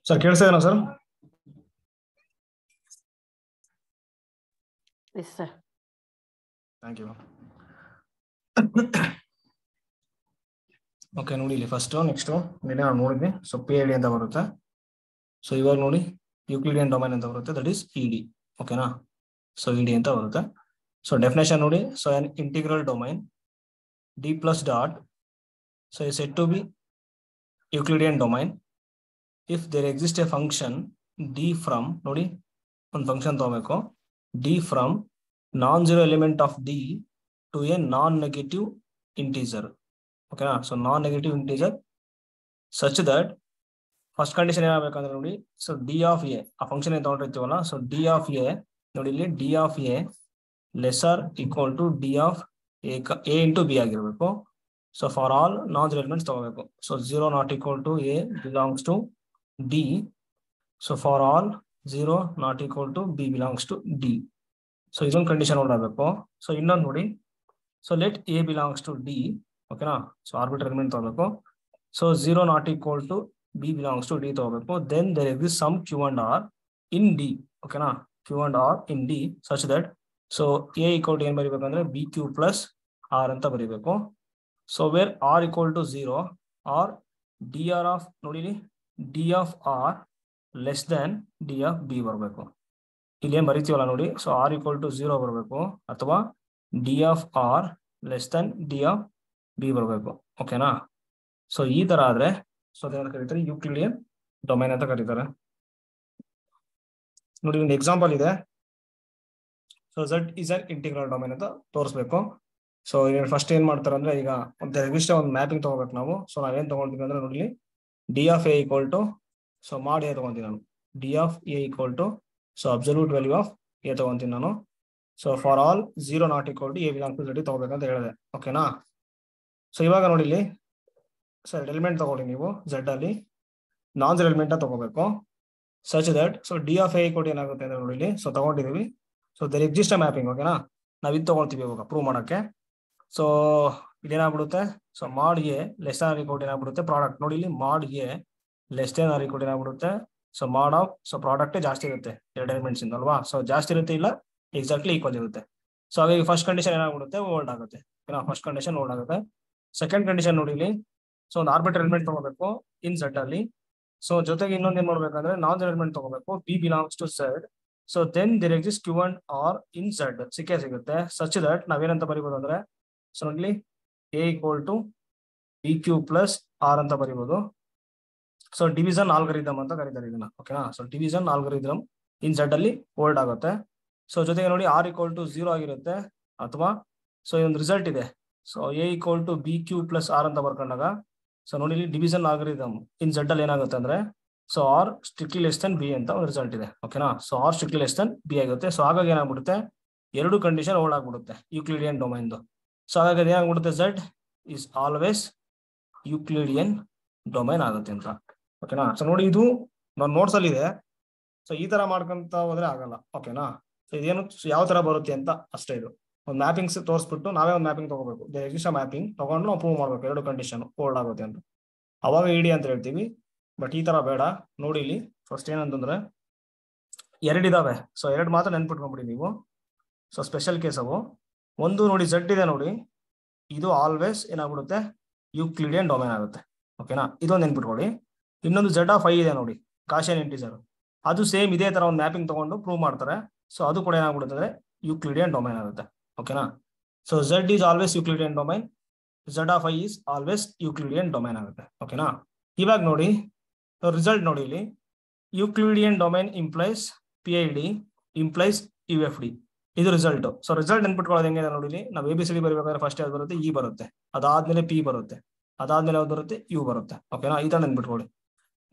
Sir ಕೇಳಿಸ್ತಿದೇನಾ sir? Yes sir. Thank you. Okay, ನೋಡಿ ಇಲ್ಲಿ ಫಸ್ಟ್ ನೆಕ್ಸ್ಟು ನಿನ್ನೆ ನಾವು ನೋಡಿದ್ವಿ. ಸೊ PID ಅಂತ ಬರುತ್ತೆ. ಸೊ ಇವಾಗ ನೋಡಿ ಯೂಕ್ಲಿಡಿಯನ್ ಡೊಮೈನ್ ಅಂತ ಬರುತ್ತೆ, ದಟ್ ಈಸ್ ED. ಓಕೆನಾ? ಸೊ ED ಅಂತ ಬರುತ್ತೆ. ಸೊ ಡೆಫಿನೇಷನ್ ನೋಡಿ, so an integral domain D plus dot so is said to be Euclidean domain if there exists a function D from ನೋಡಿ ಒಂದು ಫಂಕ್ಷನ್ ತಗೋಬೇಕು, D from non-zero element of D to a non-negative integer. ಓಕೆನಾ? So non-negative integer such that first condition ಏನಾಗಬೇಕಂದ್ರೆ ನೋಡಿ, so D of A ಆ function ಏನು ತಗೊಂಡಿರ್ತೀವಲ್ಲ, so D of A ನೋಡಿ ಇಲ್ಲಿ D of A lesser equal to D of A into B ಆಗಿರಬೇಕು. So for all non zero elements ತಗೋಬೇಕು. So 0 not equal to A belongs to D. So for all 0 not equal to B belongs to D. So ಇದೊಂದು condition ಹೊರಡಬೇಕು. So ಇನ್ನೊಂದು ನೋಡಿ, so let A belongs to D. ಓಕೆನಾ? So arbitrary element ತಗೋಬೇಕು. So 0 not equal to B belongs to D ತಗೋಬೇಕು. Then there exist some Q and R in D. ಓಕೆನಾ? Q and R in D such that so A equal to ಏನ್ ಬರೀಬೇಕಂದ್ರೆ BQ plus R ಅಂತ ಬರೀಬೇಕು. So where R equal to 0 or DR of ನೋಡಿ D of R less than D of B ಬರಬೇಕು. ಇಲ್ಲಿ ಏನ್ ಬರೀತೀವಲ್ಲ ನೋಡಿ, so R equal to 0 ಬರಬೇಕು ಅಥವಾ D of R less than D of B ಬರಬೇಕು. ಓಕೆನಾ? ಸೊ ಈ ತರ ಆದ್ರೆ ಸೊ ಅದನ್ನ ಕರೀತಾರೆ ಯೂಕ್ಲಿಡಿಯನ್ ಡೊಮೈನ್ ಅಂತ ಕರೀತಾರೆ. ನೋಡಿ ಒಂದು ಎಕ್ಸಾಂಪಲ್ ಇದೆ. So Z is an integral domain ಅಂತ ತೋರಿಸ್ಬೇಕು. ಸೊ ಫಸ್ಟ್ ಏನ್ ಮಾಡ್ತಾರೆ ಅಂದ್ರೆ, ಈಗ ಒಂದು ಮ್ಯಾಪಿಂಗ್ ತಗೋಬೇಕು ನಾವು. ಸೊ ನಾವೇನ್ ತಗೊಂತೀವಿ ಅಂದ್ರೆ ನೋಡಿ, D of A equal to so ಮಾಡಿ A ತಗೊಂತೀನಿ ನಾನು. D of A equal to so absolute value of A ತಗೊಂತೀನಿ ನಾನು. So for all 0 not equal to A belongs to Z ತಗೋಬೇಕಂತ ಹೇಳಿದೆ. ಓಕೆನಾ? ಸೊ ಇವಾಗ ನೋಡಿ ಇಲ್ಲಿ ಸರ್ ಎಲಿಮೆಂಟ್ ತಗೊಳ್ಳಿ ನೀವು Z ಅಲ್ಲಿ ನಾನ್-zero ಎಲಿಮೆಂಟ್ ತಗೋಬೇಕು such that so D of A equal to ಏನಾಗುತ್ತೆ ಅಂದ್ರೆ ನೋಡಿ ಇಲ್ಲಿ ಸೊ ತಗೊಂಡಿದೀವಿ. So there exist mapping. ಓಕೆನಾ? ನಾವು ಇದು ತಗೊಳ್ತೀವಿ ಇವಾಗ ಪ್ರೂವ್ ಮಾಡಕ್ಕೆ. ಸೊ ಇದೇನಾಗ್ಬಿಡುತ್ತೆ, so mod A less or equal to ಏನಾಗ್ಬಿಡುತ್ತೆ ಪ್ರಾಡಕ್ಟ್. ನೋಡಿ ಇಲ್ಲಿ mod A less than R equal to ಏನಾಗ್ಬಿಡುತ್ತೆ, so mod of so product ಜಾಸ್ತಿ ಇರುತ್ತೆ ಎರಡು ಎಲಿಮೆಂಟ್ಸ್ ಇಂದ ಅಲ್ವಾ. ಸೊ ಜಾಸ್ತಿ ಇರುತ್ತೆ, ಇಲ್ಲ ಎಕ್ಸಾಕ್ಟ್ಲಿ ಈಕ್ವಲ್ ಇರುತ್ತೆ. ಸೊ ಹಾಗಾಗಿ ಫಸ್ಟ್ ಕಂಡೀಷನ್ ಏನಾಗ್ಬಿಡುತ್ತೆ, ಓಲ್ಡ್ ಆಗುತ್ತೆ. ಫಸ್ಟ್ ಕಂಡೀಷನ್ ಓಲ್ಡ್ ಆಗುತ್ತೆ. ಸೆಕೆಂಡ್ ಕಂಡೀಷನ್ ನೋಡಿ ಇಲ್ಲಿ, ಸೊ ಒಂದು ಆರ್ಬಿಟ್ರರಿ ಎಲಿಮೆಂಟ್ ತಗೋಬೇಕು ಇನ್ Z ಅಲ್ಲಿ. ಸೊ ಜೊತೆಗೆ ಇನ್ನೊಂದು ಏನ್ ಮಾಡ್ಬೇಕಂದ್ರೆ ನಾನ್-zero ಎಲಿಮೆಂಟ್ ತಗೋಬೇಕು, B belongs to Z. So then there exist Q and R in Z ಸಿಗುತ್ತೆ ಸಚ್ ದಟ್ ನಾವೇನಂತ ಬರೀಬಹುದು ಅಂದ್ರೆ, ಸೊ ನೋಡಿ A equal to BQ plus R ಅಂತ ಬರೀಬಹುದು. ಸೊ ಡಿವಿಷನ್ ಆಲ್ಗರಿದಮ್ ಅಂತ ಕರೀತಾರೆ ಇದನ್ನ. ಓಕೆನಾ? ಸೊ ಡಿವಿಷನ್ ಆಲ್ಗರಿದಮ್ ಇನ್ Z ಅಲ್ಲಿ ಹೋಲ್ಡ್ ಆಗುತ್ತೆ. ಸೊ ಜೊತೆಗೆ ನೋಡಿ R equal to 0 ಆಗಿರುತ್ತೆ ಅಥವಾ ಸೊ ಈ ಒಂದು ರಿಸಲ್ಟ್ ಇದೆ. So A equal to BQ plus R ಅಂತ ಬರ್ಕೊಂಡಾಗ ಸೊ ನೋಡಿ ಇಲ್ಲಿ ಡಿವಿಷನ್ ಆಲ್ಗರಿದಮ್ ಇನ್ Z ಅಲ್ಲಿ ಏನಾಗುತ್ತೆ ಅಂದ್ರೆ, so R strictly less than B ಅಂತ ಒಂದು ರಿಸಲ್ಟ್ ಇದೆ. ಓಕೆನಾ? So R strictly less than B ಆಗುತ್ತೆ. ಸೊ ಹಾಗಾಗಿ ಏನಾಗ್ಬಿಡುತ್ತೆ, ಎರಡು ಕಂಡೀಷನ್ ಹೋಲ್ಡ್ ಆಗ್ಬಿಡುತ್ತೆ ಯೂಕ್ಲಿಡಿಯನ್ ಡೊಮೈನ್ದು. ಸೊ ಹಾಗಾಗಿ ಏನಾಗ್ಬಿಡುತ್ತೆ, Z is always Euclidean domain ಆಗುತ್ತೆ ಅಂತ. ಓಕೆನಾ? ಸೊ ನೋಡಿ ಇದು ನನ್ನ ನೋಟ್ಸ್ ಅಲ್ಲಿ ಇದೆ. ಸೊ ಈ ತರ ಮಾಡ್ಕೊಂತ ಹೋದ್ರೆ ಆಗಲ್ಲ. ಓಕೆನಾ? ಸೊ ಇದೇನು ಯಾವ ತರ ಬರುತ್ತೆ ಅಂತ ಅಷ್ಟೇ. ಇದು ಒಂದು ಮ್ಯಾಪಿಂಗ್ಸ್ ತೋರಿಸ್ಬಿಟ್ಟು ನಾವೇ ಒಂದು ಮ್ಯಾಪಿಂಗ್ ತಗೋಬೇಕು. ಎಕ್ಸಿಸ್ಟ್ ಮ್ಯಾಪಿಂಗ್ ತಗೊಂಡು ನಾವು ಪ್ರೂವ್ ಮಾಡ್ಬೇಕು ಎರಡು ಕಂಡೀಷನ್ ಹೋಲ್ಡ್ ಆಗುತ್ತೆ ಅಂತ. ಅವಾಗ ED ಅಂತ ಹೇಳ್ತೀವಿ. ಬಟ್ ಈ ತರ ಬೇಡ. ನೋಡಿ ಇಲ್ಲಿ ಫಸ್ಟ್ ಏನಂತಂದ್ರೆ ಎರಡಿದಾವೆ. ಸೊ ಎರಡು ಮಾತ್ರ ನೆನ್ಪಿಟ್ಕೊಂಡ್ಬಿಡಿ ನೀವು. ಸೊ ಸ್ಪೆಷಲ್ ಕೇಸ್ ಅವು. ಒಂದು ನೋಡಿ Z ಇದೆ ನೋಡಿ, ಇದು ಆಲ್ವೇಸ್ ಏನಾಗ್ಬಿಡುತ್ತೆ ಯೂಕ್ಲಿಡಿಯನ್ ಡೊಮೈನ್ ಆಗುತ್ತೆ. ಓಕೆನಾ? ಇದೊಂದು ನೆನ್ಪಿಟ್ಕೊಳ್ಳಿ. ಇನ್ನೊಂದು Z of I ಇದೆ ನೋಡಿ, ಗಾಸಿಯನ್ ಇಂಟಿಜರ್. ಅದು ಸೇಮ್ ಇದೇ ತರ ಒಂದು ಮ್ಯಾಪಿಂಗ್ ತಗೊಂಡು ಪ್ರೂವ್ ಮಾಡ್ತಾರೆ. ಸೊ ಅದು ಕೂಡ ಏನಾಗ್ಬಿಡುತ್ತೆ ಅಂದ್ರೆ ಯೂಕ್ಲಿಡಿಯನ್ ಡೊಮೈನ್ ಆಗುತ್ತೆ. ಓಕೆನಾ? So Z is always Euclidean domain, Z of I is always Euclidean domain ಆಗುತ್ತೆ. ಓಕೆನಾ? ಇವಾಗ ನೋಡಿ ರಿಸಲ್ಟ್ ನೋಡಿ ಇಲ್ಲಿ, Euclidean domain implies PID implies UFD. ಇದು ರಿಸಲ್ಟ್. ಸೊ ರಿಸಲ್ಟ್ ನೆನ್ಪಿಟ್ಕೊಳ್ಳೋದು ಹೆಂಗಿದೆ ನೋಡಿ ಇಲ್ಲಿ, ನಾವು ABCD ಬರೀಬೇಕಾದ್ರೆ ಫಸ್ಟ್ ಯಾವ್ದು ಬರುತ್ತೆ, E ಬರುತ್ತೆ. ಅದಾದ್ಮೇಲೆ P ಬರುತ್ತೆ. ಅದಾದ್ಮೇಲೆ ಯಾವ್ದು ಬರುತ್ತೆ, U ಬರುತ್ತೆ. ಓಕೆನಾ? ಈ ತರ ನೆನ್ಪಿಟ್ಕೊಳ್ಳಿ.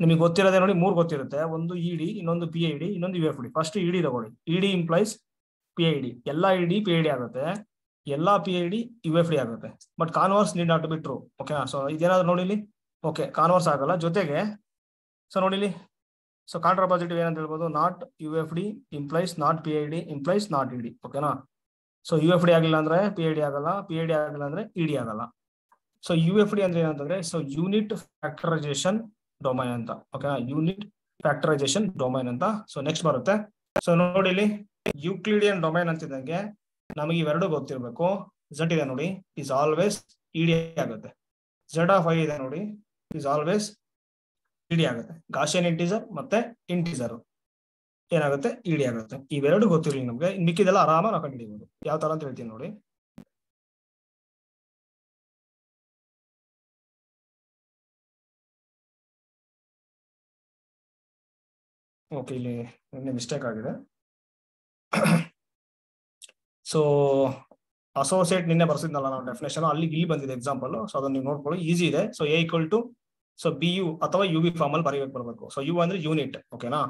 ನಿಮಗೆ ಗೊತ್ತಿರೋದೇ ನೋಡಿ, 3 ಗೊತ್ತಿರುತ್ತೆ. ಒಂದು ED, ಇನ್ನೊಂದು PID, ಇನ್ನೊಂದು UFD. ಫಸ್ಟ್ ED ತಗೊಳ್ಳಿ. ED implies PID. ಎಲ್ಲ ED PID ಆಗುತ್ತೆ, ಎಲ್ಲಾ PID UFD ಆಗುತ್ತೆ. But converse need not to be true. ಓಕೆನಾ? ಸೊ ಇದೇನಾದ್ರು ನೋಡಿ ಇಲ್ಲಿ, ಓಕೆ ಕಾನ್ವರ್ಸ್ ಆಗಲ್ಲ. ಜೊತೆಗೆ ಸೊ ನೋಡಿ ಇಲ್ಲಿ, ಸೊ ಕಾಂಟ್ರಾ ಪಾಸಿಟಿವ್ ಏನಂತ ಹೇಳ್ಬೋದು, not UFD implies not PID implies not ED. ಓಕೆನಾ? ಸೊ UFD ಆಗಿಲ್ಲ ಅಂದ್ರೆ PID ಆಗಲ್ಲ, PID ಆಗಿಲ್ಲ ಅಂದ್ರೆ ED ಆಗಲ್ಲ. ಸೊ UFD ಅಂದ್ರೆ ಏನಂತಂದ್ರೆ, ಸೊ ಯೂನಿಟ್ ಫ್ಯಾಕ್ಟರೈಸೇಷನ್ ಡೊಮೈನ್ ಅಂತ. ಓಕೆನಾ? ಯೂನಿಟ್ ಫ್ಯಾಕ್ಟರೈಸೇಷನ್ ಡೊಮೈನ್ ಅಂತ. ಸೊ ನೆಕ್ಸ್ಟ್ ಬರುತ್ತೆ. ಸೊ ನೋಡಿ ಇಲ್ಲಿ ಯೂಕ್ಲಿಡಿಯನ್ ಡೊಮೈನ್ ಅಂತಿದ್ದಂಗೆ ನಮಗೆ ಇವೆರಡು ಗೊತ್ತಿರಬೇಕು. Z ಇದೆ ನೋಡಿ ಇಸ್ ಆಲ್ವೇಸ್ ಇಡಿ ಆಗುತ್ತೆ. Z(i) ಇದೆ ನೋಡಿ ಇಸ್ ಆಲ್ವೇಸ್ ಇಡಿ ಆಗುತ್ತೆ. ಗಾಸಿಯನ್ ಇಂಟಿಜರ್ ಮತ್ತೆ ಇಂಟಿಜರ್ ಏನಾಗುತ್ತೆ ಇಡಿ ಆಗುತ್ತೆ. ಇವೆರಡು ಗೊತ್ತಿರಲಿ ನಮ್ಗೆ, ಮಿಕ್ಕಿದೆಲ್ಲ ಆರಾಮಾಗಿ ನಾವು ಕಂಡುಹಿಡಿಯಬಹುದು. ಯಾವ ತರ ಅಂತ ಹೇಳ್ತೀನಿ ನೋಡಿ. ಓಕೆ, ಇಲ್ಲಿ ಮಿಸ್ಟೇಕ್ ಆಗಿದೆ. ಸೊ ಅಸೋಸಿಯೇಟ್ ನಿನ್ನೆ ಬರ್ಸಿದ್ನಲ್ಲ ನಾವು ಡೆಫಿನೇಷನ್, ಅಲ್ಲಿ ಇಲ್ಲಿ ಬಂದಿದೆ ಎಕ್ಸಾಂಪಲ್. ಸೊ ಅದನ್ನ ನೀವು ನೋಡ್ಕೊಳ್ಳಿ, ಈಸಿ ಇದೆ. ಸೊ A = ಸೊ BU ಅಥವಾ UB ಫಾರ್ಮ್ ಅಲ್ಲಿ ಬರಬೇಕು. ಸೊ U ಅಂದ್ರೆ ಯೂನಿಟ್. ಓಕೆನಾ?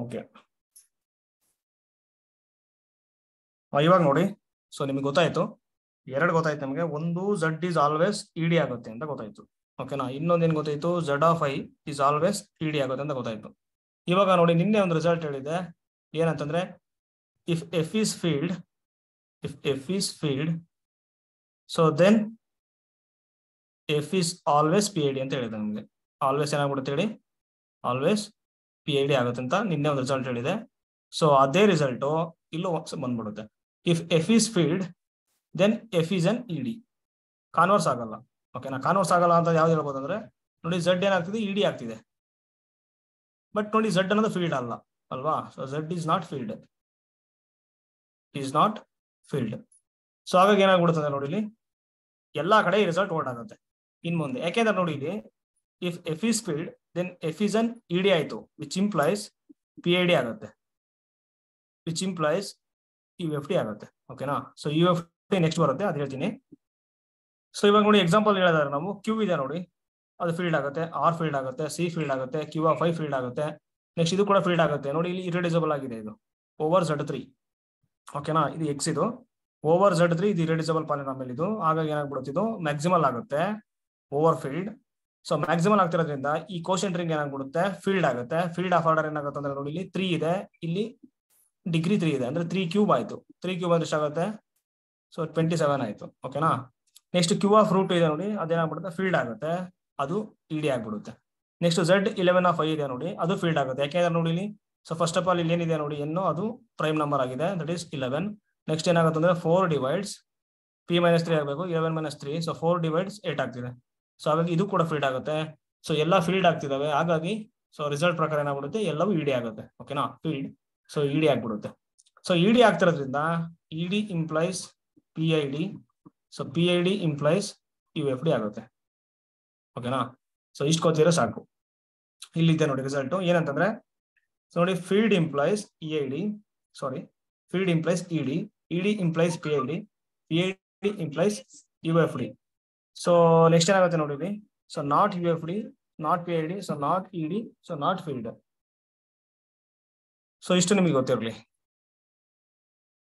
ಓಕೆ, ಇವಾಗ ನೋಡಿ. ಸೊ ನಿಮ್ಗೆ ಗೊತ್ತಾಯ್ತು, ಎರಡು ಗೊತ್ತಾಯ್ತು ನಮಗೆ. ಒಂದು Z is always ED ಆಗುತ್ತೆ ಅಂತ ಗೊತ್ತಾಯ್ತು. ಓಕೆನಾ? ಇನ್ನೊಂದೇನು ಗೊತ್ತಾಯ್ತು, Z(i) is always ED ಆಗುತ್ತೆ ಅಂತ ಗೊತ್ತಾಯ್ತು. ಇವಾಗ ನೋಡಿ, ನಿನ್ನೆ ಒಂದು ರಿಸಲ್ಟ್ ಹೇಳಿದೆ ಏನಂತಂದ್ರೆ, if F is filled so then F is always PID ಅಂತ ಹೇಳಿದೆ ನಮಗೆ. ಆಲ್ವೇಸ್ ಏನಾಗ್ಬಿಡುತ್ತೆ ಹೇಳಿ, ಆಲ್ವೇಸ್ PID ಆಗುತ್ತೆ ಅಂತ ನಿನ್ನೆ ಒಂದು ರಿಸಲ್ಟ್ ಹೇಳಿದೆ. ಸೊ ಅದೇ ರಿಸಲ್ಟ್ ಇಲ್ಲೂ ಬಂದ್ಬಿಡುತ್ತೆ. If F is filled then F is an ED. Converse ಆಗಲ್ಲ. ಓಕೆನಾ? ಕಾನ್ವರ್ಸ್ ಆಗಲ್ಲ ಅಂತ ಯಾವ್ದು ಹೇಳ್ಬೋದು ಅಂದ್ರೆ, ನೋಡಿ Z ಏನಾಗ್ತಿದೆ, ED ಆಗ್ತಿದೆ. ಬಟ್ ನೋಡಿ Z ಅನ್ನೋದು ಫೀಲ್ಡ್ ಅಲ್ಲ ಅಲ್ವಾ? So Z is not filled. So ಹಾಗಾಗಿ ಏನಾಗ್ಬಿಡುತ್ತದೆ ನೋಡಿ, ಇಲ್ಲಿ ಎಲ್ಲಾ ಕಡೆ ಈ ರಿಸಲ್ಟ್ ವರ್ಡ್ ಆಗುತ್ತೆ ಇನ್ ಮುಂದೆ. ಯಾಕೆಂದ್ರೆ ನೋಡಿ ಇಲ್ಲಿ if F is filled then F is an ED ಆಯ್ತು, ವಿಚ್ ಇಂಪ್ಲೈಸ್ PID ಆಗುತ್ತೆ, ವಿಚ್ ಇಂಪ್ಲೈಸ್ UFD ಆಗುತ್ತೆ. ಓಕೆನಾ? ಸೊ UFD ನೆಕ್ಸ್ಟ್ ಬರುತ್ತೆ, ಅದು ಹೇಳ್ತೀನಿ. ಸೊ ಇವಾಗ ನೋಡಿ ಎಕ್ಸಾಂಪಲ್ ಹೇಳಿದ್ರೆ ನಾವು Q ಇದೆ ನೋಡಿ, ಅದು ಫೀಲ್ಡ್ ಆಗುತ್ತೆ. R ಫೀಲ್ಡ್ ಆಗುತ್ತೆ, C ಫೀಲ್ಡ್ ಆಗುತ್ತೆ, Q(i) ಫೀಲ್ಡ್ ಆಗುತ್ತೆ. ನೆಕ್ಸ್ಟ್ ಇದು ಕೂಡ ಫೀಲ್ಡ್ ಆಗುತ್ತೆ. ನೋಡಿ ಇಲ್ಲಿ ಇರ್ರೆಡ್ಯೂಸಿಬಲ್ ಆಗಿದೆ ಇದು ಓವರ್ Z3. ಓಕೆನಾ? ಇದು X, ಇದು ಓವರ್ Z3, ಇದು ಇರ್ರೆಡ್ಯೂಸಿಬಲ್ ಪಾಲಿನಾಮಿಯಲ್ ಇದು. ಹಾಗಾಗಿ ಏನಾಗ್ಬಿಡುತ್ತೆ, ಇದು ಮ್ಯಾಕ್ಸಿಮಲ್ ಆಗುತ್ತೆ ಓವರ್ ಫೀಲ್ಡ್. ಸೊ ಮ್ಯಾಕ್ಸಿಮಲ್ ಆಗ್ತಿರೋದ್ರಿಂದ ಈ ಕೋಶೆಂಟ್ ರಿಂಗ್ ಏನಾಗ್ಬಿಡುತ್ತೆ, ಫೀಲ್ಡ್ ಆಗುತ್ತೆ. ಫೀಲ್ಡ್ ಆಫ್ ಆರ್ಡರ್ ಏನಾಗುತ್ತೆ ಅಂದ್ರೆ ನೋಡಿ, ಇಲ್ಲಿ 3 ಇದೆ, ಇಲ್ಲಿ ಡಿಗ್ರಿ 3 ಇದೆ, ಅಂದ್ರೆ 3³ ಆಯ್ತು. 3³ ಅಂದ್ರೆ ಎಷ್ಟಾಗುತ್ತೆ, ಸೊ 27 ಆಯ್ತು. ಓಕೆನಾ? ನೆಕ್ಸ್ಟ್ Q(√2) ಇದೆ ನೋಡಿ, ಅದೇನಾಗ್ಬಿಡುತ್ತೆ, ಫೀಲ್ಡ್ ಆಗುತ್ತೆ, ಅದು ED ಆಗ್ಬಿಡುತ್ತೆ. ನೆಕ್ಸ್ಟ್ Z11(i) ಇದೆ ನೋಡಿ, ಅದು ಫೀಲ್ಡ್ ಆಗುತ್ತೆ. ಯಾಕೆಂದ್ರೆ ನೋಡಿ ಇಲ್ಲಿ, ಸೊ ಫಸ್ಟ್ ಆಫ್ ಆಲ್ ಇಲ್ಲಿ ಏನಿದೆ ನೋಡಿ, ಅದು ಪ್ರೈಮ್ ನಂಬರ್ ಆಗಿದೆ, ದಟ್ ಈಸ್ 11. ನೆಕ್ಸ್ಟ್ ಏನಾಗುತ್ತೆ ಅಂದ್ರೆ 4 divides P-3 ಆಗಬೇಕು, 11 - 3, ಸೊ 4 divides 8 ಆಗ್ತಿದೆ. ಸೊ ಹಾಗಾಗಿ ಇದು ಕೂಡ ಫೀಲ್ಡ್ ಆಗುತ್ತೆ. ಸೊ ಎಲ್ಲ ಫೀಲ್ಡ್ ಆಗ್ತಿದಾವೆ. ಹಾಗಾಗಿ ಸೊ ರಿಸಲ್ಟ್ ಪ್ರಕಾರ ಏನಾಗ್ಬಿಡುತ್ತೆ, ಎಲ್ಲವೂ ED ಆಗುತ್ತೆ. ಓಕೆನಾ? ಫೀಲ್ಡ್, ಸೊ ED ಆಗ್ಬಿಡುತ್ತೆ. So ED ಆಗ್ತಿರೋದ್ರಿಂದ ED implies PID, so PID implies UFD ಆಗುತ್ತೆ. ಓಕೆನಾ? ಸೊ ಇಷ್ಟು ಗೊತ್ತಿರೋ ಸಾಕು. ಇಲ್ಲಿದೆ ನೋಡಿ ರಿಸಲ್ಟ್ ಏನಂತಂದ್ರೆ, ನೋಡಿ field implies EID, sorry field implies ED, ED implies PID, PID implies UFD. So next ಏನಾಗುತ್ತೆ ನೋಡಿ ಇಲ್ಲಿ, so not UFD, not PID, so not ED, so not field. So ಇಷ್ಟು ನಿಮಗೆ ಗೊತ್ತಿರಲಿ.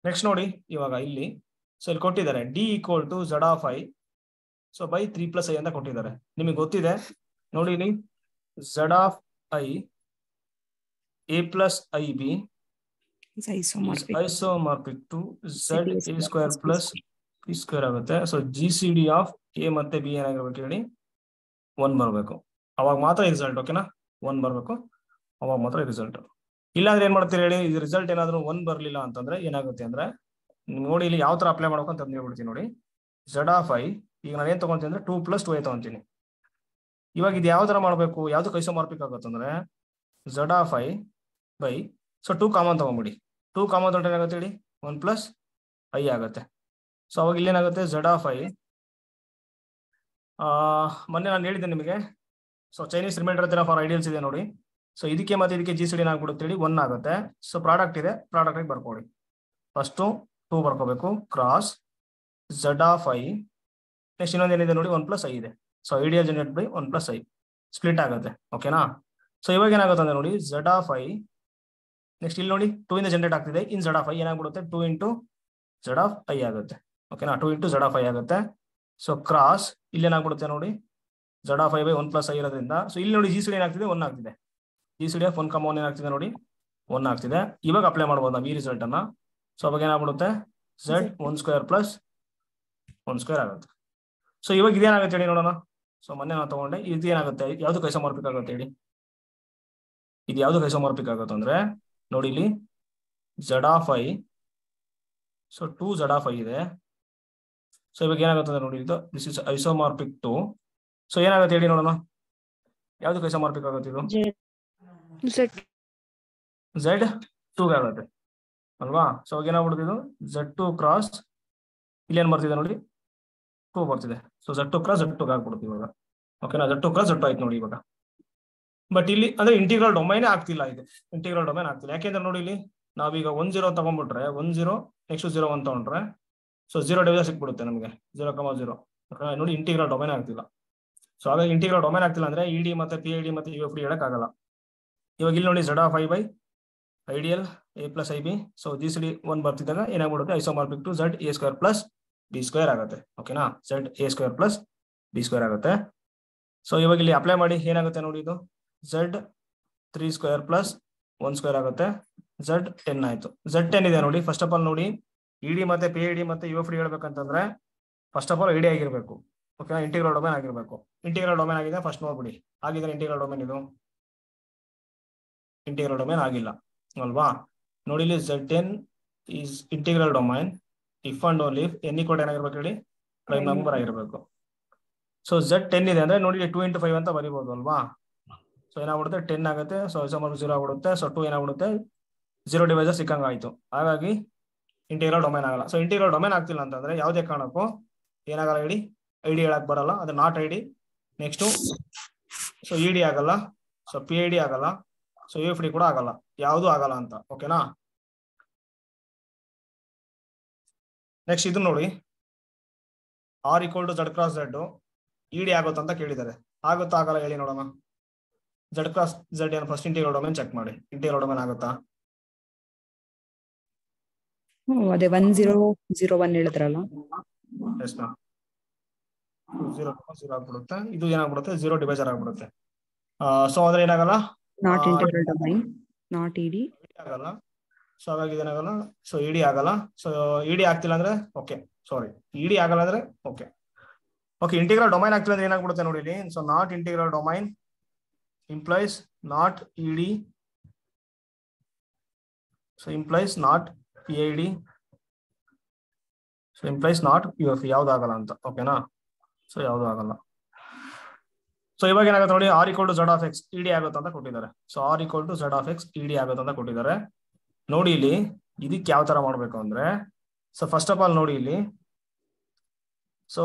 ನೆಕ್ಸ್ಟ್ ನೋಡಿ, ಇವಾಗ ಇಲ್ಲಿ ಸೊ ಇಲ್ಲಿ ಕೊಟ್ಟಿದ್ದಾರೆ D = Z(i) so by 3 + i ಅಂತ ಕೊಟ್ಟಿದ್ದಾರೆ. ನಿಮಗೆ ಗೊತ್ತಿದೆ ನೋಡಿ, ಇಲ್ಲಿ Z(i) A + IB is isomorphic to ZA² + P² ಆಗುತ್ತೆ. ಸೊ GCD ಆಫ್ A ಮತ್ತೆ B ಏನಾಗಿರ್ಬೇಕು ಹೇಳಿ, 1 ಬರಬೇಕು. ಅವಾಗ ಮಾತ್ರ ರಿಸಲ್ಟ್. ಓಕೆನಾ? 1 ಬರಬೇಕು, ಅವಾಗ ಮಾತ್ರ ರಿಸಲ್ಟ್. ಇಲ್ಲಾಂದ್ರೆ ಏನ್ ಮಾಡ್ತೀರಿ ಹೇಳಿ, ಇದು ರಿಸಲ್ಟ್ ಏನಾದ್ರು 1 ಬರ್ಲಿಲ್ಲ ಅಂತಂದ್ರೆ ಏನಾಗುತ್ತೆ ಅಂದ್ರೆ, ನೋಡಿ ಇಲ್ಲಿ ಯಾವ ತರ ಅಪ್ಲೈ ಮಾಡ್ಬೇಕು ಅಂತ ಹೇಳ್ಬಿಡ್ತೀನಿ ನೋಡಿ. Z(i) ಈಗ ನಾನೇನ್ ತಗೊಂತೀನಿ ಅಂದ್ರೆ 2 + 2a ತಗೊಂತೀನಿ. ಇವಾಗ ಇದು ಯಾವ ತರ ಮಾಡ್ಬೇಕು, ಯಾವ್ದು ಐಸೋಮಾರ್ಫಿಕ್ ಆಗುತ್ತೆ ಅಂದ್ರೆ Z(i) ಬೈ, ಸೊ 2 ಕಾಮನ್ ತಗೊಂಡ್ಬಿಡಿ. 2 ಕಾಮನ್ ತಗೊಂಡ್ರೆ ಏನಾಗುತ್ತೆ ಹೇಳಿ, 1 + i ಆಗುತ್ತೆ. ಸೊ ಅವಾಗ ಇಲ್ಲೇನಾಗುತ್ತೆ, Z(i) ಮೊನ್ನೆ ನಾನು ಹೇಳಿದ್ದೆ ನಿಮಗೆ, so Chinese remainder for ideals ಇದೆ ನೋಡಿ. ಸೊ ಇದಕ್ಕೆ ಮತ್ತೆ ಇದಕ್ಕೆ GCD ಏನಾಗ್ಬಿಡುತ್ತೆ ಹೇಳಿ, 1 ಆಗುತ್ತೆ. ಸೊ ಪ್ರಾಡಕ್ಟ್ ಇದೆ, ಪ್ರಾಡಕ್ಟ್ ಆಗಿ ಬರ್ಕೊಳ್ಳಿ. ಫಸ್ಟ್ 2 ಬರ್ಕೋಬೇಕು, ಕ್ರಾಸ್ Z(i). ನೆಕ್ಸ್ಟ್ ಇನ್ನೊಂದೇನಿದೆ ನೋಡಿ, 1 + i ಇದೆ. So ideal generate by 1 + i split ಆಗುತ್ತೆ. ಓಕೆನಾ? ಸೊ ಇವಾಗ ಏನಾಗುತ್ತೆ ಅಂದ್ರೆ ನೋಡಿ, Z(i) ನೆಕ್ಸ್ಟ್ ಇಲ್ಲಿ ನೋಡಿ 2 ಇಂದ ಜನರೇಟ್ ಆಗ್ತಿದೆ, ಇನ್ Z(i) ಏನಾಗ್ಬಿಡುತ್ತೆ, 2 × Z(i) ಆಗುತ್ತೆ. ಓಕೆನಾ? 2 × Z(i) ಆಗುತ್ತೆ. ಸೊ ಕ್ರಾಸ್ ಇಲ್ಲಿ ಏನಾಗ್ಬಿಡುತ್ತೆ ನೋಡಿ, Z(i) ಬೈ 1 + i ಇರೋದ್ರಿಂದ, ಸೊ ಇಲ್ಲಿ ನೋಡಿ GCD ಏನಾಗ್ತಿದೆ, 1 ಆಗ್ತಿದೆ. GCD ಆಫ್ 1, 1 ಏನಾಗ್ತಿದೆ ನೋಡಿ, 1 ಆಗ್ತಿದೆ. ಇವಾಗ ಅಪ್ಲೈ ಮಾಡ್ಬೋದು ನಾವು ಈ ರಿಸಲ್ಟ್ ಅನ್ನ. ಸೊ ಅವಾಗ ಏನಾಗ್ಬಿಡುತ್ತೆ, Z(1² + 1² ಆಗುತ್ತೆ. ಸೊ ಇವಾಗ ಇದೇನಾಗುತ್ತೆ ಹೇಳಿ ನೋಡೋಣ. ಸೊ ಮೊನ್ನೆ ನಾವು ತಗೊಂಡೆ, ಇದು ಏನಾಗುತ್ತೆ, ಯಾವ್ದು ಐಸೋಮಾರ್ಫಿಕ್ ಆಗುತ್ತೆ ಹೇಳಿ, ಇದು ಯಾವ್ದು ಐಸೋಮಾರ್ಫಿಕ್ ಆಗುತ್ತೆ ಅಂದ್ರೆ ನೋಡಿ ಇಲ್ಲಿ Z(i), ಸೊ 2Z(i) ಇದೆ. ಸೊ ಇವಾಗ ಏನಾಗುತ್ತೆ ಅಂದ್ರೆ ನೋಡಿ, ಇದು this is isomorphic to. So ಏನಾಗುತ್ತೆ ಹೇಳಿ ನೋಡೋಣ, ಯಾವ್ದು ಐಸೋಮಾರ್ಫಿಕ್ ಆಗುತ್ತೆ ಇದು, Z2 ಆಗುತ್ತೆ ಅಲ್ವಾ. ಸೊ ಏನಾಗ್ಬಿಡುತ್ತೆ ಇದು Z2 ಕ್ರಾಸ್, ಇಲ್ಲಿ ಏನ್ ಬರ್ತಿದೆ ನೋಡಿ 2 ಬರ್ತಿದೆ. ಸೊ Z2 ಕ್ರಾಸ್ Z2 ಆಗ್ಬಿಡುತ್ತೆ ಇವಾಗ. ಓಕೆನಾ, Z2 ಕ್ರಾಸ್ Z2 ಆಯ್ತು ನೋಡಿ ಇವಾಗ. ಬಟ್ ಇಲ್ಲಿ ಅಂದ್ರೆ ಇಂಟಿಗ್ರಲ್ ಡೊಮೈನ್ ಆಗ್ತಿಲ್ಲ, ಇದು ಇಂಟಿಗ್ರಲ್ ಡೊಮೈನ್ ಆಗ್ತಿಲ್ಲ. ಯಾಕೆಂದ್ರೆ ನೋಡಿ ಇಲ್ಲಿ ನಾವೀಗ 1 0 ತಗೊಂಡ್ಬಿಟ್ರೆ 1 0 ನೆಕ್ಸ್ಟ್ 0 1 ತಗೊಂಡ್ರೆ ಸೊ 0 ಡಿವಿಷನ್ ಸಿಕ್ಬಿಡುತ್ತೆ ನಮಗೆ, 0,0. ನೋಡಿ ಇಂಟಿಗ್ರಲ್ ಡೊಮೈನ್ ಆಗ್ತಿಲ್ಲ. ಸೊ ಹಾಗಾಗಿ ಇಂಟಿಗ್ರಲ್ ಡೊಮೈನ್ ಆಗ್ತಿಲ್ಲ ಅಂದ್ರೆ ಇಡಿ ಮತ್ತೆ PID ಮತ್ತೆ UFD ಹೇಳಕ್ ಆಗಲ್ಲ. ಇವಾಗ ಇಲ್ಲಿ ನೋಡಿ Z(i) by ideal A plus IB. So GCD 1 ಬರ್ತಿದ್ದಾಗ ಏನಾಗ್ಬಿಡುತ್ತೆ, isomorphic to ZA² plus B² ಆಗುತ್ತೆ. ಓಕೆನಾ, ZA² ಪ್ಲಸ್ B² ಆಗುತ್ತೆ. ಸೊ ಇವಾಗ ಇಲ್ಲಿ ಅಪ್ಲೈ ಮಾಡಿ ಏನಾಗುತ್ತೆ ನೋಡಿ, ಇದು Z3² ಪ್ಲಸ್ 1² ಆಗುತ್ತೆ. Z10 ಆಯ್ತು. Z10 ಇದೆ ನೋಡಿ. ಫಸ್ಟ್ ಆಫ್ ಆಲ್ ನೋಡಿ, ಇಡಿ ಮತ್ತೆ PID ಮತ್ತೆ UFD ಹೇಳ್ಬೇಕಂತಂದ್ರೆ ಫಸ್ಟ್ ಆಫ್ ಆಲ್ ಐಡಿ ಆಗಿರ್ಬೇಕು. ಓಕೆ, ಇಂಟಿಗ್ರಲ್ ಡೊಮೈನ್ ಆಗಿರ್ಬೇಕು. ಇಂಟಿಗ್ರಲ್ ಡೊಮೈನ್ ಆಗಿದೆ ಫಸ್ಟ್ ನೋಡ್ಬಿಡಿ, ಆಗಿದ್ರೆ ಇಂಟಿಗ್ರಲ್ ಡೊಮೈನ್, ಇದು ಇಂಟಿಗ್ರಲ್ ಡೊಮೈನ್ ಆಗಿಲ್ಲ ಅಲ್ವಾ. ನೋಡಿ ಇಲ್ಲಿ Z10 is integral domain if and only if n = ಏನಾಗಿರ್ಬೇಕು ಹೇಳಿ, ಪ್ರೈಮ್ ನಂಬರ್ ಆಗಿರ್ಬೇಕು. ಸೊ Z10 ಇದೆ ಅಂದ್ರೆ ನೋಡಿ 2 × 5 ಅಂತ ಬರೀಬಹುದು ಅಲ್ವಾ. ಸೊ ಏನಾಗ್ಬಿಡುತ್ತೆ 10 ಆಗುತ್ತೆ. ಸೊ ಐಸೋಮಾರ್ಫಿಕ್ 0 ಆಗ್ಬಿಡುತ್ತೆ. ಸೊ 2 ಏನಾಗ್ಬಿಡುತ್ತೆ 0 ಡಿವೈಸರ್ ಸಿಕ್ಕಂಗ ಆಯ್ತು. ಹಾಗಾಗಿ ಇಂಟಿಗ್ರಲ್ ಡೊಮೈನ್ ಆಗಲ್ಲ. ಸೊ ಇಂಟಿಗ್ರಲ್ ಡೊಮೈನ್ ಆಗ್ತಿಲ್ಲ ಅಂತಂದ್ರೆ ಯಾವುದೇ ಕಾರಣಕ್ಕೂ ಏನಾಗಲ್ಲ ಹೇಳಿ, ಐಡಿ ಹೇಳಕ್ ಬರಲ್ಲ, ಅದು ನಾಟ್ ಐಡಿ. ನೆಕ್ಸ್ಟ್ ಸೊ ಇಡಿ ಆಗಲ್ಲ, ಸೊ PID ಆಗಲ್ಲ, ಸೊ UFD ಕೂಡ ಆಗಲ್ಲ, ಯಾವುದು ಆಗಲ್ಲ ಅಂತ. ಓಕೆನಾ, ನೆಕ್ಸ್ಟ್ ಇದು ನೋಡಿ, R = Z ಕ್ರಾಸ್ Z ಇಡಿ ಆಗುತ್ತೆ ಅಂತ ಕೇಳಿದ್ದಾರೆ. ಆಗುತ್ತಾ ಆಗಲ್ಲ ಹೇಳಿ ನೋಡೋಣ. Z ಕ್ರಾಸ್ Z ಏನು ಫಸ್ಟ್ ಇಂಟಿಗ್ರಲ್ ಡೊಮೈನ್ ಚೆಕ್ ಮಾಡಿ, ಇಂಟಿಗ್ರಲ್ ಡೊಮೈನ್ ಆಗುತ್ತಾ? ಅದೇ 1001 ಹೇಳಿದ್ರಲ್ಲ, ಎಸ್ ಮ್ಯಾಮ್. 0 ಆಗ್ಬಿಡುತ್ತೆ. ಇದು ಏನಾಗ್ಬಿಡುತ್ತೆ 0 ಡಿವೈಸರ್ ಆಗ್ಬಿಡುತ್ತೆ. ಸೊ ಅಂದ್ರೆ ಏನಾಗಲ್ಲ, ನಾಟ್ ಇಂಟಿಗ್ರಲ್ ಡೊಮೈನ್, ನಾಟ್ ಇಡಿ ಆಗಲ್ಲ. ಸೊ ಹಾಗಾಗಿ ಇದೇನಾಗಲ್ಲ, ಸೊ ಇಡಿ ಆಗಲ್ಲ. ಸೊ ಇಡಿ ಆಗ್ತಿಲ್ಲ ಅಂದ್ರೆ ಓಕೆ, ಸಾರಿ ಇಡಿ ಆಗಲ್ಲ ಅಂದ್ರೆ ಓಕೆ. ಓಕೆ, ಇಂಟಿಗ್ರಲ್ ಡೊಮೈನ್ ಆಗ್ತಿಲ್ಲ ಅಂದ್ರೆ ಏನಾಗ್ಬಿಡುತ್ತೆ ನೋಡಿ ಇಲ್ಲಿ. So not integral domain implies not ED, so implies not PID, so implies not UFD, ಯಾವ್ದು ಆಗಲ್ಲ ಅಂತ. ಓಕೆನಾ, ಸೊ ಯಾವ್ದು ಆಗಲ್ಲ. ಸೊ ಇವಾಗ ಏನಾಗುತ್ತೆ ನೋಡಿ, R = Z(x) ಇಡಿ ಆಗುತ್ತೆ ಅಂತ ಕೊಟ್ಟಿದ್ದಾರೆ. ಸೊ R = Z(x) ಇಡಿ ಆಗುತ್ತೆ ಅಂತ ಕೊಟ್ಟಿದ್ದಾರೆ. ನೋಡಿ ಇಲ್ಲಿ ಇದಕ್ಕೆ ಯಾವ ತರ ಮಾಡ್ಬೇಕು ಅಂದ್ರೆ, ಸೊ ಫಸ್ಟ್ ಆಫ್ ಆಲ್ ನೋಡಿ ಇಲ್ಲಿ, ಸೊ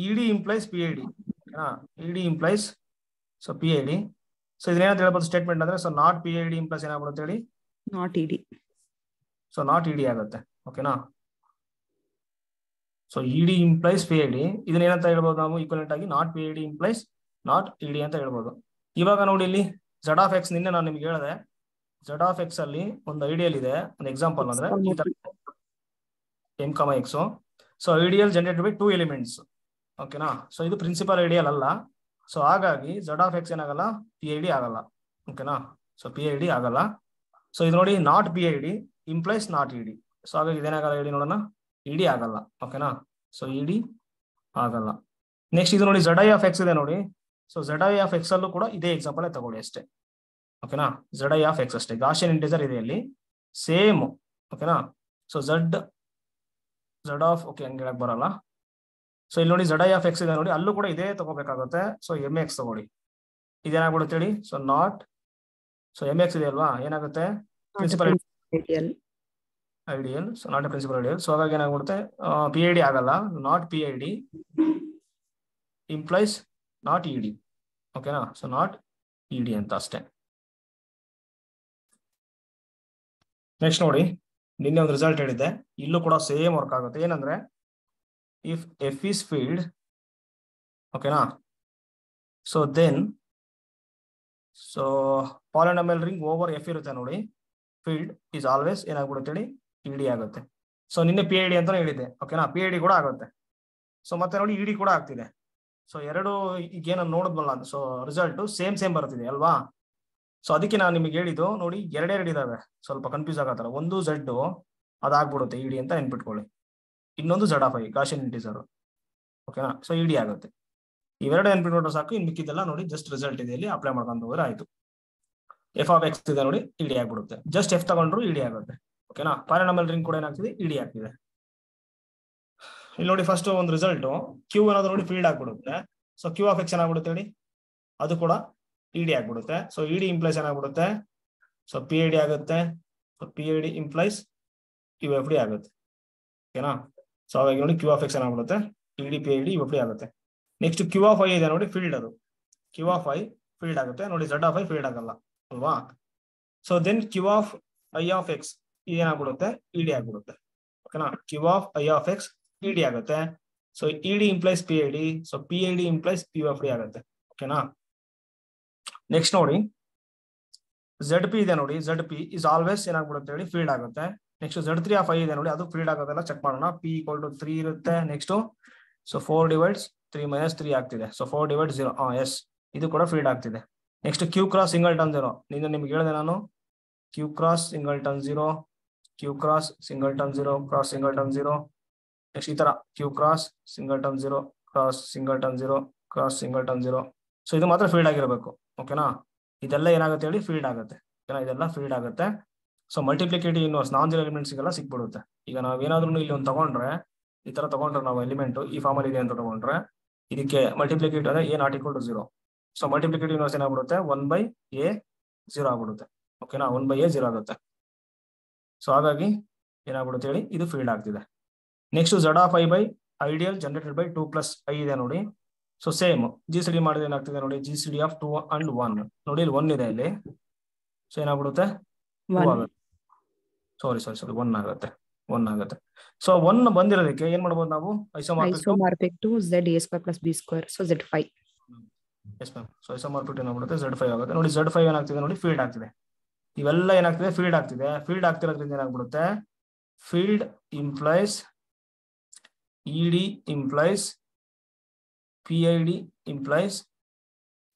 ಇಡಿ ಇಂಪ್ಲೈಸ್ PID, ಇಡಿ ಇಂಪ್ಲೈಸ್ ಸೊ PID. ಸೊ ಇದನ್ನೇನಂತ ಹೇಳ್ಬೋದು ಸ್ಟೇಟ್ಮೆಂಟ್ ಅಂದ್ರೆ, ಸೊ ನಾಟ್ PID ಇಂಪ್ಲೈಸ್ ಏನಾಗ್ಬಿಡುತ್ತೆ ಹೇಳಿ, ನಾಟ್ ಇಡಿ. ಸೊ ನಾಟ್ ಇಡಿ ಆಗುತ್ತೆ. ಓಕೆನಾ, ಸೊ ಇಡಿ ಇಂಪ್ಲೈಸ್ PID, ಇದನ್ನ ಏನಂತ ಹೇಳ್ಬೋದು ನಾವು ಈಕ್ವಲೆಂಟ್ ಆಗಿ, ನಾಟ್ PID ಇಂಪ್ಲೈಸ್ ನಾಟ್ ಇಡಿ ಅಂತ ಹೇಳ್ಬೋದು. ಇವಾಗ ನೋಡಿ ಇಲ್ಲಿ Z(x) ನಿನ್ನೆ ನಾನು ನಿಮ್ಗೆ ಹೇಳಿದೆ, Z(x) ಅಲ್ಲಿ ಒಂದು ಐಡಿಯಲ್ ಇದೆ, ಒಂದು ಎಕ್ಸಾಂಪಲ್ ಅಂದ್ರೆ ಈ ತರ M(x). So ideal generated by 2 elements. ಓಕೆನಾ, ಸೊ ಇದು ಪ್ರಿನ್ಸಿಪಲ್ ಐಡಿಯಲ್ ಅಲ್ಲ. ಸೊ ಹಾಗಾಗಿ Z(x) ಏನಾಗಲ್ಲ, PID ಆಗಲ್ಲ. ಓಕೆನಾ, ಸೊ PID ಆಗಲ್ಲ. ಸೊ ಇದು ನೋಡಿ not PID implies not ED. So ಹಾಗಾಗಿ ಇದೇನಾಗಲ್ಲ ಹೇಳಿ ನೋಡೋಣ, ಇಡಿ ಆಗಲ್ಲ. ಓಕೆನಾ, ಸೊ ಇಡಿ ಆಗಲ್ಲ. ನೆಕ್ಸ್ಟ್ ಇದು ನೋಡಿ Zi(x) ಇದೆ ನೋಡಿ. ಸೊ Zi(x) ಅಲ್ಲೂ ಕೂಡ ಇದೇ ಎಕ್ಸಾಂಪಲ್ ತಗೊಳ್ಳಿ ಅಷ್ಟೇ. ಓಕೆನಾ, Zi(x) ಅಷ್ಟೇ, ಗಾಸಿಯನ್ ಇಂಟಿಜರ್ ಇದೆ ಇಲ್ಲಿ ಸೇಮ್. ಓಕೆನಾ, ಸೊ ಓಕೆ ಹಂಗೆ ಹೇಳಕ್ ಬರಲ್ಲ. ಸೊ ಇಲ್ಲಿ ನೋಡಿ Zi(x) ಇದೆ ನೋಡಿ, ಅಲ್ಲೂ ಕೂಡ ಇದೇ ತಗೋಬೇಕಾಗುತ್ತೆ. ಸೊ MX ತಗೊಳ್ಳಿ, ಇದೇನಾಗ್ಬಿಡುತ್ತೆ ಹೇಳಿ, ಸೊ ನಾಟ್, ಸೊ MX ಇದೆ ಅಲ್ವಾ, ಏನಾಗುತ್ತೆ principal ideal, so not principal ideal. So ಹಾಗಾಗಿ ಏನಾಗ್ಬಿಡುತ್ತೆ PID ಆಗಲ್ಲ, not PID implies not ED. ಓಕೆನಾ, ಸೊ ನಾಟ್ ಇಡಿ ಅಂತ ಅಷ್ಟೇ. ನೆಕ್ಸ್ಟ್ ನೋಡಿ, ನಿನ್ನೆ ಒಂದು ರಿಸಲ್ಟ್ ಹೇಳಿದ್ದೆ, ಇಲ್ಲೂ ಕೂಡ ಸೇಮ್ ವರ್ಕ್ ಆಗುತ್ತೆ. ಏನಂದ್ರೆ ಇಫ್ F is filled, ಓಕೆನಾ, so then so polynomial ring over F ಇರುತ್ತೆ ನೋಡಿ, ಫೀಲ್ಡ್ ಈಸ್ ಆಲ್ವೇಸ್ ಏನಾಗ್ಬಿಡುತ್ತೆ ಹೇಳಿ, ಇಡಿ ಆಗುತ್ತೆ. ಸೊ ನಿನ್ನೆ PID ಅಂತ ಹೇಳಿದ್ದೆ. ಓಕೆನಾ, PID ಕೂಡ ಆಗುತ್ತೆ. ಸೊ ಮತ್ತೆ ನೋಡಿ ಇಡಿ ಕೂಡ ಆಗ್ತಿದೆ. ಸೊ ಎರಡು ಈಗ ಏನೋ ನೋಡಿದ್ವಲ್ಲ, ಸೊ ರಿಸಲ್ಟ್ ಸೇಮ್ ಬರ್ತಿದೆ ಅಲ್ವಾ. ಸೊ ಅದಕ್ಕೆ ನಾನು ನಿಮಗೆ ಹೇಳಿದ್ದು ನೋಡಿ, ಎರಡೆರಡು ಇದಾವೆ, ಸ್ವಲ್ಪ ಕನ್ಫ್ಯೂಸ್ ಆಗತ್ತಾರ. ಒಂದು Z ಅದಾಗ್ಬಿಡುತ್ತೆ ಇಡಿ ಅಂತ ನೆನ್ಪಿಟ್ಕೊಳ್ಳಿ, ಇನ್ನೊಂದು Z(i) ಗಾಸಿಯನ್ ಇಂಟಿಜರ್. ಓಕೆನಾ. ಸೊ ಇಡಿ ಆಗುತ್ತೆ. ಇವೆರಡು ನೆನ್ಪಿಟ್ಕೊಂಡ್ರೆ ಸಾಕು. ಇನ್ ಮಿಕ್ಕಿದೆಲ್ಲ ನೋಡಿ ಜಸ್ಟ್ ರಿಸಲ್ಟ್ ಇದೆ, ಇಲ್ಲಿ ಅಪ್ಲೈ ಮಾಡ್ಕೊಂಡು ಹೋದ್ರೆ ಆಯ್ತು. ಎಫ್ ಆಫ್ ಎಕ್ಸ್ ಇದೆ ನೋಡಿ, ಇಡಿ ಆಗ್ಬಿಡುತ್ತೆ. ಜಸ್ಟ್ ಎಫ್ ತಗೊಂಡ್ರು ಇಡಿ ಆಗುತ್ತೆ. ಓಕೆನಾ. ಪಾಲಿನಾಮಿಯಲ್ ರಿಂಗ್ ಕೂಡ ಏನಾಗ್ತಿದೆ, ಇಡಿ ಆಗ್ತಿದೆ. ಇಲ್ಲಿ ನೋಡಿ ಫಸ್ಟ್ ಒಂದು ರಿಸಲ್ಟ್ ಕ್ಯೂ ಅನ್ನೋದು ನೋಡಿ ಫೀಲ್ಡ್ ಆಗ್ಬಿಡುತ್ತೆ. ಸೊ ಕ್ಯೂ ಆಫ್ ಎಕ್ಸ್ ಏನಾಗ್ಬಿಡುತ್ತೆ ಹೇಳಿ, ಅದು ಕೂಡ ಇಡಿ ಆಗ್ಬಿಡುತ್ತೆ. ಸೊ ಇಡಿ ಇಂಪ್ಲೈಸ್ ಏನಾಗ್ಬಿಡುತ್ತೆ, ಸೊ ಪಿ ಐ ಡಿ ಆಗುತ್ತೆ. So P I D implies U F D ಆಗುತ್ತೆ. ಓಕೆನಾ. ಸೊ ಅವಾಗ ನೋಡಿ ಕ್ಯೂ ಆಫ್ ಎಕ್ಸ್ ಏನಾಗ್ಬಿಡುತ್ತೆ, ED P I D U F D ಆಗುತ್ತೆ. ನೆಕ್ಸ್ಟ್ ಕ್ಯೂ ಆಫ್ ಐ ಇದೆ ನೋಡಿ, ಫೀಲ್ಡ್ ಅದು ಕ್ಯೂ ಆಫ್ ಐ ಫೀಲ್ಡ್ ಆಗುತ್ತೆ ನೋಡಿ, ಝಡ್ ಆಫ್ ಐ ಫೀಲ್ಡ್ ಆಗಲ್ಲ ಅಲ್ವಾ. So then Q of i of X ಏನಾಗ್ಬಿಡುತ್ತೆ, ಇಡಿ ಆಗ್ಬಿಡುತ್ತೆ. ಓಕೆನಾ. Q of i of x ED ಆಗುತ್ತೆ. So ED implies P I D, so P I D implies U F D ಆಗುತ್ತೆ. ಓಕೆನಾ. Next ನೋಡಿ Z p ಇದೆ ನೋಡಿ, Z p is always ಏನಾಗ್ಬಿಡುತ್ತೆ ಹೇಳಿ, ಫೀಲ್ಡ್ ಆಗುತ್ತೆ. Next Z three of i ಇದೆ ನೋಡಿ, ಅದು ಫೀಲ್ಡ್ ಆಗೋದೆಲ್ಲ ಚೆಕ್ ಮಾಡೋಣ. ಪಿ ಈಕ್ವಲ್ ಟು 3 ಇರುತ್ತೆ. ನೆಕ್ಸ್ಟ್ ಸೊ 4 ಡಿವೈಡ್ಸ್ 3 ಮೈನಸ್ 3 ಆಗ್ತಿದೆ. ಸೊ 4 ಡಿವೈಡ್ 0, ಎಸ್, ಇದು ಕೂಡ ಫೀಲ್ಡ್ ಆಗ್ತಿದೆ. ನೆಕ್ಸ್ಟ್ ಕ್ಯೂ ಕ್ರಾಸ್ ಸಿಂಗಲ್ಟನ್ 0, ನಿಮ್ಗೆ ಹೇಳಿದೆ ನಾನು, Q cross singleton 0, Q cross singleton 0, cross singleton 0. Next ಈ ತರ Q cross singleton 0, cross singleton 0, cross singleton 0. So ಇದು ಮಾತ್ರ ಫೀಲ್ಡ್ ಆಗಿರಬೇಕು. ಓಕೆನಾ. ಇದೆಲ್ಲ ಏನಾಗುತ್ತೆ ಹೇಳಿ, ಫೀಲ್ಡ್ ಆಗುತ್ತೆ. ಓಕೆನಾ, ಇದೆಲ್ಲ ಫೀಲ್ಡ್ ಆಗುತ್ತೆ. So multiplicative inverse non zero ಎಲಿಮೆಂಟ್ಸ್ಗೆಲ್ಲ ಸಿಕ್ಬಿಡುತ್ತೆ. ಈಗ ನಾವೇನಾದ್ರೂ ಇಲ್ಲಿ ಒಂದು ತಗೊಂಡ್ರೆ, ಈ ತರ ತಗೊಂಡ್ರೆ ನಾವು ಎಲಿಮೆಂಟ್ ಈ ಫಾರ್ಮಲ್ ಇದೆ ಅಂತ ತಗೊಂಡ್ರೆ, ಇದಕ್ಕೆ ಮಲ್ಟಿಪ್ಲಿಕೇಟಿವ್ ಅಂದ್ರೆ a not equal to 0. So multiplicative inverse ಏನಾಗ್ಬಿಡುತ್ತೆ, 1/a 0 ಆಗ್ಬಿಡುತ್ತೆ. ಓಕೆನಾ, 1/a 0 ಆಗುತ್ತೆ. ಸೊ ಹಾಗಾಗಿ ಏನಾಗ್ಬಿಡುತ್ತೆ ಹೇಳಿ, ಇದು ಫೀಲ್ಡ್ ಆಗ್ತಿದೆ. Next Z of I by ideal generated by 2 plus I ಇದೆ ನೋಡಿ. So same G C D ಮಾಡಿದ್ರೆ ಏನಾಗ್ತಿದೆ ನೋಡಿ, G C D of 2 and 1 ನೋಡಿ, ಇಲ್ಲಿ 1 ಇದೆ ಇಲ್ಲಿ. ಸೊ ಏನಾಗ್ಬಿಡುತ್ತೆ, 2 ಆಗುತ್ತೆ. ಸಾರಿ 1 ಆಗುತ್ತೆ, 1 ಆಗುತ್ತೆ. ಸೊ 1 ಬಂದಿರೋದಕ್ಕೆ ಏನ್ ಮಾಡ್ಬೋದು ನಾವು, isomorphic to Z a square plus b square, so Z5. Yes ma'am. So isomorphic ಏನಾಗ್ಬಿಡುತ್ತೆ, Z5 ಆಗುತ್ತೆ ನೋಡಿ. Z5 ಏನಾಗ್ತಿದೆ ನೋಡಿ, ಫೀಲ್ಡ್ ಆಗ್ತಿದೆ. ಇವೆಲ್ಲ ಏನಾಗ್ತಿದೆ, ಫೀಲ್ಡ್ ಆಗ್ತಿದೆ. ಫೀಲ್ಡ್ ಆಗ್ತಿರೋದ್ರಿಂದ ಏನಾಗ್ಬಿಡುತ್ತೆ, field implies ED implies P I D implies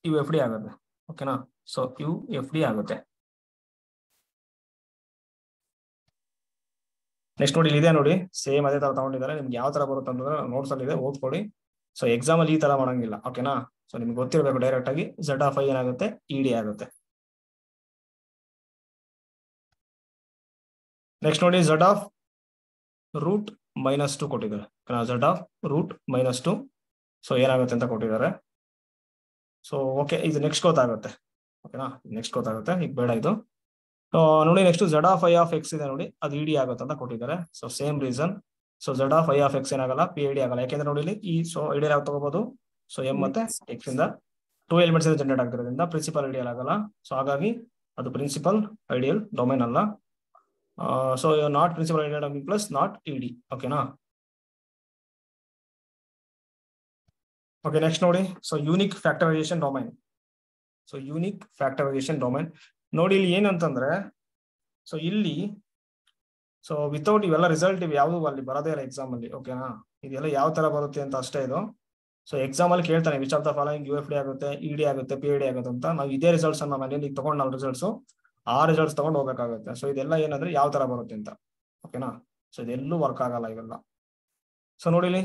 U F D ಆಗುತ್ತೆ. ಓಕೆನಾ. ಸೊ ಯು ಎಫ್ ಡಿ ಆಗುತ್ತೆ. ನೆಕ್ಸ್ಟ್ ನೋಡಿ, ಇದೆ ನೋಡಿ, ಸೇಮ್ ಅದೇ ತರ ತಗೊಂಡಿದ್ದಾರೆ. ನಿಮ್ಗೆ ಯಾವ ತರ ಬರುತ್ತೆ ಅಂತಂದ್ರೆ ನೋಟ್ಸ್ ಅಲ್ಲಿ ಇದೆ, ಓದ್ಕೊಳ್ಳಿ. ಸೊ ಎಕ್ಸಾಮ್ ಅಲ್ಲಿ ಈ ತರ ಮಾಡಂಗಿಲ್ಲ. ಓಕೆನಾ. ಸೊ ನಿಮ್ಗೆ ಗೊತ್ತಿರಬೇಕು ಡೈರೆಕ್ಟ್ ಆಗಿ ಝಡ್ ಆಫ್ ಐ ಏನಾಗುತ್ತೆ, ಇಡಿ ಆಗುತ್ತೆ. ನೆಕ್ಸ್ಟ್ ನೋಡಿ, ಝಡ್ ಆಫ್ ರೂಟ್ -2 ಕೊಟ್ಟಿದ್ದಾರೆ. ಝಡ್ ಆಫ್ ರೂಟ್ -2 ಸೊ ಏನಾಗುತ್ತೆ ಅಂತ ಕೊಟ್ಟಿದ್ದಾರೆ. ಸೊ ಓಕೆ, ಇದು ನೆಕ್ಸ್ಟ್ ಗೊತ್ತಾಗುತ್ತೆ. ಓಕೆನಾ, ನೆಕ್ಸ್ಟ್ ಗೊತ್ತಾಗುತ್ತೆ, ಈಗ ಬೇಡ ಇದು. ನೋಡಿ next Z of i of X ಇದೆ ನೋಡಿ, ಅದು ಇಡಿ ಆಗುತ್ತೆ ಅಂತ ಕೊಟ್ಟಿದ್ದಾರೆ. So same reason. So Z of i of X ಏನಾಗಲ್ಲ, ಪಿ ಐ ಡಿ ಆಗಲ್ಲ. ಯಾಕೆಂದ್ರೆ ನೋಡಿ ಇಲ್ಲಿ ಈ ಸೊ ಐಡಿಯಲ್ ಯಾವ್ದು ತಗೋಬಹುದು, ಸೊ ಎಂ ಮತ್ತೆ ಎಕ್ಸ್ ಇಂದ 2 ಎಲಿಮೆಂಟ್ಸ್ ಇಂದ ಜನರೇಟ್ ಆಗ್ತಿರೋದ್ರಿಂದ ಪ್ರಿನ್ಸಿಪಲ್ ಐಡಿಯಲ್ ಆಗಲ್ಲ. ಸೊ ಹಾಗಾಗಿ ಅದು ಪ್ರಿನ್ಸಿಪಲ್ ಐಡಿಯಲ್ ಡೊಮೈನ್ ಅಲ್ಲ. So not principal ideal domain plus not ED. ಓಕೆನಾ. ಓಕೆ, ನೆಕ್ಸ್ಟ್ ನೋಡಿ, so unique factorization domain. So unique factorization domain ನೋಡಿ, ಇಲ್ಲಿ ಏನಂತಂದ್ರೆ, ಸೊ ಇಲ್ಲಿ ಸೊ ವಿತೌಟ್ ಇವೆಲ್ಲ ರಿಸಲ್ಟ್ ಇವು ಯಾವುದು ಅಲ್ಲಿ ಬರೋದೇ ಇಲ್ಲ ಎಕ್ಸಾಮ್ ಅಲ್ಲಿ. ಓಕೆನಾ. ಇದೆಲ್ಲ ಯಾವ ತರ ಬರುತ್ತೆ ಅಂತ ಅಷ್ಟೇ ಇದು. ಸೊ ಎಕ್ಸಾಮ್ ಅಲ್ಲಿ ಕೇಳ್ತಾನೆ which of the following you F D ಆಗುತ್ತೆ, ಇಡಿ ಆಗುತ್ತೆ, ಪಿ ಐ ಡಿ ಆಗುತ್ತೆ ಅಂತ. ನಾವು ಇದೇ ರಿಸಲ್ಟ್ಸ್ ಅನ್ನ ಮನೇಲಿ ತಗೊಂಡು ನಾವು ರಿಸಲ್ಟ್ಸ್ ಆ ರಿಸಲ್ಟ್ಸ್ ತಗೊಂಡು ಹೋಗ್ಬೇಕಾಗುತ್ತೆ. ಸೊ ಇದೆಲ್ಲ ಏನಂದ್ರೆ ಯಾವ ತರ ಬರುತ್ತೆ ಅಂತ. ಓಕೆನಾ. ಸೊ ಇದೆಲ್ಲೂ ವರ್ಕ್ ಆಗಲ್ಲ ಇವೆಲ್ಲ. ಸೊ ನೋಡಿ ಇಲ್ಲಿ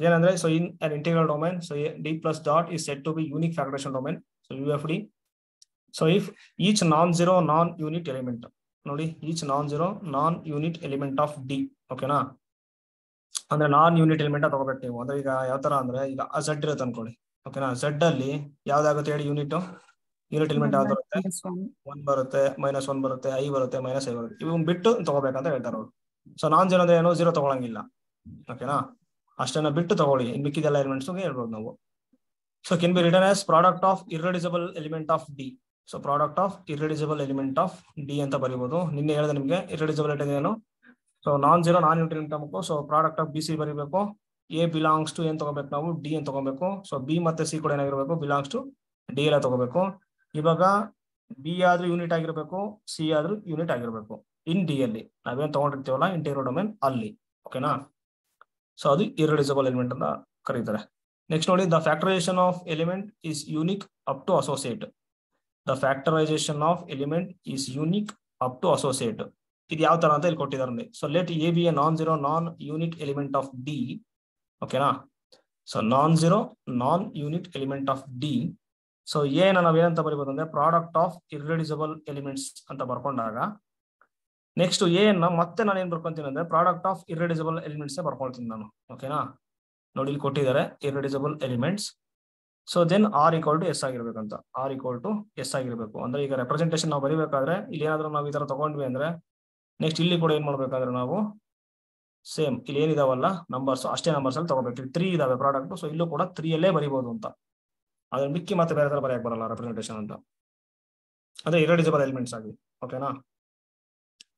ಏನಂದ್ರೆ, so in an integral domain, so D plus dot is set to be unique factorization domain, so U F D. So if each non zero non unit element ನೋಡಿ, each non zero non unit element of D. ಓಕೆನಾ. ಅಂದ್ರೆ ನಾನ್ unit element ತಗೋಬೇಕು ನೀವು. ಅಂದ್ರೆ ಈಗ ಯಾವ ತರ ಅಂದ್ರೆ, ಈಗ ಝಡ್ ಇರುತ್ತೆ ಅನ್ಕೊಳ್ಳಿ. ಓಕೆನಾ. ಝಡ್ ಅಲ್ಲಿ ಯಾವ್ದಾಗುತ್ತೆ ಹೇಳಿ, ಯೂನಿಟ್ ಎಲಿಮೆಂಟ್ ಯಾವ್ದು ಬರುತ್ತೆ, 1 ಬರುತ್ತೆ, -1 ಬರುತ್ತೆ, ಐ ಬರುತ್ತೆ, -i ಬರುತ್ತೆ. ಇವ್ ಬಿಟ್ಟು ತಗೋಬೇಕಂತ ಹೇಳ್ತಾರೆ ಅವರು. ಸೊ ನಾನ್ ಜೀರೋ ಅಂದ್ರೆ ಏನು, 0 ತಗೊಳಂಗಿಲ್ಲ. ಓಕೆನಾ. ಅಷ್ಟನ್ನ ಬಿಟ್ಟು ತಗೊಳ್ಳಿ, ಇನ್ ಮಿಕ್ಕಿದೆಲ್ಲ ಎಲಿಮೆಂಟ್ಸ್ ಹೇಳ್ಬೋದು ನಾವು. So can be return as product of ಇರ್ರೆಡ್ಯೂಸಿಬಲ್ element of D. So product of ಇರ್ರೆಡ್ಯೂಸಿಬಲ್ element of D ಅಂತ ಬರೀಬಹುದು. ನಿನ್ನೆ ಹೇಳಿದೆ ನಿಮ್ಗೆ ಇರ್ರೆಡ್ಯೂಸಿಬಿಲಿಟಿ ಏನು. ಸೊ ನಾನ್ ಜೀರೋ ನಾನ್ ಯೂನಿಟ್ ಎಲಿಮೆಂಟ್ ತಗೋಬೇಕು. So product of B C ಬರೀಬೇಕು. ಎ ಬಿಲಾಂಗ್ಸ್ ಟು ಏನ್ ತಗೋಬೇಕು ನಾವು, ಡಿ ಅಂತ ತಗೋಬೇಕು. ಸೊ ಬಿ ಮತ್ತೆ ಸಿ ಕೂಡ ಏನಾಗಿರ್ಬೇಕು, ಬಿಲಾಂಗ್ಸ್ ಟು ಡಿ ಎಲ್ಲ ತಗೋಬೇಕು. ಇವಾಗ ಬಿ ಆದ್ರೂ ಯೂನಿಟ್ ಆಗಿರ್ಬೇಕು, ಸಿ ಆದ್ರೂ ಯೂನಿಟ್ ಆಗಿರ್ಬೇಕು ಇನ್ ಡಿ ಅಲ್ಲಿ. ನಾವೇನ್ ತಗೊಂಡಿರ್ತೀವಲ್ಲ ಇಂಟಿಗ್ರಲ್ ಡೊಮೈನ್ ಅಲ್ಲಿ. ಓಕೆನಾ. ಸೊ ಅದು ಇರ್ರೆಡ್ಯೂಸಿಬಲ್ ಎಲಿಮೆಂಟ್ ಅಂತ ಕರೀತಾರೆ. ನೆಕ್ಸ್ಟ್ ನೋಡಿ, the factorization of element is unique up to associate. The factorization of element is unique up to associate. ಇದು ಯಾವ ತರ ಅಂತ ಇಲ್ಲಿ ಕೊಟ್ಟಿದ್ದಾರೆ. So let A B a non zero non unit element of D. ಓಕೆನಾ. So non zero non unit element of D. So ಎನ ನಾವ್ ಏನಂತ ಬರೀಬಹುದು ಅಂದ್ರೆ ಪ್ರಾಡಕ್ಟ್ ಆಫ್ ಇರ್ರೆಡ್ಯೂಸಿಬಲ್ ಎಲಿಮೆಂಟ್ಸ್ ಅಂತ ಬರ್ಕೊಂಡಾಗ ನೆಕ್ಸ್ಟ್ ಎನ್ನ ಮತ್ತೆ ನಾನು ಏನ್ ಬರ್ಕೊಂತೀನಿ ಅಂದ್ರೆ ಪ್ರಾಡಕ್ಟ್ ಆಫ್ ಇರ್ರೆಡ್ಯೂಸಿಬಲ್ ಎಲಿಮೆಂಟ್ಸ್ ಬರ್ಕೊಳ್ತೀನಿ ನಾನು. ಓಕೆನಾ, ನೋಡಿ ಇಲ್ಲಿ ಕೊಟ್ಟಿದ್ದಾರೆ irreducible elements. So then R equal to S ಆಗಿರ್ಬೇಕಂತ, ಆರ್ ಈಕ್ವಲ್ ಟು ಎಸ್ ಆಗಿರ್ಬೇಕು. ಅಂದ್ರೆ ಈಗ ರೆಪ್ರೆಸೆಂಟೇಷನ್ ನಾವು ಬರೀಬೇಕಾದ್ರೆ ಇಲ್ಲಿ ಏನಾದ್ರೂ ನಾವು ಈ ತರ ತಗೊಂಡ್ವಿ ಅಂದ್ರೆ ನೆಕ್ಸ್ಟ್ ಇಲ್ಲಿ ಕೂಡ ಏನ್ ಮಾಡ್ಬೇಕಂದ್ರೆ ನಾವು ಸೇಮ್ ಇಲ್ಲಿ ಏನಿದಾವಲ್ಲ ನಂಬರ್ಸ್ ಅಷ್ಟೇ ನಂಬರ್ಸ್ ಅಲ್ಲಿ ತಗೋಬೇಕು. 3 ಇದಾವೆ ಪ್ರಾಡಕ್ಟ್, ಸೊ ಇಲ್ಲೂ ಕೂಡ 3 ಅಲ್ಲೇ ಬರೀಬಹುದು ಅಂತ. ಅದ್ರ ಮಿಕ್ಕಿ ಮತ್ತೆ ಬೇರೆ ತರ ಬರೆಯಕ್ ಬರಲ್ಲ ರೆಪ್ರೆಸೆಂಟೇಷನ್ ಅಂತ, ಅದೇ ಇರ್ರೆಡ್ಯೂಸಿಬಲ್ ಎಲಿಮೆಂಟ್ಸ್ ಆಗಿ. ಓಕೆನಾ,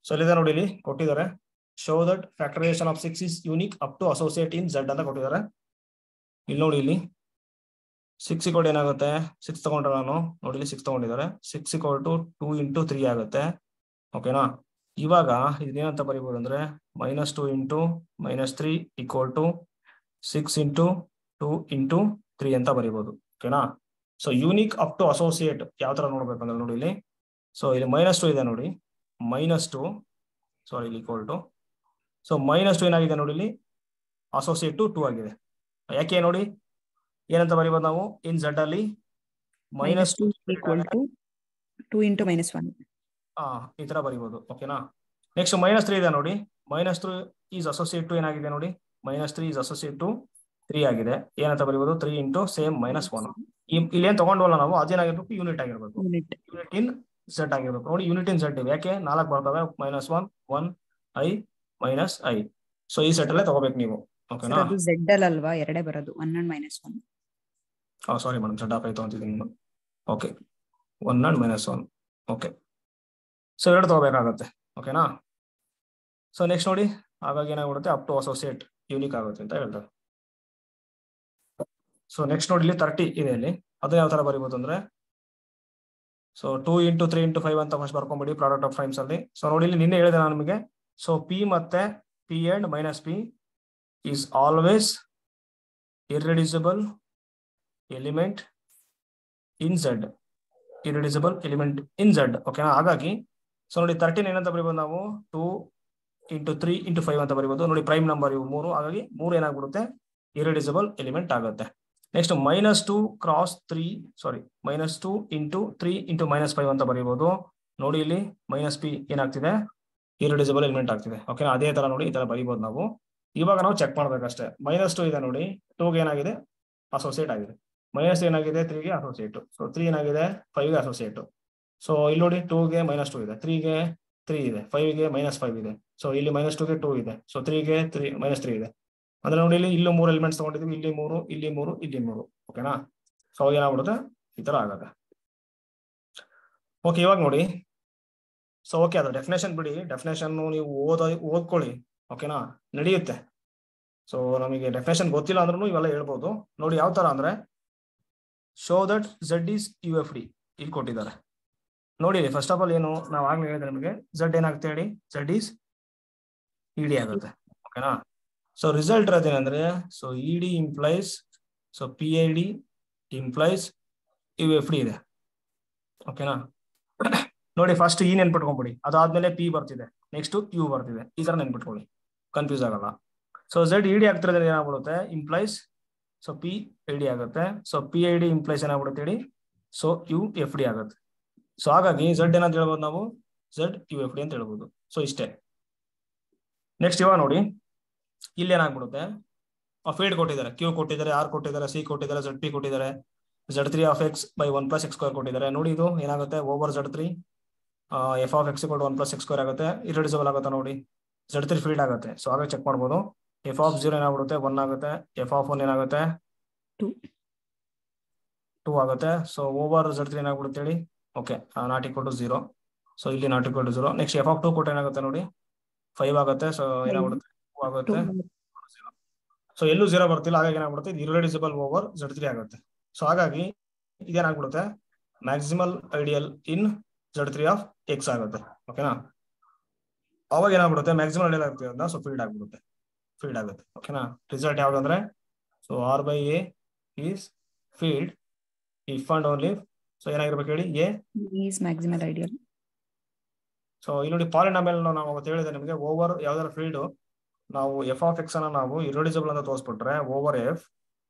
ಸೊ ಇಲ್ಲಿದೆ ನೋಡಿ, ಇಲ್ಲಿ ಕೊಟ್ಟಿದ್ದಾರೆ show that factorisation of 6 is unique up to associate in Z ಅಂತ ಕೊಟ್ಟಿದ್ದಾರೆ. ಇಲ್ಲಿ ನೋಡಿ, ಇಲ್ಲಿ 6 ಈಕ್ವಲ್ ಏನಾಗುತ್ತೆ, 6 ತಗೊಂಡ್ರೆ ನಾನು ನೋಡಿ ಇಲ್ಲಿ 6 ತಗೊಂಡಿದ್ದಾರೆ. 6 ಈಕ್ವಲ್ ಟು 2 ಇಂಟು 3 ಆಗುತ್ತೆ. ಓಕೆನಾ, ಇವಾಗ ಇದೇನಂತ ಬರೀಬಹುದು ಅಂದ್ರೆ -2 into -3 equal to 6 into 2 into 3 ಅಂತ ಬರೀಬಹುದು. ಓಕೆನಾ, so unique up to associate ಯಾವ ತರ ನೋಡ್ಬೇಕಂದ್ರೆ ನೋಡಿ ಇಲ್ಲಿ, ಸೊ ಇಲ್ಲಿ -2 ಇದೆ ನೋಡಿ, -2 ಸಾರಿ ಇಲ್ಲಿ ಈಕ್ವಲ್ ಟು, ಸೊ -2 ಏನಾಗಿದೆ ನೋಡಿ ಇಲ್ಲಿ ಅಸೋಸಿಯೇಟ್ ಟು 2 ಆಗಿದೆ. ಯಾಕೆ ನೋಡಿ ಏನಂತ ಬರೀಬಹುದು ನಾವು ಇನ್ ಝೆಡ್ ಅಲ್ಲಿ -2 equal to 2 into -1. ಈ ತರ ಬರೀಬಹುದು. ಓಕೆನಾ, ನೆಕ್ಸ್ಟ್ -3 ಇದೆ ನೋಡಿ, -3 ಈಸ್ ಅಸೋಸಿಯೇಟ್ ಟು ಏನಾಗಿದೆ ನೋಡಿ, -3 ಈಸ್ ಅಸೋಸಿಯೇಟ್ ಟು 3 ಆಗಿದೆ. ಏನಂತ ಬರೀಬಹುದು 3 ಇಂಟು ಸೇಮ್ -1. ಇಲ್ಲಿ ಏನ್ ತಗೊಂಡ್ವಲ್ಲ ನಾವು ಅದೇನಾಗಿರ್ಬೇಕು, ಯೂನಿಟ್ ಆಗಿರ್ಬೇಕು, ಯೂನಿಟ್ ಇನ್ ಝೆಡ್ ಆಗಿರ್ಬೇಕು. ನೋಡಿ ಯೂನಿಟ್ ಇನ್ ಝೆಡ್ ಯಾಕೆ 4 ಬರ್ತವೆ, -1 1 i -i. ಸೊ ಈ ಸೆಟ್ ಅಲ್ಲೇ ತಗೋಬೇಕು ನೀವು. ಓಕೆನಾ, ಅದು ಝೆಡ್ ಅಲ್ವಾ, ಎರಡೇ ಬರೋದು 1 and -1. Sorry madam, Z of ಆಯ್ತು ಅಂತಿದ್ದೀನಿ. Okay, 1 and -1. ಓಕೆ, ಸೊ ಎರಡು ತಗೋಬೇಕಾಗತ್ತೆ. ಓಕೆನಾ, ಸೊ ನೆಕ್ಸ್ಟ್ ನೋಡಿ, ಹಾಗಾಗಿ ಏನಾಗ್ಬಿಡುತ್ತೆ ಅಪ್ ಟು ಅಸೋಸಿಯೇಟ್ ಯೂನಿಕ್ ಆಗುತ್ತೆ ಅಂತ ಹೇಳ್ತಾರೆ. ಸೊ ನೆಕ್ಸ್ಟ್ ನೋಡಿ ಇಲ್ಲಿ 30 ಇದೆ, ಇಲ್ಲಿ ಅದು ಯಾವ ತರ ಬರೀಬಹುದು ಅಂದ್ರೆ, ಸೊ 2 ಇಂಟು 3 ಇಂಟು 5 ಅಂತ ಫಸ್ಟ್ ಬರ್ಕೊಂಡ್ಬಿಡಿ ಪ್ರಾಡಕ್ಟ್ ಆಫ್ ಪ್ರೈಮ್ಸ್ ಅಲ್ಲಿ. ಸೊ ನೋಡಿ ಇಲ್ಲಿ ನಿನ್ನೆ ಹೇಳಿದೆ ನಾನು ನಿಮಗೆ, ಸೊ ಪಿ ಮತ್ತೆ P and -p is always ಇರ್ರೆಡ್ಯೂಸಿಬಲ್ element in Z, ಇರ್ರೆಡ್ಯೂಸಿಬಲ್ element in Z. ಓಕೆನಾ, ಹಾಗಾಗಿ ಸೊ ನೋಡಿ 13 ಏನಂತ ಬರೀಬಹುದು ನಾವು 2 ಇಂಟು 3 ಇಂಟು 5 ಅಂತ ಬರೀಬಹುದು. ನೋಡಿ ಪ್ರೈಮ್ ನಂಬರ್ ಇವು 3, ಹಾಗಾಗಿ 3 ಏನಾಗ್ಬಿಡುತ್ತೆ ಇರ್ರೆಡ್ಯೂಸಿಬಲ್ ಎಲಿಮೆಂಟ್ ಆಗುತ್ತೆ. ನೆಕ್ಸ್ಟ್ -2 ಕ್ರಾಸ್ 3 ಸಾರಿ -2 ಇಂಟು 3 ಇಂಟು -5 ಅಂತ ಬರೀಬಹುದು. ನೋಡಿ ಇಲ್ಲಿ -p ಏನಾಗ್ತಿದೆ ಇರ್ರೆಡ್ಯೂಸಿಬಲ್ ಎಲಿಮೆಂಟ್ ಆಗ್ತಿದೆ. ಓಕೆನಾ, ಅದೇ ತರ ನೋಡಿ ಈ ತರ ಬರೀಬಹುದು ನಾವು. ಇವಾಗ ನಾವು ಚೆಕ್ ಮಾಡ್ಬೇಕಷ್ಟೇ. -2 ಇದೆ ನೋಡಿ, 2ಗೆ ಏನಾಗಿದೆ ಅಸೋಸಿಯೇಟ್ ಆಗಿದೆ, -3 ಏನಾಗಿದೆ 3ಗೆ ಅಸೋಸಿಯೇಟ್, ಸೊ 3 ಏನಾಗಿದೆ 5ಗೆ ಅಸೋಸಿಯೇಟ್. ಸೊ ಇಲ್ಲಿ ನೋಡಿ 2ಗೆ -2 ಇದೆ, 3ಗೆ 3 ಇದೆ, 5ಗೆ -5 ಇದೆ. ಸೊ ಇಲ್ಲಿ -2ಗೆ 2 ಇದೆ, ಸೊ 3ಗೆ -3 ಇದೆ. ಅಂದ್ರೆ ನೋಡಿ ಇಲ್ಲಿ ಇಲ್ಲೂ 3 ಎಲಿಮೆಂಟ್ಸ್ ತಗೊಂಡಿದ್ವಿ, ಇಲ್ಲಿ 3 ಇಲ್ಲಿ 3 ಇಲ್ಲಿ 3. ಓಕೆನಾ, ಸೊ ಏನಾಗ್ಬಿಡುತ್ತೆ ಈ ತರ ಆಗತ್ತೆ. ಓಕೆ, ಇವಾಗ ನೋಡಿ, ಸೊ ಓಕೆ ಅದು ಡೆಫಿನೇಷನ್ ಬಿಡಿ, ಡೆಫಿನೇಷನ್ ನೀವು ಓದ್ಕೊಳ್ಳಿ. ಓಕೆನಾ, ನಡೆಯುತ್ತೆ. ಸೊ ನಮಗೆ ಡೆಫಿನೇಷನ್ ಗೊತ್ತಿಲ್ಲ ಅಂದ್ರೂ ಇವೆಲ್ಲ ಹೇಳ್ಬೋದು. ನೋಡಿ ಯಾವ ತರ ಅಂದ್ರೆ, show that Z is UFD ಇಲ್ಲಿ ಕೊಟ್ಟಿದ್ದಾರೆ ನೋಡಿ. ಫಸ್ಟ್ ಆಫ್ ಆಲ್ ಏನು ನಾವು ಆಗ್ಲೇ ಹೇಳಿದ್ರೆ ನಿಮಗೆ ಝೆಡ್ ಏನಾಗುತ್ತೆ ಹೇಳಿ, ಝೆಡ್ ಈಸ್ ED ಆಗುತ್ತೆ. ಓಕೆನಾ, ಸೊ ರಿಸಲ್ಟ್ ಇರೋದೇನಂದ್ರೆ, so ED implies, so PID implies UFD ಇದೆ. ಓಕೆನಾ, ನೋಡಿ ಫಸ್ಟ್ E ನೆನ್ಪಿಟ್ಕೊಂಡ್ಬಿಡಿ, ಅದಾದ್ಮೇಲೆ P ಬರ್ತಿದೆ, ನೆಕ್ಸ್ಟ್ U ಬರ್ತಿದೆ, ಈ ತರ ನೆನ್ಪಿಟ್ಕೊಳ್ಳಿ, ಕನ್ಫ್ಯೂಸ್ ಆಗಲ್ಲ. ಸೊ ಝೆಡ್ ED ಆಗ್ತಿರೋದ್ರೆ ಏನಾಗ್ಬಿಡುತ್ತೆ ಇಂಪ್ಲೈಸ್, ಸೊ PID ಆಗುತ್ತೆ. ಸೊ PID ಇಂಪ್ಲೈಸ್ ಏನಾಗ್ಬಿಡುತ್ತೆ ಹೇಳಿ, ಸೊ UFD ಆಗುತ್ತೆ. ಸೊ ಹಾಗಾಗಿ ಝೆಡ್ ಏನಂತ ಹೇಳ್ಬೋದು ನಾವು, ಝೆಡ್ UFD ಅಂತ ಹೇಳ್ಬೋದು. ಸೊ ಇಷ್ಟೇ. ನೆಕ್ಸ್ಟ್ ಇವಾಗ ನೋಡಿ ಇಲ್ಲಿ ಏನಾಗ್ಬಿಡುತ್ತೆ, ಫೀಲ್ಡ್ ಕೊಟ್ಟಿದ್ದಾರೆ, Q ಕೊಟ್ಟಿದ್ದಾರೆ, R ಕೊಟ್ಟಿದ್ದಾರೆ, C ಕೊಟ್ಟಿದ್ದಾರೆ, ZP ಕೊಟ್ಟಿದ್ದಾರೆ, Z3 of x by 1 + x² ಕೊಟ್ಟಿದ್ದಾರೆ. ನೋಡಿ ಇದು ಏನಾಗುತ್ತೆ over Z3 f of x = 1 + x² ಆಗುತ್ತೆ, ಇರ್ರೆಡ್ಯೂಸಿಬಲ್ ಆಗುತ್ತೆ. ನೋಡಿ Z3 ಫೀಲ್ಡ್ ಆಗುತ್ತೆ. ಸೊ ಹಾಗೆ ಚೆಕ್ ಮಾಡ್ಬೋದು. f ಆಫ್ 0 ಏನಾಗ್ಬಿಡುತ್ತೆ 1 ಆಗುತ್ತೆ, f ಆಫ್ 1 ಏನಾಗುತ್ತೆ 2 ಆಗುತ್ತೆ. ಸೊ ಓವರ್ Z3 ಏನಾಗ್ಬಿಡುತ್ತೆ ಹೇಳಿ, okay not equal to 0. So ಇಲ್ಲಿ not equal to 0. Next f of 2 ಕೊಟ್ಟು ಏನಾಗುತ್ತೆ ನೋಡಿ 5 ಆಗುತ್ತೆ. ಸೊ ಏನಾಗ್ಬಿಡುತ್ತೆ 2 ಆಗುತ್ತೆ. ಸೊ ಎಲ್ಲೂ 0 ಬರ್ತಿಲ್ಲ, ಹಾಗಾಗಿ ಏನಾಗ್ಬಿಡುತ್ತೆ ಇದು ಇರ್ರೆಡ್ಯೂಸಿಬಲ್ ಓವರ್ Z3 ಆಗುತ್ತೆ. ಸೊ ಹಾಗಾಗಿ ಇದೇನಾಗ್ಬಿಡುತ್ತೆ maximal ideal in Z3 of x ಆಗುತ್ತೆ. ಓಕೆನಾ, ಅವಾಗ ಏನಾಗ್ಬಿಡುತ್ತೆ ಮ್ಯಾಕ್ಸಿಮಲ್ ಐಡಿಯಲ್ ಆಗ್ತಿರೋದ್ನ ಸೊ ಫೀಲ್ಡ್ ಆಗುತ್ತೆ. ಓಕೆನಾ, ರಿಸಲ್ಟ್ ಯಾವ್ದಂದ್ರೆ, so R/A is field if and only, so ಏನಾಗಿರ್ಬೇಕು ಹೇಳಿ A is maximal ideal. So ಇಲ್ಲಿ ನೋಡಿ ಪಾಲಿನಾಮಿಯಲ್ ನಾವು ಅವತ್ತು ಹೇಳಿದೆ ನಿಮಗೆ, ಓವರ್ ಯಾವ್ದಾರ ಫೀಲ್ಡ್ ನಾವು f ಆಫ್ x ಅನ್ನ ನಾವು ಇರ್ರೆಡ್ಯೂಸಿಬಲ್ ಅಂತ ತೋರಿಸ್ಬಿಟ್ರೆ ಓವರ್ f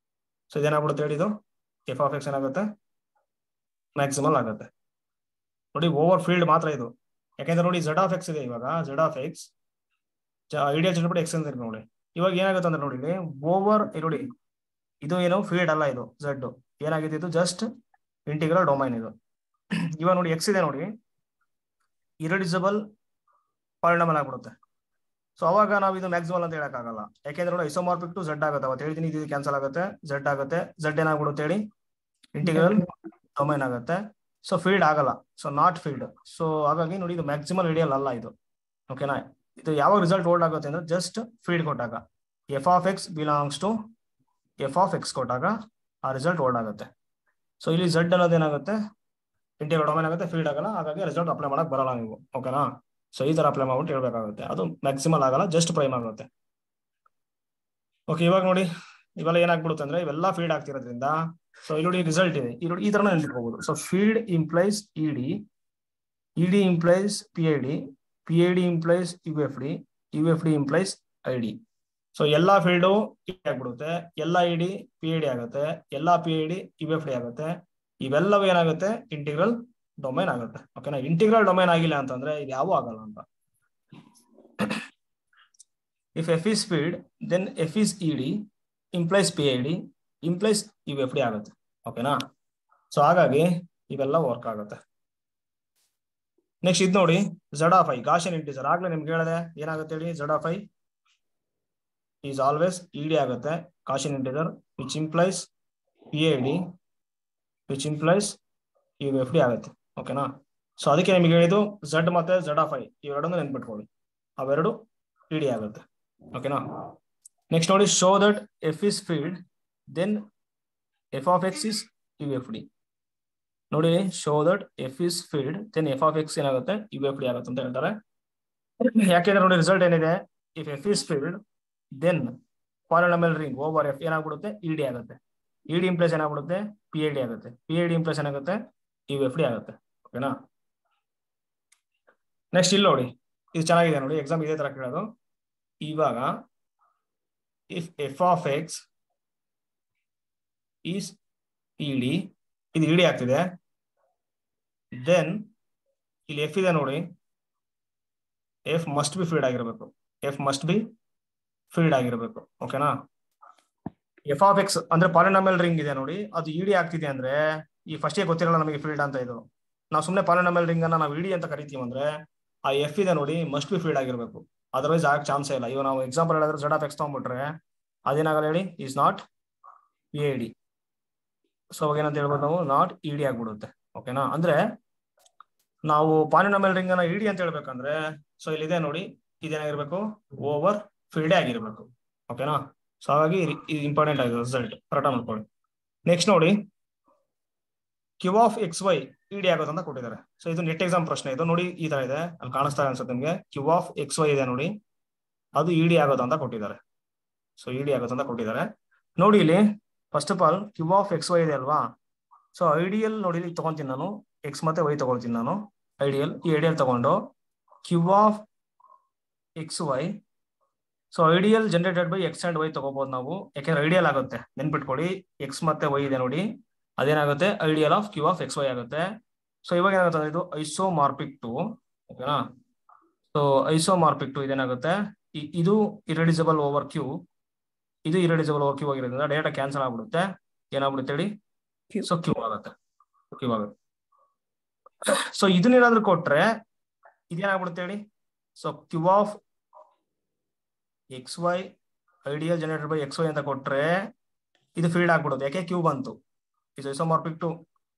ಸೊ ಇದೇನಾಗ್ಬಿಡುತ್ತೆ ಹೇಳಿ, ಇದು ಎಫ್ ಆಫ್ ಎಕ್ಸ್ ಏನಾಗುತ್ತೆ, ಮ್ಯಾಕ್ಸಿಮಲ್ ಆಗುತ್ತೆ. ನೋಡಿ ಓವರ್ ಫೀಲ್ಡ್ ಮಾತ್ರ ಇದು, ಯಾಕೆಂದ್ರೆ ನೋಡಿ ಝೆಡ್ ಆಫ್ ಎಕ್ಸ್ ಇದೆ, ಇವಾಗ Z of X ideal generate X ಅಂತ ನೋಡಿ. ಇವಾಗ ಏನಾಗುತ್ತೆ ಅಂದ್ರೆ ನೋಡಿ ಓವರ್ ನೋಡಿ ಇದು ಏನು ಫೀಲ್ಡ್ ಅಲ್ಲ, ಇದು ಝೆಡ್ ಏನಾಗಿದೆ, ಇದು ಜಸ್ಟ್ ಇಂಟಿಗ್ರಲ್ ಡೊಮೈನ್ ಇದು. ಇವಾಗ ನೋಡಿ ಎಕ್ಸ್ ಇದೆ ನೋಡಿ, ಇರಡಿಸಬಲ್ ಪಾಲಿನಾಮಿಯಲ್ ಆಗ್ಬಿಡುತ್ತೆ. ಸೊ ಅವಾಗ ನಾವು ಇದು ಮ್ಯಾಕ್ಸಿಮಲ್ ಅಂತ ಹೇಳಕ್ಕಾಗಲ್ಲ, ಯಾಕೆಂದ್ರೆ ನೋಡಿ ಐಸೋಮಾರ್ಫಿಕ್ ಟು ಝೆಡ್ ಆಗುತ್ತೆ. ಅವತ್ತು ಹೇಳ್ತೀನಿ ಇದು ಕ್ಯಾನ್ಸಲ್ ಆಗುತ್ತೆ, ಝೆಡ್ ಆಗುತ್ತೆ, ಝೆಡ್ ಏನಾಗ್ಬಿಡುತ್ತೆ ಹೇಳಿ, ಇಂಟಿಗ್ರಲ್ ಡೊಮೈನ್ ಆಗುತ್ತೆ. ಸೊ ಫೀಲ್ಡ್ ಆಗಲ್ಲ, ಸೊ ನಾಟ್ ಫೀಲ್ಡ್. ಸೊ ಹಾಗಾಗಿ ನೋಡಿ ಇದು ಮ್ಯಾಕ್ಸಿಮಲ್ ಐಡಿಯಲ್ ಅಲ್ಲ ಇದು. ಓಕೆನಾ, ಇದು ಯಾವಾಗ ರಿಸಲ್ಟ್ ಹೋಲ್ಡ್ ಆಗುತ್ತೆ ಅಂದ್ರೆ ಜಸ್ಟ್ ಫೀಲ್ಡ್ ಕೊಟ್ಟಾಗ, F of X belongs to F of X ಕೊಟ್ಟಾಗ ಆ ರಿಸಲ್ಟ್ ಹೋಲ್ಡ್ ಆಗುತ್ತೆ. ಸೊ ಇಲ್ಲಿ ಝೆಡ್ ಅನ್ನೋದು ಏನಾಗುತ್ತೆ, ಇಂಟಿಗ್ರಲ್ ಡೊಮೈನ್ ಆಗುತ್ತೆ, ಫೀಲ್ಡ್ ಆಗಲ್ಲ, ಹಾಗಾಗಿ ರಿಸಲ್ಟ್ ಅಪ್ಲೈ ಮಾಡಕ್ ಬರಲ್ಲ ನೀವು. ಓಕೆನಾ, ಸೊ ಈ ತರ ಅಪ್ಲೈ ಮಾಡ್ಬಿಟ್ಟು ಹೇಳ್ಬೇಕಾಗುತ್ತೆ, ಅದು ಮ್ಯಾಕ್ಸಿಮಲ್ ಆಗಲ್ಲ, ಜಸ್ಟ್ ಪ್ರೈಮ್ ಆಗುತ್ತೆ. ಓಕೆ, ಇವಾಗ ನೋಡಿ ಇವೆಲ್ಲ ಏನಾಗ್ಬಿಡುತ್ತೆ ಅಂದ್ರೆ ಇವೆಲ್ಲ ಫೀಲ್ಡ್ ಆಗ್ತಿರೋದ್ರಿಂದ, ಸೊ ಇಲ್ಲಿ ನೋಡಿ ರಿಸಲ್ಟ್ ಇದೆ, ಈ ತರ ನೆನ್ಪಿಟ್ಕೋಬಹುದು. So field implies ED, ED implies P I D, P I D implies U F D, U F D implies I D. So ಎಲ್ಲಾ ಫೀಲ್ಡು ಆಗ್ಬಿಡುತ್ತೆ, ಎಲ್ಲ I D P I D ಆಗುತ್ತೆ, ಎಲ್ಲಾ P I D U F D ಆಗುತ್ತೆ. ಇವೆಲ್ಲವೂ ಏನಾಗುತ್ತೆ, integral domain ಆಗುತ್ತೆ. ಓಕೆನಾ, ಇಂಟಿಗ್ರಲ್ ಡೊಮೈನ್ ಆಗಿಲ್ಲ ಅಂತಂದ್ರೆ ಇದು ಯಾವೂ ಆಗಲ್ಲ ಅಂತ. If F is field then F is E D implies P I D implies U F D ಆಗುತ್ತೆ. ಓಕೆನಾ, ಸೊ ಹಾಗಾಗಿ ಇವೆಲ್ಲ ವರ್ಕ್ ಆಗುತ್ತೆ. ನೆಕ್ಸ್ಟ್ ಇದು ನೋಡಿ Z of I Gaussian integer. ಆಗ್ಲೇ ನಿಮ್ಗೆ ಹೇಳಿದೆ ಏನಾಗುತ್ತೆ ಹೇಳಿ, Z of I is always E D ಆಗುತ್ತೆ, Gaussian integer which implies P I D which implies U F D ಆಗುತ್ತೆ. ಓಕೆನಾ, ಸೊ ಅದಕ್ಕೆ ನಿಮ್ಗೆ ಹೇಳಿದ್ದು ಝೆಡ್ ಮತ್ತೆ ಝೆಡ್ ಆಫ್ ಐ ಇವೆರಡನ್ನು ನೆನ್ಪಿಟ್ಕೊಳ್ಳಿ, ಅವೆರಡು ಇ ಡಿ ಆಗುತ್ತೆ. ಓಕೆನಾ, ನೆಕ್ಸ್ಟ್ ನೋಡಿ show that F is field then F of X is U F D. ನೋಡಿ show that F is field then F of X ಏನಾಗುತ್ತೆ, ಯು ಎಫ್ ಡಿ ಆಗುತ್ತೆ ಅಂತ ಹೇಳ್ತಾರೆ. ಯಾಕೆಂದ್ರೆ ನೋಡಿ ರಿಸಲ್ಟ್ ಏನಿದೆ, if F is field then polynomial ring over F ಏನಾಗ್ಬಿಡುತ್ತೆ, E D ಆಗುತ್ತೆ. ಇ ಡಿ ಇಂಪ್ಲೈಸ್ ಏನಾಗ್ಬಿಡುತ್ತೆ, ಪಿ ಐ ಡಿ ಆಗುತ್ತೆ. ಪಿ ಐ ಡಿ ಇಂಪ್ಲೈಸ್ ಏನಾಗುತ್ತೆ, ಯು ಎಫ್ ಡಿ ಆಗುತ್ತೆ. ಓಕೆನಾ, ನೆಕ್ಸ್ಟ್ ಇಲ್ಲಿ ನೋಡಿ ಇದು ಚೆನ್ನಾಗಿದೆ ನೋಡಿ, ಎಕ್ಸಾಮ್ ಇದೇ ತರ ಕೇಳೋದು. ಇವಾಗ if F of X is E D, ಇದು ಇ ಡಿ ಆಗ್ತಿದೆ, ದೆನ್ ಇಲ್ಲಿ ಎಫ್ ಇದೆ ನೋಡಿ, ಎಫ್ ಮಸ್ಟ್ ಬಿ ಫೀಲ್ಡ್ ಆಗಿರಬೇಕು, ಎಫ್ ಮಸ್ಟ್ ಬಿ ಫೀಲ್ಡ್ ಆಗಿರಬೇಕು. ಓಕೆನಾ, ಎಫ್ ಆಫ್ ಎಕ್ಸ್ ಅಂದ್ರೆ ಪಾಲಿನಾಮಿಯಲ್ ರಿಂಗ್ ಇದೆ ನೋಡಿ, ಅದು ಇ ಡಿ ಆಗ್ತಿದೆ ಅಂದ್ರೆ ಈ ಫಸ್ಟ್ಗೆ ಗೊತ್ತಿರಲ್ಲ ನಮಗೆ ಫೀಲ್ಡ್ ಅಂತ. ಇದು ನಾವು ಸುಮ್ಮನೆ ಪಾಲಿನಾಮಿಯಲ್ ರಿಂಗ್ ಅನ್ನ ನಾವು ಇ ಡಿ ಅಂತ ಕರಿತೀವಿ ಅಂದ್ರೆ ಆ ಎಫ್ ಇದೆ ನೋಡಿ ಮಸ್ಟ್ ಬಿ ಫೀಲ್ಡ್ ಆಗಿರಬೇಕು, ಅದರ್ವೈಸ್ ಆಗಕ್ಕೆ ಚಾನ್ಸೇ ಇಲ್ಲ. ಇವಾಗ ನಾವು ಎಕ್ಸಾಂಪಲ್ ಹೇಳಿದ್ರೆ ಝೆಡ್ ಆಫ್ ಎಕ್ಸ್ ತಗೊಂಡ್ಬಿಟ್ರೆ ಅದೇನಾಗಲ್ಲ ಹೇಳಿ, is not P I D. So ಅವಾಗ ಏನಂತ ಹೇಳ್ಬೋದು ನಾವು, ನಾಟ್ ಇ ಡಿ ಆಗ್ಬಿಡುತ್ತೆ. ಓಕೆನಾ, ಅಂದ್ರೆ ನಾವು ಪಾಲಿನಾಮಿಯಲ್ ರಿಂಗ್ ಅನ್ನ ಇ ಡಿ ಅಂತ ಹೇಳ್ಬೇಕಂದ್ರೆ, ಸೊ ಇಲ್ಲಿದೆ ನೋಡಿ ಇದೇನಾಗಿರ್ಬೇಕು, ಓವರ್ ಫೀಲ್ಡೇ ಆಗಿರ್ಬೇಕು. ಓಕೆನಾ, ಸೊ ಹಾಗಾಗಿ ಇದು ಇಂಪಾರ್ಟೆಂಟ್ ಆಗಿದೆ, ರಿಸಲ್ಟ್ ಕರೆಕ್ಟ್ ಮಾಡ್ಕೊಳ್ಳಿ. ನೆಕ್ಸ್ಟ್ ನೋಡಿ Q of X Y E D ಆಗುತ್ತೆ ಅಂತ ಕೊಟ್ಟಿದ್ದಾರೆ. ಸೊ ಇದು ನೆಟ್ ಎಕ್ಸಾಮ್ ಪ್ರಶ್ನೆ, ಇದು ನೋಡಿ ಈ ತರ ಇದೆ, ಅಲ್ಲಿ ಕಾಣಿಸ್ತಾ ಅನ್ಸುತ್ತೆ ನಿಮ್ಗೆ, ಕ್ಯೂ ಆಫ್ ಎಕ್ಸ್ ವೈ ಇದೆ ನೋಡಿ, ಅದು ಇ ಡಿ ಆಗುತ್ತೆ ಅಂತ ಕೊಟ್ಟಿದ್ದಾರೆ. ಸೊ ಇ ಡಿ ಆಗುತ್ತೆ ಅಂತ ಕೊಟ್ಟಿದ್ದಾರೆ ನೋಡಿ. ಇಲ್ಲಿ first of all Q of X Y ಇದೆ ಅಲ್ವಾ, ಸೊ ಐಡಿಯಲ್ ನೋಡಿ ಇಲ್ಲಿ ತಗೊಂತೀನಿ ನಾನು, ಎಕ್ಸ್ ಮತ್ತೆ ವೈ ತಗೊಳ್ತೀನಿ ನಾನು, ಐಡಿಯಲ್. ಈ ಐಡಿಯಲ್ ತಗೊಂಡು Q of X Y, so ideal generated by X and Y ತಗೋಬಹುದು ನಾವು, ಯಾಕೆಂದ್ರೆ ಐಡಿಯಲ್ ಆಗುತ್ತೆ. ನೆನ್ಪಿಟ್ಕೊಳ್ಳಿ, ಎಕ್ಸ್ ಮತ್ತೆ ವೈ ಇದೆ ನೋಡಿ, ಅದೇನಾಗುತ್ತೆ ideal of Q of X Y ಆಗುತ್ತೆ. ಸೊ ಇವಾಗ ಏನಾಗುತ್ತೆ ಇದು ಐಸೋಮಾರ್ಫಿಕ್ ಟು. ಓಕೆನಾ, ಸೊ ಐಸೋಮಾರ್ಫಿಕ್ ಟು ಇದೇನಾಗುತ್ತೆ, ಇದು ಇರಡಿಸಬಲ್ ಓವರ್ ಕ್ಯೂ, ಇದು ಇರಡಿಸಬಲ್ ಓವರ್ ಕ್ಯೂ ಆಗಿರೋದ್ರಿಂದ ಡೈರೆಕ್ಟ್ ಕ್ಯಾನ್ಸಲ್ ಆಗ್ಬಿಡುತ್ತೆ. ಏನಾಗ್ಬಿಡುತ್ತೆ ಹೇಳಿ, ಸೊ ಕ್ಯೂ ಆಗುತ್ತೆ, ಕ್ಯೂ ಆಗುತ್ತೆ. ಸೊ ಇದನ್ನೇನಾದ್ರೂ ಕೊಟ್ರೆ ಇದೇನಾಗ್ಬಿಡುತ್ತೆ ಹೇಳಿ, so Q of X Y ideal generated by X Y ಅಂತ ಕೊಟ್ರೆ ಇದು ಫೀಲ್ಡ್ ಆಗ್ಬಿಡುತ್ತೆ, ಯಾಕೆ ಕ್ಯೂ ಬಂತು, ಇದು ಐಸೋಮಾರ್ಫಿಕ್ ಟು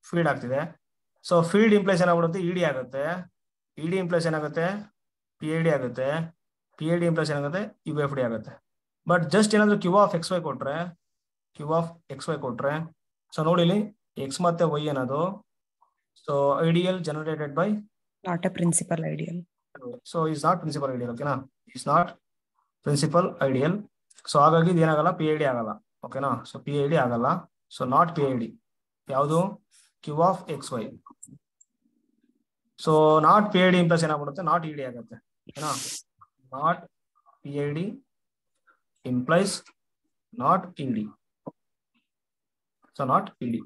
ಫೀಲ್ಡ್ ಆಗ್ತಿದೆ. ಸೊ ಫೀಲ್ಡ್ ಇಂಪ್ಲೈಸ್ ಏನಾಗ್ಬಿಡುತ್ತೆ, ಇ ಡಿ ಆಗುತ್ತೆ, ಇ ಡಿ ಇಂಪ್ಲೈಸ್ ಏನಾಗುತ್ತೆ, ಪಿ ಐ ಡಿ ಆಗುತ್ತೆ, ಪಿ ಐ ಡಿ ಇಂಪ್ಲೈಸ್ ಏನಾಗುತ್ತೆ, ಯು ಎಫ್ ಡಿ ಆಗುತ್ತೆ. ಬಟ್ ಜಸ್ಟ್ ಏನಾದ್ರು ಕ್ಯೂ ಆಫ್ ಎಕ್ಸ್ ವೈ ಕೊಟ್ರೆ, ಕ್ಯೂ ಆಫ್ ಎಕ್ಸ್ ವೈ ಕೊಟ್ರೆ, ಸೊ ನೋಡಿ ಇಲ್ಲಿ ಎಕ್ಸ್ ಮತ್ತೆ ವೈ ಅನ್ನೋದು, so ideal generated by not a principal ideal, so is not principal ideal. ಓಕೆನಾ, is not principal ideal. So ಹಾಗಾಗಿ ಇದು ಏನಾಗಲ್ಲ, ಪಿ ಐ ಡಿ ಆಗಲ್ಲ. ಓಕೆನಾ, ಸೊ ಪಿ ಐ ಡಿ ಆಗಲ್ಲ, so not P I D. ಯಾವುದು, Q of X Y. So not P I D implies ಏನಾಗ್ಬಿಡುತ್ತೆ, not E D ಆಗುತ್ತೆ. ಓಕೆನಾ, not P I D implies not E D. So not ED.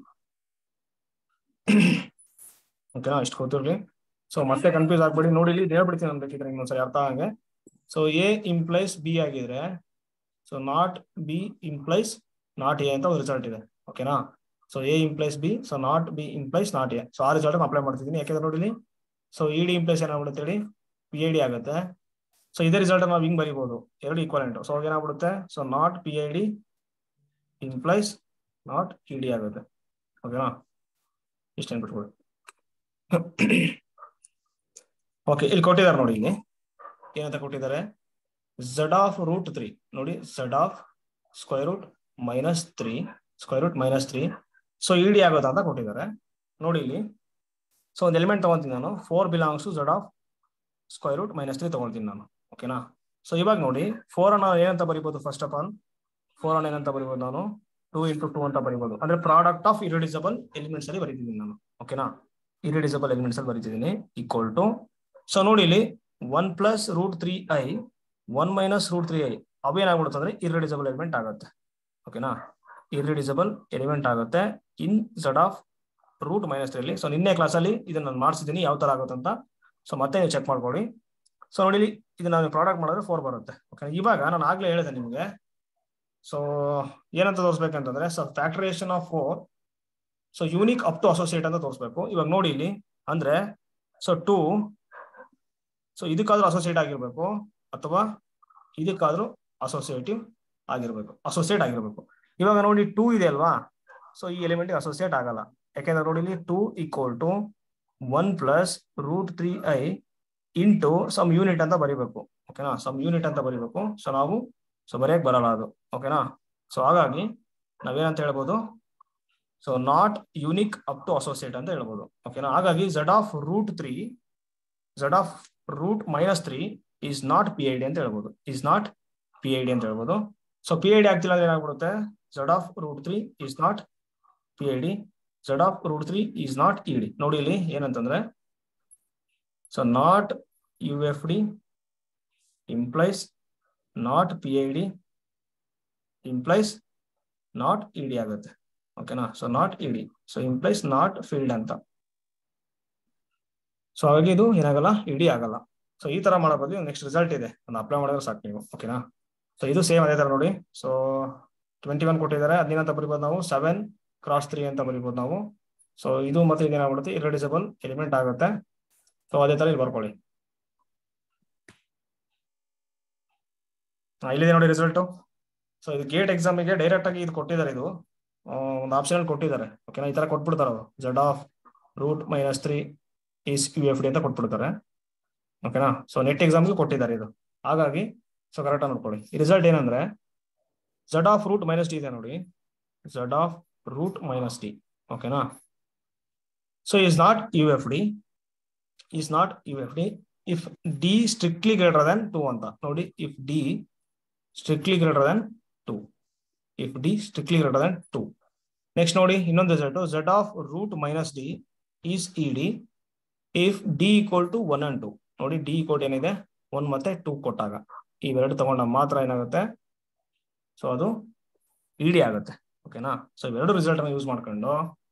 ಓಕೆನಾ, ಇಷ್ಟು ಗೊತ್ತಿರಲಿ. So ಮತ್ತೆ confuse ಆಗ್ಬೇಡಿ. ನೋಡಿ ಇಲ್ಲಿ ಹೇಳ್ಬಿಡ್ತೀನಿ ನಾನು ಬೇಕಿದ್ರೆ ಇನ್ನೊಂದ್ಸರಿ ಅರ್ಥ ಆಗಂಗೆ. ಸೊ ಎ ಇಂಪ್ಲೈಸ್ ಬಿ ಆಗಿದ್ರೆ so not B implies not A ಅಂತ ಒಂದು ರಿಸಲ್ಟ್ ಇದೆ. ಓಕೆನಾ, so A implies B, so not B implies not A. So ಆ ರಿಸಲ್ಟ್ ಅಪ್ಲೈ ಮಾಡ್ತಿದ್ದೀನಿ. ಯಾಕೆಂದ್ರೆ ನೋಡಿ ಸೊ ಇ ಡಿ ಇಂಪ್ಲೈಸ್ ಏನಾಗ್ಬಿಡುತ್ತೆ ಹೇಳಿ, ಪಿ ಐ ಡಿ ಆಗುತ್ತೆ. ಸೊ ಇದೇ ರಿಸಲ್ಟ್ ನಾವು ಹಿಂಗ್ ಬರೀಬಹುದು, ಎರಡು ಈಕ್ವಲೆಂಟ್. ಸೊ ಏನಾಗ್ಬಿಡುತ್ತೆ, so not P I D implies not E D ಆಗುತ್ತೆ. ಓಕೆನಾ, ಇಷ್ಟೇನ್ ಬಿಟ್ಕೊಳ್ಳಿ. ಓಕೆ, ಇಲ್ಲಿ ಕೊಟ್ಟಿದ್ದಾರೆ ನೋಡಿ, ಇಲ್ಲಿ ಏನಂತ ಕೊಟ್ಟಿದ್ದಾರೆ, ಝಡ್ ಆಫ್ ರೂಟ್ 3. ನೋಡಿ, Z of square root minus 3, square root minus 3. So E D ಆಗುತ್ತಾ ಅಂತ ಕೊಟ್ಟಿದ್ದಾರೆ. ನೋಡಿ ಇಲ್ಲಿ, ಸೊ ಒಂದು ಎಲಿಮೆಂಟ್ ತಗೊಂತೀನಿ ನಾನು, 4 belongs to Z of square root minus 3 ತಗೊಳ್ತೀನಿ ನಾನು. ಓಕೆನಾ, ಸೊ ಇವಾಗ ನೋಡಿ 4 ಅನ್ನ ಏನಂತ ಬರೀಬಹುದು, ಫಸ್ಟ್ ಆಫ್ ಆಲ್ 4 ಅನ್ನ ಏನಂತ ಬರೀಬಹುದು ನಾನು, 2 × 2 ಅಂತ ಬರೀಬಹುದು. ಅಂದ್ರೆ ಪ್ರಾಡಕ್ಟ್ ಆಫ್ ಇರಿಡಿಸಬಲ್ ಎಲಿಮೆಂಟ್ಸ್ ಅಲ್ಲಿ ಬರೀತಿದ್ದೀನಿ ನಾನು. ಓಕೆನಾ, ಇರಿಡಿಸಬಲ್ ಎಲಿಮೆಂಟ್ಸ್ ಅಲ್ಲಿ ಬರೀತಿದ್ದೀನಿ, ಈಕ್ವಲ್ ಟು. ಸೊ ನೋಡಿ ಇಲ್ಲಿ 1 + √3i 1 - √3i ಅವೇನಾಗ್ಬಿಡುತ್ತೆ ಅಂದ್ರೆ ಇರಿಡಿಸಬಲ್ ಎಲಿಮೆಂಟ್ ಆಗುತ್ತೆ. ಓಕೆನಾ, ಇರಿಡಿಸಬಲ್ ಎಲಿಮೆಂಟ್ ಆಗುತ್ತೆ ಇನ್ ಝಡ್ ಆಫ್ ರೂಟ್ ಮೈನಸ್ 3 ಅಲ್ಲಿ. ಸೊ ನಿನ್ನೆ ಕ್ಲಾಸಲ್ಲಿ ಇದನ್ನ ನಾನು ಮಾಡಿಸಿದ್ದೀನಿ ಯಾವ ತರ ಆಗುತ್ತೆ ಅಂತ. ಸೊ ಮತ್ತೆ ನೀವು ಚೆಕ್ ಮಾಡ್ಕೊಳ್ಳಿ. ಸೊ ನೋಡಿ, ಇದನ್ನ ನಾನು ಪ್ರಾಡಕ್ಟ್ ಮಾಡಿದ್ರೆ 4 ಬರುತ್ತೆ. ಓಕೆ, ಇವಾಗ ನಾನು ಆಗ್ಲೇ ಹೇಳಿದೆ ನಿಮಗೆ, ಸೊ ಏನಂತ ತೋರಿಸ್ಬೇಕಂತಂದ್ರೆ, so factorization of 4, so unique up to associate ಅಂತ ತೋರಿಸ್ಬೇಕು. ಇವಾಗ ನೋಡಿ ಇಲ್ಲಿ, ಅಂದ್ರೆ ಸೊ 2, ಸೊ ಇದಕ್ಕಾದ್ರೂ ಅಸೋಸಿಯೇಟ್ ಆಗಿರ್ಬೇಕು ಅಥವಾ ಇದಕ್ಕಾದ್ರೂ ಅಸೋಸಿಯೇಟ್ ಆಗಿರ್ಬೇಕು. ಇವಾಗ ನೋಡಿ 2 ಇದೆ ಅಲ್ವಾ, ಸೊ ಈ ಎಲಿಮೆಂಟ್ ಅಸೋಸಿಯೇಟ್ ಆಗಲ್ಲ. ಯಾಕೆಂದ್ರೆ ನೋಡಿ ಇಲ್ಲಿ 2 = 1 + √3i ಇಂಟು ಸಮ್ ಯೂನಿಟ್ ಅಂತ ಬರೀಬೇಕು. ಓಕೆನಾ, ಸಮ್ ಯೂನಿಟ್ ಅಂತ ಬರೀಬೇಕು. ಸೊ ನಾವು ಬರೆಯಕ್ ಬರಲ್ಲ ಅದು. ಓಕೆನಾ, ಸೊ ಹಾಗಾಗಿ ನಾವೇನಂತ ಹೇಳ್ಬೋದು, so not unique up to associate ಅಂತ ಹೇಳ್ಬೋದು. ಓಕೆನಾ, ಹಾಗಾಗಿ Z of root minus 3 is not P I D ಅಂತ ಹೇಳ್ಬೋದು, ಸೊ ಪಿ ಐ ಡಿ ಆಗ್ತಿಲ್ಲ ಅಂದ್ರೆ ಏನಾಗ್ಬಿಡುತ್ತೆ, Z of root 3 is not P I D, Z of root 3 is not E D. ನೋಡಿ ಇಲ್ಲಿ ಏನಂತಂದ್ರೆ, so not U F D implies not P I D implies not E D ಆಗುತ್ತೆ. ಓಕೆನಾ, so not E D, so implies not field ಅಂತ. So ಹಾಗಾಗಿ ಇದು ಏನಾಗಲ್ಲ, E D ಆಗಲ್ಲ. ಸೊ ಈ ತರ ಮಾಡೋ ಬದಲು ನೆಕ್ಸ್ಟ್ ರಿಸಲ್ಟ್ ಇದೆ, ಅದನ್ನ ಅಪ್ಲೈ ಮಾಡಿದ್ರೆ ಸಾಕು ನೀವು. ಓಕೆನಾ, ಸೊ ಇದು ಸೇಮ್ ಅದೇ ತರ ನೋಡಿ. ಸೊ 21 ಕೊಟ್ಟಿದ್ದಾರೆ, ಅದೇನಂತ ಬರೀಬಹುದು ನಾವು, 7 × 3 ಅಂತ ಬರೀಬಹುದು ನಾವು. ಸೊ ಇದು ಮತ್ತೆ ಇದೇನಾಗ್ಬಿಡುತ್ತೆ, ಇರಿಡಿಸಬಲ್ ಎಲಿಮೆಂಟ್ ಆಗುತ್ತೆ. ಸೊ ಅದೇ ತರ ಇಲ್ಲಿ ಬರ್ಕೊಳ್ಳಿ. ಇಲ್ಲಿದೆ ನೋಡಿ ರಿಸಲ್ಟ್. ಸೊ ಇದು ಗೇಟ್ ಎಕ್ಸಾಮಿಗೆ ಡೈರೆಕ್ಟ್ ಆಗಿ ಇದು ಕೊಟ್ಟಿದ್ದಾರೆ, ಇದು ಒಂದು ಆಪ್ಷನ್ ಅಲ್ಲಿ ಕೊಟ್ಟಿದ್ದಾರೆ. ಓಕೆನಾ, ಈ ತರ ಕೊಟ್ಬಿಡ್ತಾರೆ ಅವರು, Z of root minus 3 is U F D ಅಂತ ಕೊಟ್ಬಿಡ್ತಾರೆ. ಓಕೆನಾ, ಸೊ ನೆಟ್ ಎಕ್ಸಾಮ್ಗೆ ಕೊಟ್ಟಿದ್ದಾರೆ ಇದು. ಹಾಗಾಗಿ ಸೊ ಕರೆಕ್ಟ್ ಆಗಿ ನೋಡ್ಕೊಳ್ಳಿ. ಈ ರಿಸಲ್ಟ್ ಏನಂದ್ರೆ, Z of root minus D ಇದೆ ನೋಡಿ, Z of root minus D. ಓಕೆನಾ, so is not U F D if D strictly greater than 2 ಅಂತ ನೋಡಿ. If D strictly greater than 2. Next ನೋಡಿ ಇನ್ನೊಂದು result, Z of root minus D is E D if D = 1 and 2. ನೋಡಿ D = ಏನಿದೆ, 1 ಮತ್ತೆ 2 ಕೊಟ್ಟಾಗ, ಇವೆರಡು ತಗೊಂಡ ಮಾತ್ರ ಏನಾಗುತ್ತೆ, ಸೊ ಅದು ಇ ಡಿ ಆಗುತ್ತೆ. ಓಕೆನಾ, ಸೊ ಇವೆರಡು ರಿಸಲ್ಟ್ ಅನ್ನ ಯೂಸ್ ಮಾಡ್ಕೊಂಡು,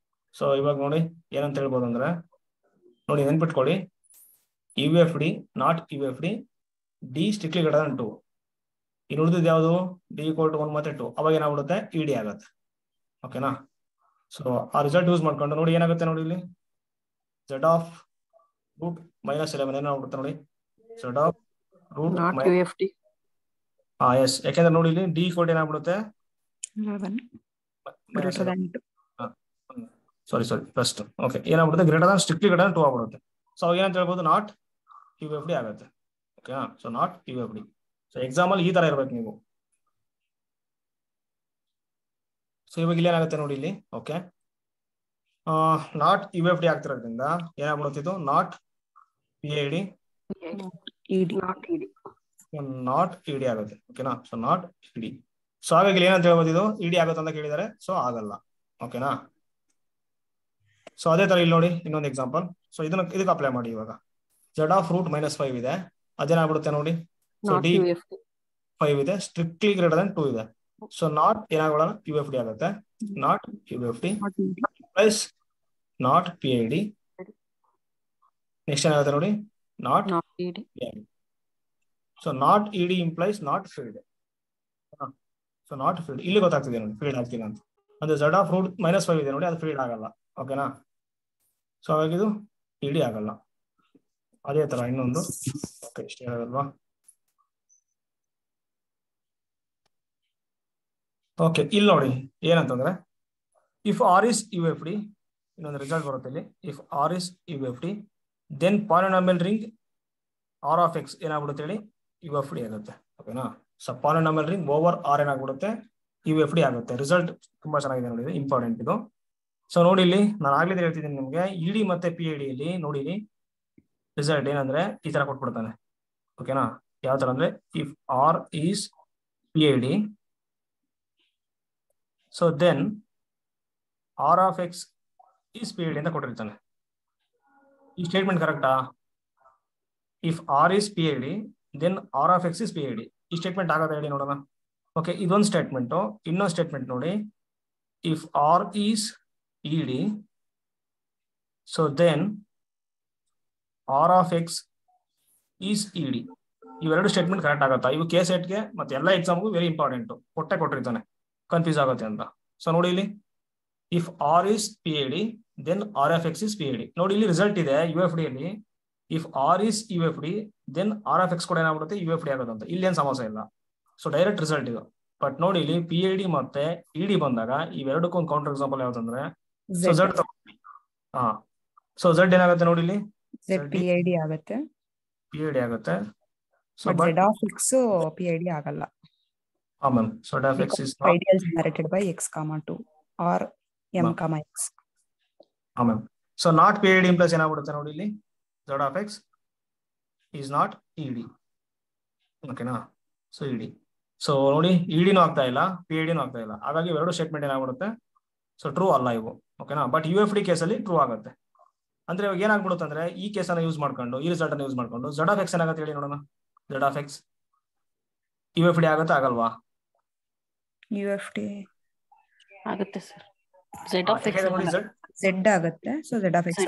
ಸೊ ಇವಾಗ ನೋಡಿ ಏನಂತ ಹೇಳ್ಬೋದು ಅಂದ್ರೆ, ನೋಡಿ ನೆನ್ಪಿಟ್ಕೊಳ್ಳಿ, you F did not U F D, D strictly greater than 2. ಇನ್ನು ಉಳಿದಿದ್ದು ಯಾವುದು, ಡಿ = 1 ಮತ್ತೆ 2, ಅವಾಗ ಏನಾಗ್ಬಿಡುತ್ತೆ, ಇ ಡಿ ಆಗುತ್ತೆ. ಓಕೆನಾ, ಸೊ ಆ ರಿಸಲ್ಟ್ ಯೂಸ್ ಮಾಡ್ಕೊಂಡು ನೋಡಿ ಏನಾಗುತ್ತೆ, ನೋಡಿ ಇಲ್ಲಿ ಝಡ್ ಆಫ್ ರೂಟ್ ಮೈನಸ್ 11 ಏನಾಗ್ಬಿಡುತ್ತೆ ನೋಡಿ, ಝಡ್ ಆಫ್ ರೂಟ್ ಎಸ್, ಯಾಕೆಂದ್ರೆ ನೋಡಿ ಇಲ್ಲಿ ಡಿ = ಏನಾಗ್ಬಿಡುತ್ತೆ, ಸಾರಿ ಫಸ್ಟ್. ಓಕೆ, ಏನಾಗ್ಬಿಡುತ್ತೆ, greater than strictly greater than 2 ಆಗ್ಬಿಡುತ್ತೆ. ಸೊ ಅವಾಗ ಏನಂತ ಹೇಳ್ಬೋದು, ನಾಟ್ ಯು ಎಫ್ ಡಿ ಆಗುತ್ತೆ. ಓಕೆನಾ, so not U F D. So exam ಅಲ್ಲಿ ಈ ತರ ಇರ್ಬೇಕು ನೀವು. ಸೊ ಇವಾಗ ಇಲ್ಲಿ ಏನಾಗುತ್ತೆ ನೋಡಿ ಇಲ್ಲಿ, okay, not U F D ಆಗ್ತಿರೋದ್ರಿಂದ ಏನಾಗ್ಬಿಡುತ್ತೆ, ಇದು not P I D not E D ಆಗುತ್ತೆ. ಓಕೆನಾ, so not E D. So ಹಾಗಾಗಿ ಏನಂತ ಹೇಳ್ಬೋದು, ಇದು ಇ ಡಿ ಆಗುತ್ತೆ ಅಂತ ಕೇಳಿದ್ದಾರೆ, ಸೊ ಆಗಲ್ಲ. ಓಕೆನಾ, ಸೊ ಅದೇ ತರ ಇಲ್ಲಿ ನೋಡಿ ಇನ್ನೊಂದು ಎಕ್ಸಾಂಪಲ್. ಸೊ ಇದಕ್ಕೆ ಅಪ್ಲೈ ಮಾಡಿ. ಇವಾಗ ಝಡ್ ಆಫ್ ರೂಟ್ ಮೈನಸ್ 5 ಇದೆ, ಅದೇನಾಗ್ಬಿಡುತ್ತೆ ನೋಡಿ, ಸೊ ಡಿ 5 ಇದೆ, ಸ್ಟ್ರಿಕ್ಟ್ಲಿ ಗ್ರೇಟರ್ ದನ್ 2 ಇದೆ. ಸೊ ನಾಟ್ ಏನಾಗೋಣ ಯು ಎಫ್ ಡಿ ಆಗುತ್ತೆ, not U F D plus not P I D. Next ಏನಾಗುತ್ತೆ ನೋಡಿ, not so not E D implies not field. So not field ಇಲ್ಲಿ ಗೊತ್ತಾಗ್ತಿದೆ ನೋಡಿ, field ಆಗ್ತಿಲ್ಲ ಅಂತ. ಅಂದ್ರೆ ಝಡ್ ಆಫ್ ರೂಟ್ -5 ಇದೆ ನೋಡಿ, ಅದು ಫೀಲ್ಡ್ ಆಗಲ್ಲ. ಓಕೆನಾ? ಸೊ ಹಾಗಾಗಿ ಇದು ಇ ಡಿ ಆಗಲ್ಲ. ಅದೇ ತರ ಇನ್ನೊಂದು, ಓಕೆ ಇಷ್ಟೇ ಆಗಲ್ವಾ? ಓಕೆ, ಇಲ್ಲಿ ನೋಡಿ ಏನಂತಂದ್ರೆ if R is U F D, ಇನ್ನೊಂದು ರಿಸಲ್ಟ್ ಬರುತ್ತೆ ಇಲ್ಲಿ. If R is U F D then polynomial ring R of X ಏನಾಗ್ಬಿಡುತ್ತೆ ಹೇಳಿ, ಯು ಎಫ್ ಡಿ ಆಗುತ್ತೆ. ಓಕೆನಾ? So polynomial ring over R ಏನಾಗ್ಬಿಡುತ್ತೆ, ಯು ಎಫ್ ಡಿ ಆಗುತ್ತೆ. ರಿಸಲ್ಟ್ ತುಂಬಾ ಚೆನ್ನಾಗಿದೆ ನೋಡಿ, ಇಂಪಾರ್ಟೆಂಟ್ ಇದು. ಸೊ ನೋಡಿ ಇಲ್ಲಿ ನಾನು ಆಗ್ಲಿದ್ರೆ ಹೇಳ್ತಿದ್ದೀನಿ ನಿಮ್ಗೆ, ಇ ಡಿ ಮತ್ತೆ ಪಿ ಐ ಡಿ ಇಲ್ಲಿ ನೋಡಿ ರಿಸಲ್ಟ್ ಏನಂದ್ರೆ ಈ ತರ ಕೊಟ್ಬಿಡ್ತಾನೆ. ಓಕೆನಾ? ಯಾವ ತರ ಅಂದ್ರೆ if R is P I D so then R of X is P I D ಅಂತ ಕೊಟ್ಟಿರ್ತಾನೆ. ಈ ಸ್ಟೇಟ್ಮೆಂಟ್ ಕರೆಕ್ಟಾ? If R is P I D then R of X is P I D. ಈ ಸ್ಟೇಟ್ಮೆಂಟ್ ಆಗತ್ತೆ ಹೇಳಿ ನೋಡೋಣ. Okay, ಇದೊಂದು statement. ಇನ್ನೊಂದು ಸ್ಟೇಟ್ಮೆಂಟ್ ನೋಡಿ, if R is E D so then R of X is E D. ಇವೆರಡು statement correct ಆಗುತ್ತಾ? ಇವು ಕೆ ಸೆಟ್ಗೆ ಮತ್ತೆ ಎಲ್ಲ ಎಕ್ಸಾಮ್ಗೂ ವೆರಿ ಇಂಪಾರ್ಟೆಂಟ್, ಕೊಟ್ಟಿರ್ತಾನೆ, ಕನ್ಫ್ಯೂಸ್ ಆಗುತ್ತೆ ಅಂತ. ಸೊ ನೋಡಿ ಇಲ್ಲಿ if R is P I D then R F X is P I D. ನೋಡಿ ಇಲ್ಲಿ ರಿಸಲ್ಟ್ ಇದೆ ಯು ಎಫ್ ಡಿ ಅಲ್ಲಿ. If R is U F D then R F X ಕೂಡ ಏನಾಗ್ಬಿಡುತ್ತೆ, ಯು ಎಫ್ ಡಿ ಆಗುತ್ತೆ ಅಂತ. ಇಲ್ಲೇನು ಸಮಸ್ಯೆ ಇಲ್ಲ. ಸೊ ಡೈರೆಕ್ಟ್ ರಿಸಲ್ಟ್ ಇದು. ಬಟ್ ನೋಡಿ ಇಲ್ಲಿ ಪಿ ಐ ಡಿ ಮತ್ತೆ ಇ ಡಿ ಬಂದಾಗ ಇವೆರಡಕ್ಕೂ ಒಂದು ಕೌಂಟರ್ ಎಕ್ಸಾಂಪಲ್ ಯಾವ್ದಂದ್ರೆ ಸೊ ಝಡ್. ಹಾ, ಸೊ ಝಡ್ ಏನಾಗುತ್ತೆ ನೋಡಿ ಇಲ್ಲಿ, ಝೆಡ್ ಪಿ ಐ ಡಿ ಆಗುತ್ತೆ, ಪಿ ಐ ಡಿ ಆಗುತ್ತೆ. So but Z of X P I D ಆಗಲ್ಲ. ಹಾ ma'am, so Z of X is ideal generated by x, 2 or m, x. ಹಾ ma'am. So not P I D implies ಏನಾಗ್ಬಿಡುತ್ತೆ ನೋಡಿ ಇಲ್ಲಿ, Z of X is not E D. ಓಕೆನಾ? So E D. So ನೋಡಿ E ಡಿನೂ ಆಗ್ತಾ ಇಲ್ಲ, P I ಡಿನೂ ಆಗ್ತಾ ಇಲ್ಲ. ಹಾಗಾಗಿ ಎರಡು ಸ್ಟೇಟ್ಮೆಂಟ್ ಏನಾಗ್ಬಿಡುತ್ತೆ, ಸೊ ಟ್ರೂ ಅಲ್ಲ ಇವು. ಓಕೆನಾ? ಬಟ್ ಯು ಎಫ್ ಡಿ ಕೇಸಲ್ಲಿ ಟ್ರೂ ಆಗುತ್ತೆ. ಅಂದ್ರೆ ಇವಾಗ ಏನಾಗ್ಬಿಡುತ್ತೆ ಅಂದ್ರೆ ಈ ಕೇಸನ್ನ ಯೂಸ್ ಮಾಡ್ಕೊಂಡು, ಈ ರಿಸಲ್ಟ್ ಅನ್ನು ಯೂಸ್ ಮಾಡ್ಕೊಂಡು ಝಡ್ ಆಫ್ ಎಕ್ಸ್ ಏನಾಗುತ್ತೆ ಹೇಳಿ ನೋಡೋಣ. Z of X U F D ಆಗುತ್ತೆ ಆಗಲ್ವಾ? ಯು ಎಫ್ ಡಿ ಆಗುತ್ತೆ sir. Z of X Z ಆಗುತ್ತೆ. ಸೊ ಝೆಡ್ ಆಫ್ ಎಕ್ಸ್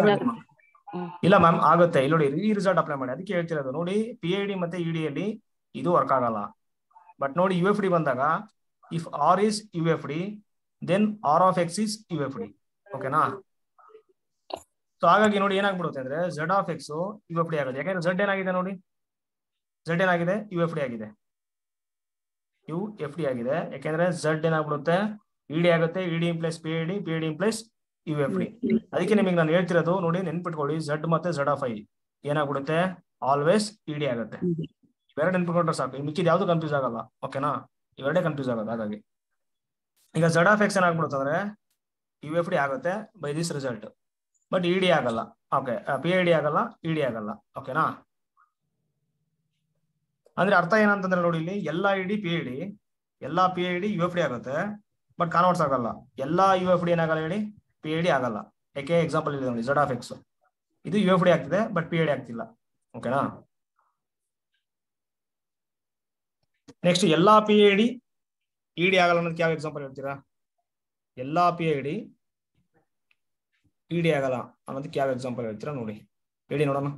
ಇಲ್ಲ ಮ್ಯಾಮ್, ಆಗುತ್ತೆ. ಇಲ್ಲಿ ನೋಡಿ ಈ ರಿಸಲ್ಟ್ ಅಪ್ಲೈ ಮಾಡಿ, ಅದಕ್ಕೆ ಹೇಳ್ತಿರೋದು. ನೋಡಿ ಪಿ ಐ ಡಿ ಮತ್ತೆ ಇ ಡಿ ಅಲ್ಲಿ ಇದು ವರ್ಕ್ ಆಗಲ್ಲ. ಬಟ್ ನೋಡಿ ಯು ಎಫ್ ಡಿ ಬಂದಾಗ if R is U F D then R of X is U F D. ಓಕೆನಾ? ಸೊ ಹಾಗಾಗಿ ನೋಡಿ ಏನಾಗ್ಬಿಡುತ್ತೆ ಅಂದ್ರೆ Z of X U F D ಆಗುತ್ತೆ. ಯಾಕಂದ್ರೆ ಝಡ್ ಏನಾಗಿದೆ ನೋಡಿ, ಝಡ್ ಏನಾಗಿದೆ, ಯು ಎಫ್ ಡಿ ಆಗಿದೆ. ಯು ಎಫ್ ಡಿ ಆಗಿದೆ. ಯಾಕೆಂದ್ರೆ ಝಡ್ ಏನಾಗ್ಬಿಡುತ್ತೆ, ಇ ಡಿ ಆಗುತ್ತೆ. E D implies P I D, P I D implies U F D. ಅದಕ್ಕೆ ನಿಮಗೆ ನಾನು ಹೇಳ್ತಿರೋದು ನೋಡಿ, ನೆನ್ಪಿಟ್ಕೊಳ್ಳಿ, ಝಡ್ ಮತ್ತೆ ಝಡ್ ಆಫ್ ಐ ಏನಾಗ್ಬಿಡುತ್ತೆ, ಆಲ್ವೇಸ್ ಇ ಡಿ ಆಗುತ್ತೆ. ಇವೆರಡು ನೆನ್ಪಿಟ್ಕೊಂಡ್ರೆ ಸಾಕು, ಮಿಕ್ಕಿದ್ ಯಾವ್ದು ಕನ್ಫ್ಯೂಸ್ ಆಗಲ್ಲ. ಓಕೆನಾ? ಇವೆರಡೇ ಕನ್ಫ್ಯೂಸ್ ಆಗೋದು. ಹಾಗಾಗಿ ಈಗ ಝಡ್ ಆಫ್ ಎಕ್ಸ್ ಏನಾಗ್ಬಿಡುತ್ತೆ ಅಂದ್ರೆ ಯು ಎಫ್ ಡಿ ಆಗುತ್ತೆ by this result, but E D ಆಗಲ್ಲ. ಓಕೆ, ಪಿ ಐ ಡಿ ಆಗಲ್ಲ, ಇ ಡಿ ಆಗಲ್ಲ. ಓಕೆನಾ? ಅಂದ್ರೆ ಅರ್ಥ ಏನಂತಂದ್ರೆ ನೋಡಿ ಇಲ್ಲಿ ಎಲ್ಲಾ E D P I D, ಎಲ್ಲಾ P I D U F D ಆಗುತ್ತೆ, ಬಟ್ ಕಾನ್ವರ್ಟ್ಸ್ ಆಗಲ್ಲ. ಎಲ್ಲಾ ಯು ಎಫ್ ಡಿ ಏನಾಗಲ್ಲ ಹೇಳಿ, ಪಿ ಐ ಡಿ ಆಗಲ್ಲ. ಯಾಕೆ? ಎಕ್ಸಾಂಪಲ್ ಇದೆ ನೋಡಿ, ಝಡ್ ಆಫ್ ಎಕ್ಸ್ ಇದು ಯು ಎಫ್ ಡಿ ಆಗ್ತಿದೆ, ಬಟ್ ಪಿ ಐ ಡಿ ಆಗ್ತಿಲ್ಲ. ಓಕೆನಾ? ನೆಕ್ಸ್ಟ್ ಎಲ್ಲಾ P I D E D ಆಗಲ್ಲ ಅನ್ನೋದಕ್ಕೆ ಯಾವ ಎಕ್ಸಾಂಪಲ್ ಹೇಳ್ತೀರಾ? ಎಲ್ಲಾ P I D E D ಆಗಲ್ಲ ಅನ್ನೋದಕ್ಕೆ ಯಾವ ಎಕ್ಸಾಂಪಲ್ ಹೇಳ್ತೀರಾ ನೋಡಿ, ಹೇಳಿ ನೋಡೋಣ.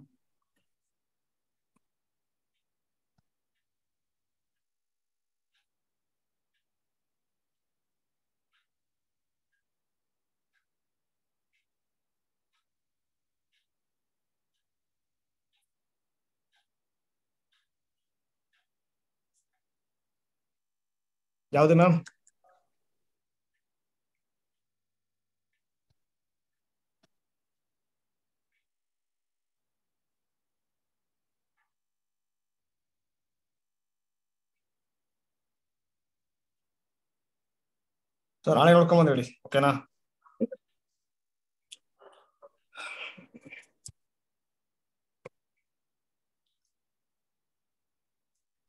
ಯಾವ್ದು ಮ್ಯಾಮ್? ಸೊ ನಾಳೆ ನೋಡ್ಕೊಂಬಂದು ಹೇಳಿ. ಓಕೆನಾ?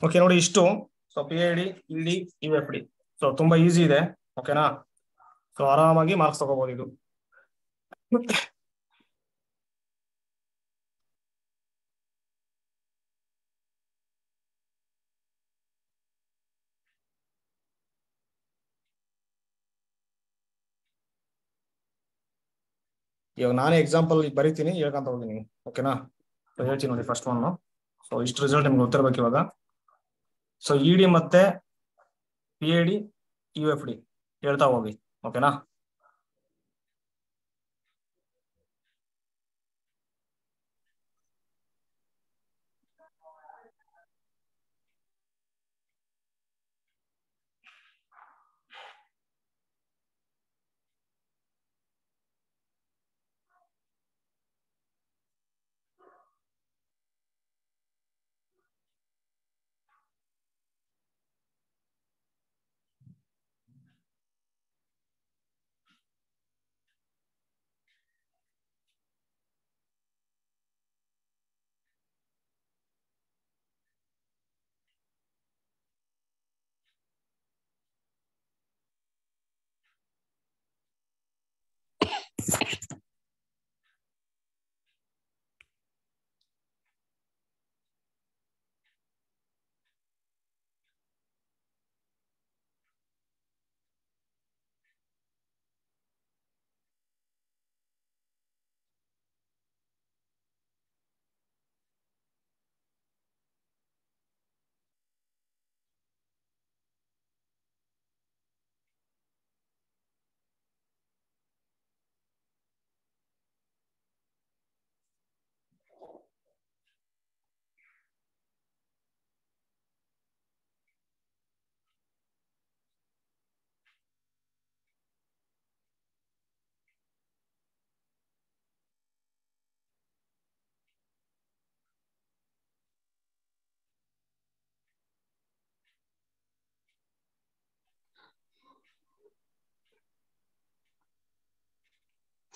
ಓಕೆ ನೋಡಿ ಇಷ್ಟು. So P I D, E D, U F D. So ತುಂಬಾ ಈಸಿ ಇದೆ. ಓಕೆನಾ? ಸೊ ಆರಾಮಾಗಿ ಮಾರ್ಕ್ಸ್ ತಗೋಬಹುದು ಇದು. ಇವಾಗ ನಾನೇ ಎಕ್ಸಾಂಪಲ್ ಬರೀತೀನಿ, ಹೇಳ್ಕೊಂತ ಹೋಗ್ತೀನಿ. ಓಕೆನಾ? ಹೇಳ್ತೀನಿ ನೋಡಿ ಫಸ್ಟ್ ಒನ್. ಸೊ ಇಷ್ಟು ರಿಸಲ್ಟ್ ನಿಮ್ಗೆ ಗೊತ್ತಿರ್ಬೇಕು ಇವಾಗ. ಸೊ ಇಡಿ ಮತ್ತೆ PID UFD ಹೇಳ್ತಾ ಹೋಗಿ. ಓಕೆನಾ?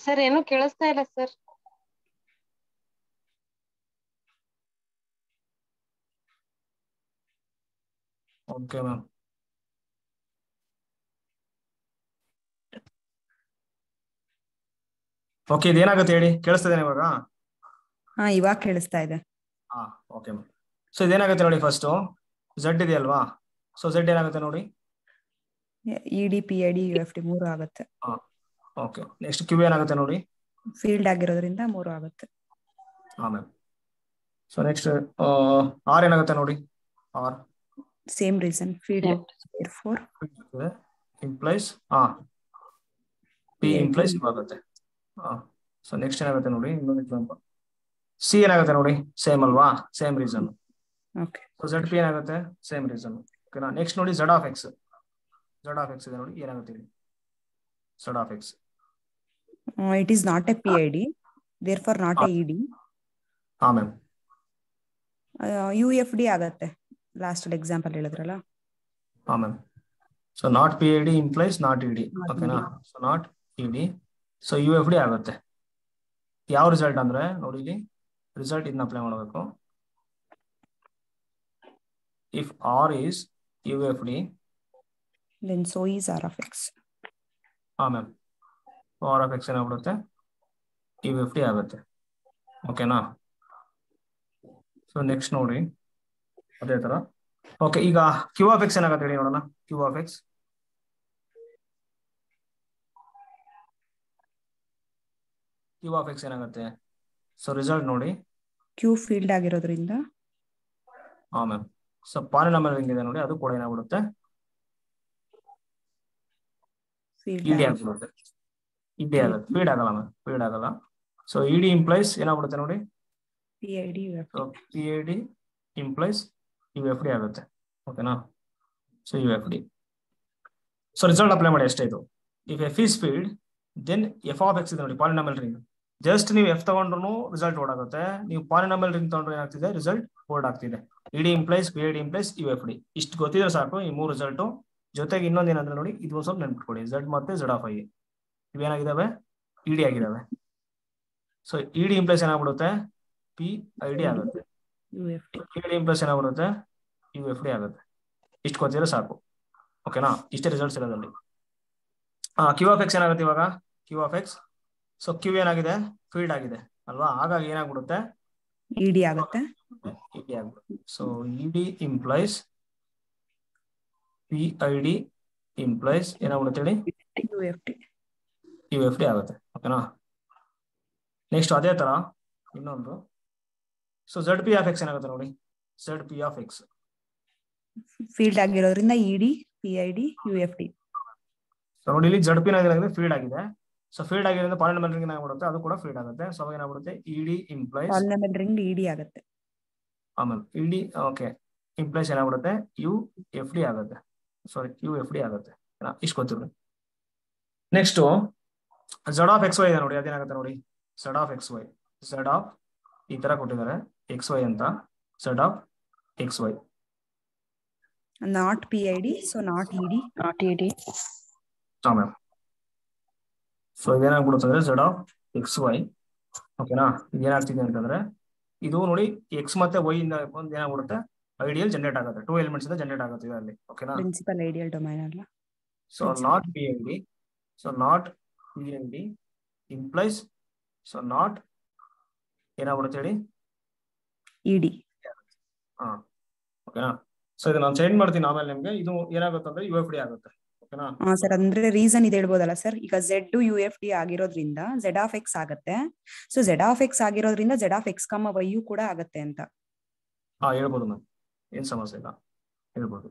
ಸರ್ ಏನು ಕೇಳಿಸ್ತಾ ಇಲ್ಲ ಸರ್. Okay ma'am. ಓಕೆ, ಇದೇನಾಗುತ್ತೆ ಹೇಳಿ, ಕೇಳಿಸ್ತದೇನೆ ಇವಾಗ? ಇವಾಗ ಕೇಳಿಸ್ತಾ ಇದೆ. Okay ma'am. ಸೊ ಇದೇನಾಗುತ್ತೆ ನೋಡಿ, ಫಸ್ಟ್ ಝಡ್ ಇದೆಯಲ್ವಾ? ಸೊ ಝಡ್ ಏನಾಗುತ್ತೆ ನೋಡಿ, ಇಡಿ PID UFD 3 ಆಗುತ್ತೆ. ಓಕೆ. ನೆಕ್ಸ್ಟ್ ಕ್ಯೂ ಏನಾಗುತ್ತೆ ನೋಡಿ, ಫೀಲ್ಡ್ ಆಗಿರೋದ್ರಿಂದ 3 ಆಗುತ್ತೆ. ಮ್ಯಾಮ್. ಸೊ ನೆಕ್ಸ್ಟ್ ಆರ್ ಏನಾಗುತ್ತೆ ನೋಡಿ, are same reason, field therefore implies P implies ಆಗುತ್ತೆ. ಸೊ ನೆಕ್ಸ್ಟ್ ಏನಾಗುತ್ತೆ ನೋಡಿ, ಇನ್ನೊಂದು ಎಕ್ಸಾಂಪಲ್. ಸಿ ಏನಾಗುತ್ತೆ ನೋಡಿ, ಸೇಮ್ ಅಲ್ವಾ, same reason. Okay. So ZP ಏನಾಗುತ್ತೆ, ಸೇಮ್ ರೀಸನ್. ಓಕೆನಾ? ನೆಕ್ಸ್ಟ್ ನೋಡಿ Z of X. Z of X ಇದೆ ನೋಡಿ, ಏನಾಗುತ್ತೆ ಇಲ್ಲಿ Z of X. It is not a PID, therefore not a ED. Ma'am. UFD ಆಗತ್ತೆ, ಲಾಸ್ಟ್ ಎಕ್ಸಾಂಪಲ್ ಹೇಳಿದ್ರಲ್ಲ. Ma'am. So not PID implies not ED. Not ಓಕೆನಾ? ED. So not ED. So UFD ಆಗುತ್ತೆ. ಯಾವ result ಅಂದ್ರೆ ನೋಡಿ, ಇಲ್ಲಿ result ಇದನ್ನ apply ಮಾಡಬೇಕು. If R is UFD, then so is R of X. Ma'am. R of X ಏನಾಗ್ಬಿಡುತ್ತೆ, UFD ಆಗುತ್ತೆ. ಓಕೆನಾ? ಸೊ ನೆಕ್ಸ್ಟ್ ನೋಡಿ ಅದೇ ತರ. ಓಕೆ, ಈಗ Q of X ಏನಾಗುತ್ತೆ ಹೇಳಿ ನೋಡೋಣ. Q of X, Q of X ಏನಾಗುತ್ತೆ? ಸೊ ರಿಸಲ್ಟ್ ನೋಡಿ, Q ಫೀಲ್ಡ್ ಆಗಿರೋದ್ರಿಂದ ಮ್ಯಾಮ್. ಸೊ ಪಾಲಿನಾಮಿಯಲ್ ರಿಂಗ್ ಇದೆ ನೋಡಿ, ಅದು ಕೂಡ ಏನಾಗ್ಬಿಡುತ್ತೆ, ಫೀಲ್ಡ್ ED ಆಗ್ಬಿಡುತ್ತೆ. ED ಆಗುತ್ತೆ, ಫೀಡ್ ಆಗಲ್ಲ ಮ್ಯಾಮ್, ಫೀಡ್ ಆಗಲ್ಲ. ಸೊ ED ಇಂಪ್ಲೈಸ್ ಏನಾಗ್ಬಿಡುತ್ತೆ ನೋಡಿ, PID UFD. PID implies UFD ಆಗುತ್ತೆ. ಓಕೆನಾ? So UFD. So result apply ಮಾಡಿ ಅಷ್ಟೇ ಇದು. If F is field then F of X ಇದೆ ನೋಡಿ, ಪಾಲಿನಾಮಿಯಲ್ ರಿಂಗ್. ಜಸ್ಟ್ ನೀವು F ತಗೊಂಡ್ರು ರಿಸಲ್ಟ್ ಓಡ್ ಆಗುತ್ತೆ, ನೀವು ಪಾಲಿನಾಮಿಯಲ್ ರಿಂಗ್ ತಗೊಂಡ್ರೆ ಏನಾಗ್ತಿದೆ, ರಿಸಲ್ಟ್ ಓಡ್ ಆಗ್ತಿದೆ. ED implies PID implies UFD. ಇಷ್ಟು ಗೊತ್ತಿದ್ರೆ ಸಾಕು, ಈ 3 ರಿಸಲ್ಟ್. ಜೊತೆಗೆ ಇನ್ನೊಂದು ಏನಂದ್ರೆ ನೋಡಿ, ಇದು ಒಂದು ಸ್ವಲ್ಪ ನೆನ್ಪಿಟ್ಕೊಳ್ಳಿ, Z ಮತ್ತೆ Z of I ಇವೇನಾಗಿದ್ದಾವೆ, ED ಆಗಿದ್ದಾವೆ. ಸೊ ED ಇಂಪ್ಲೈಸ್ ಏನಾಗ್ಬಿಡುತ್ತೆ, PID ಆಗುತ್ತೆ. UFD. PID ಇಂಪ್ಲೈಸ್ ಏನಾಗ್ಬಿಡುತ್ತೆ, UFD ಆಗುತ್ತೆ. ಇಷ್ಟು ಗೊತ್ತಿದ್ರೆ ಸಾಕು. ಓಕೆನಾ? ಇಷ್ಟೇ ರಿಸಲ್ಟ್ಸ್ ಇರೋದಲ್ಲಿ. Q of X ಏನಾಗುತ್ತೆ ಇವಾಗ, Q of X. So Q ಏನಾಗಿದೆ, ಫೀಲ್ಡ್ ಆಗಿದೆ ಅಲ್ವಾ, ಹಾಗಾಗಿ ಏನಾಗ್ಬಿಡುತ್ತೆ, ED ಆಗುತ್ತೆ. ED ಆಗ್ಬಿಡುತ್ತೆ. So ED implies PID implies ಏನಾಗ್ಬಿಡುತ್ತೆ ಹೇಳಿ, UFD. UFD ಆಗುತ್ತೆ. ಓಕೆನಾ? ನೆಕ್ಸ್ಟ್ ಅದೇ ತರ ಇನ್ನೊಂದು. So Z P of X ಏನಾಗುತ್ತೆ ನೋಡಿ, Z P of X field ಆಗಿರೋದ್ರಿಂದ ಇಡಿ PID UFD. ಸೊ ನೋಡಿ ಇಲ್ಲಿ ಝಡ್ ಪಿ ಏನಾಗಿದೆ, ಫೀಲ್ಡ್ ಆಗಿದೆ. ಸೊ ಫೀಲ್ಡ್ ಆಗಿರೋದ್ರಿಂದ ಪಾಲಿನಾಮಿಯಲ್ ರಿಂಗ್ ಏನಾಗ್ಬಿಡುತ್ತೆ, ಅದು ಕೂಡ ಫೀಲ್ಡ್ ಆಗುತ್ತೆ. ಸೊ ಅವಾಗ ಏನಾಗ್ಬಿಡುತ್ತೆ ED implies polynomial ring ED ಆಗುತ್ತೆ. ಆಮೇಲೆ ಇಡಿ ಓಕೆ ಇಂಪ್ಲೈಸ್ ಏನಾಗ್ಬಿಡುತ್ತೆ UFD ಆಗುತ್ತೆ. ಸಾರಿ UFD ಆಗುತ್ತೆ. ಇಷ್ಟು ಗೊತ್ತಿಲ್ಲ. Next Z of X Y ಇದೆ ನೋಡಿ, ಅದೇನಾಗುತ್ತೆ ನೋಡಿ, Z of X Y, Z of ಈ ತರ ಕೊಟ್ಟಿದ್ದಾರೆ ಎಕ್ಸ್ ವೈ ಅಂತ, Z of X Y not PID, so not ED. Not ED. Ma'am. So ಇದೇನಾಗ್ಬಿಡುತ್ತೆ ಅಂದ್ರೆ ಝಡ್ ಆಫ್ ಎಕ್ಸ್ ವೈ ಓಕೆನಾ. ಏನಾಗ್ತಿದೆ ಅಂತಂದ್ರೆ ಇದು ನೋಡಿ ಎಕ್ಸ್ ಮತ್ತೆ ವೈ ಇಂದ ಒಂದು ಏನಾಗ್ಬಿಡುತ್ತೆ ಐಡಿಯಲ್ ಜನರೇಟ್ ಆಗುತ್ತೆ, 2 ಎಲಿಮೆಂಟ್ಸ್ ಇಂದ ಜನರೇಟ್ ಆಗುತ್ತೆ ಅಲ್ಲಿ ಓಕೆನಾ. ಪ್ರಿನ್ಸಿಪಲ್ ಐಡಿಯಲ್ ಡೊಮೈನ್ ಅಲ್ಲ. So not PID, so not PID implies, so not ಏನಾಗ್ಬಿಡುತ್ತೆ ಹೇಳಿ ED. ಹಾ ಓಕೆನಾ. ಸೊ ಇದು ನಾನು ಚೇಂಜ್ ಮಾಡ್ತೀನಿ ಆಮೇಲೆ ನಿಮ್ಗೆ. ಇದು ಏನಾಗುತ್ತೆ ಅಂದ್ರೆ UFD ಆಗುತ್ತೆ ಓಕೆನಾ. ಸರ್ ಅಂದ್ರೆ ರೀಸನ್ ಇದು ಹೇಳ್ಬೋದಲ್ಲ ಸರ್, ಈಗ Z UFD ಆಗಿರೋದ್ರಿಂದ Z ಆಫ್ ಎಕ್ಸ್ ಆಗುತ್ತೆ. ಸೊ Z ಆಫ್ ಎಕ್ಸ್ ಆಗಿರೋದ್ರಿಂದ Z ಆಫ್ ಎಕ್ಸ್ ಕಮ್ಮ ವೈ ಕೂಡ ಆಗುತ್ತೆ ಅಂತ. ಹೇಳ್ಬೋದು ಮ್ಯಾಮ್, ಏನ್ ಸಮಸ್ಯೆ ಇಲ್ಲ, ಹೇಳ್ಬೋದು.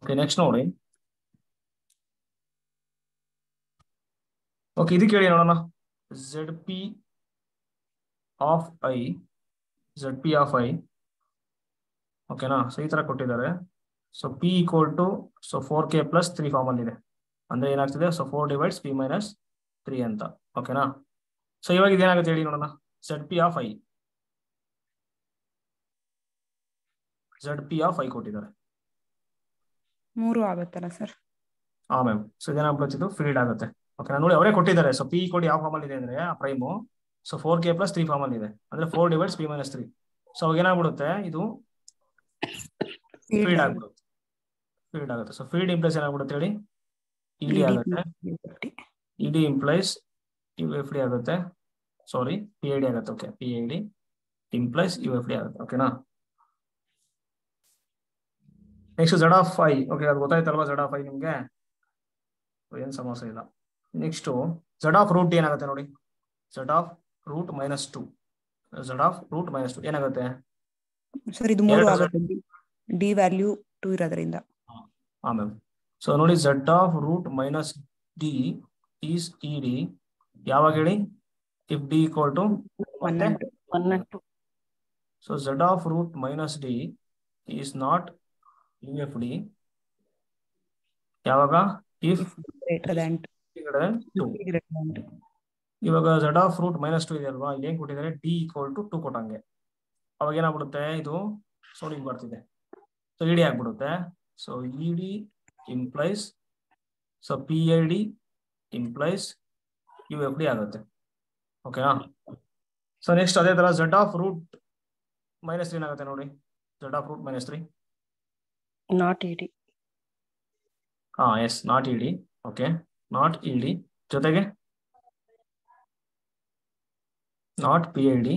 ಓಕೆ ನೆಕ್ಸ್ಟ್ ನೋಡಿ. ಓಕೆ ಇದು ಕೇಳಿ ನೋಡೋಣ. Z P of I, Z P of I ಓಕೆನಾ. ಸೊ ಈ ತರ ಕೊಟ್ಟಿದ್ದಾರೆ. So P equal to so 4K plus 3 form ಅಲ್ಲಿ ಇದೆ. ಅಂದ್ರೆ ಏನಾಗ್ತಿದೆ, ಸೊ 4 ಡಿವೈಡ್ಸ್ P ಮೈನಸ್ 3 ಅಂತ ಓಕೆನಾ. ಸೊ ಇವಾಗ ಇದೇನಾಗುತ್ತೆ ಹೇಳಿ ನೋಡೋಣ. Z P of I, Z P of I ಕೊಟ್ಟಿದ್ದಾರೆ 3 ಆಗುತ್ತಲ್ಲ ಸರ್. ಮ್ಯಾಮ್. ಸೊ ಇದೇನಾಗ್ಬಿಡುತ್ತೆ, ಫೀಲ್ಡ್ ಆಗುತ್ತೆ ಓಕೆ ನೋಡಿ, ಅವರೇ ಕೊಟ್ಟಿದ್ದಾರೆ. ಸೊ ಪಿ ಕೊಡಿ ಯಾವ ಫಾರ್ಮ್ ಅಲ್ಲಿ ಇದೆ ಅಂದ್ರೆ ಆ Prime, so 4K plus 3 form ಅಲ್ಲಿ ಇದೆ, ಅಂದ್ರೆ 4 ಡಿವೈಡ್ಸ್ P ಮೈನಸ್ 3. ಸೊ ಅವಾಗ ಏನಾಗ್ಬಿಡುತ್ತೆ, ಇದು ಫೀಲ್ಡ್ ಆಗ್ಬಿಡುತ್ತೆ, ಫೀಲ್ಡ್ ಆಗುತ್ತೆ. ಸೊ ಫೀಲ್ಡ್ ಇಂಪ್ಲೈಸ್ ಏನಾಗ್ಬಿಡುತ್ತೆ ಹೇಳಿ ಇಡಿ ಆಗುತ್ತೆ, ಇಡಿ ಇಂಪ್ಲೈಸ್ UFD ಆಗುತ್ತೆ, ಸಾರಿ PID ಆಗುತ್ತೆ. ಓಕೆ PID ಇಂಪ್ಲೈಸ್ UFD ಆಗುತ್ತೆ ಓಕೆನಾ. Next Z of I okay, ಅದು ಗೊತ್ತಾಯ್ತಲ್ವಾ ಝಡ್ ಆಫ್ ಐ ನಿಮ್ಗೆ, ಏನ್ ಸಮಸ್ಯೆ ಇಲ್ಲ. ನೆಕ್ಸ್ಟ್ ಝಡ್ ಆಫ್ ರೂಟ್ ಏನಾಗುತ್ತೆ ನೋಡಿ, Z of root minus 2, Z of root minus 2 ಏನಾಗುತ್ತೆ ಸರ್, ಇದು 3 ಆಗುತ್ತೆ ಡಿ ವ್ಯಾಲ್ಯೂ 2 ಇರೋದ್ರಿಂದ. ಮ್ಯಾಮ್. ಸೊ ನೋಡಿ Z of root minus D is ED ಯಾವಾಗ ಹೇಳಿ, if D equal to 1 and 2. So Z of root minus D is not UFD ಯಾವಾಗ, if greater than 2. ಇವಾಗ Z of root minus 2 ಇದೆ ಅಲ್ವಾ, ಇಲ್ಲಿ ಏನ್ ಕೊಟ್ಟಿದ್ದಾರೆ ಡಿ ಈಕ್ವಲ್ ಟು 2 ಕೊಟ್ಟಂಗೆ, ಅವಾಗ ಏನಾಗ್ಬಿಡುತ್ತೆ ಇದು ಸೋನಿಗೆ ಬರ್ತಿದೆ, ಸೊ ED ಆಗ್ಬಿಡುತ್ತೆ. So ED implies so PID implies UFD ಆಗುತ್ತೆ ಓಕೆನಾ. ಸೊ ನೆಕ್ಸ್ಟ್ ಅದೇ ತರ ಝಡ್ ಆಫ್ ರೂಟ್ ಮೈನಸ್ 3 ಏನಾಗುತ್ತೆ ನೋಡಿ, Z of root minus 3 not ED. Is not ED okay, not ED ಜೊತೆಗೆ not PID,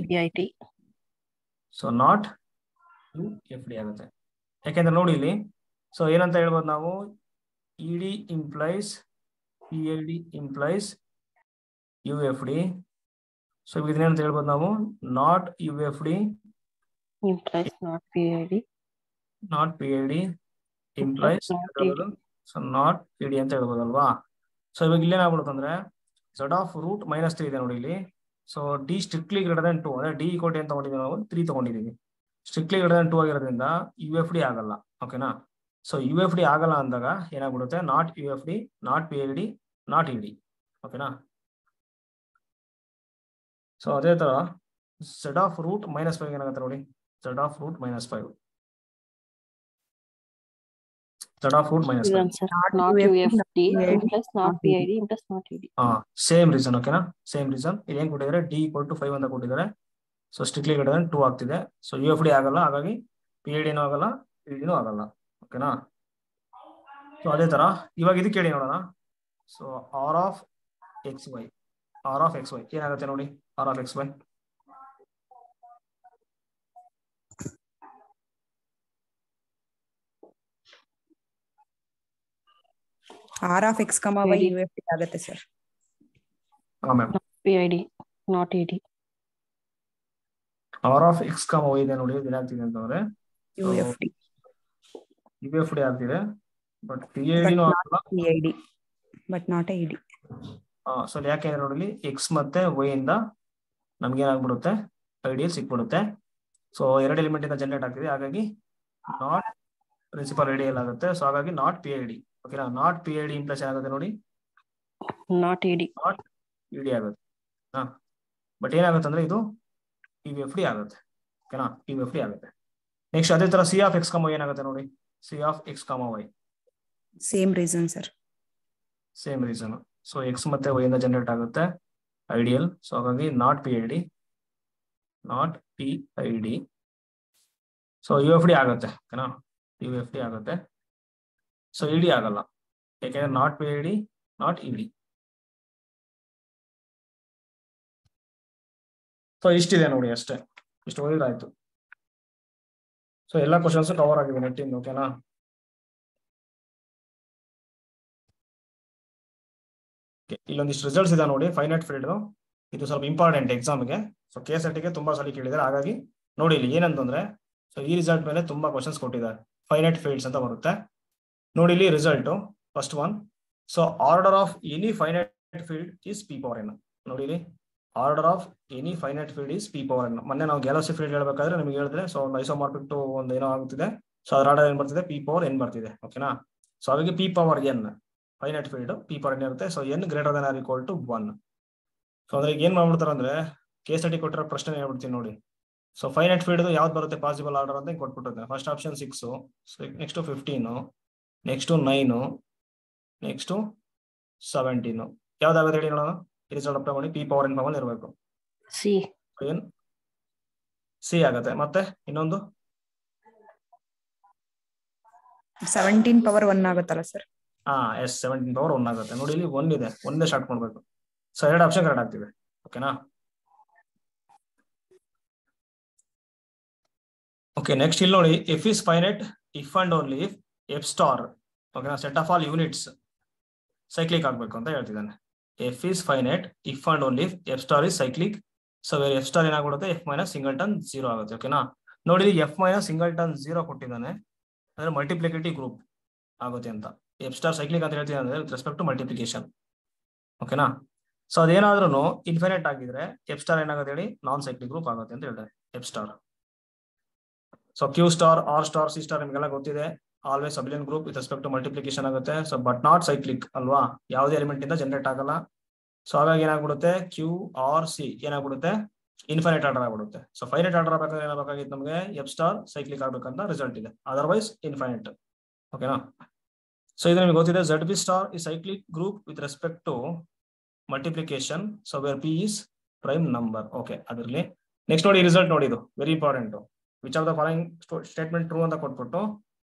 so not UFD ಆಗುತ್ತೆ. ಯಾಕೆಂದ್ರೆ ನೋಡಿ ಇಲ್ಲಿ ಸೊ ಏನಂತ ಹೇಳ್ಬೋದು ನಾವು, ED implies PID implies UFD. So ಇದನ್ನೇನಂತ ಹೇಳ್ಬೋದು ನಾವು, not UFD implies not PID, not PID implies so not ED ಅಂತ ಹೇಳ್ಬೋದಲ್ವಾ. ಸೊ ಇವಾಗ ಇಲ್ಲೇನಾಗ್ಬಿಡುತ್ತೆ ಅಂದ್ರೆ ಝಡ್ ಆಫ್ ರೂಟ್ ಮೈನಸ್ 3 ಇದೆ ನೋಡಿ ಇಲ್ಲಿ. So D strictly greater than 2, ಅಂದ್ರೆ ಡಿ ಈಕ್ವಲ್ ಏನು ತಗೊಂಡಿದ್ದೀವಿ ನಾವು 3 ತಗೊಂಡಿದ್ದೀವಿ. ಸ್ಟ್ರಿಕ್ಟ್ಲಿ ಗ್ರೇಟರ್ ದನ್ 2 ಆಗಿರೋದ್ರಿಂದ UFD ಆಗಲ್ಲ ಓಕೆನಾ. ಸೊ UFD ಆಗಲ್ಲ ಅಂದಾಗ ಏನಾಗ್ಬಿಡುತ್ತೆ, not UFD, not PID, not ED ಓಕೆನಾ. ಸೊ ಅದೇ ತರ ಝಡ್ ಆಫ್ ರೂಟ್ ಮೈನಸ್ 5 ಏನಾಗುತ್ತೆ ನೋಡಿ, Z of root minus 5, Z of root minus 5 not UFD implies not PID implies not ED. Same reason ಓಕೆನಾ, same reason. ಇಲ್ಲಿ ಏನ್ ಕೊಟ್ಟಿದ್ದಾರೆ D equal to 5 ಅಂತ ಕೊಟ್ಟಿದ್ದಾರೆ. ಸೊ ಸ್ಟ್ರಿಕ್ಟ್ಲಿ ಗ್ರೇಟರ್ ದನ್ 2 ಆಗ್ತಿದೆ. So UFD ಆಗಲ್ಲ, ಹಾಗಾಗಿ PID ಆಗಲ್ಲ, ED ಆಗಲ್ಲ ಓಕೆನಾ. ಸೊ ಅದೇ ತರ ಇವಾಗ ಇದಕ್ಕೆ ಹೇಳಿ ನೋಡೋಣ. So R of X Y, R of X Y ಏನಾಗುತ್ತೆ ನೋಡಿ, R of X Y R of X comma Y U F T ಆಗುತ್ತೆ sir. PID not ED. R of X comma Y ಇದೆ ನೋಡಿ, ಏನಾಗ್ತಿದೆ ಅಂತಂದ್ರೆ ಯು ಎಫ್ ಟಿ UFD ಆಗ್ತಿದೆ, but PID ಆಗಲ್ಲ, PID but not ED. So ಯಾಕೆಂದ್ರೆ ನೋಡಿ X ಮತ್ತೆ ವೈ ಇಂದ ನಮ್ಗೆ ಏನಾಗ್ಬಿಡುತ್ತೆ, ಐಡಿಯಲ್ ಸಿಕ್ಬಿಡುತ್ತೆ. ಸೊ 2 ಎಲಿಮೆಂಟ್ ಇಂದ ಜನರೇಟ್ ಆಗ್ತಿದೆ, ಹಾಗಾಗಿ ನಾಟ್ ಪ್ರಿನ್ಸಿಪಲ್ ಐಡಿಯಲ್ ಆಗುತ್ತೆ. ಸೊ ಹಾಗಾಗಿ ನಾಟ್ PID. ಓಕೆನಾ, ನಾಟ್ PID ಇಂಪ್ಲಸ್ ಏನಾಗುತ್ತೆ ನೋಡಿ, ನಾಟ್ ED. ನಾಟ್ ED ಆಗುತ್ತೆ. ಬಟ್ ಏನಾಗುತ್ತೆ ಅಂದ್ರೆ ಇದು UFD ಆಗುತ್ತೆ. ಓಕೆನಾ, UFD ಆಗುತ್ತೆ. ನೆಕ್ಸ್ಟ್ ಅದೇ ತರ ಸಿ ಆಫ್ ಎಕ್ಸ್ ಕಾಮ ಏನಾಗುತ್ತೆ ನೋಡಿ, C of X comma Y same reason sir, same reason. So X ಮತ್ತೆ ವೈ ಇಂದ ಜನರೇಟ್ ಆಗುತ್ತೆ ಐಡಿಯಲ್. ಸೊ ಹಾಗಾಗಿ not PID, not PID. So UFD ಆಗುತ್ತೆ. ಓಕೆನಾ, UFD ಆಗುತ್ತೆ. ಸೊ ED ಆಗಲ್ಲ, ಯಾಕೆಂದ್ರೆ not PID, not ED. So ಇಷ್ಟಿದೆ ನೋಡಿ, ಅಷ್ಟೇ, ಇಷ್ಟು ಓದಿದ್ರೆ ಆಯ್ತು. ಸೊ ಎಲ್ಲ ಕ್ವಶನ್ಸ್ ಕವರ್ ಆಗಿದೆ ನೆಟ್ಟಿಂದ. ಓಕೆನಾ, ಇಲ್ಲೊಂದಿಷ್ಟು ರಿಸಲ್ಟ್ಸ್ ಇದೆ ನೋಡಿ ಫೈನೈಟ್ ಫೀಲ್ಡ್. ಇದು ಸ್ವಲ್ಪ ಇಂಪಾರ್ಟೆಂಟ್ ಎಕ್ಸಾಮ್ಗೆ. ಸೊ KSET ತುಂಬಾ ಸಲ ಕೇಳಿದ್ದಾರೆ, ಹಾಗಾಗಿ ನೋಡಿ ಇಲ್ಲಿ ಏನಂತಂದ್ರೆ, ಸೊ ಈ ರಿಸಲ್ಟ್ ಮೇಲೆ ತುಂಬಾ ಕ್ವಶನ್ಸ್ ಕೊಟ್ಟಿದ್ದಾರೆ. ಫೈನೈಟ್ ಫೀಲ್ಡ್ಸ್ ಅಂತ ಬರುತ್ತೆ ನೋಡಿ ಇಲ್ಲಿ result. First one, so order of any finite field is P power n. ನೋಡಿ ಇಲ್ಲಿ order of any finite field is P power n. ಮೊನ್ನೆ ನಾವು ಗ್ಯಾಲಕ್ಸಿ ಫೀಲ್ಡ್ ಹೇಳ್ಬೇಕಾದ್ರೆ ನಿಮ್ಗೆ ಹೇಳಿದ್ರೆ, ಸೊ ಒಂದು ಐಸೋಮಾರ್ಫಿಕ್ ಟು ಒಂದು ಏನೋ ಆಗುತ್ತಿದೆ, ಸೊ ಅದ್ರ ಆರ್ಡರ್ ಏನ್ ಬರ್ತಿದೆ, P ಪವರ್ n ಬರ್ತಿದೆ. ಓಕೆನಾ, ಸೊ ಹಾಗಾಗಿ P power n finite field P power n ಇರುತ್ತೆ. So n greater than or equal to 1. So ಅಂದ್ರೆ ಏನ್ ಮಾಡ್ಬಿಡ್ತಾರೆ ಅಂದ್ರೆ, KSET ಕೊಟ್ಟಿರೋ ಪ್ರಶ್ನೆ ಹೇಳ್ಬಿಡ್ತೀನಿ ನೋಡಿ. ಸೊ ಫೈನೈಟ್ ಫೀಲ್ಡ್ ಯಾವ್ದು ಬರುತ್ತೆ ಪಾಸಿಬಲ್ ಆರ್ಡರ್ ಅಂತ ಕೊಟ್ಬಿಟ್ಟಿದೆ. First option 6, next 15, next 9, next 17. ಯಾವ್ದಾಗುತ್ತೆ ಹೇಳಿ ನೋಡೋಣ. ರಿಸಲ್ಟ್ ಅಪ್ಲೈ ಮಾಡಿ P ಪವರ್ n ಫಾರ್ಮಲ್ಲಿ ಇರಬೇಕು. ಸಿ ಆಗುತ್ತೆ. ಮತ್ತೆ ಇನ್ನೊಂದು 17 ಪವರ್ 1 ಆಗುತ್ತಲ್ಲ ಸರ್. ಎಸ್, 17 ಪವರ್ 1 ಆಗುತ್ತೆ. ನೋಡಿ ಇಲ್ಲಿ 1 ಇದೆ, ಒಂದೇ ಸ್ಟಾರ್ಟ್ ಮಾಡ್ಬೇಕು. ಸೊ 2 ಆಪ್ಷನ್ ಕರೆಕ್ಟ್ ಆಗ್ತಿದೆ. ಓಕೆನಾ, ಓಕೆ. ನೆಕ್ಸ್ಟ್ ಇಲ್ಲಿ ನೋಡಿ, F is finite if and only if F star, ಓಕೆನಾ, set of all units cyclic ಆಗ್ಬೇಕು ಅಂತ ಹೇಳ್ತಿದ್ದಾನೆ. F is finite if and only if F star is cyclic. So F star ಏನಾಗ್ಬಿಡುತ್ತೆ, F minus singleton 0 ಆಗುತ್ತೆ. ಓಕೆನಾ, ನೋಡಿ F minus singleton 0 ಕೊಟ್ಟಿದ್ದಾನೆ, ಅಂದ್ರೆ ಮಲ್ಟಿಪ್ಲಿಕೇಟಿವ್ ಗ್ರೂಪ್ ಆಗುತ್ತೆ ಅಂತ. ಎಫ್ ಸ್ಟಾರ್ ಸೈಕ್ಲಿಕ್ ಅಂತ ಹೇಳ್ತೀನಿ ಅಂದ್ರೆ ರೆಸ್ಪೆಕ್ಟ್ ಟು ಮಲ್ಟಿಪ್ಲಿಕೇಶನ್. ಓಕೆನಾ, ಸೊ ಅದೇನಾದ್ರೂ ಇನ್ಫಿನೈಟ್ ಆಗಿದ್ರೆ ಎಫ್ ಸ್ಟಾರ್ ಏನಾಗುತ್ತೆ ಹೇಳಿ, ನಾನ್ ಸೈಕ್ಲಿಕ್ ಗ್ರೂಪ್ ಆಗುತ್ತೆ ಅಂತ ಹೇಳ್ತಾರೆ F star. So Q star, R star, C star ನಿಮಗೆಲ್ಲ ಗೊತ್ತಿದೆ, always abelian group with respect to multiplication ಆಗುತ್ತೆ. ಸೊ ಬಟ್ ನಾಟ್ ಸೈಕ್ಲಿಕ್ ಅಲ್ವಾ, ಯಾವುದೇ ಎಲಿಮೆಂಟ್ ಇಂದ ಜನರೇಟ್ ಆಗಲ್ಲ. ಸೊ ಹಾಗಾಗಿ ಏನಾಗ್ಬಿಡುತ್ತೆ, ಕ್ಯೂ ಆರ್ ಸಿ ಏನಾಗ್ಬಿಡುತ್ತೆ, ಇನ್ಫೈನೈಟ್ ಆರ್ಡರ್ ಆಗ್ಬಿಡುತ್ತೆ. ಸೊ ಫೈನೈಟ್ ಆರ್ಡರ್ ಆಗ್ಬೇಕಾದ್ರೆ ಏನಾಗಬೇಕಾಗಿತ್ತು ನಮಗೆ, ಎಫ್ ಸ್ಟಾರ್ ಸೈಕ್ಲಿಕ್ ಆಗ್ಬೇಕಂತ ರಿಸಲ್ಟ್ ಇದೆ, ಅದರ್ವೈಸ್ ಇನ್ಫೈನೈಟ್. ಓಕೆನಾ, ಸೊ ಇದು ನಿಮಗೆ ಗೊತ್ತಿದೆ, ಝಡ್ ಬಿ ಸ್ಟಾರ್ ಈ cyclic group with respect to multiplication. So where P is prime number. Okay, ಅದಿರಲಿ. ನೆಕ್ಸ್ಟ್ ನೋಡಿ ರಿಸಲ್ಟ್ ನೋಡಿ, ಇದು very important. Which of the following statement true ಅಂತ ಕೊಟ್ಬಿಟ್ಟು,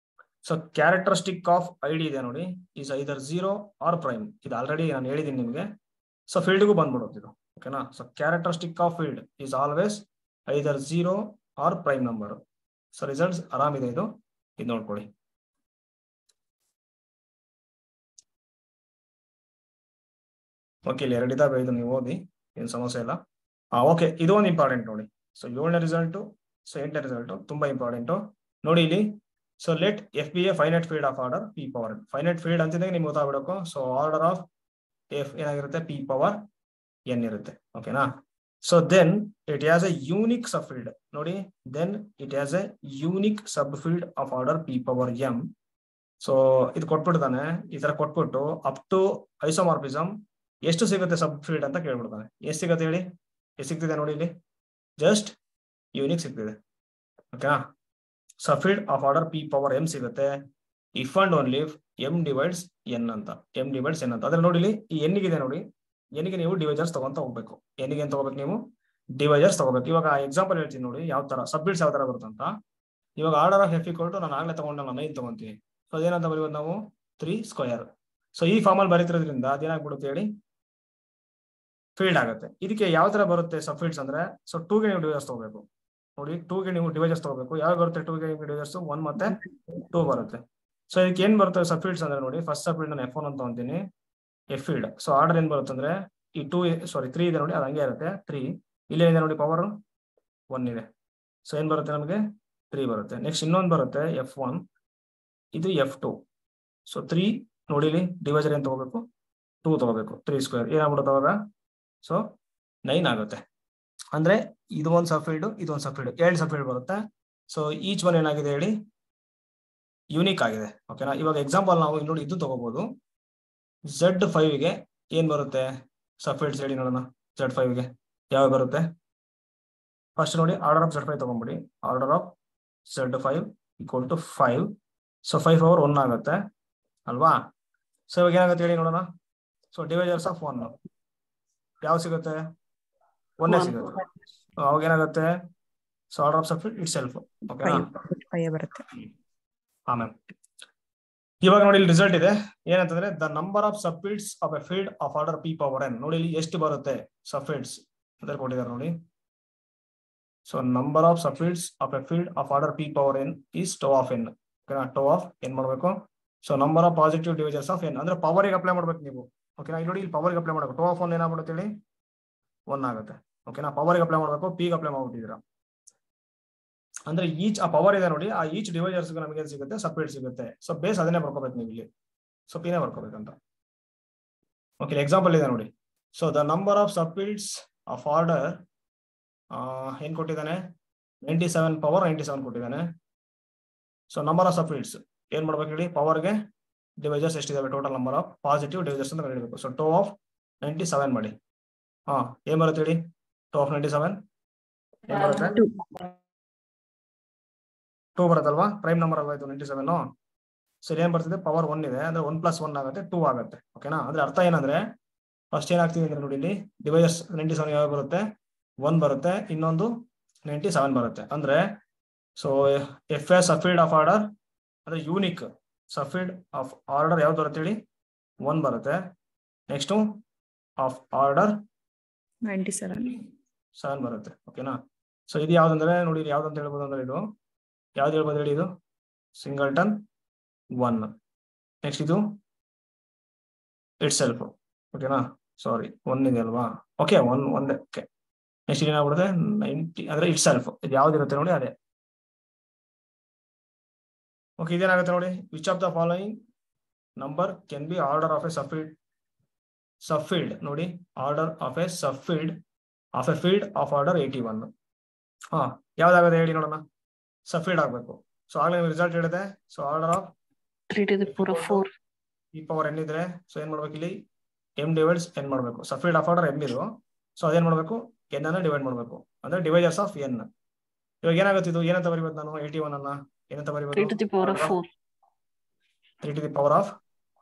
ಸೊ ಕ್ಯಾರೆಕ್ಟರಿಸ್ಟಿಕ್ ಆಫ್ ID ಇದೆ ನೋಡಿ, ಈಸ್ ಐದರ್ 0 ಆರ್ ಪ್ರೈಮ್. ಇದು already ನಾನು ಹೇಳಿದ್ದೀನಿ ನಿಮಗೆ. ಸೊ ಫೀಲ್ಡ್ಗೂ ಬಂದ್ಬಿಡುತ್ತೆ ಇದು. ಓಕೆನಾ, so characteristic of field is always either 0 or prime number. So results ಆರಾಮಿದೆ, ಇದು ನೋಡ್ಕೊಳ್ಳಿ. ಓಕೆ, ಇಲ್ಲಿ 2 ಇದಾವೆ, ಇದು ನೀವು ಓದಿ, ಏನು ಸಮಸ್ಯೆ ಇಲ್ಲ. ಓಕೆ, ಇದು ಒಂದು ಇಂಪಾರ್ಟೆಂಟ್ ನೋಡಿ. ಸೊ 7ನೇ ರಿಸಲ್ಟು, ಸೊ 8ನೇ ರಿಸಲ್ಟು ತುಂಬಾ ಇಂಪಾರ್ಟೆಂಟು ನೋಡಿ ಇಲ್ಲಿ. So let F be a finite field of order P power n. Finite field ಅಂತಿದ್ದಾಗ ನಿಮ್ಗೆ ಗೊತ್ತಾಗಬೇಕು. ಸೊ ಆರ್ಡರ್ ಆಫ್ ಎಫ್ ಏನಾಗಿರುತ್ತೆ, P ಪವರ್ n ಇರುತ್ತೆ. ಓಕೆನಾ, so then it has a unique subfield ನೋಡಿ, then it has a unique subfield of order P power m. So ಇದು ಕೊಟ್ಬಿಡ್ತಾನೆ, ಈ ತರ ಕೊಟ್ಬಿಟ್ಟು ಅಪ್ ಟು ಐಸೋಮಾರ್ಫಿಸಮ್ ಎಷ್ಟು ಸಿಗುತ್ತೆ ಸಬ್ ಫೀಲ್ಡ್ ಅಂತ ಕೇಳ್ಬಿಡ್ತಾನೆ. ಎಷ್ಟು ಸಿಗುತ್ತೆ ಹೇಳಿ, ಎಷ್ಟು ಸಿಗ್ತಿದೆ ನೋಡಿ ಇಲ್ಲಿ, ಜಸ್ಟ್ ಯೂನಿಕ್ ಸಿಗ್ತಿದೆ. ಓಕೆನಾ, subfield of order P power m ಸಿಗುತ್ತೆ if and only if m divides n ಅಂತ. m ಡಿವೈಡ್ಸ್ n ಅಂತ. ಅದ್ರ ನೋಡಿ ಇಲ್ಲಿ ಈ n ಗಿದೆ ನೋಡಿ, n ಗೆ ನೀವು ಡಿವೈಜರ್ಸ್ ತಗೊಂತ ಹೋಗ್ಬೇಕು. n ಗೆ ಏನ್ ತಗೋಬೇಕು ನೀವು, ಡಿವೈಜರ್ಸ್ ತಗೋಬೇಕು. ಇವಾಗ ಎಕ್ಸಾಂಪಲ್ ಹೇಳ್ತೀನಿ ನೋಡಿ, ಯಾವ ತರ ಸಬ್ ಫೀಲ್ಡ್ಸ್ ಯಾವ ತರ ಬರುತ್ತೆ ಅಂತ. ಇವಾಗ order of F equal to ನಾನು ಆಗ್ಲೇ ತಗೊಂಡಲ್ಲ 9 ತಗೊಂತೀವಿ. ಸೊ ಅದೇನಂತ ಬರೀಬೋದು ನಾವು, 3 ಸ್ಕ್ವೇರ್. ಸೊ ಈ ಫಾರ್ಮಲ್ಲಿ ಬರೀತಿರೋದ್ರಿಂದ ಅದೇನಾಗ್ಬಿಡುತ್ತೆ ಹೇಳಿ, ಫೀಲ್ಡ್ ಆಗುತ್ತೆ. ಇದಕ್ಕೆ ಯಾವ ತರ ಬರುತ್ತೆ ಸಬ್ ಫೀಲ್ಡ್ಸ್ ಅಂದ್ರೆ, ಸೊ 2 ಗೆ ನೀವು ಡಿವೈಜರ್ಸ್ ತಗೋಬೇಕು ನೋಡಿ, 2 ಗೆ ನೀವು ಡಿವೈಜರ್ಸ್ ತಗೋಬೇಕು. ಯಾವ ಬರುತ್ತೆ 2 ಗೆ ಡಿವೈಜರ್ಸ್, 1 ಮತ್ತೆ 2 ಬರುತ್ತೆ. ಸೊ ಇದಕ್ಕೆ ಏನ್ ಬರುತ್ತೆ ಸಬ್ ಫೀಲ್ಡ್ಸ್ ಅಂದ್ರೆ ನೋಡಿ, ಫಸ್ಟ್ ಸಬ್ ಫೀಲ್ಡ್ ನಾನು F1 ಅಂತ ತಗೊಂತೀನಿ, ಎಫ್ ಫೀಲ್ಡ್. ಸೊ ಆರ್ಡರ್ ಏನ್ ಬರುತ್ತೆ ಅಂದ್ರೆ ಈ 3 ಇದೆ ನೋಡಿ, ಅದು ಹಂಗೆ ಇರುತ್ತೆ 3. ಇಲ್ಲೇನಿದೆ ನೋಡಿ ಪವರ್ 1 ಇದೆ. ಸೊ ಏನ್ ಬರುತ್ತೆ ನಮಗೆ 3 ಬರುತ್ತೆ. ನೆಕ್ಸ್ಟ್ ಇನ್ನೊಂದು ಬರುತ್ತೆ F1, ಇದು F2. ಸೊ 3 ನೋಡಿ ಇಲ್ಲಿ ಡಿವೈಸರ್ ಏನ್ ತಗೋಬೇಕು 2 ತಗೋಬೇಕು, 3 ಸ್ಕ್ವೇರ್ ಏನಾಗ್ಬಿಡುತ್ತೆ ಅವಾಗ, ಸೊ 9 ಆಗುತ್ತೆ. ಅಂದ್ರೆ ಇದು ಒಂದು ಸಬ್ ಫೀಲ್ಡ್, ಇದೊಂದು ಸಬ್ ಫೀಲ್ಡ್, 2 ಸಬ್ ಫೀಲ್ಡ್ ಬರುತ್ತೆ. ಸೊ ಈಚ್ ಒನ್ ಏನಾಗಿದೆ ಹೇಳಿ ಯೂನಿಕ್ ಆಗಿದೆ. ಓಕೆನಾ. ಇವಾಗ ಎಕ್ಸಾಂಪಲ್ ನಾವು ನೋಡಿ ಇದು ತಗೋಬಹುದು. Z5ಗೆ ಏನ್ ಬರುತ್ತೆ ಸಬ್ ಫೀಲ್ಡ್ಸ್ ಹೇಳಿ ನೋಡೋಣ. Z5ಗೆ ಯಾವ ಬರುತ್ತೆ, ಫಸ್ಟ್ ನೋಡಿ ಆರ್ಡರ್ ಆಫ್ Z5 ತಗೊಂಡ್ಬಿಡಿ. Order of Z5 equal to 5. So 5 power 1 ಆಗುತ್ತೆ ಅಲ್ವಾ. ಸೊ ಇವಾಗ ಏನಾಗುತ್ತೆ ಹೇಳಿ ನೋಡೋಣ. ಸೊ ಡಿವೈಸರ್ಸ್ ಆಫ್ 1 ಯಾವ ಸಿಗುತ್ತೆ 1 ಸಿಗುತ್ತೆ. ಅವಾಗ ಏನಾಗುತ್ತೆ, so order of sub field it self. ಓಕೆನಾ ಬರುತ್ತೆ. ಹಾ ಮ್ಯಾಮ್. ಇವಾಗ ನೋಡಿ ಇಲ್ಲಿ ರಿಸಲ್ಟ್ ಇದೆ ಏನಂತಂದ್ರೆ the number of subfields of a field of order P power N. ನೋಡಿ ಇಲ್ಲಿ ಎಷ್ಟು ಬರುತ್ತೆ ಸಬ್ ಫೀಲ್ಡ್ಸ್ ಅಂತ ಕೊಟ್ಟಿದ್ದಾರೆ ನೋಡಿ. So number of subfields of a field of order P power N is tau of N. ಓಕೆನಾ. Tau of ಏನ್ ಮಾಡ್ಬೇಕು, so number of positive divisors of N ಅಂದ್ರೆ ಪವರ್ ಗೆ ಅಪ್ಲೈ ಮಾಡ್ಬೇಕು ನೀವು. ಓಕೆನಾ. ಇಲ್ಲಿ ನೋಡಿ ಇಲ್ಲಿ ಪವರ್ ಗೆ ಅಪ್ಲೈ ಮಾಡಬೇಕು. ಟೋ ಆಫ್ 1 ಏನಾಗ್ಬಿಡುತ್ತೆ ಹೇಳಿ 1 ಆಗುತ್ತೆ. ಓಕೆನಾ. ಪವರ್ ಗೆ ಅಪ್ಲೈ ಮಾಡಬೇಕು, P ಗೆ ಅಪ್ಲೈ ಮಾಡ್ಬಿಟ್ಟಿದ್ದೀರಾ ಅಂದ್ರೆ ಈಚ್ ಆ ಪವರ್ ಇದೆ ನೋಡಿ, ಆ ಈಚ್ ಡಿವೈಸರ್ಸ್ ನಮಗೆ ಏನ್ ಸಿಗುತ್ತೆ ಸಬ್ ಫೀಲ್ಡ್ ಸಿಗುತ್ತೆ. ಸೊ ಬೇಸ್ ಅದನ್ನೇ ಬರ್ಕೋಬೇಕು ನೀವು ಇಲ್ಲಿ. ಸೊ ಪಿನೇ ಬರ್ಕೋಬೇಕಂತ. ಓಕೆ ಎಕ್ಸಾಂಪಲ್ ಇದೆ ನೋಡಿ. So the number of subfields of order ಏನ್ ಕೊಟ್ಟಿದ್ದಾನೆ 97 ಪವರ್ 97 ಕೊಟ್ಟಿದ್ದಾನೆ. So number of subfields ಏನ್ ಮಾಡ್ಬೇಕು ಹೇಳಿ, ಪವರ್ಗೆ ಡಿವೈಸರ್ಸ್ ಎಷ್ಟಿದಾವೆ total number of positive divisors ಅಂತ ಕಂಡುಹಿಡಿಯಬೇಕು. ಸೊ ಟೋ ಆಫ್ 97 ಮಾಡಿ. ಏನ್ ಬರುತ್ತೆ ಹೇಳಿ ಟೋ ಆಫ್ 97 ಏನ್ ಬರುತ್ತೆ 2 ಬರುತ್ತಲ್ವಾ, ಪ್ರೈಮ್ ನಂಬರ್ ಆಗೋಯ್ತು 97. ಸೊ ಏನ್ ಬರ್ತದೆ ಪವರ್ 1 ಇದೆ ಅಂದ್ರೆ 1 + 1 ಆಗುತ್ತೆ 2 ಆಗುತ್ತೆ. ಓಕೆನಾ. ಅಂದ್ರೆ ಅರ್ಥ ಏನಂದ್ರೆ ಫಸ್ಟ್ ಏನಾಗ್ತಿದೆ ಅಂದ್ರೆ ನೋಡಿ ಇಲ್ಲಿ ಡಿವೈಸರ್ಸ್ 97 ಯಾವ ಬರುತ್ತೆ 1 ಬರುತ್ತೆ, ಇನ್ನೊಂದು 97 ಬರುತ್ತೆ. ಅಂದ್ರೆ so F a subfield of order ಅಂದ್ರೆ unique subfield of order ಯಾವ್ದು ಬರುತ್ತೆ ಹೇಳಿ 1 ಬರುತ್ತೆ. ನೆಕ್ಸ್ಟ್ ಆಫ್ ಆರ್ಡರ್ 97 ಬರುತ್ತೆ. ಓಕೆನಾ. ಸೊ ಇದು ಯಾವ್ದಂದ್ರೆ ನೋಡಿ ಇದು ಯಾವ್ದಂತ ಹೇಳ್ಬೋದು ಅಂದ್ರೆ ಇದು ಯಾವ್ದು ಹೇಳ್ಬೋದು ಹೇಳಿ, ಇದು ಸಿಂಗಲ್ಟನ್ 1. ನೆಕ್ಸ್ಟ್ ಇದು ಇಟ್ ಸೆಲ್ಫ್. ಓಕೆನಾ. ಸಾರಿ 1 ಇದೆ ಅಲ್ವಾ. ಓಕೆ 1 ಒಂದೇ. ಓಕೆ ನೆಕ್ಸ್ಟ್ ಏನಾಗ್ಬಿಡುತ್ತೆ 90 ಅಂದ್ರೆ ಇಟ್ ಸೆಲ್ಫ್. ಇದು ಯಾವ್ದಿರುತ್ತೆ ನೋಡಿ ಅದೇ. ಓಕೆ ಇದೇನಾಗುತ್ತೆ ನೋಡಿ, which of the following number can be order of a subfield ನೋಡಿ, order of a subfield of a field of order 81. ಯಾವ್ದಾಗುತ್ತೆ ಹೇಳಿ ನೋಡೋಣ. ಸಬ್ ಫೀಲ್ಡ್ ಆಗ್ಬೇಕು. ಸೊ ಆಗ್ಲೇ ರಿಸಲ್ಟ್ ಹೇಳಿದೆ. So order of 3 to the power of 4 P power N ಇದ್ರೆ so ಏನ್ ಮಾಡ್ಬೇಕು ಇಲ್ಲಿ M ಡಿವೈಡ್ಸ್ N ಮಾಡ್ಬೇಕು. Subfield of order M ಇದು. ಸೊ ಅದೇನ್ ಮಾಡ್ಬೇಕು N ಅನ್ನ ಡಿವೈಡ್ ಮಾಡ್ಬೇಕು ಅಂದ್ರೆ ಡಿವೈಸರ್ಸ್ ಆಫ್ N. ಇವಾಗ ಏನಾಗುತ್ತೆ ಇದು ಏನಂತ ಬರಿಬೋದು ನಾನು 81 ಅನ್ನ ಏನಂತ ಬರಿಬೋದು 3 to the power of 4 3 to the power of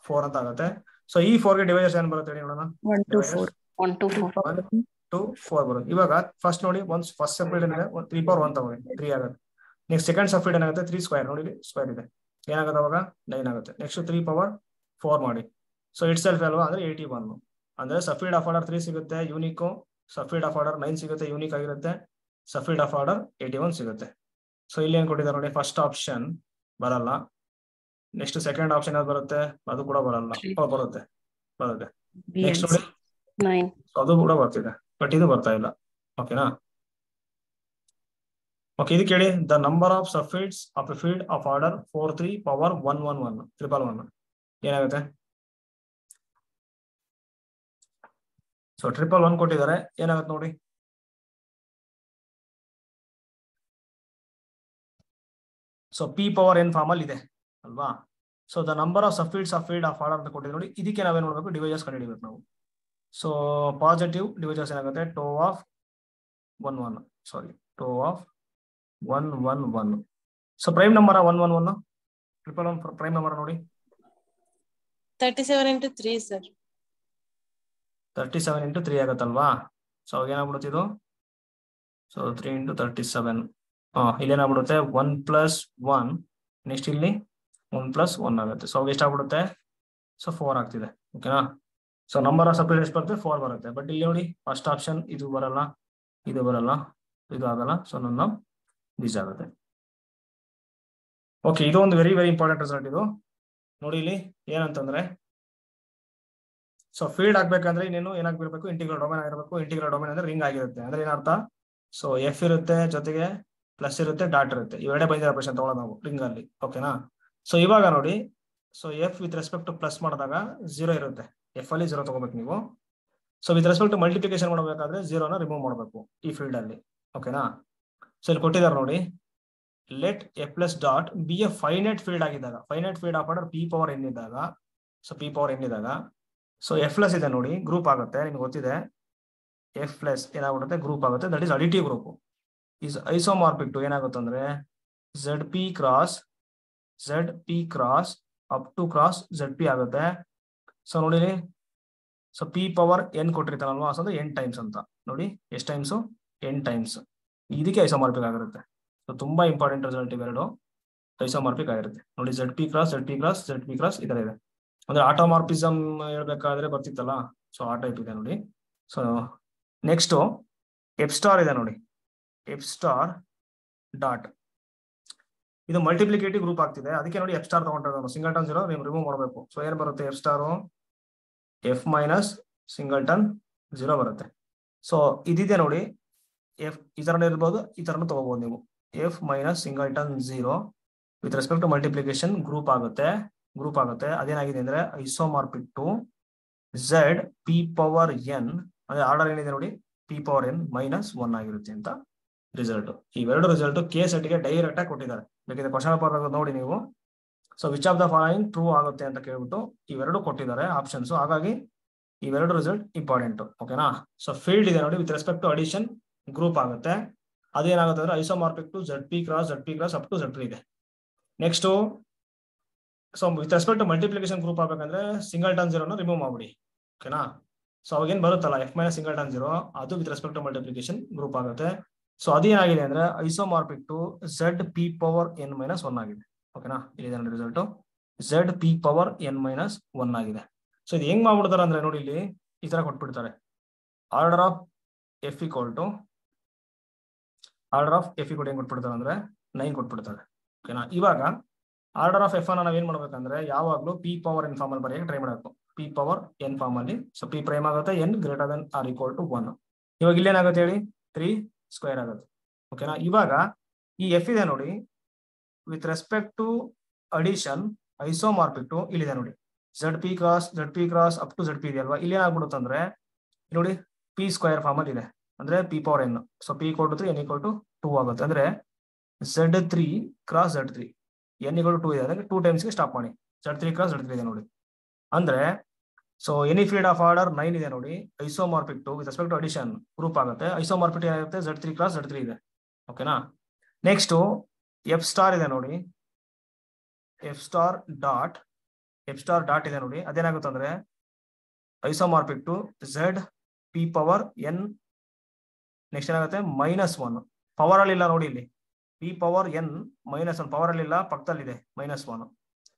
4 ಅಂತ ಆಗುತ್ತೆ. ಸೊ ಈ 4 ಗೆ ಡಿವೈಸರ್ಸ್ ಏನ್ ಬರುತ್ತೆ ಹೇಳಿ ನೋಡೋಣ. 1 to 4 1 to 4 1 to 4 ಬರುತ್ತೆ. ಇವಾಗ ಫಸ್ಟ್ ನೋಡಿ ಒಂದು ಫಸ್ಟ್ ಸಬ್ ಫೀಲ್ಡ್ ಇದೆ 3 ಪವರ್ 1 ತಗೊಳ್ಳಿ 3 ಆಗುತ್ತೆ. ನೆಕ್ಸ್ಟ್ ಸೆಕೆಂಡ್ ಸಬ್ ಫೀಲ್ಡ್ ಏನಾಗುತ್ತೆ 3 ಸ್ಕ್ವೇರ್ ನೋಡಿ ಸ್ಕ್ವೇರ್ ಇದೆ ಏನಾಗುತ್ತೆ ಅವಾಗ 9 ಆಗುತ್ತೆ. ನೆಕ್ಸ್ಟ್ 3 ಪವರ್ 4 ಮಾಡಿ. ಸೊ ಇಟ್ ಸೆಲ್ಫ್ ಅಲ್ವಾ ಅಂದ್ರೆ 81 ಅಂದ್ರೆ ಸಬ್ ಫೀಲ್ಡ್ ಆಫ್ ಆರ್ಡರ್ 3 ಸಿಗುತ್ತೆ unique, subfield of order 9 ಸಿಗುತ್ತೆ ಯೂನಿಕ್ ಆಗಿರುತ್ತೆ, ಸಬ್ ಫೀಲ್ಡ್ ಆಫ್ ಆರ್ಡರ್ 81 ಸಿಗುತ್ತೆ. ಸೊ ಇಲ್ಲಿ ಏನ್ ಕೊಟ್ಟಿದ್ದಾರೆ ನೋಡಿ, ಫಸ್ಟ್ ಆಪ್ಷನ್ ಬರಲ್ಲ. ನೆಕ್ಸ್ಟ್ ಸೆಕೆಂಡ್ ಆಪ್ಷನ್ ಯಾವ್ದು ಬರುತ್ತೆ ಅದು ಕೂಡ ಬರಲ್ಲ. ಬರುತ್ತೆ ನೆಕ್ಸ್ಟ್ ನೋಡಿ 9 ಅದು ಕೂಡ ಬರ್ತಿದೆ ಬಟ್ ಇದು ಬರ್ತಾ ಇಲ್ಲ. ಓಕೆನಾ. ಓಕೆ ಇದು ಕೇಳಿ the number of subfields of a field of order 43 power 111 111 ಏನಾಗುತ್ತೆ. ಸೊ 111 ಕೊಟ್ಟಿದ್ದಾರೆ ಏನಾಗುತ್ತೆ ನೋಡಿ. So P power N form ಅಲ್ಲಿ ಇದೆ ಅಲ್ವಾ. So the number of subfields of field of order ಅಂತ ಕೊಟ್ಟಿದ್ದಾರೆ ನೋಡಿ. ಇದಕ್ಕೆ ನಾವೇನ್ ನೋಡ್ಬೇಕು ಡಿವೈಸರ್ಸ್ ಕಂಡುಹಿಡಿಬೇಕು ನಾವು. ಸೊ ಪಾಸಿಟಿವ್ ಡಿವೈಸರ್ಸ್ ಏನಾಗುತ್ತೆ tau of 11 sorry tau of 111. So prime number 111 111 prime number ನೋಡಿ 37 into 3 ಸರ್ 37 into 3 ಆಗುತ್ತಲ್ವಾ. ಸೊ ಏನಾಗ್ಬಿಡುತ್ತೆ ಇದು. ಸೊ 3 into 37 ಇಲ್ಲೇನಾಗ್ಬಿಡುತ್ತೆ 1 + 1 ನೆಕ್ಸ್ಟ್ ಇಲ್ಲಿ 1 + 1 ಆಗುತ್ತೆ. ಸೊ ಎಷ್ಟಾಗ್ಬಿಡುತ್ತೆ ಸೊ 4 ಆಗ್ತಿದೆ. ಓಕೆನಾ. So number of sub field ಎಷ್ಟು ಬರುತ್ತೆ 4 ಬರುತ್ತೆ. ಬಟ್ ಇಲ್ಲಿ ನೋಡಿ ಫಸ್ಟ್ ಆಪ್ಷನ್ ಇದು ಬರಲ್ಲ, ಇದು ಬರಲ್ಲ, ಇದು ಆಗಲ್ಲ. ಸೊ ನನ್ನ ದಿಸ್ ಆಗುತ್ತೆ. ಓಕೆ ಇದು ಒಂದು ವೆರಿ ವೆರಿ ಇಂಪಾರ್ಟೆಂಟ್ ರಿಸಲ್ಟ್ ಇದು. ನೋಡಿ ಇಲ್ಲಿ ಏನಂತಂದ್ರೆ ಸೊ ಫೀಲ್ಡ್ ಆಗ್ಬೇಕಂದ್ರೆ ಇನ್ನೇನು ಏನಾಗ್ಬಿರ್ಬೇಕು, ಇಂಟಿಗ್ರಲ್ ಡೊಮೇನ್ ಆಗಿರ್ಬೇಕು. ಇಂಟಿಗ್ರಲ್ ಡೊಮೇನ್ ಅಂದ್ರೆ ರಿಂಗ್ ಆಗಿರುತ್ತೆ ಅಂದ್ರೆ ಏನರ್ಥ, ಸೊ ಎಫ್ ಇರುತ್ತೆ, ಜೊತೆಗೆ ಪ್ಲಸ್ ಇರುತ್ತೆ, ಡಾಟ್ ಇರುತ್ತೆ. ಇವೆರಡೇ ಬೈನರಿ ಆಪರೇಷನ್ ತಗೊಳ್ಳೋದು ನಾವು ರಿಂಗ್ ಅಲ್ಲಿ. ಓಕೆನಾ. ಸೊ ಇವಾಗ ನೋಡಿ, so F with respect to plus ಮಾಡಿದಾಗ 0 ಇರುತ್ತೆ, ಎಫ್ ಅಲ್ಲಿ 0 ತಗೋಬೇಕು ನೀವು. So with respect to multiplication ಮಾಡಬೇಕಾದ್ರೆ 0ನ ರಿಮೂವ್ ಮಾಡಬೇಕು ಈ ಫೀಲ್ಡ್ ಅಲ್ಲಿ. ಓಕೆನಾ. ಸೊ ಇಲ್ಲಿ ಕೊಟ್ಟಿದ್ದಾರೆ ನೋಡಿ, let A plus dot be a finite field ಆಗಿದ್ದಾಗ, finite field of order P power N ಇದ್ದಾಗ, ಸೊ ಪಿ ಪವರ್ ಎನ್ ಇದ್ದಾಗ, ಸೊ ಎಫ್ ಪ್ಲಸ್ ಇದೆ ನೋಡಿ, ಗ್ರೂಪ್ ಆಗುತ್ತೆ, ನಿಮ್ಗೆ ಗೊತ್ತಿದೆ ಎಫ್ ಪ್ಲಸ್ ಏನಾಗ್ಬಿಡುತ್ತೆ, ಗ್ರೂಪ್ ಆಗುತ್ತೆ. That is additive group. Is isomorphic to ಏನಾಗುತ್ತೆ ಅಂದ್ರೆ Z P cross up to cross Z P ಆಗುತ್ತೆ. ಸೊ ನೋಡಿ, ಸೊ ಪಿ ಪವರ್ ಎನ್ ಕೊಟ್ಟಿರ್ತಾನಲ್ವಾ, ಸೊ ಎನ್ ಟೈಮ್ಸ್ ಅಂತ ನೋಡಿ, ಎಷ್ಟು ಟೈಮ್ಸು, ಎನ್ ಟೈಮ್ಸ್. ಇದಕ್ಕೆ ಐಸೋಮಾರ್ಫಿಕ್ ಆಗಿರುತ್ತೆ. ಸೊ ತುಂಬಾ ಇಂಪಾರ್ಟೆಂಟ್ ರಿಸಲ್ಟ್ ಇವೆರಡು ಐಸೋಮಾರ್ಫಿಕ್ ಆಗಿರುತ್ತೆ ನೋಡಿ. ಝೆಡ್ ಪಿ ಕ್ರಾಸ್ ಈ ತರ ಇದೆ. ಅಂದ್ರೆ ಆಟೋಮಾರ್ಫಿಸಮ್ ಹೇಳ್ಬೇಕಾದ್ರೆ ಬರ್ತಿತ್ತಲ್ಲ, ಸೊ ಆ ಟೈಪ್ ಇದೆ ನೋಡಿ. ಸೊ ನೆಕ್ಸ್ಟ್ ಎಫ್ ಸ್ಟಾರ್ ಇದೆ ನೋಡಿ, ಎಫ್ ಸ್ಟಾರ್ ಡಾಟ್, ಇದು ಮಲ್ಟಿಪ್ಲಿಕೇಟಿವ್ ಗ್ರೂಪ್ ಆಗ್ತಿದೆ, ಅದಕ್ಕೆ ನೋಡಿ ಎಫ್ ಸ್ಟಾರ್ ತಗೊಂಡಿರೋದು. ಸಿಂಗಲ್ಟನ್ 0 ನೀವು ರಿಮೂವ್ ಮಾಡಬೇಕು. ಸೊ ಏನ್ ಬರುತ್ತೆ, F star F minus singleton 0 ಬರುತ್ತೆ. ಸೊ ಇದಿದೆ ನೋಡಿ, ಎಫ್ ಈ ತರ ಇರ್ಬೋದು, ಈ ತರನು ತಗೋಬಹುದು ನೀವು. F minus singleton 0 with respect to multiplication group ಆಗುತ್ತೆ. ಅದೇನಾಗಿದೆ ಅಂದ್ರೆ isomorphic to Z P power N, ಅಂದ್ರೆ ಆರ್ಡರ್ ಏನಿದೆ ನೋಡಿ, ಪಿ ಪವರ್ ಎನ್ ಮೈನಸ್ 1 ಆಗಿರುತ್ತೆ ಅಂತ ರಿಸಲ್ಟ್. ಇವೆರಡು ರಿಸಲ್ಟ್ ಕೆ ಸೆಟ್ ಗೆ ಡೈರೆಕ್ಟ್ ಆಗಿ ಕೊಟ್ಟಿದ್ದಾರೆ. ಬೇಕಿದ್ರೆ ಕ್ವಶನ್ ಪೇಪರ್ ನೋಡಿ ನೀವು. So which of the following true ಆಗುತ್ತೆ ಅಂತ ಕೇಳ್ಬಿಟ್ಟು ಇವೆರಡು ಕೊಟ್ಟಿದ್ದಾರೆ ಆಪ್ಷನ್ಸ್. ಹಾಗಾಗಿ ಇವೆರಡು ರಿಸಲ್ಟ್ ಇಂಪಾರ್ಟೆಂಟ್. ಓಕೆನಾ. ಸೊ ಫೀಲ್ಡ್ ಇದೆ ನೋಡಿ, with respect to addition group ಆಗುತ್ತೆ. ಅದೇನಾಗುತ್ತೆ ಅಂದ್ರೆ isomorphic to Z P cross up to Z ಇದೆ. Next, so with respect to multiplication group ಆಗ್ಬೇಕಂದ್ರೆ ಸಿಂಗಲ್ಟನ್ 0ನ ರಿಮೂವ್ ಮಾಡ್ಬಿಡಿ. ಓಕೆನಾ. ಸೊ ಅವಾಗೇನ್ ಬರುತ್ತಲ್ಲ ಎಫ್ ಮೈನಸ್ ಸಿಂಗಲ್ಟನ್ 0, ಅದು with respect to multiplication group ಆಗುತ್ತೆ. ಸೊ ಅದೇನಾಗಿದೆ ಅಂದ್ರೆ isomorphic to Z P power N minus 1 ಆಗಿದೆ. ಓಕೆನಾ. ಇಲ್ಲಿದೆ ನೋಡಿ result, Z P power N minus 1 ಆಗಿದೆ. ಸೊ ಇದು ಹೆಂಗ್ ಮಾಡ್ಬಿಡ್ತಾರೆ ಅಂದ್ರೆ ನೋಡಿ, ಇಲ್ಲಿ ಈ ತರ ಕೊಟ್ಬಿಡ್ತಾರೆ, order of F equal to ಹೆಂಗ್ ಕೊಟ್ಬಿಡ್ತಾರೆ ಅಂದ್ರೆ 9 ಕೊಟ್ಬಿಡ್ತಾರೆ. ಓಕೆನಾ. ಇವಾಗ ಆರ್ಡರ್ ಆಫ್ ಎಫ್ ಅನ್ನ ನಾವೇನ್ ಮಾಡ್ಬೇಕಂದ್ರೆ ಯಾವಾಗ್ಲೂ ಪಿ ಪವರ್ ಎನ್ ಫಾರ್ಮ್ ಅಲ್ಲಿ ಬರೆಯಕ್ಕೆ ಟ್ರೈ ಮಾಡಬೇಕು. ಪಿ ಪವರ್ ಎನ್ ಫಾರ್ಮ್ ಅಲ್ಲಿ. ಸೊ ಪಿ ಪ್ರೈಮ್ ಆಗುತ್ತೆ N greater than or equal to 1. ಇವಾಗ ಇಲ್ಲೇನಾಗುತ್ತೆ ಹೇಳಿ, 3 ಸ್ಕ್ವೇರ್ ಆಗುತ್ತೆ. ಓಕೆನಾ. ಇವಾಗ ಈ ಎಫ್ ಇದೆ ನೋಡಿ, with respect to addition isomorphic to ಇಲ್ಲಿದೆ ನೋಡಿ, Z P cross up to Z P ಇದೆ ಅಲ್ವಾ, ಇಲ್ಲಿ ಏನಾಗ್ಬಿಡುತ್ತೆ ಅಂದ್ರೆ ನೋಡಿ ಪಿ ಸ್ಕ್ವೇರ್ ಫಾರ್ಮ್ ಅಲ್ಲಿ ಇದೆ, ಅಂದ್ರೆ P power N. So P equal to 3 N equal to 2 ಆಗುತ್ತೆ. ಅಂದ್ರೆ Z3 cross Z3 N equal to 2 ಇದೆ, ಅಂದ್ರೆ 2 ಟೈಮ್ಸ್ಗೆ ಸ್ಟಾಪ್ ಮಾಡಿ. Z3 ಕ್ರಾಸ್ Z3 ಇದೆ ನೋಡಿ. ಅಂದ್ರೆ so any field of order 9 ಇದೆ ನೋಡಿ, isomorphic to with respect to addition group ಆಗುತ್ತೆ. ಐಸೋಮಾರ್ಫಿಕ್ ಏನಾಗುತ್ತೆ, Z3 ಕ್ರಾಸ್ Z3 ಇದೆ. ಓಕೆನಾ. ನೆಕ್ಸ್ಟ್ ಎಫ್ ಸ್ಟಾರ್ ಇದೆ ನೋಡಿ, ಎಫ್ ಸ್ಟಾರ್ ಡಾಟ್ ಇದೆ ನೋಡಿ, ಅದೇನಾಗುತ್ತೆ ಅಂದ್ರೆ isomorphic to Z P power N, next ಏನಾಗುತ್ತೆ -1. ಪವರ್ ಅಲ್ಲಿ ಇಲ್ಲ ನೋಡಿ, ಇಲ್ಲಿ ಪಿ ಪವರ್ ಎನ್ -1 ಪವರ್ ಅಲ್ಲಿ ಇಲ್ಲ, ಪಕ್ಕದಲ್ಲಿದೆ -1.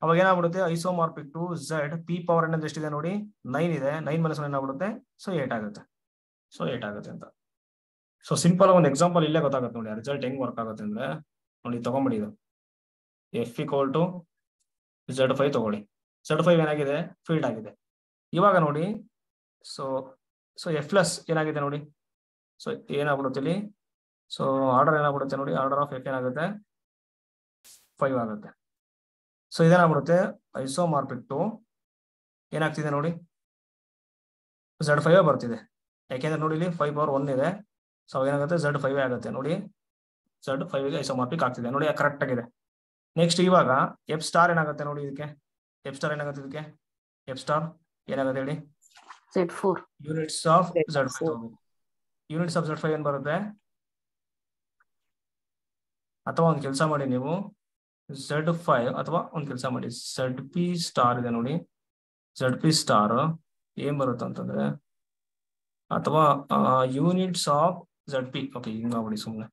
ಅವಾಗ ಏನಾಗ್ಬಿಡುತ್ತೆ, isomorphic to Z P power N ಅಂತ ಎಷ್ಟಿದೆ ನೋಡಿ, 9 ಇದೆ. 9 - 1 ಏನಾಗ್ಬಿಡುತ್ತೆ, ಸೊ 8 ಆಗುತ್ತೆ. ಸೊ 8 ಆಗುತ್ತೆ ಅಂತ. ಸೊ ಸಿಂಪಲ್ ಒಂದು ಎಕ್ಸಾಂಪಲ್ ಇಲ್ಲೇ ಗೊತ್ತಾಗುತ್ತೆ ನೋಡಿ, ರಿಸಲ್ಟ್ ಹೆಂಗ್ ವರ್ಕ್ ಆಗುತ್ತೆ ಅಂದ್ರೆ ನೋಡಿ, ತಗೊಂಬಿಡಿ ಇದು ಎಫ್ ಈಕ್ವಲ್ ಟು Z5 ತಗೊಳ್ಳಿ. Z5 ಏನಾಗಿದೆ, ಫೀಲ್ಡ್ ಆಗಿದೆ. ಇವಾಗ ನೋಡಿ, ಸೊ ಎಫ್ ಪ್ಲಸ್ ಏನಾಗಿದೆ ನೋಡಿ, ಸೊ ಏನಾಗ್ಬಿಡುತ್ತೆ ಇಲ್ಲಿ, ಸೊ ಆರ್ಡರ್ ಏನಾಗ್ಬಿಡುತ್ತೆ ನೋಡಿ, ಆರ್ಡರ್ ಆಫ್ ಎಫ್ ಏನಾಗುತ್ತೆ 5 ಆಗುತ್ತೆ. ಸೊ ಇದೇನಾಗ್ಬಿಡುತ್ತೆ ಐಸೋಮಾರ್ಫಿಕ್ ಟು ಏನಾಗ್ತಿದೆ ನೋಡಿ, Z5 ಬರ್ತಿದೆ. ಯಾಕೆಂದ್ರೆ ನೋಡಿ ಇಲ್ಲಿ 5 ಪವರ್ 1 ಇದೆ. ಸೊ ಏನಾಗುತ್ತೆ, Z5 ಆಗುತ್ತೆ ನೋಡಿ, Z5ಗೆ ಐಸೋಮಾರ್ಫಿಕ್ ಆಗ್ತಿದೆ ನೋಡಿ, ಕರೆಕ್ಟ್ ಆಗಿದೆ. ನೆಕ್ಸ್ಟ್ ಇವಾಗ ಎಫ್ ಸ್ಟಾರ್ ಏನಾಗುತ್ತೆ ನೋಡಿ, ಎಫ್ ಸ್ಟಾರ್ ಏನಾಗುತ್ತೆ ಹೇಳಿ, Z4 ಯೂನಿಟ್ಸ್ ಆಫ್ Z5 ಏನ್ ಬರುತ್ತೆ, ಅಥವಾ ಒಂದ್ ಕೆಲಸ ಮಾಡಿ ನೀವು Z5 ಅಥವಾ ಒಂದ್ ಕೆಲಸ ಮಾಡಿ ZP ಸ್ಟಾರ್ ಇದೆ ನೋಡಿ, ZP ಸ್ಟಾರ್ ಏನ್ ಬರುತ್ತೆ ಅಂತಂದ್ರೆ, ಅಥವಾ ಯೂನಿಟ್ಸ್ ಆಫ್ ZP. ಓಕೆ, ಹಿಂಗ್ ಮಾಡ್ಬಿಡಿ ಸುಮ್ಮನೆ,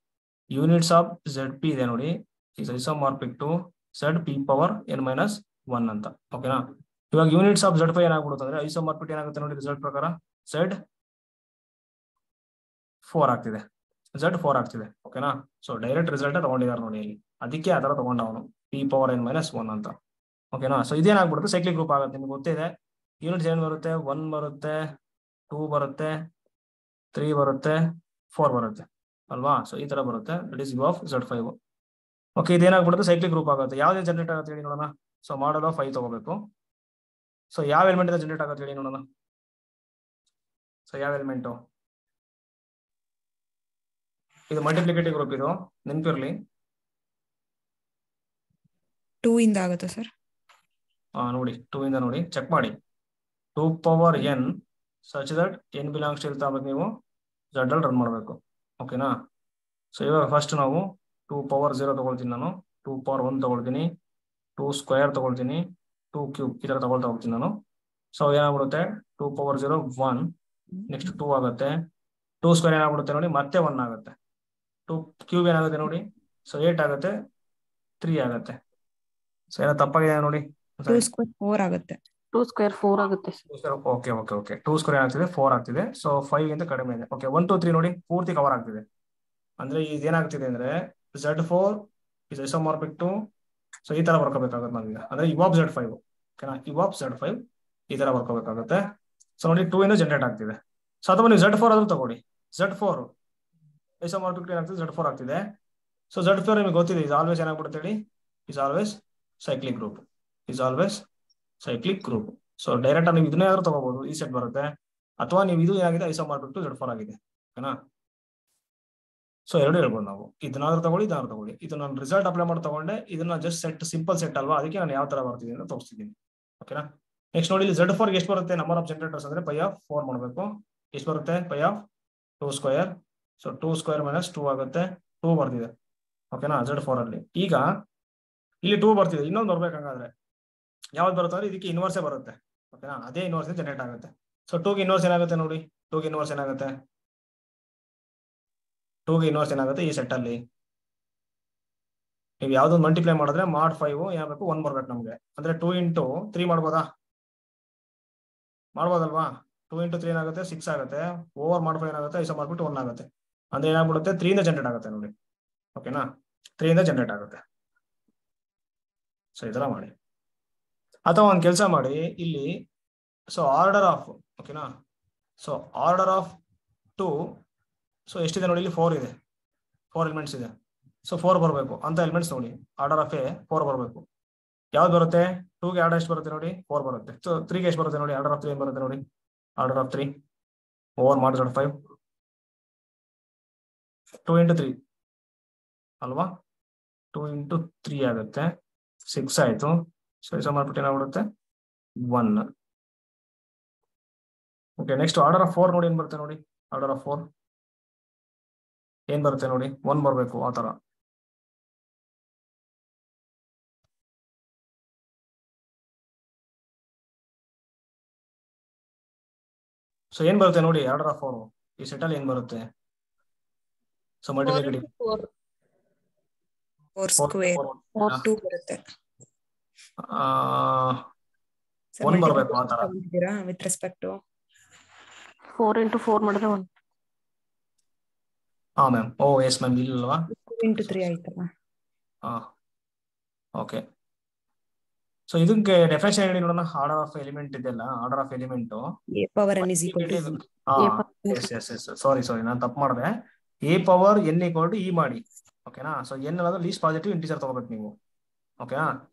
ಯೂನಿಟ್ಸ್ ಆಫ್ ZP ಇದೆ ನೋಡಿ, is isomorphic to Z p power n minus 1 ಅಂತ. ಓಕೆನಾ. ಇವಾಗ ಯೂನಿಟ್ಸ್ ಆಫ್ Z5 ಏನಾಗ್ಬಿಡುತ್ತೆ ಅಂದ್ರೆ ಐಸೋಮಾರ್ಫಿಕ್ ಏನಾಗುತ್ತೆ ನೋಡಿ, ರಿಸಲ್ಟ್ ಪ್ರಕಾರ Z4 ಆಗ್ತಿದೆ. ಓಕೆನಾ. ಸೊ ಡೈರೆಕ್ಟ್ ರಿಸಲ್ಟ್ ತಗೊಂಡಿದ್ದಾರೆ ನೋಡಿ ಇಲ್ಲಿ, ಅದಕ್ಕೆ ಆ ತರ ತಗೊಂಡವನು ಪಿ ಪವರ್ n - 1 ಅಂತ. ಓಕೆನಾ. ಸೊ ಇದೇನಾಗ್ಬಿಡುತ್ತೆ ಸೈಕ್ಲಿಕ್ ಗ್ರೂಪ್ ಆಗುತ್ತೆ. ನಿಮ್ಗೆ ಗೊತ್ತಿದೆ ಯೂನಿಟ್ಸ್ ಏನ್ ಬರುತ್ತೆ, 1 ಬರುತ್ತೆ, 2 ಬರುತ್ತೆ, 3 ಬರುತ್ತೆ, 4 ಬರುತ್ತೆ ಅಲ್ವಾ. ಸೊ ಈ ತರ ಬರುತ್ತೆ, that is U of Z5. Okay, ಇದೇನಾಗ್ಬಿಡುತ್ತೆ ಸೈಕ್ಲಿಕ್ ಗ್ರೂಪ್ ಆಗುತ್ತೆ. ಯಾವ್ದೇ ಜನರೇಟ್ ಆಗುತ್ತೆ ಹೇಳಿ ನೋಡೋಣ. ಸೊ ಮಾಡಲ್ ಆಫ್ 5 ತಗೋಬೇಕು. ಸೊ ಯಾವ ಎಲಿಮೆಂಟ್ ಇಂದ ಜನರೇಟ್ ಆಗುತ್ತೆ ಹೇಳಿ ನೋಡೋಣ. ಸೊ ಯಾವ ಎಲಿಮೆಂಟು ಇದು? ಮಲ್ಟಿಪ್ಲಿಕೇಟಿವ್ ಗ್ರೂಪ್ ಇದು, ನೆನಪಿರ್ಲಿ. 2 ಇಂದ ಆಗುತ್ತೆ ಸರ್. ನೋಡಿ 2 ಇಂದ ನೋಡಿ, ಚೆಕ್ ಮಾಡಿ. 2 power n such that n belongs to ತಗೋಬೇಕು ನೀವು Z ಅಲ್ಲಿ ರನ್ ಮಾಡಬೇಕು. ಓಕೆನಾ. ಸೊ ಇವಾಗ ಫಸ್ಟ್ ನಾವು 2 ಪವರ್ 0 ತಗೊಳ್ತೀನಿ ನಾನು, 2 ಪವರ್ 1 ತಗೊಳ್ತೀನಿ, 2 ಸ್ಕ್ವೇರ್ ತಗೊಳ್ತೀನಿ, 2 ಕ್ಯೂಬ್ ಈ ತರ ತಗೊಳ್ತಾ ಹೋಗ್ತೀನಿ ನಾನು. ಸೊ ಏನಾಗ್ಬಿಡುತ್ತೆ 2 ಪವರ್ 0 1, ನೆಕ್ಸ್ಟ್ 2 ಆಗುತ್ತೆ, 2 ಸ್ಕ್ವೇರ್ ಏನಾಗ್ಬಿಡುತ್ತೆ ನೋಡಿ ಮತ್ತೆ 1 ಆಗುತ್ತೆ, 2 ಕ್ಯೂಬ್ ಏನಾಗುತ್ತೆ ನೋಡಿ, ಸೊ 8 ಆಗುತ್ತೆ, 3 ಆಗುತ್ತೆ. ಸೊ ಏನೋ ತಪ್ಪಾಗಿದೆ ನೋಡಿ. 2 ಸ್ಕ್ವೇರ್ 4 ಆಗುತ್ತೆ. 2 ಸ್ಕ್ವೇರ್ 4 ಆಗುತ್ತೆ. ಓಕೆ ಓಕೆ ಓಕೆ 2 ಸ್ಕ್ವೇರ್ ಆಗ್ತಿದೆ, 4 ಆಗ್ತಿದೆ. ಸೊ 5 ಗಿಂತ ಕಡಿಮೆ ಇದೆ. ಓಕೆ 1 2 3 ನೋಡಿ ಪೂರ್ತಿ ಕವರ್ ಆಗ್ತಿದೆ. ಅಂದ್ರೆ ಇದೇನಾಗ್ತಿದೆ ಅಂದ್ರೆ Z4 is isomorphic to, so ಈ ತರ ಬರ್ಕೋಬೇಕಾಗುತ್ತೆ ನಾವೀಗ. ಅಂದ್ರೆ ಯು ಆಫ್ Z5 ಓಕೆನಾ, ಯು ಆಫ್ Z5 ಈ ತರ ಬರ್ಕೋಬೇಕಾಗುತ್ತೆ. ಸೊ ನೋಡಿ 2 ಇಂದ ಜನರೇಟ್ ಆಗ್ತಿದೆ. ಸೊ ಅಥವಾ ನೀವು Z4 ಆದ್ರೂ ತಗೊಳ್ಳಿ, Z4 ಐಸೋಮಾರ್ಫಿಕ್ ಏನಾಗ್ತಿದೆ, Z4 ಆಗ್ತಿದೆ. ಸೊ Z4 ನಿಮಗೆ ಗೊತ್ತಿದೆ, ಇಸ್ ಆಲ್ವೇಸ್ ಏನಾಗ್ಬಿಡುತ್ತೆ ಹೇಳಿ, is always cyclic group, is always cyclic group. So direct ನೀವು ಇದನ್ನೇ ಆದ್ರೂ ತಗೋಬಹುದು, ಈ ಸೆಟ್ ಬರುತ್ತೆ. ಅಥವಾ ನೀವು ಇದು ಏನಾಗಿದೆ ಐಸೋಮಾರ್ಫಿಕ್ ಟು Z4 ಆಗಿದೆ ಓಕೆನಾ. ಸೊ ಎರಡು ಹೇಳ್ಬೋದು ನಾವು, ಇದನ್ನಾದ್ರೂ ತಗೊಳ್ಳಿ, ಇದನ್ನಾದ್ರೂ ತಗೊಳ್ಳಿ. ಇದು ನಾನು ರಿಸಲ್ಟ್ ಅಪ್ಲೈ ಮಾಡಿ ತಗೊಂಡೆ, ಇದನ್ನ ಜಸ್ಟ್ ಸೆಟ್ ಸಿಂಪಲ್ ಸೆಟ್ ಅಲ್ವಾ, ಅದಕ್ಕೆ ನಾನು ಯಾವ ತರ ಬರ್ತೀನಿ ಅಂತ ತೋರಿಸ್ತಿದ್ದೀನಿ ಓಕೆನಾ. ನೆಕ್ಸ್ಟ್ ನೋಡಿ ಇಲ್ಲಿ Z4 ಎಷ್ಟು ಬರುತ್ತೆ, ನಂಬರ್ ಆಫ್ ಜನರೇಟರ್ಸ್ ಅಂದ್ರೆ ಪೈ ಆಫ್ 4 ಮಾಡಬೇಕು. ಎಷ್ಟು ಬರುತ್ತೆ, phi of 2 square. So 2 square minus 2 ಆಗುತ್ತೆ, 2 ಬರ್ತಿದೆ ಓಕೆನಾ Z4 ಅಲ್ಲಿ. ಈಗ ಇಲ್ಲಿ 2 ಬರ್ತಿದೆ, ಇನ್ನೊಂದು ಬರ್ಬೇಕಂಗಾದ್ರೆ ಯಾವ್ದು ಬರುತ್ತೆ ಅಂದ್ರೆ ಇದಕ್ಕೆ ಇನ್ವರ್ಸೇ ಬರುತ್ತೆ ಓಕೆನಾ, ಅದೇ ಇನ್ವರ್ಸ್ ಜನರೇಟ್ ಆಗುತ್ತೆ. ಸೊ 2 ಗೆ ಇನ್ವರ್ಸ್ ಏನಾಗುತ್ತೆ ನೋಡಿ, 2 ಗೆ ಇನ್ವರ್ಸ್ ಏನಾಗುತ್ತೆ, 2 ಗೆ ಇನ್ವರ್ಸ್ ಏನಾಗುತ್ತೆ ಈ ಸೆಟ್ ಅಲ್ಲಿ. ನೀವು ಯಾವ್ದೊಂದು ಮಲ್ಟಿಪ್ಲೈ ಮಾಡಿದ್ರೆ ಮಾಡ್ 5 ಏನಾಗಬೇಕು 1 ಬರ್ಬೇಕು ನಮ್ಗೆ. ಅಂದ್ರೆ 2 ಇಂಟು 3 ಮಾಡ್ಬೋದಾ, ಮಾಡ್ಬೋದಲ್ವಾ. 2 ಇಂಟು 3 ಏನಾಗುತ್ತೆ 6 ಆಗುತ್ತೆ, ಓವರ್ ಮಾಡ್ 5 ಏನಾಗುತ್ತೆ ಐಸೋಮಾರ್ಫಿಕ್ 1 ಆಗುತ್ತೆ. ಅಂದ್ರೆ ಏನಾಗ್ಬಿಡುತ್ತೆ 3 ಇಂದ ಜನರೇಟ್ ಆಗುತ್ತೆ ನೋಡಿ ಓಕೆನಾ, 3 ಇಂದ ಜನರೇಟ್ ಆಗುತ್ತೆ. ಸೊ ಈ ತರ ಮಾಡಿ. ಅಥವಾ ಒಂದು ಕೆಲಸ ಮಾಡಿ ಇಲ್ಲಿ, ಸೊ ಆರ್ಡರ್ ಆಫ್ ಓಕೆನಾ, ಸೊ ಆರ್ಡರ್ ಆಫ್ 2, ಸೊ ಎಷ್ಟಿದೆ ನೋಡಿ ಇಲ್ಲಿ 4 ಇದೆ, 4 ಎಲಿಮೆಂಟ್ಸ್ ಇದೆ. ಸೊ 4 ಬರಬೇಕು ಅಂತ ಎಲಿಮೆಂಟ್ಸ್ ನೋಡಿ, ಆರ್ಡರ್ ಆಫ್ 4 ಬರಬೇಕು. ಯಾವ್ದು ಬರುತ್ತೆ, 2 ಗೆ ಆರ್ಡರ್ ಎಷ್ಟು ಬರುತ್ತೆ ನೋಡಿ 4 ಬರುತ್ತೆ. ಸೊ 3 ಗೆ ಎಷ್ಟು ಬರುತ್ತೆ ನೋಡಿ, ಆರ್ಡರ್ ಆಫ್ 3 ಏನ್ ಬರುತ್ತೆ ನೋಡಿ, ಆರ್ಡರ್ ಆಫ್ 3 ಓವರ್ ಮಾಡಿ 5, 2 ಇಂಟು 3 ಅಲ್ವಾ, 2 ಇಂಟು 3 ಆಗುತ್ತೆ, 6 ಆಯ್ತು. ಸೊ ಐಸೋಮಾರ್ಫಿಕ್ ಏನಾಗ್ಬಿಡುತ್ತೆ 1. ಓಕೆ ನೆಕ್ಸ್ಟ್ ಆರ್ಡರ್ ಆಫ್ 4 ನೋಡಿ ಏನ್ ಬರುತ್ತೆ ನೋಡಿ, ಆರ್ಡರ್ ಆಫ್ 4 ಏನ್ ಬರುತ್ತೆ ನೋಡಿ 1 ಬರಬೇಕು ಆ ತರ. ಸೊ ಏನ್ ಬರುತ್ತೆ ನೋಡಿ ಆರ್ಡರ್ ಆಫ್ 4 ಈ ಸೆಟ್ ಅಲ್ಲಿ ಏನ್ ಬರುತ್ತೆ. ಸೊ ಮಲ್ಟಿಪ್ಲಿಕೇಟಿವ್ 4 ಸ್ಕ್ವೇರ್ 2 ಬರುತ್ತೆ. 1 ಬರಬೇಕು ಆ ತರ ವಿತ್ ರೆಸ್ಪೆಕ್ಟ್ ಟು 4 ಇಂಟು 4 ಮಾಡಿದ್ರೆ 1. ಹಾ ಮ್ಯಾಮ್, ಓ ಎಸ್ ಮ್ಯಾಮ್, ಇಲ್ಲವಾ 2 ಇಂಟು 3 ಆಯ್ತಲ್ಲ. ಹಾ ಓಕೆ. ಸೊ ಇದಕ್ಕೆ ಡೆಫಿನೇಷನ್ ಹೇಳಿ ನೋಡೋಣ. ಆರ್ಡರ್ ಆಫ್ ಎಲಿಮೆಂಟ್ ಇದೆಲ್ಲ, order of element a power n is equal to sorry ನಾನು ತಪ್ಪು ಮಾಡಿದೆ. a power n equal to e ಮಾಡಿ ಓಕೆನಾ. ಸೊ n ಅನ್ನೋದು ಲೀಸ್ಟ್ ಪಾಸಿಟಿವ್ ಇಂಟಿಜರ್ ತಗೋಬೇಕು ನೀವು ಓಕೆನಾ,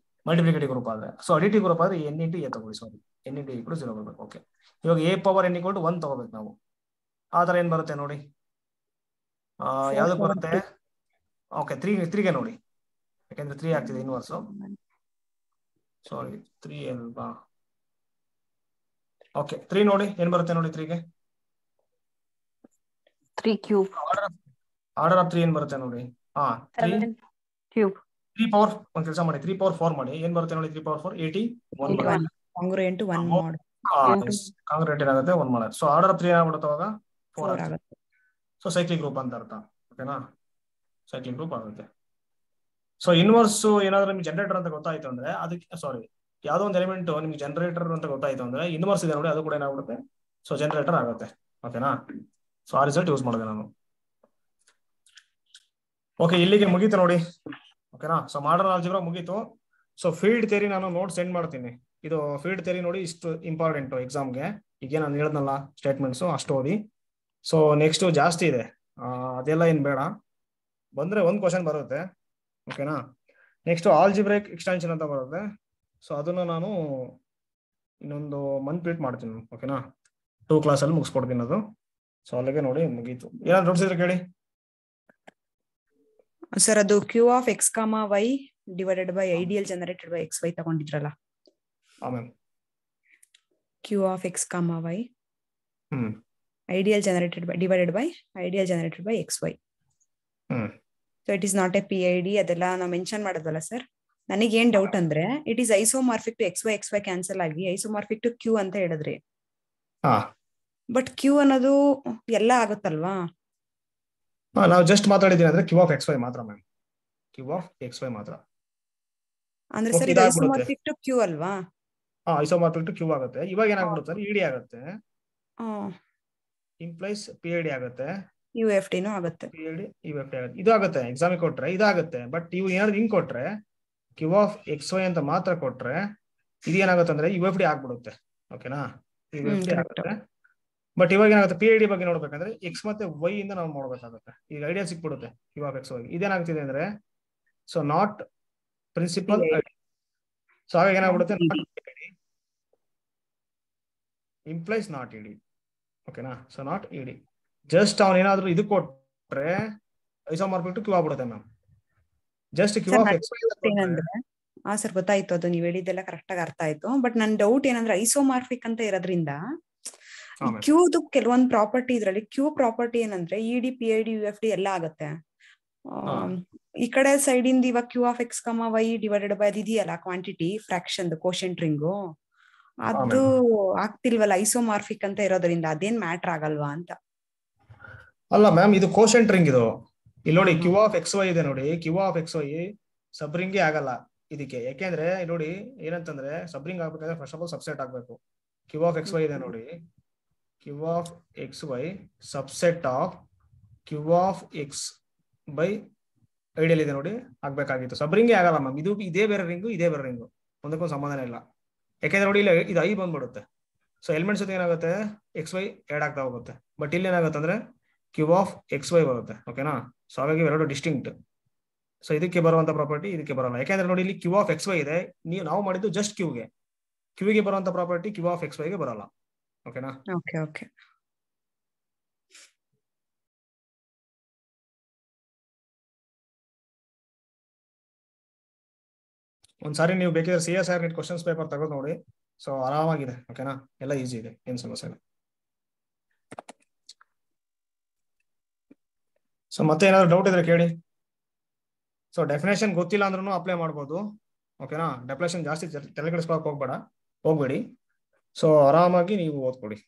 ಮಲ್ಟಿಪ್ಲಿಕೇಟಿವ್ ಗ್ರೂಪ್ ಆದ್ರೆ. ಸೊ ಅಡಿಟಿವ್ ಗ್ರೂಪ್ ಆದ್ರೆ n ಇಂಟು a ತಗೊಳ್ಳಿ, ಸಾರಿ n ಇಂಟು ಈಕ್ವಲ್ 0 ಬರಬೇಕು. ಓಕೆ ಇವಾಗ a power n equal to 1 ತಗೋಬೇಕು ನಾವು. ಆ ತರ ಏನ್ ಬರುತ್ತೆ ನೋಡಿ, ಯಾವ್ದಕ್ಕೆ ಬರುತ್ತೆ. ಓಕೆ 3 ಗೆ ನೋಡಿ, ಯಾಕಂದ್ರೆ 3 ಆಗ್ತಿದೆ ಇನ್ವರ್ಸ್, ಸಾರಿ 3 ಅಲ್ವಾ. ಓಕೆ 3 ನೋಡಿ ಏನ್ ಬರುತ್ತೆ ನೋಡಿ 3 ಗೆ 3 ಕ್ಯೂಬ್. ಆರ್ಡರ್ ಆಫ್ 3 ಏನ್ ಬರುತ್ತೆ ನೋಡಿ, 3 ಕ್ಯೂಬ್. 3 ಪವರ್ ಒಂದ್ ಕೆಲಸ ಮಾಡಿ, 3 ಪವರ್ 4 ಮಾಡಿ ಏನ್ ಬರುತ್ತೆ ನೋಡಿ, 3 ಪವರ್ 4 81 ಬರುತ್ತೆ. ಕಾಂಗ್ರುಯೆಂಟ್ ಟು 1 ಮಾಡ್ ಕಾಂಗ್ರುಯೆಂಟ್ ಏನಾಗುತ್ತೆ 1 ಮಾಡ್. ಸೊ ಆರ್ಡರ್ ಆಫ್ 3 ಏನಾಗ್ಬಿಡುತ್ತೆ ಅವಾಗ 4 ಆಗುತ್ತೆ. ಸೊ ಸೈಕ್ಲಿಕ್ ಗ್ರೂಪ್ ಅಂತ ಅರ್ಥ ಓಕೆನಾ, ಸೈಕ್ಲಿಕ್ ಗ್ರೂಪ್ ಆಗುತ್ತೆ. ಸೊ ಇನ್ವರ್ಸ್ ಏನಾದ್ರು ನಿಮ್ಗೆ ಜನರೇಟರ್ ಅಂತ ಗೊತ್ತಾಯ್ತು ಅಂದ್ರೆ ಅದಕ್ಕೆ, ಸಾರಿ ಯಾವ್ದೋ ಒಂದು ಎಲಿಮೆಂಟ್ ನಿಮ್ಗೆ ಜನರೇಟರ್ ಅಂತ ಗೊತ್ತಾಯ್ತು ಅಂದ್ರೆ ಇನ್ವರ್ಸ್ ಇದೆ ನೋಡಿ, ಅದು ಕೂಡ ಏನಾಗ್ಬಿಡುತ್ತೆ ಸೊ ಜನರೇಟರ್ ಆಗುತ್ತೆ ಓಕೆನಾ. ಸೊ ಆ ರಿಸಲ್ಟ್ ಯೂಸ್ ಮಾಡಿದೆ ನಾನು. ಓಕೆ ಇಲ್ಲಿಗೆ ಮುಗೀತು ನೋಡಿ ಓಕೆನಾ. ಸೊ ಮಾಡರ್ನ್ ಆಲ್ಜಿಬ್ರಾ ಮುಗೀತು. ಸೊ ಫೀಲ್ಡ್ ಥಿಯರಿ ನಾನು ನೋಟ್ ಸೆಂಡ್ ಮಾಡ್ತೀನಿ. ಇದು ಫೀಲ್ಡ್ ಥಿಯರಿ ನೋಡಿ ಇಷ್ಟು ಇಂಪಾರ್ಟೆಂಟ್ ಎಕ್ಸಾಮ್ಗೆ. ಈಗ ನಾನು ಹೇಳದ್ನಲ್ಲ ಸ್ಟೇಟ್ಮೆಂಟ್ಸು ಅಷ್ಟು ಓದಿ. ಸೊ ನೆಕ್ಸ್ಟ್ ಜಾಸ್ತಿ ಇದೆ, ಅದೆಲ್ಲ ಏನ್ ಬೇಡ, ಬಂದ್ರೆ ಒಂದು ಕ್ವಶನ್ ಬರುತ್ತೆ. ಓಕೆನಾ. ನೆಕ್ಸ್ಟ್ ಆಲ್ಜಿಬ್ರಿಕ್ ಎಕ್ಸ್ಟೆನ್ಷನ್ ಅಂತ ಬರುತ್ತೆ. ಸೊ ಅದನ್ನು ನಾನು ಇನ್ನೊಂದು ಮಂತ್ ಪ್ಲೀಟ್ ಮಾಡ್ತೀನಿ. ಓಕೆನಾ, 2 ಕ್ಲಾಸಲ್ಲಿ ಮುಗಿಸ್ಕೊಡ್ತೀನಿ ಅದು. ಸೊ ಅಲ್ಲಿಗೆ ನೋಡಿ ಮುಗೀತು. ಏನಾದ್ರು ಡೌಟ್ಸ್ ಇದ್ರೆ ಕೇಳಿ ಸರ್. ಅದು Q of X comma Y divided by ideal generated by X Y ತಗೊಂಡಿದ್ರಲ್ಲ, ಆಮೇಲೆ Q of X comma Y hmm ideal generated by divided by ideal generated by X Y. So it is not a P I D, ಅದೆಲ್ಲ ನಾವು mention ಮಾಡೋದಲ್ಲ sir. ನನಗೆ ಏನ್ doubt ಅಂದ್ರೆ, it is isomorphic to X Y cancel ಆಗಿ isomorphic to Q ಅಂತ ಹೇಳಿದ್ರಿ. But Q ಅನ್ನೋದು ಎಲ್ಲ ಆಗುತ್ತಲ್ವಾ? ನಾವು ಜಸ್ಟ್ ಮಾತಾಡಿದೀನಿ ಅಂದ್ರೆ ಕ್ಯೂ ಆಫ್ ಎಕ್ಸ್ ವೈ ಮಾತ್ರ ma'am, Q of X Y ಮಾತ್ರ. ಅಂದ್ರೆ ಸರ್ ಇದು ಐಸೋಮಾರ್ಫಿಕ್ ಟು ಕ್ಯೂ ಅಲ್ವಾ? ಐಸೋಮಾರ್ಫಿಕ್ ಟು ಕ್ಯೂ ಆಗುತ್ತೆ. ಇವಾಗ ಏನಾಗ್ಬಿಡುತ್ತೆ, ಇಡಿ ಆಗುತ್ತೆ, ಇಂಪ್ಲೈಸ್ ಪಿ ಐ ಡಿ ಆಗುತ್ತೆ, ಯು ಎಫ್ ಡಿನೂ ಆಗುತ್ತೆ, P I D U F D ಆಗುತ್ತೆ. ಇದು ಆಗುತ್ತೆ ಎಕ್ಸಾಮಿಗೆ ಕೊಟ್ರೆ ಇದಾಗುತ್ತೆ. ಬಟ್ ಇವು ಏನಾದ್ರು ಹಿಂಗ್ ಕೊಟ್ರೆ ಕ್ಯೂ ಆಫ್ ಎಕ್ಸ್ ವೈ ಅಂತ ಮಾತ್ರ ಕೊಟ್ರೆ ಇದು ಏನಾಗುತ್ತೆ ಅಂದ್ರೆ ಯು ಎಫ್ ಡಿ ಆಗ್ಬಿಡುತ್ತೆ. ಓಕೆನಾ, ಯು ಎಫ್ ಡಿ ಆಗುತ್ತೆ. ಬಟ್ ಇವಾಗ ಏನಾಗುತ್ತೆ, ಪಿ ಐ ಡಿ ಬಗ್ಗೆ ನೋಡ್ಬೇಕಂದ್ರೆ ಎಕ್ಸ್ ಮತ್ತೆ ವೈ ಇಂದ ನಾವು ನೋಡ್ಬೇಕಾಗುತ್ತೆ. ಈಗ ಐಡಿಯಾ ಸಿಕ್ಬಿಡುತ್ತೆ ಕ್ಯೂ ಆಫ್ ಎಕ್ಸ್ ವೈ. ಇದೇನಾಗ್ತಿದೆ ಅಂದ್ರೆ ಸೊ ನಾಟ್ ಪ್ರಿನ್ಸಿಪಲ್. ಸೊ ಆಗ ಏನಾಗ್ಬಿಡುತ್ತೆ, ಇಂಪ್ಲೈಸ್ ನಾಟ್ ಇಡಿ. ಓಕೆನಾ, ಸೊ ನಾಟ್ ಇಡಿ. ಜಸ್ಟ್ ಅವನ್ ಏನಾದ್ರು ಇದು ಕೊಟ್ರೆ ಐಸೋಮಾರ್ಫಿಕ್ ಟು ಕ್ಯೂ ಆಗ್ಬಿಡುತ್ತೆ ma'am. Just Q of X ಏನಂದ್ರೆ ಸರ್ ಗೊತ್ತಾಯ್ತು, ಅದು ನೀವು ಹೇಳಿದ್ದೆಲ್ಲ ಕರೆಕ್ಟ್ ಆಗಿ ಅರ್ಥ ಆಯ್ತು. ಬಟ್ ನನ್ ಡೌಟ್ ಏನಂದ್ರೆ ಐಸೋಮಾರ್ಫಿಕ್ ಅಂತ ಇರೋದ್ರಿಂದ ಕ್ಯೂದು ಕೆಲವೊಂದು ಪ್ರಾಪರ್ಟಿ, ಇದ್ರಲ್ಲಿ ಕ್ಯೂ ಪ್ರಾಪರ್ಟಿ ಏನಂದ್ರೆ ED P I D U F D ಎಲ್ಲ ಆಗುತ್ತೆ. ಈ ಕಡೆ ಸೈಡ್ ಇಂದ ಇವಾಗ Q of X comma Y divided by ಇದೆಯಲ್ಲ ಕ್ವಾಂಟಿಟಿ ಫ್ರಾಕ್ಷನ್ ಕೋಶೆಂಟ್ ರಿಂಗು, ಅದು ಆಗ್ತಿಲ್ವಲ್ಲ ಐಸೋಮಾರ್ಫಿಕ್ ಅಂತ ಇರೋದ್ರಿಂದ. ಅದೇನ್ ಮ್ಯಾಟರ್ ಆಗಲ್ವಾ ಅಂತ? ಅಲ್ಲ ಮ್ಯಾಮ್, ಇದು ಕೋಶೆಂಟ್ ರಿಂಗ್. ಇದು ಇಲ್ಲಿ ನೋಡಿ ಕ್ಯೂ ಆಫ್ ಎಕ್ಸ್ ವೈ ಇದೆ ನೋಡಿ, ಕ್ಯೂ ಆಫ್ ಎಕ್ಸ್ ವೈ ಸಬ್ರಿಂಗೇ ಆಗಲ್ಲ ಇದಕ್ಕೆ. ಯಾಕೆಂದ್ರೆ ನೋಡಿ ಏನಂತಂದ್ರೆ ಸಬ್ರಿಂಗ್ ಆಗ್ಬೇಕಾದ್ರೆ ಫಸ್ಟ್ ಆಫ್ ಆಲ್ ಸಬ್ಸೆಟ್ ಆಗ್ಬೇಕು. ಕ್ಯೂ ಆಫ್ ಎಕ್ಸ್ ವೈ ಇದೆ ನೋಡಿ, Q of X Y subset of Q of X by ideal ಇದೆ ನೋಡಿ, ಆಗ್ಬೇಕಾಗಿತ್ತು. ಸಬ್ರಿಂಗೇ ಆಗಲ್ಲ ಮ್ಯಾಮ್. ಇದು ಇದೇ ಬೇರೆ ರಿಂಗು, ಇದೇ ಬೇರೆ ರಿಂಗು, ಒಂದಕ್ಕೊಂದು ಸಂಬಂಧನೇ ಇಲ್ಲ. ಯಾಕೆಂದ್ರೆ ನೋಡಿ ಇಲ್ಲಿ ಇದು ಐ ಬಂದ್ಬಿಡುತ್ತೆ. ಸೊ ಎಲಿಮೆಂಟ್ಸ್ ಜೊತೆ ಏನಾಗುತ್ತೆ, ಎಕ್ಸ್ ವೈ ಆಡ್ ಆಗ್ತಾ ಹೋಗುತ್ತೆ. ಬಟ್ ಇಲ್ಲಿ ಏನಾಗುತ್ತೆ ಅಂದ್ರೆ ಕ್ಯೂ ಆಫ್ ಎಕ್ಸ್ ವೈ ಬರುತ್ತೆ. ಓಕೆನಾ, ಸೊ ಹಾಗಾಗಿ ಎರಡು ಡಿಸ್ಟಿಂಕ್ಟ್. ಸೊ ಇದಕ್ಕೆ ಬರುವಂತ ಪ್ರಾಪರ್ಟಿ ಇದಕ್ಕೆ ಬರಲ್ಲ. ಯಾಕೆಂದ್ರೆ ನೋಡಿ ಇಲ್ಲಿ ಕ್ಯೂ ಆಫ್ ಎಕ್ಸ್ ವೈ ಇದೆ, ನಾವು ಮಾಡಿದ್ದು ಜಸ್ಟ್ ಕ್ಯೂಗೆ. ಕ್ಯೂಗೆ ಬರುವಂತ ಪ್ರಾಪರ್ಟಿ ಕ್ಯೂ ಆಫ್ ಎಕ್ಸ್ ವೈಗೆ ಬರಲ್ಲ. ಓಕೆನಾ. Okay okay. ಒಂದ್ಸಾರಿ ನೀವು ಬೇಕಿದ್ರೆ CSIR ನೆಟ್ ಕ್ವಶನ್ಸ್ ಪೇಪರ್ ತಗೊಂಡು ನೋಡಿ. ಸೊ ಆರಾಮಾಗಿದೆ. ಓಕೆನಾ, ಎಲ್ಲ ಈಸಿ ಇದೆ, ಏನ್ ಸಮಸ್ಯೆ ಇಲ್ಲ. ಸೊ ಮತ್ತೆ ಏನಾದ್ರು ಡೌಟ್ ಇದ್ರೆ ಕೇಳಿ. ಸೊ ಡೆಫಿನೇಷನ್ ಗೊತ್ತಿಲ್ಲ ಅಂದ್ರೂ ಅಪ್ಲೈ ಮಾಡ್ಬೋದು. ಓಕೆನಾ, ಡೆಫಿನೇಷನ್ ಜಾಸ್ತಿ ತಲೆ ಕೆಡಿಸ್ಕೊಳಕ್ ಹೋಗ್ಬೇಡಿ. ಸೊ ಆರಾಮಾಗಿ ನೀವು ಓದ್ಕೊಡಿ.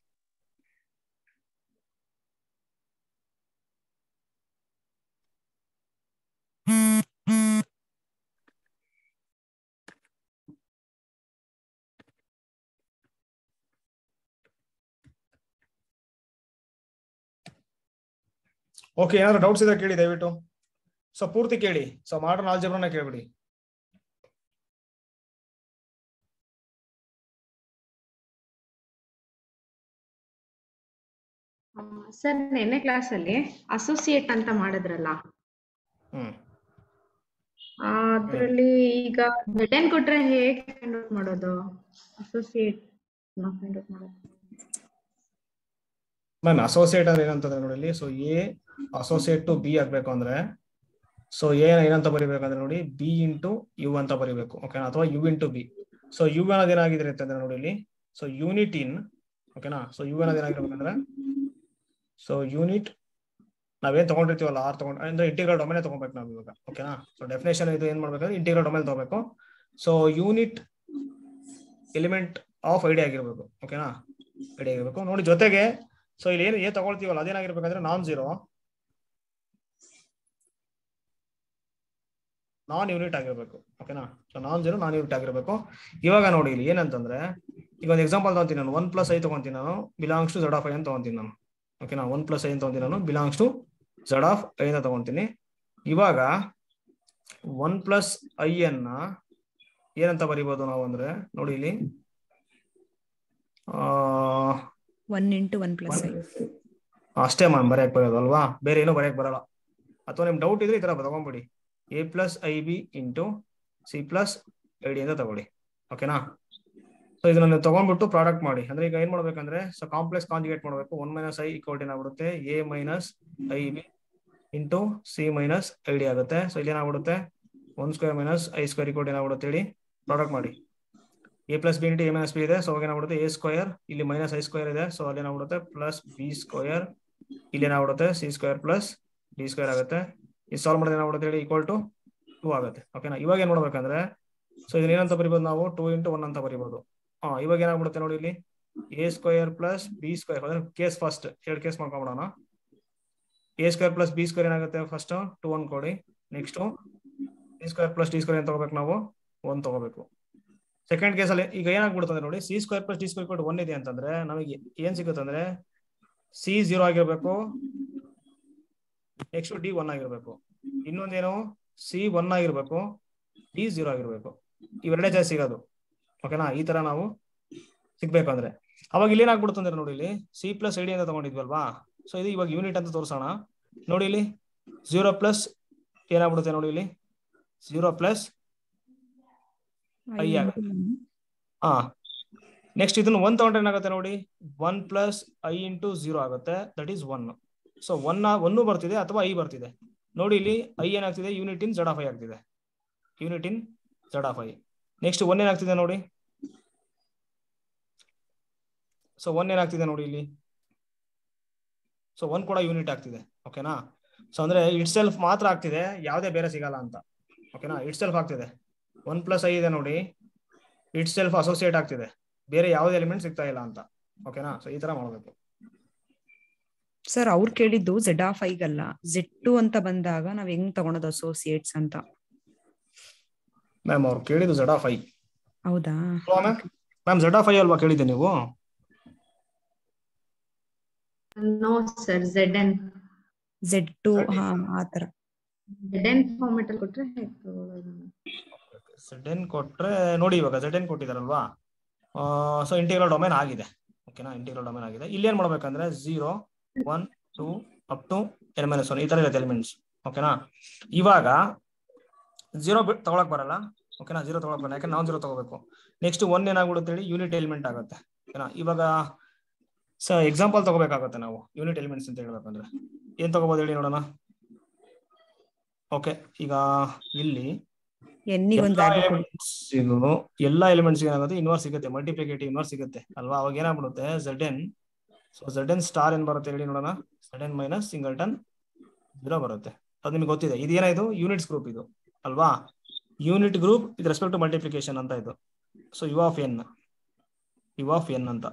ಓಕೆ, ಏನಾದ್ರು ಡೌಟ್ಸ್ ಇದ್ರೆ ಕೇಳಿ ದಯವಿಟ್ಟು. ಸೊ ಪೂರ್ತಿ ಕೇಳಿ. ಸೊ ಮಾಡರ್ನ್ ಆಲ್ಜಿಬ್ರಾನ ಕೇಳ್ಬಿಡಿ. ಸರ್ ನೆನ್ನೆ ಕ್ಲಾಸ್ ಅಲ್ಲಿ ಅಸೋಸಿಯೇಟ್ ಅಂತ ಮಾಡಿದ್ರಲ್ಲ, ಅದ್ರಲ್ಲಿ ಈಗ ರಿಟರ್ನ್ ಕೊಟ್ರೆ ಹೇಗೆ ಫೈಂಡ್ ಔಟ್ ಮಾಡೋದು? ಅಸೋಸಿಯೇಟ್ ಫೈಂಡ್ ಔಟ್ ಮಾಡೋದು ಮ್ಯಾಮ್. ಅಸೋಸಿಯೇಟ್ ಅಂದ್ರೆ ಏನಂತಂದ್ರೆ ನೋಡಿ, so A associate to B ಆಗ್ಬೇಕು ಅಂದ್ರೆ ಸೊ ಎ ಏನಂತ ಬರಿಬೇಕಂದ್ರೆ ನೋಡಿ ಬಿ ಇಂಟು ಯು ಅಂತ ಬರಿಬೇಕು. ಓಕೆನಾ, ಅಥವಾ U into B. So U ಅನ್ನೋದು ಏನಾಗಿದೆ ಅಂತಂದ್ರೆ ನೋಡಿ ಇಲ್ಲಿ ಸೊ ಯೂನಿಟ್ ಇನ್. ಓಕೆನಾ, ಸೊ ಯು ಅನ್ನೋದು ಏನಾಗಿರ್ಬೇಕಂದ್ರೆ ಸೊ ಯೂನಿಟ್ ನಾವೇನ್ ತಗೊಂಡಿರ್ತೀವಲ್ಲ ಆರ್ ಅಂದ್ರೆ ಇಂಟಿಗ್ರಲ್ ಡೊಮೇನ್ ತಗೋಬೇಕು ನಾವು ಇವಾಗ. ಓಕೆನಾ, ಸೊ ಡೆಫಿನೇಷನ್ ಇದು ಏನ್ ಮಾಡ್ಬೇಕಂದ್ರೆ ಇಂಟಿಗ್ರಲ್ ಡೊಮೇನ್ ತಗೋಬೇಕು. So unit element of ID ಆಗಿರ್ಬೇಕು. ಓಕೆನಾ, ಐಡಿ ಆಗಿರ್ಬೇಕು ನೋಡಿ. ಜೊತೆಗೆ ಸೊ ಇಲ್ಲಿ ಏನು ತಗೊಳ್ತೀವಲ್ಲ ಅದೇನಾಗಿರ್ಬೇಕಂದ್ರೆ ನಾನ್ ಯೂನಿಟ್ ಆಗಿರ್ಬೇಕು. ಓಕೆನಾ, ಸೊ ನಾನ್ ಯೂನಿಟ್ ಆಗಿರ್ಬೇಕು. ಇವಾಗ ನೋಡಿ ಇಲ್ಲಿ ಏನಂತಂದ್ರೆ ಈಗ ಒಂದು ಎಕ್ಸಾಂಪಲ್ ತಗೊಂತೀನಿ ನಾನು. 1 + i ತಗೊಂತೀನಿ ನಾನು, belongs to Z of i ಅಂತ ತಗೊಂತೀನಿ ನಾನು. ಓಕೆನಾ, 1 + i ಅಂತ ತಗೊಂತೀನಿ ನಾನು, belongs to Z of i ಅಂತ ತಗೊಂತೀನಿ. ಇವಾಗ 1 + i ಅನ್ನ ಏನಂತ ಬರಿಬೋದು ನಾವು ಅಂದ್ರೆ ನೋಡಿ ಇಲ್ಲಿ 1 × 1 + i. ಅಷ್ಟೇ ಮ್ಯಾಮ್ ಬರೆಯಕ್ ಬರೋದು ಅಲ್ವಾ, ಬೇರೆ ಏನೋ ಬರೆಯಕ್ ಬರಲ್ಲ. ಅಥವಾ ನಿಮ್ ಡೌಟ್ ಇದ್ರೆ ಈ ತರ ತಗೊಂಡ್ಬಿಡಿ, a+ib × c+id ಅಂತ ತಗೊಳ್ಳಿ. ಓಕೆನಾ? ಸೊ ಇದನ್ನ ನೀವು ತಗೊಂಡ್ಬಿಟ್ಟು ಪ್ರಾಡಕ್ಟ್ ಮಾಡಿ. ಅಂದ್ರೆ ಈಗ ಏನ್ ಮಾಡ್ಬೇಕಂದ್ರೆ ಸೊ ಕಾಂಪ್ಲೆಕ್ಸ್ ಕಾಂಜುಗೇಟ್ ಮಾಡಬೇಕು. 1 - i = ಏನಾಗ್ಬಿಡುತ್ತೆ a - ib × c - id ಆಗುತ್ತೆ. ಸೊ ಇಲ್ಲಿ ಏನಾಗ್ಬಿಡುತ್ತೆ 1² - i² ಏನಾಗ್ಬಿಡುತ್ತೆ ಹೇಳಿ, ಪ್ರಾಡಕ್ಟ್ ಮಾಡಿ. a + b × a - b ಇದೆ. ಸೊ ಏನಾಗ್ಬಿಡುತ್ತೆ a², ಇಲ್ಲಿ -i² ಇದೆ. ಸೊ ಅಲ್ಲಿ ಏನಾಗ್ಬಿಡುತ್ತೆ +b², ಇಲ್ಲಿ ಏನಾಗ್ಬಿಡುತ್ತೆ c² + d² ಆಗುತ್ತೆ. ಈ ಸಾಲ್ವ್ ಮಾಡಿದ್ರೆ ಏನಾಗ್ಬಿಡುತ್ತೆ ಹೇಳಿ = 2 ಆಗುತ್ತೆ. ಓಕೆನಾ? ಇವಾಗ ಏನ್ ಮಾಡ್ಬೇಕಂದ್ರೆ ಸೊ ಇದನ್ನ ಏನಂತ ಬರಿಬೋದು ನಾವು 2 × 1 ಅಂತ ಬರಿಬೋದು. ಇವಾಗ ಏನಾಗ್ಬಿಡುತ್ತೆ ನೋಡಿ ಇಲ್ಲಿ a² + b² ಅಂದ್ರೆ case first 2 case ಮಾಡ್ಕೊಂಡ್ಬಿಡೋಣ. a² + b² ಏನಾಗುತ್ತೆ ಫಸ್ಟ್ 2 ಅನ್ಕೊಡಿ. ನೆಕ್ಸ್ಟ್ c² + d² ಏನ್ ತಗೋಬೇಕು ನಾವು 1 ತಗೋಬೇಕು. ಸೆಕೆಂಡ್ ಕೇಸ್ ಅಲ್ಲಿ ಈಗ ಏನಾಗ್ಬಿಡುತ್ತೆ ನೋಡಿ c² + d² = 1 ಇದೆ ಅಂತಂದ್ರೆ ನಮಗೆ ಏನ್ ಸಿಗುತ್ತೆ ಅಂದ್ರೆ c 0 ಆಗಿರ್ಬೇಕು, ನೆಕ್ಸ್ಟ್ d 1 ಆಗಿರ್ಬೇಕು, ಇನ್ನೊಂದೇನು c 1 ಆಗಿರ್ಬೇಕು, d 0 ಆಗಿರ್ಬೇಕು. ಇವೆರಡೇ ಜಾಸ್ತಿ ಸಿಗೋದು. ಓಕೆನಾ? ಈ ತರ ನಾವು ಸಿಗ್ಬೇಕು ಅಂದ್ರೆ ಅವಾಗ ಇಲ್ಲಿ ಏನಾಗ್ಬಿಡುತ್ತೆ ಅಂದ್ರೆ ನೋಡಿ ಇಲ್ಲಿ c + id ಅಂತ ತಗೊಂಡಿದ್ವಲ್ವಾ. ಸೊ ಇದು ಇವಾಗ ಯೂನಿಟ್ ಅಂತ ತೋರಿಸೋಣ. ನೋಡಿ ಇಲ್ಲಿ 0 + ಏನಾಗ್ಬಿಡುತ್ತೆ ನೋಡಿ ಇಲ್ಲಿ 0 + i ಆಗುತ್ತೆ. ನೆಕ್ಸ್ಟ್ ಇದನ್ನ 1 ತಗೊಂಡ್ರೆ ಏನಾಗುತ್ತೆ ನೋಡಿ 1 + i × 0 ಆಗುತ್ತೆ, ದಟ್ ಈಸ್ 1. ಸೊ 1 ಬರ್ತಿದೆ ಅಥವಾ i ಬರ್ತಿದೆ. ನೋಡಿ ಇಲ್ಲಿ i ಏನಾಗ್ತಿದೆ ಯೂನಿಟ್ ಇನ್ z(i) ಆಗ್ತಿದೆ, ಯೂನಿಟ್ ಇನ್ z(i). ನೆಕ್ಸ್ಟ್ 1 ಏನಾಗ್ತಿದೆ ನೋಡಿ, ಸೊ 1 ಏನಾಗ್ತಿದೆ ನೋಡಿ ಇಲ್ಲಿ, ಸೊ 1 ಕೂಡ ಯೂನಿಟ್ ಆಗ್ತಿದೆ. ಓಕೆನಾ? ಸೊ ಅಂದ್ರೆ ಇಟ್ ಸೆಲ್ಫ್ ಮಾತ್ರ ಆಗ್ತಿದೆ, ಯಾವುದೇ ಬೇರೆ ಸಿಗಲ್ಲ ಅಂತ. ಓಕೆನಾ? ಇಟ್ ಸೆಲ್ಫ್ ಆಗ್ತಿದೆ. 1 + i ಇದೆ ನೋಡಿ, ಇಟ್ ಸೆಲ್ಫ್ ಅಸೋಸಿಯೇಟ್ ಆಗ್ತಿದೆ, ಬೇರೆ ಯಾವುದೇ ಎಲಿಮೆಂಟ್ ಸಿಗ್ತಾ ಇಲ್ಲ ಅಂತ. ಓಕೆನಾ? ಸೊ ಈ ತರ ಮಾಡಬೇಕು. ಸರ್ ಅವ್ರು ಕೇಳಿದ್ದು z(i) ಗಲ್ಲ, z2 ಅಂತ ಬಂದಾಗ ನಾವ್ ಹೆಂಗ್ ತಗೊಳೋದು ಅಸೋಸಿಯೇಟ್ಸ್ ಅಂತ. ಮ್ಯಾಮ್ ಅವ್ರು ಕೇಳಿದ್ದು z(i). ಹೌದಾ ಮ್ಯಾಮ್ z(i) ಅಲ್ವಾ ಕೇಳಿದ್ದೆ ನೀವು? No sir, zn. z2 ಆತರ zn ಫಾರ್ಮೆಟ್ ಅಲ್ಲಿ ಕೊಟ್ರೆ ಹೇಗೆ ತಗೊಳ್ಳೋದು? zn ಕೊಟ್ರೆ ನೋಡಿ ಇವಾಗ zn ಕೊಟ್ಟಿದಾರಲ್ವಾ, ಸೊ ಇಂಟಿಗ್ರಲ್ ಡೊಮೇನ್ ಆಗಿದೆ. ಓಕೆನಾ? ಇಂಟಿಗ್ರಲ್ ಡೊಮೇನ್ ಆಗಿದೆ. ಇಲ್ಲಿ ಏನ್ ಮಾಡ್ಬೇಕಂದ್ರೆ 0 1 2 ಅಪ್ ಟು n - 1 ಈ ತರ ಇರುತ್ತೆ ಎಲಿಮೆಂಟ್ಸ್. ಓಕೆನಾ? ಇವಾಗ 0 ತಗೊಳಕ್ ಬರಲ್ಲ. ಓಕೆನಾ? 0 ತಗೊಳಕ್ ಬರಲ್ಲ, ಯಾಕಂದ್ರೆ ನಾವು 0 ತಗೋಬೇಕು. ನೆಕ್ಸ್ಟ್ 1 ಏನಾಗ್ಬಿಡುತ್ತೆ ಹೇಳಿ ಯೂನಿಟ್ ಎಲಿಮೆಂಟ್ ಆಗುತ್ತೆ. ಓಕೆನಾ? ಇವಾಗ ಎಕ್ಸಾಂಪಲ್ ತಗೋಬೇಕಾಗುತ್ತೆ ನಾವು ಯೂನಿಟ್ ಎಲಿಮೆಂಟ್ಸ್ ಅಂತ ಹೇಳ್ಬೇಕಂದ್ರೆ ಏನ್ ತಗೋಬಹುದು ಹೇಳಿ ನೋಡೋಣ. ಓಕೆ, ಈಗ ಇಲ್ಲಿ ಎಲ್ಲಾ ಎಲಿಮೆಂಟ್ಸ್ ಏನಾಗುತ್ತೆ ಇನ್ವರ್ಸ್ ಸಿಗುತ್ತೆ, ಮಲ್ಟಿಪ್ಲಿಕೇಟಿವ್ ಇನ್ವರ್ಸ್ ಸಿಗುತ್ತೆ ಅಲ್ವಾ. ಅವಾಗ ಏನಾಗ್ಬಿಡುತ್ತೆ zn, ಸೊ zn ಸ್ಟಾರ್ ಏನ್ ಬರುತ್ತೆ ಹೇಳಿ ನೋಡೋಣ, zn - ಸಿಂಗಲ್ಟನ್ 0 ಬರುತ್ತೆ. ಅದು ನಿಮ್ಗೆ ಗೊತ್ತಿದೆ. ಇದು ಏನಾಯ್ತು ಯೂನಿಟ್ಸ್ ಗ್ರೂಪ್ ಇದು ಅಲ್ವಾ, unit group with respect to multiplication ಅಂತ ಇದು. ಸೊ u of n ಅಂತ.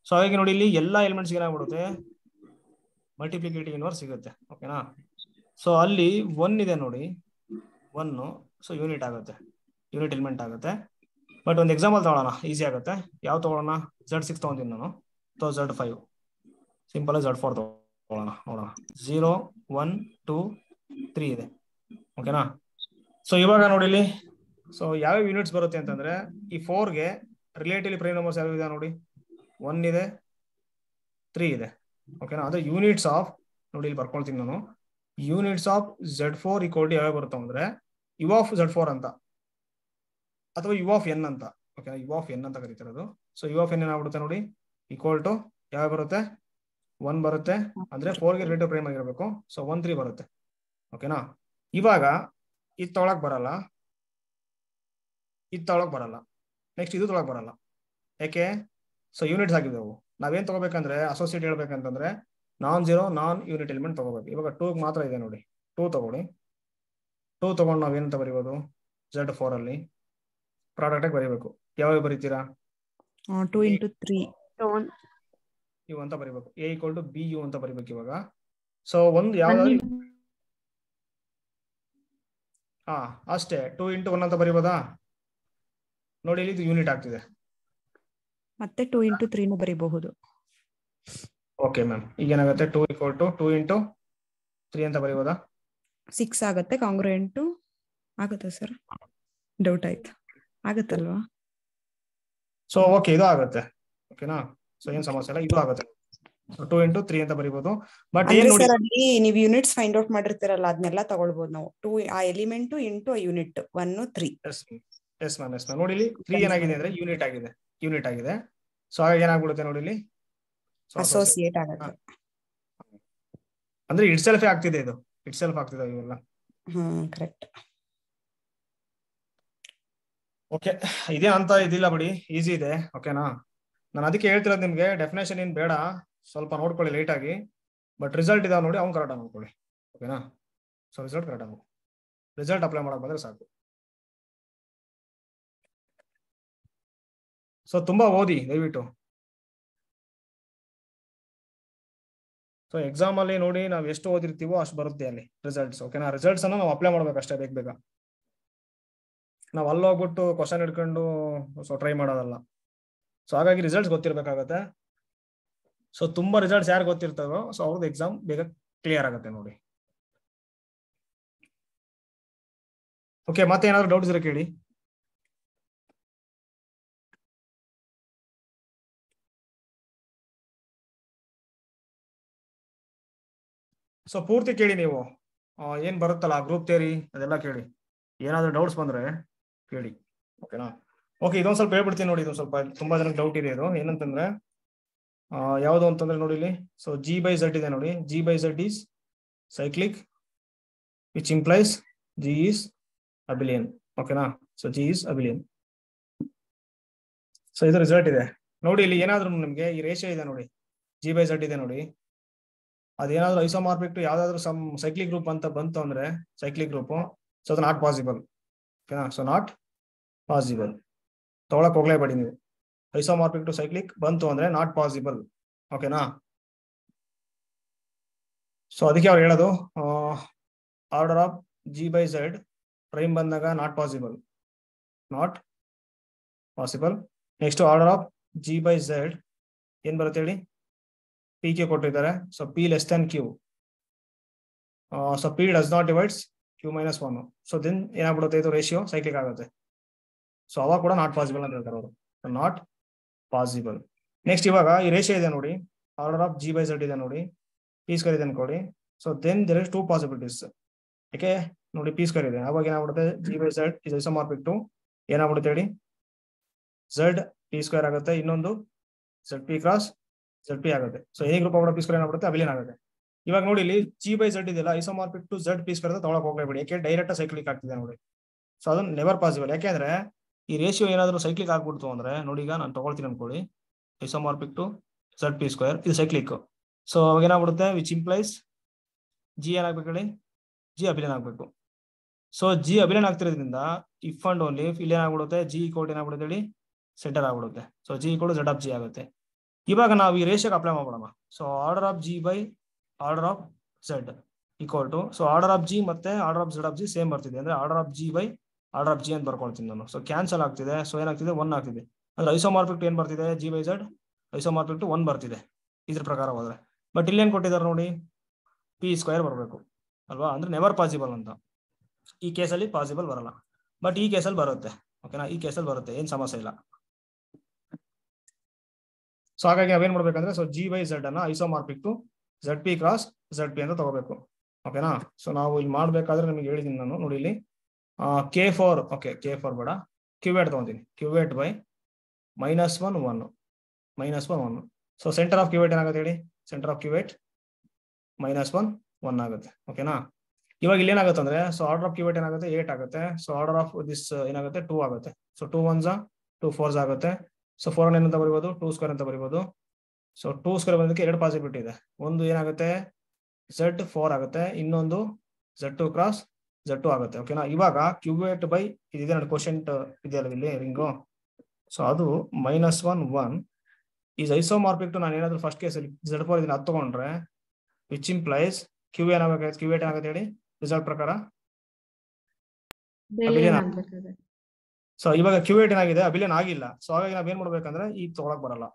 ಸೊ ಹಾಗಾಗಿ ನೋಡಿ ಇಲ್ಲಿ ಎಲ್ಲಾ ಎಲಿಮೆಂಟ್ಸ್ ಏನಾಗ್ಬಿಡುತ್ತೆ ಮಲ್ಟಿಪ್ಲಿಕೇಟಿವ್ ಇನ್ವರ್ಸ್ ಸಿಗುತ್ತೆ. ಓಕೆನಾ? ಸೊ ಅಲ್ಲಿ 1 ಇದೆ ನೋಡಿ, 1 ಸೊ ಯೂನಿಟ್ ಆಗುತ್ತೆ, ಯೂನಿಟ್ ಎಲಿಮೆಂಟ್ ಆಗುತ್ತೆ. ಬಟ್ ಒಂದು ಎಕ್ಸಾಂಪಲ್ ತಗೊಳ್ಳೋಣ, ಈಸಿ ಆಗುತ್ತೆ. ಯಾವ ತಗೊಳ್ಳೋಣ, z6 ತಗೊಂತೀನಿ ನಾನು, ಅಥವಾ z5, ಸಿಂಪಲ್ ಆಗಿ z4 ತಗೊಳ್ಳೋಣ. ನೋಡೋಣ 0 1 2 3 ಇದೆ. ಓಕೆನಾ? ಸೊ ಇವಾಗ ನೋಡಿ ಇಲ್ಲಿ ಸೊ ಯಾವ್ಯಾವ ಯೂನಿಟ್ಸ್ ಬರುತ್ತೆ ಅಂತಂದ್ರೆ ಈ 4ಗೆ ರಿಲೇಟಿವ್ಲಿ ಪ್ರೈಮ್ ನಂಬರ್ಸ್ ಯಾವ್ಯಾವ ಇದೆ ನೋಡಿ, 1 ಇದೆ 3 ಇದೆ. ಓಕೆನಾ? ಅದು ಯೂನಿಟ್ಸ್ ಆಫ್ ನೋಡಿ ಇಲ್ಲಿ ಬರ್ಕೊಳ್ತೀನಿ ನಾನು, ಯೂನಿಟ್ಸ್ ಆಫ್ z4 = ಯಾವ್ಯಾವ ಬರುತ್ತೆ ಅಂದ್ರೆ u of z4 ಅಂತ, ಅಥವಾ u of n ಅಂತ. ಓಕೆನಾ? u of n ಅಂತ ಕರೀತಿರೋದು. ಸೊ u of n ಏನಾಗ್ಬಿಡುತ್ತೆ ನೋಡಿ = ಯಾವ ಬರುತ್ತೆ 1 ಬರುತ್ತೆ, ಅಂದ್ರೆ 4ಗೆ ರಿಲೇಟಿವ್ ಪ್ರೈಮ್ ಆಗಿರ್ಬೇಕು. ಸೊ 1 3 ಬರುತ್ತೆ. ಓಕೆನಾ? ಇವಾಗ ಇದು ತೊಗೊಳಕ್ ಬರಲ್ಲ, ಇದು ತೊಗೊಳಕ್ ಬರಲ್ಲ, ನೆಕ್ಸ್ಟ್ ಇದು ತೊಗೊಳಕ್ ಬರಲ್ಲ. ಯಾಕೆ? ಸೊ ಯೂನಿಟ್ಸ್ ಆಗಿದ್ದವು. ನಾವೇನ್ ತಗೋಬೇಕಂದ್ರೆ ಅಸೋಸಿಯೇಟ್ ಹೇಳ್ಬೇಕಂತಂದ್ರೆ non-zero ನಾನ್ ಯೂನಿಟ್ ಎಲಿಮೆಂಟ್ ತಗೋಬೇಕು. ಇವಾಗ 2 ಮಾತ್ರ ಇದೆ ನೋಡಿ, 2 ತಗೊಳ್ಳಿ. 2 ತಗೊಂಡು ನಾವೇನಂತ ಬರೀಬಹುದು, z4 ಅಲ್ಲಿ ಪ್ರಾಡಕ್ಟ್ ಆಗಿ ಬರೀಬೇಕು. ಯಾವಾಗ ಬರೀತೀರಾ, 2 × 3 ಇವು ಅಂತ ಬರೀಬೇಕು. a = bu ಅಂತ ಬರೀಬೇಕು ಇವಾಗ. ಸೊ ಒಂದು ಯಾವ್ದಾದ್ರು ಅಷ್ಟೇ 2 × 1 ಅಂತ ಬರೀಬೋದಾ ನೋಡಿ, ಇಲ್ಲಿ ಇದು ಯೂನಿಟ್ ಆಗ್ತಿದೆ. ಮತ್ತೆ 2 × 3 ಬರೀಬಹುದು. ಓಕೆ ಮ್ಯಾಮ್, ಈಗ ಏನಾಗುತ್ತೆ 2 = 2 × 3 ಅಂತ ಬರೀಬೋದಾ, 6 ಆಗುತ್ತೆ. ಕಾಂಗ್ರುಯೆಂಟ್ ಆಗುತ್ತೆ ಸರ್, ಡೌಟ್ ಆಯ್ತು. ಆಗುತ್ತಲ್ವಾ? ಸೊ ಓಕೆ, ಇದು ಆಗುತ್ತೆ. ಓಕೆನಾ? ಸೊ ಏನ್ ಸಮಸ್ಯೆ ಇಲ್ಲ, ಇದು ಆಗುತ್ತೆ. 2 into 3 ಅಂತ ಬರೀಬಹುದು. ಬಟ್ ಏನ್ ನೋಡಿ ಸರ್, ಅಲ್ಲಿ ನೀವು ಯೂನಿಟ್ಸ್ ಫೈಂಡ್ ಔಟ್ ಮಾಡಿರ್ತೀರಲ್ಲ, ಅದನ್ನೆಲ್ಲ ತಗೊಳ್ಬಹುದು ನಾವು. 2 ಆ element into unit 1 3. Yes ma'am. ನೋಡಿ ಇಲ್ಲಿ 3 ಏನಾಗಿದೆ ಅಂದ್ರೆ ಯೂನಿಟ್ ಆಗಿದೆ. ಸೊ ಹಾಗಾಗಿ ಏನಾಗ್ಬಿಡುತ್ತೆ ನೋಡಿ ಇಲ್ಲಿ ಅಸೋಸಿಯೇಟ್ ಆಗುತ್ತೆ. ಅಂದ್ರೆ ಇಟ್ ಸೆಲ್ಫ್ ಆಗ್ತಿದೆ ಇವೆಲ್ಲ. ಕರೆಕ್ಟ್. ಓಕೆ, ಇದೇ ಅಂತ ಇದಿಲ್ಲ ಬಿಡಿ, ಈಸಿ ಇದೆ. ಓಕೆನಾ? ನಾನು ಅದಕ್ಕೆ ಹೇಳ್ತಿರೋದು ನಿಮ್ಗೆ, ಡೆಫಿನೇಷನ್ ಏನ್ ಬೇಡ, ಸ್ವಲ್ಪ ನೋಡ್ಕೊಳ್ಳಿ ಲೈಟ್ ಆಗಿ. ಬಟ್ ರಿಸಲ್ಟ್ ಇದಾವೆ ನೋಡಿ, ಅವ್ನು ಕರೆಕ್ಟ್ ಆಗಿ ನೋಡ್ಕೊಳ್ಳಿ. ಓಕೆನಾ? ಸೊ ರಿಸಲ್ಟ್ ಕರೆಕ್ಟ್ ಆಗಿ ರಿಸಲ್ಟ್ ಅಪ್ಲೈ ಮಾಡಕ್ ಬಂದ್ರೆ ಸಾಕು. ಸೊ ತುಂಬಾ ಓದಿ ದಯವಿಟ್ಟು. ಸೊ ಎಕ್ಸಾಮ್ ಅಲ್ಲಿ ನೋಡಿ, ನಾವು ಎಷ್ಟು ಓದಿರ್ತೀವೋ ಅಷ್ಟು ಬರುತ್ತೆ ಅಲ್ಲಿ ರಿಸಲ್ಟ್ಸ್. ಓಕೆನಾ? ರಿಸಲ್ಟ್ಸ್ ಅನ್ನ ನಾವು ಅಪ್ಲೈ ಮಾಡ್ಬೇಕು ಅಷ್ಟೇ, ಬೇಗ ನಾವು ಅಲ್ಲಿ ಹೋಗ್ಬಿಟ್ಟು ಕ್ವಶನ್ ಹಿಡ್ಕೊಂಡು ಟ್ರೈ ಮಾಡೋದಲ್ಲ. ಸೊ ಹಾಗಾಗಿ ರಿಸಲ್ಟ್ಸ್ ಗೊತ್ತಿರ್ಬೇಕಾಗತ್ತೆ. ಸೊ ತುಂಬಾ ರಿಸಲ್ಟ್ಸ್ ಯಾರು ಗೊತ್ತಿರ್ತಾರೋ ಸೊ ಅವ್ರದ್ದು ಎಕ್ಸಾಮ್ ಬೇಗ ಕ್ಲಿಯರ್ ಆಗುತ್ತೆ ನೋಡಿ. ಓಕೆ, ಮತ್ತೆ ಏನಾದ್ರು ಡೌಟ್ಸ್ ಇದ್ರೆ ಕೇಳಿ. ಸೊ ಪೂರ್ತಿ ಕೇಳಿ ನೀವು, ಏನ್ ಬರುತ್ತಲ್ಲ ಗ್ರೂಪ್ ಥಿಯರಿ ಅದೆಲ್ಲ ಕೇಳಿ. ಏನಾದ್ರು ಡೌಟ್ಸ್ ಬಂದ್ರೆ ಕೇಳಿ. ಓಕೆನಾ? ಓಕೆ, ಇದೊಂದ್ ಸ್ವಲ್ಪ ಹೇಳ್ಬಿಡ್ತೀನಿ ನೋಡಿ. ಇದೊಂದು ಸ್ವಲ್ಪ ತುಂಬಾ ಜನಕ್ಕೆ ಡೌಟ್ ಇದೆ. ಇದು ಏನಂತಂದ್ರೆ ಯಾವುದು ಅಂತಂದ್ರೆ ನೋಡಿ ಇಲ್ಲಿ, ಸೊ G/Z ಇದೆ ನೋಡಿ. G/Z is cyclic which implies G is abelian. ಓಕೆನಾ? So G is abelian. So ಇದು ರಿಸಲ್ಟ್ ಇದೆ ನೋಡಿ. ಇಲ್ಲಿ ಏನಾದ್ರು ನಿಮ್ಗೆ ಈ ರೇಷಿಯೋ ಇದೆ ನೋಡಿ, G/Z ಇದೆ ನೋಡಿ. ಅದೇನಾದ್ರು ಐಸೋಮಾರ್ಫಿಕ್ ಟು ಯಾವ್ದಾದ್ರು ಸಮ್ ಸೈಕ್ಲಿಕ್ ಗ್ರೂಪ್ ಅಂತ ಬಂತು ಅಂದ್ರೆ, ಸೈಕ್ಲಿಕ್ ಗ್ರೂಪ್, ಸೊ ಅದು ನಾಟ್ ಪಾಸಿಬಲ್. ಓಕೆನಾ? ಸೊ ನಾಟ್ ಪಾಸಿಬಲ್ ತಗೊಳಕ್ ಹೋಗ್ಲೇಬೇಡಿ ನೀವು. ಐಸೋಮಾರ್ಫಿಕ್ ಟು ಸೈಕ್ಲಿಕ್ ಬಂತು ಅಂದ್ರೆ ನಾಟ್ ಪಾಸಿಬಲ್. ಓಕೆನಾ? ಸೊ ಅದಕ್ಕೆ ಅವ್ರು ಹೇಳೋದು ಆರ್ಡರ್ ಆಫ್ G/Z ಪ್ರೈಮ್ ಬಂದಾಗ not possible. Next order of G/Z ಏನ್ ಬರುತ್ತೆ ಹೇಳಿ, PQ ಕೊಟ್ಟಿದ್ದಾರೆ. So P less than Q. So P does not divides Q-1. So then ಏನಾಗ್ಬಿಡುತ್ತೆ, ಇದು ರೇಷಿಯೋ ಸೈಕ್ಲಿಕ್ ಆಗುತ್ತೆ. ಸೊ ಅವಾಗ ಕೂಡ ನಾಟ್ ಪಾಸಿಬಲ್ ಅಂತ ಹೇಳ್ತಾರೆ ಅವರು, ನಾಟ್ ಪಾಸಿಬಲ್. ನೆಕ್ಸ್ಟ್ ಇವಾಗ ಈ ರೇಷಿಯೋ ಇದೆ ನೋಡಿ, ಆರ್ಡರ್ ಆಫ್ G/Z ಇದೆ ನೋಡಿ, P² ಇದೆ ಅನ್ಕೊಳ್ಳಿ. So then there is 2 possibilities. ಯಾಕೆ ನೋಡಿ, P² ಇದೆ, ಅವಾಗ ಏನಾಗ್ಬಿಡುತ್ತೆ, G/Z ಇಸ್ ಐಸೋಮಾರ್ಫಿಕ್ ಟು ಏನಾಗ್ಬಿಡುತ್ತೆ ಹೇಳಿ, Z P² ಆಗುತ್ತೆ. ಇನ್ನೊಂದು ZP ಕ್ರಾಸ್ ZP ಆಗುತ್ತೆ. ಸೊ ಎ ಗ್ರೂಪ್ ಕೂಡ P² ಏನಾಗ್ಬಿಡುತ್ತೆ, ಅಬಿಲಿಯನ್ ಆಗುತ್ತೆ. ಇವಾಗ ನೋಡಿ ಇಲ್ಲಿ G/Z ಇದೆಲ್ಲ ಐಸೋಮಾರ್ಫಿಕ್ ಟು Z P² ಅಂತ ತಗೊಳಕ್ ಹೋಗ್ಲೇಬೇಡಿ. ಯಾಕೆ ಡೈರೆಕ್ಟ್ ಸೈಕ್ಲಿಕ್ ಆಗ್ತಿದೆ ನೋಡಿ. ಸೊ ಅದು ನೆವರ್ ಪಾಸಿಬಲ್. ಯಾಕೆಂದ್ರೆ ಈ ರೇಷಿಯೋ ಏನಾದ್ರು ಸೈಕ್ಲಿಕ್ ಆಗ್ಬಿಡ್ತು ಅಂದ್ರೆ ನೋಡಿ, ಈಗ ನಾನು ತಗೊಳ್ತೀನಿ ಅನ್ಕೊಳ್ಳಿ, ಐಸೋಮಾರ್ಫಿಕ್ ಟು Z P² ಇದು ಸೈಕ್ಲಿಕ್. ಸೊ ಅವಾಗ ಏನಾಗ್ಬಿಡುತ್ತೆ, ವಿಚ್ ಇಂಪ್ಲೈಸ್ G ಏನಾಗ್ಬೇಕು ಹೇಳಿ, G ಅಬಿಲಿಯನ್ ಆಗ್ಬೇಕು. ಸೊ G ಅಬಿಲಿಯನ್ ಆಗ್ತಿರೋದ್ರಿಂದ ಇಫ್ ಅಂಡ್ ಓನ್ಲಿ ಇಲ್ಲಿ ಏನಾಗ್ಬಿಡುತ್ತೆ, G ಈಕ್ವಲ್ ಏನಾಗ್ಬಿಡುತ್ತೆ ಹೇಳಿ, ಸೆಂಟರ್ ಆಗ್ಬಿಡುತ್ತೆ. So G equal Z of G ಆಗುತ್ತೆ. ಇವಾಗ ನಾವು ಈ ರೇಷಿಯೋಗೆ ಅಪ್ಲೈ ಮಾಡೋಣ. So order of G by order of Z equal to, so order of G ಮತ್ತೆ order of Z of G same ಬರ್ತಿದೆ ಅಂದ್ರೆ order of G by order of G ಅಂತ ಬರ್ಕೊಳ್ತೀನಿ ನಾನು. ಸೊ ಕ್ಯಾನ್ಸಲ್ ಆಗ್ತಿದೆ. ಸೊ ಏನಾಗ್ತಿದೆ, 1 ಆಗ್ತಿದೆ. ಅಂದ್ರೆ ಐಸೋಮಾರ್ಫಿಕ್ ಏನ್ ಬರ್ತಿದೆ, G/Z ಐಸೋಮಾರ್ಫಿಕ್ ಟು 1 ಬರ್ತಿದೆ ಇದ್ರ ಪ್ರಕಾರ ಹೋದ್ರೆ. ಬಟ್ ಇಲ್ಲಿ ಏನ್ ಕೊಟ್ಟಿದ್ದಾರೆ ನೋಡಿ, P² ಬರಬೇಕು ಅಲ್ವಾ, ಅಂದ್ರೆ ನೆವರ್ ಪಾಸಿಬಲ್ ಅಂತ. ಈ ಕೇಸಲ್ಲಿ ಪಾಸಿಬಲ್ ಬರಲ್ಲ, ಬಟ್ ಈ ಕೇಸಲ್ಲಿ ಬರುತ್ತೆ. ಓಕೆನಾ? ಈ ಕೇಸಲ್ಲಿ ಬರುತ್ತೆ, ಏನ್ ಸಮಸ್ಯೆ ಇಲ್ಲ. ಸೊ ಹಾಗಾಗಿ ನಾವೇನ್ ಮಾಡ್ಬೇಕಂದ್ರೆ, ಸೊ G/Z ಅನ್ನ ಐಸೋಮಾರ್ಫಿಕ್ ಟು ZP ಕ್ರಾಸ್ ZP ಅಂತ ತಗೋಬೇಕು. ಓಕೆನಾ? ಸೊ ನಾವು ಇಲ್ಲಿ ಮಾಡ್ಬೇಕಾದ್ರೆ ನಿಮಗೆ ಹೇಳಿದೀನಿ ನಾನು ನೋಡಿ, ಇಲ್ಲಿ K4, ಓಕೆ K4 ಬೇಡ, Q8 ತಗೊಂತೀನಿ. Q8 by -1 1. So centre of Q8 ಏನಾಗುತ್ತೆ ಹೇಳಿ, ಸೆಂಟರ್ ಆಫ್ Q8 -1 ಆಗುತ್ತೆ. ಓಕೆನಾ? ಇವಾಗ ಇಲ್ಲಿ ಏನಾಗುತ್ತೆ ಅಂದ್ರೆ, ಸೊ ಆರ್ಡರ್ ಆಫ್ Q8 ಏನಾಗುತ್ತೆ, 8 ಆಗುತ್ತೆ. ಸೊ ಆರ್ಡರ್ ಆಫ್ ದಿಸ್ ಏನಾಗುತ್ತೆ, 2 ಆಗುತ್ತೆ. ಸೊ 2 1s 2 4s ಆಗುತ್ತೆ. ಸೊ 4 ಏನಂತ ಬರೀಬಹುದು, 2² ಅಂತ ಬರೀಬಹುದು. ಸೊ 2² ಬಂದಕ್ಕೆ 2 ಪಾಸಿಬಿಲಿಟಿ ಇದೆ. ಒಂದು ಏನಾಗುತ್ತೆ, Z4 ಆಗುತ್ತೆ, ಇನ್ನೊಂದು Z2 ಕ್ರಾಸ್ Z2 ಆಗುತ್ತೆ. ಓಕೆನಾ? ಇವಾಗ Q8 ಬೈ ಇದೆ ನೋಡಿ, ಕ್ವಶನ್ ಇದೆಯಲ್ಲ ಇಲ್ಲಿ ರಿಂಗು. ಸೊ ಅದು -1 1 ಈಸ್ ಐಸೋಮಾರ್ಫಿಕ್ ಟು, ನಾನು ಏನಾದ್ರು ಫಸ್ಟ್ ಕೇಸಲ್ಲಿ Z4 ಇದನ್ನ ಅದು ತಗೊಂಡ್ರೆ ವಿಚ್ ಇಂಪ್ಲೈಸ್ Q ಏನಾಗುತ್ತೆ, Q8 ಏನಾಗುತ್ತೆ ಹೇಳಿ ರಿಸಲ್ಟ್ ಪ್ರಕಾರ, ಸೊ ಇವಾಗ Q8 ಏನಾಗಿದೆ, ಅಬಿಲಿಯನ್ ಆಗಿಲ್ಲ. ಸೊ ಹಾಗಾಗಿ ನಾವ್ ಏನ್ ಮಾಡ್ಬೇಕಂದ್ರೆ, ಈಗ ತಗೊಳಕ್ ಬರಲ್ಲ,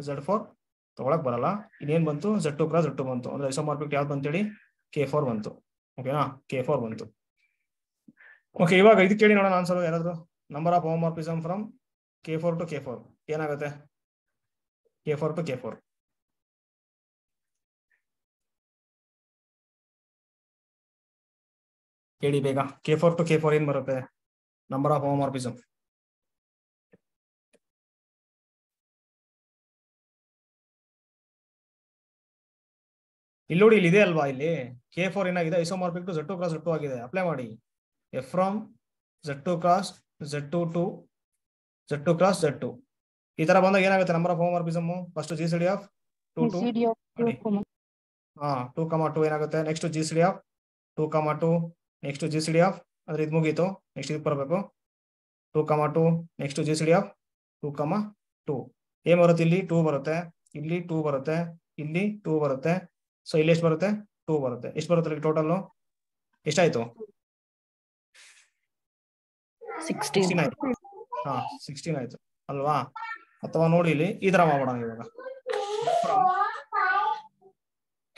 Z4 ತಗೊಳಕ್ ಬರಲ್ಲ. ಇನ್ನೇನ್ ಬಂತು, Z2 ಕ್ರಾಸ್ Z2 ಬಂತು. ಅಂದ್ರೆ ಐಸೋಮಾರ್ಫಿಕ್ ಯಾವ್ದು ಬಂತೇಳಿ, K4 ಬಂತು. ಓಕೆನಾ? K4 ಬಂತು. ಓಕೆ, ಇವಾಗ ಇದು ಕೇಳಿ ನೋಡೋಣ ಆನ್ಸರ್ ಯಾರಾದ್ರು. Number of homomorphism from K4 to K4 ಏನಾಗುತ್ತೆ? K4 to K4 ಹೇಳಿ ಬೇಗ. K4 to K4 ಏನ್ ಬರುತ್ತೆ? Number of homomorphism. ಇಲ್ಲಿ ನೋಡಿ, ಇಲ್ಲಿ ಇದೆ ಅಲ್ವಾ, ಇಲ್ಲಿ K4 ಏನಾಗಿದೆ? ಐಸೋಮಾರ್ಫಿಕ್ ಟು Z2 ಕ್ರಾಸ್ Z2 ಆಗಿದೆ. ಅಪ್ಲೈ ಮಾಡಿ. F from Z2 cross Z2 to Z2 cross Z2 ಈ ತರ ಬಂದಾಗ ಏನಾಗುತ್ತೆ? Number of homomorphism first GCD of 2 2 2 ಏನಾಗುತ್ತೆ? Next GCD of 2 2 next GCD of, ಅಂದ್ರೆ ಇದು ಮುಗೀತು. ನೆಕ್ಸ್ಟ್ ಇದು ಬರಬೇಕು 2 2 ನೆಕ್ಸ್ಟ್ GCD ಆಫ್ 2 2 ಏನ್ ಬರುತ್ತೆ? ಇಲ್ಲಿ 2 ಬರುತ್ತೆ, ಇಲ್ಲಿ 2 ಬರುತ್ತೆ, ಇಲ್ಲಿ 2 ಬರುತ್ತೆ. ಸೊ ಇಲ್ಲಿ ಎಷ್ಟು ಬರುತ್ತೆ? 2 ಬರುತ್ತೆ. ಎಷ್ಟು ಬರುತ್ತೆ ಟೋಟಲ್? ಎಷ್ಟಾಯ್ತು? 16 ಆಯ್ತು. 16 ಆಯ್ತು ಅಲ್ವಾ? ಅಥವಾ ನೋಡಿ ಇಲ್ಲಿ ಈ ತರ ಮಾಡೋಣ ಇವಾಗ.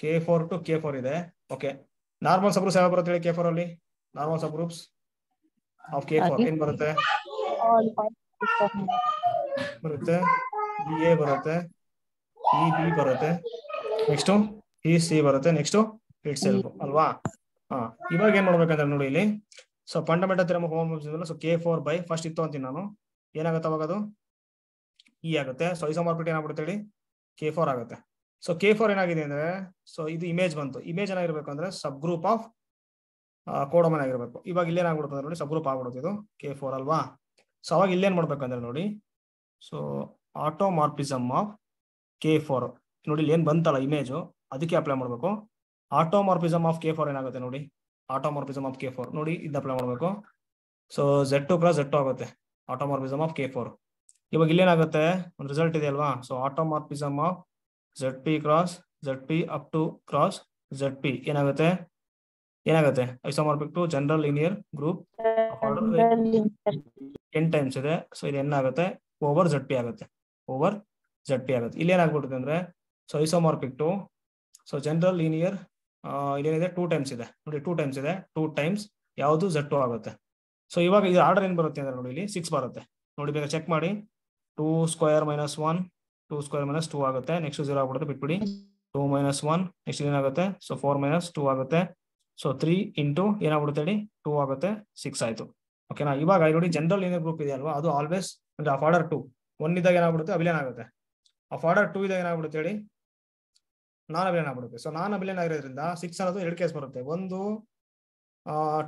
K4 to K4 ಇದೆ. ಓಕೆ, ನಾರ್ಮಲ್ ಸಬ್ ಗ್ರೂಪ್ಸ್ ಯಾವ ಬರುತ್ತೆ ಹೇಳಿ? K4 ಅಲ್ಲಿ normal sub groups of K4 ಏನ್ ಬರುತ್ತೆ? ಬರುತ್ತೆ EA ಬರುತ್ತೆ, EB ಬರುತ್ತೆ, ನೆಕ್ಸ್ಟ್ EC ಬರುತ್ತೆ, ನೆಕ್ಸ್ಟ್ ಇಟ್ ಸೆಲ್ಫ್ ಅಲ್ವಾ? ಇವಾಗ ಏನ್ ಮಾಡ್ಬೇಕಂದ್ರೆ ನೋಡಿ ಇಲ್ಲಿ, so fundamental theorem of homomorphism. So K4 by first ಇತ್ತು ಅಂತೀನಿ ನಾನು, ಏನಾಗುತ್ತೆ ಅವಾಗ? ಅದು E ಆಗುತ್ತೆ. ಸೊ ಐಸೋಮಾರ್ಫಿಕ್ ಏನಾಗ್ಬಿಡುತ್ತೆ ಹೇಳಿ? K4 ಆಗುತ್ತೆ. ಸೊ K4 ಏನಾಗಿದೆ ಅಂದ್ರೆ, ಸೊ ಇದು ಇಮೇಜ್ ಬಂತು. ಇಮೇಜ್ ಏನಾಗಿರ್ಬೇಕು ಅಂದ್ರೆ ಸಬ್ ಗ್ರೂಪ್ ಆಫ್ ಕೋಡೋಮನ್ ಆಗಿರ್ಬೇಕು. ಇವಾಗ ಇಲ್ಲೇನಾಗ್ಬಿಡುತ್ತೆ ನೋಡಿ, ಸಬ್ ಗ್ರೂಪ್ ಆಗ್ಬಿಡುತ್ತೆ ಇದು K4 ಅಲ್ವಾ? ಸೊ ಅವಾಗ ಇಲ್ಲೇನ್ ಮಾಡ್ಬೇಕಂದ್ರೆ ನೋಡಿ, ಸೊ ಆಟೋಮಾರ್ಫಿಸಮ್ ಆಫ್ K4 ನೋಡಿ, ಇಲ್ಲಿ ಏನ್ ಬಂತಲ್ಲ ಇಮೇಜು, ಅದಕ್ಕೆ ಅಪ್ಲೈ ಮಾಡ್ಬೇಕು. ಆಟೋಮಾರ್ಫಿಸಮ್ ಆಫ್ K4 ಏನಾಗುತ್ತೆ ನೋಡಿ, ಆಟೋಮಾರ್ಫಿಸಮ್ ಆಫ್ K4 ನೋಡಿ, ಇದನ್ನ ಅಪ್ಲೈ ಮಾಡ್ಬೇಕು. ಸೊ Z2 ಕ್ರಾಸ್ Z2 ಆಗುತ್ತೆ ಆಟೋಮಾರ್ಫಿಸಮ್ ಆಫ್ K4. ಇವಾಗ ಇಲ್ಲೇನಾಗುತ್ತೆ? ಒಂದು ರಿಸಲ್ಟ್ ಇದೆ ಅಲ್ವಾ? So automorphism of ZP cross ZP up to cross ZP ಏನಾಗುತ್ತೆ? Isomorphic to general linear group 10 times ಇದೆ. ಸೊ ಇದು ಏನಾಗುತ್ತೆ? ಓವರ್ ZP ಆಗುತ್ತೆ, ಓವರ್ ZP ಆಗುತ್ತೆ. ಇಲ್ಲಿ ಏನಾಗ್ಬಿಡುತ್ತೆ ಅಂದ್ರೆ, so isomorphic to, so general linear ಇಲ್ಲೇನಿದೆ 2 ಟೈಮ್ಸ್ ಇದೆ ನೋಡಿ, 2 ಟೈಮ್ಸ್ ಇದೆ, 2 ಟೈಮ್ಸ್ ಯಾವುದು Z2 ಆಗುತ್ತೆ. ಸೊ ಇವಾಗ ಇದು ಆರ್ಡರ್ ಏನ್ ಬರುತ್ತೆ ಅಂದ್ರೆ ನೋಡಿ, ಇಲ್ಲಿ 6 ಬರುತ್ತೆ ನೋಡಿ, ಬೇಗ ಚೆಕ್ ಮಾಡಿ. 2 ಸ್ಕ್ವೇರ್ ಮೈನಸ್ 1 2 ಸ್ಕ್ವೇರ್ ಮೈನಸ್ 2 ಆಗುತ್ತೆ. ನೆಕ್ಸ್ಟ್ 0 ಆಗ್ಬಿಡುತ್ತೆ, ಬಿಟ್ಬಿಡಿ. 2 ಮೈನಸ್ 1 ನೆಕ್ಸ್ಟ್ ಏನಾಗುತ್ತೆ? ಸೊ 4 ಮೈನಸ್ 2 ಆಗುತ್ತೆ. ಸೊ 3 ಇಂಟು ಏನಾಗ್ಬಿಡುತ್ತೆ ಹೇಳಿ? 2 ಆಗುತ್ತೆ, 6 ಆಯ್ತು. ಓಕೆನಾ? ಇವಾಗ ನೋಡಿ ಜನರಲ್ ಲೀನಿಯರ್ ಗ್ರೂಪ್ ಇದೆ ಅಲ್ವಾ, ಅದು ಆಲ್ವೇಸ್ ಅಂದ್ರೆ ಆಫ್ ಆರ್ಡರ್ 2 1 ಇದ್ದಾಗ ಏನಾಗ್ಬಿಡುತ್ತೆ? ಅಭಿಲೇನ್ ಆಗುತ್ತೆ. ಆಫ್ ಆರ್ಡರ್ 2 ಇದ್ದಾಗ ಏನಾಗ್ಬಿಡುತ್ತೆ ಹೇಳಿ? ನಾನ್ ಅಭಿಲೇನ್ ಆಗ್ಬಿಡುತ್ತೆ. ಸೊ ನಾನ್ ಅಭಿಲೇನ್ ಆಗಿರೋದ್ರಿಂದ 6 ಅನ್ನೋದು 2 ಕೇಸ್ ಬರುತ್ತೆ. ಒಂದು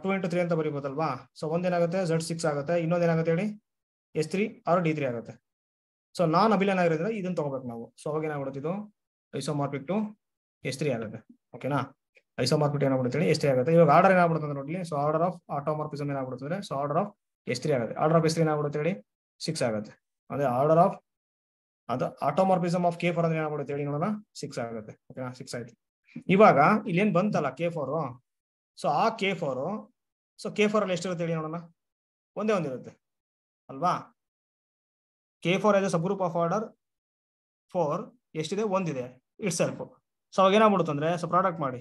2 into 3 ಅಂತ ಬರೀಬೋದಲ್ವಾ? ಸೊ ಒಂದೇನಾಗುತ್ತೆ? Z6 ಆಗುತ್ತೆ, ಇನ್ನೊಂದೇನಾಗುತ್ತೆ ಹೇಳಿ? S3 ಆರ್ D3 ಆಗುತ್ತೆ. ಸೊ ನಾನ್ ಅಭಿಲೇನ್ ಆಗಿರೋದ್ರಿಂದ ಇದನ್ನ ತಗೋಬೇಕು ನಾವು. ಸೊ ಅವಾಗ ಏನಾಗ್ಬಿಡುತ್ತೆ? ಇದು ಐಸೋಮಾರ್ಫಿಕ್ ಟು S3 ಆಗುತ್ತೆ. ಓಕೆನಾ? ಐಸೋಮಾರ್ಫಿಕ್ ಏನಾಗ್ಬಿಡುತ್ತೆ ಹೇಳಿ? S3 ಆಗುತ್ತೆ. ಇವಾಗ ಆರ್ಡರ್ ಏನಾಗ್ಬಿಡುತ್ತೆ ಅಂದ್ರೆ ನೋಡಿ, ಸೊ ಆರ್ಡರ್ ಆಫ್ ಆಟೋಮಾರ್ಫಿಸಮ್ ಏನಾಗ್ಬಿಡುತ್ತೆ? ಸೊ ಆರ್ಡರ್ ಆಫ್ S3 ಆಗುತ್ತೆ. ಆರ್ಡರ್ ಆಫ್ S3 ಏನಾಗ್ಬಿಡುತ್ತೆ ಹೇಳಿ? 6 ಆಗುತ್ತೆ. ಅದೇ ಆರ್ಡರ್ ಆಫ್ ಅದು ಆಟೋಮಾರ್ಫಿಸಮ್ ಆಫ್ K4 ಅಂದ್ರೆ ಏನಾಗ್ಬಿಡುತ್ತೆ ಹೇಳಿ ನೋಡೋಣ? 6 ಆಗುತ್ತೆ. ಓಕೆನಾ? 6 ಆಯ್ತು. ಇವಾಗ ಇಲ್ಲೇನ್ ಬಂತಲ್ಲ K4, ಸೊ ಆ K4, ಸೊ K4 ಅಲ್ಲಿ ಎಷ್ಟಿರುತ್ತೆ ಹೇಳಿ ನೋಡೋಣ? ಒಂದೇ ಒಂದಿರುತ್ತೆ ಅಲ್ವಾ? K4 as A subgroup of order 4 ಎಷ್ಟಿದೆ? ಒಂದಿದೆ, ಇಟ್ ಸೆಲ್ಫ್. ಸೊ ಅವಾಗ ಏನಾಗ್ಬಿಡುತ್ತೆ ಅಂದ್ರೆ, ಸೊ ಪ್ರಾಡಕ್ಟ್ ಮಾಡಿ.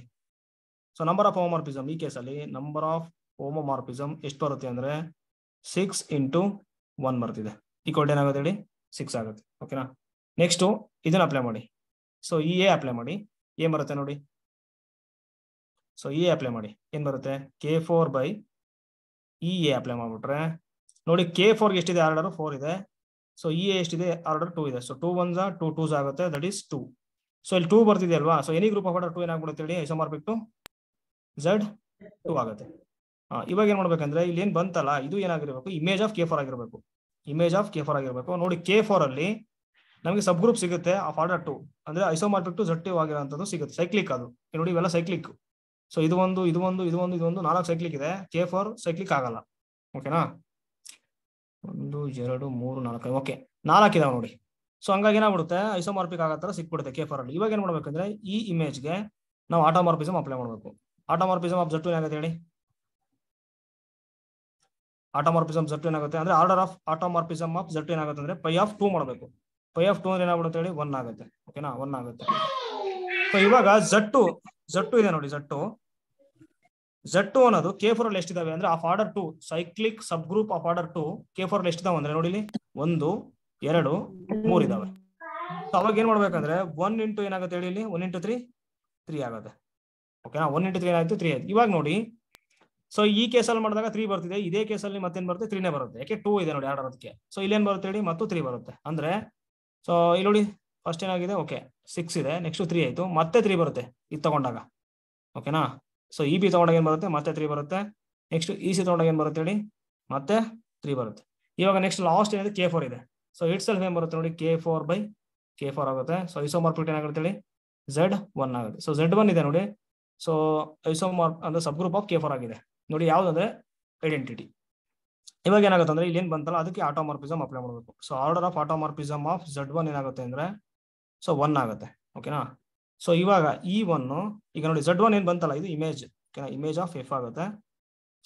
ಸೊ ನಂಬರ್ ಆಫ್ ಹೋಮೋಮಾರ್ಫಿಸಮ್ ಈ ಕೇಸಲ್ಲಿ ನಂಬರ್ ಆಫ್ ಹೋಮೋಮಾರ್ಫಿಸಮ್ ಎಷ್ಟು ಬರುತ್ತೆ ಅಂದ್ರೆ 6 into 1 ಬರ್ತಿದೆ. ಈಕ್ವಲ್ ಏನಾಗುತ್ತೆ ಹೇಳಿ? 6 ಆಗುತ್ತೆ. ಓಕೆನಾ? ನೆಕ್ಸ್ಟ್ ಇದನ್ನ ಅಪ್ಲೈ ಮಾಡಿ. ಸೊ EA ಅಪ್ಲೈ ಮಾಡಿ, ಏನ್ ಬರುತ್ತೆ ನೋಡಿ? ಸೊ EA ಅಪ್ಲೈ ಮಾಡಿ, ಏನ್ ಬರುತ್ತೆ? K4 ಬೈ EA ಅಪ್ಲೈ ಮಾಡ್ಬಿಟ್ರೆ ನೋಡಿ, K4 ಎಷ್ಟಿದೆ? ಆರ್ಡರ್ 4 ಇದೆ. ಸೊ EA ಎಷ್ಟಿದೆ? ಆರ್ಡರ್ 2 ಇದೆ. ಸೊ 2 1s 2 2s ಆಗುತ್ತೆ, ದಟ್ ಈಸ್ 2. ಸೊ ಇಲ್ಲಿ 2 ಬರ್ತಿದೆ ಅಲ್ವಾ? So any group of order 2 ಏನಾಗ್ಬಿಡುತ್ತೆ ಹೇಳಿ? ಐಸೋಮಾರ್ಫಿಕ್ ಟು Z2 ಆಗುತ್ತೆ. ಇವಾಗ ಏನ್ ಮಾಡ್ಬೇಕಂದ್ರೆ, ಇಲ್ಲಿ ಏನ್ ಬಂತಲ್ಲ ಇದು ಏನಾಗಿರ್ಬೇಕು? ಇಮೇಜ್ ಆಫ್ K4 ಆಗಿರ್ಬೇಕು. ಇಮೇಜ್ ಆಫ್ K4 ಆಗಿರ್ಬೇಕು. ನೋಡಿ K4 ಅಲ್ಲಿ ನಮಗೆ ಸಬ್ ಗ್ರೂಪ್ ಸಿಗುತ್ತೆ ಆಫ್ ಆರ್ಡರ್ 2 ಅಂದ್ರೆ ಐಸೋಮಾರ್ಫಿಕ್ ಟು Z2 ಆಗಿರೋಂಥದ್ದು ಸಿಗುತ್ತೆ. ಸೈಕ್ಲಿಕ್ ಅದು ನೋಡಿ, ಇವೆಲ್ಲ ಸೈಕ್ಲಿಕ್. ಸೊ ಇದು ಒಂದು 4 ಸೈಕ್ಲಿಕ್ ಇದೆ. K4 ಸೈಕ್ಲಿಕ್ ಆಗಲ್ಲ. ಓಕೆನಾ? 1 2 3 4 ಓಕೆ 4 ಇದಾವೆ ನೋಡಿ. ಸೊ ಹಂಗಾಗಿ ಏನಾಗ್ಬಿಡುತ್ತೆ? ಐಸೋಮಾರ್ಫಿಕ್ ಆಗೋ ತರ ಸಿಕ್ಬಿಡುತ್ತೆ K4 ಅಲ್ಲಿ. ಇವಾಗ ಏನ್ ಮಾಡ್ಬೇಕಂದ್ರೆ, ಈ ಇಮೇಜ್ಗೆ ನಾವು ಆಟೋಮಾರ್ಫಿಸಮ್ ಅಪ್ಲೈ ಮಾಡಬೇಕು. ಆಟೋಮಾರ್ಫಿಸಮ್ ಆಫ್ Z2 ಏನಾಗುತ್ತೆ ಹೇಳಿ? ಆಟೋಮಾರ್ಫಿಸಮ್ Z2 ಏನಾಗುತ್ತೆ ಅಂದ್ರೆ, order of automorphism of Z2 ಏನಾಗುತ್ತೆ ಅಂದ್ರೆ ಪೈ ಆಫ್ 2 ಮಾಡಬೇಕು. ಪೈ ಆಫ್ 2 ಅಂದ್ರೆ ಏನಾಗ್ಬಿಡುತ್ತೆ ಹೇಳಿ? 1 ಆಗುತ್ತೆ. ಓಕೆನಾ? 1 ಆಗುತ್ತೆ. ಸೊ ಇವಾಗ Z2 ಇದೆ ನೋಡಿ, Z2 ಅನ್ನೋದು K4 ಅಲ್ಲಿ ಎಷ್ಟಿದಾವೆ ಅಂದ್ರೆ of order 2 cyclic subgroup of order 2 K4 ಅಲ್ಲಿ ಎಷ್ಟಿದಾವೆ ಅಂದ್ರೆ ನೋಡಿ ಇಲ್ಲಿ 1 2 3 ಇದಾವೆ. ಸೊ ಅವಾಗ ಏನ್ ಮಾಡ್ಬೇಕಂದ್ರೆ 1 ಇಂಟು ಏನಾಗುತ್ತೆ ಹೇಳಿ ಇಲ್ಲಿ 1 ಇಂಟು 3 3 ಆಗುತ್ತೆ. ಓಕೆನಾ 1 ಇಂಟು 3 ಏನಾಯ್ತು 3 ಆಯ್ತು. ಇವಾಗ ನೋಡಿ ಸೊ ಈ ಕೇಸಲ್ಲಿ ಮಾಡಿದಾಗ 3 ಬರ್ತಿದೆ, ಇದೇ ಕೇಸಲ್ಲಿ ಮತ್ತೇನ್ ಬರುತ್ತೆ 3ನೇ ಬರುತ್ತೆ, ಯಾಕೆ 2 ಇದೆ ನೋಡಿ ಆರ್ಡರ್ ಅದಕ್ಕೆ. ಸೊ ಇಲ್ಲೇನ್ ಬರುತ್ತೆ ಹೇಳಿ ಮತ್ತು 3 ಬರುತ್ತೆ ಅಂದ್ರೆ ಸೊ ಇಲ್ಲಿ ನೋಡಿ ಫಸ್ಟ್ ಏನಾಗಿದೆ ಓಕೆ 6 ಇದೆ, ನೆಕ್ಸ್ಟ್ 3 ಆಯ್ತು, ಮತ್ತೆ 3 ಬರುತ್ತೆ ಇದು ತಗೊಂಡಾಗ. ಓಕೆನಾ ಸೊ ಇ ಬಿ ತಗೊಂಡಾಗ ಏನ್ ಬರುತ್ತೆ ಮತ್ತೆ 3 ಬರುತ್ತೆ, ನೆಕ್ಸ್ಟ್ ಇ ಸಿ ತಗೊಂಡಾಗ ಏನ್ ಬರುತ್ತೆ ಹೇಳಿ ಮತ್ತೆ 3 ಬರುತ್ತೆ. ಇವಾಗ ನೆಕ್ಸ್ಟ್ ಲಾಸ್ಟ್ ಏನಿದೆ K4 ಇದೆ. ಸೊ ಇಟ್ ಸೆಲ್ಫ್ ಏನ್ ಬರುತ್ತೆ ನೋಡಿ K4 ಆಗುತ್ತೆ. ಸೊ ಐಸೋಮಾರ್ಫಿಕ್ ಏನಾಗುತ್ತೆ ಹೇಳಿ Z1 ಆಗುತ್ತೆ. ಸೊ Z1 ಇದೆ ನೋಡಿ. ಸೊ ಐಸೋಮಾರ್ಫ್ ಅಂದ್ರೆ ಸಬ್ ಗ್ರೂಪ್ ಆಫ್ K4 ಆಗಿದೆ ನೋಡಿ. ಯಾವ್ದಂದ್ರೆ ಐಡೆಂಟಿಟಿ. ಇವಾಗ ಏನಾಗುತ್ತೆ ಅಂದ್ರೆ ಇಲ್ಲಿ ಏನ್ ಬಂತಲ್ಲ ಅದಕ್ಕೆ ಆಟೋಮಾರ್ಫಿಸಮ್ ಅಪ್ಲೈ ಮಾಡಬೇಕು. So order of automorphism of Z1 ಏನಾಗುತ್ತೆ ಅಂದ್ರೆ ಸೊ 1 ಆಗುತ್ತೆ. ಓಕೆನಾ ಸೊ ಇವಾಗ ಈ 1 ಈಗ ನೋಡಿ Z1 ಏನ್ ಬಂತಲ್ಲ ಇದು ಇಮೇಜ್, ಓಕೆನಾ ಇಮೇಜ್ ಆಫ್ F ಆಗುತ್ತೆ.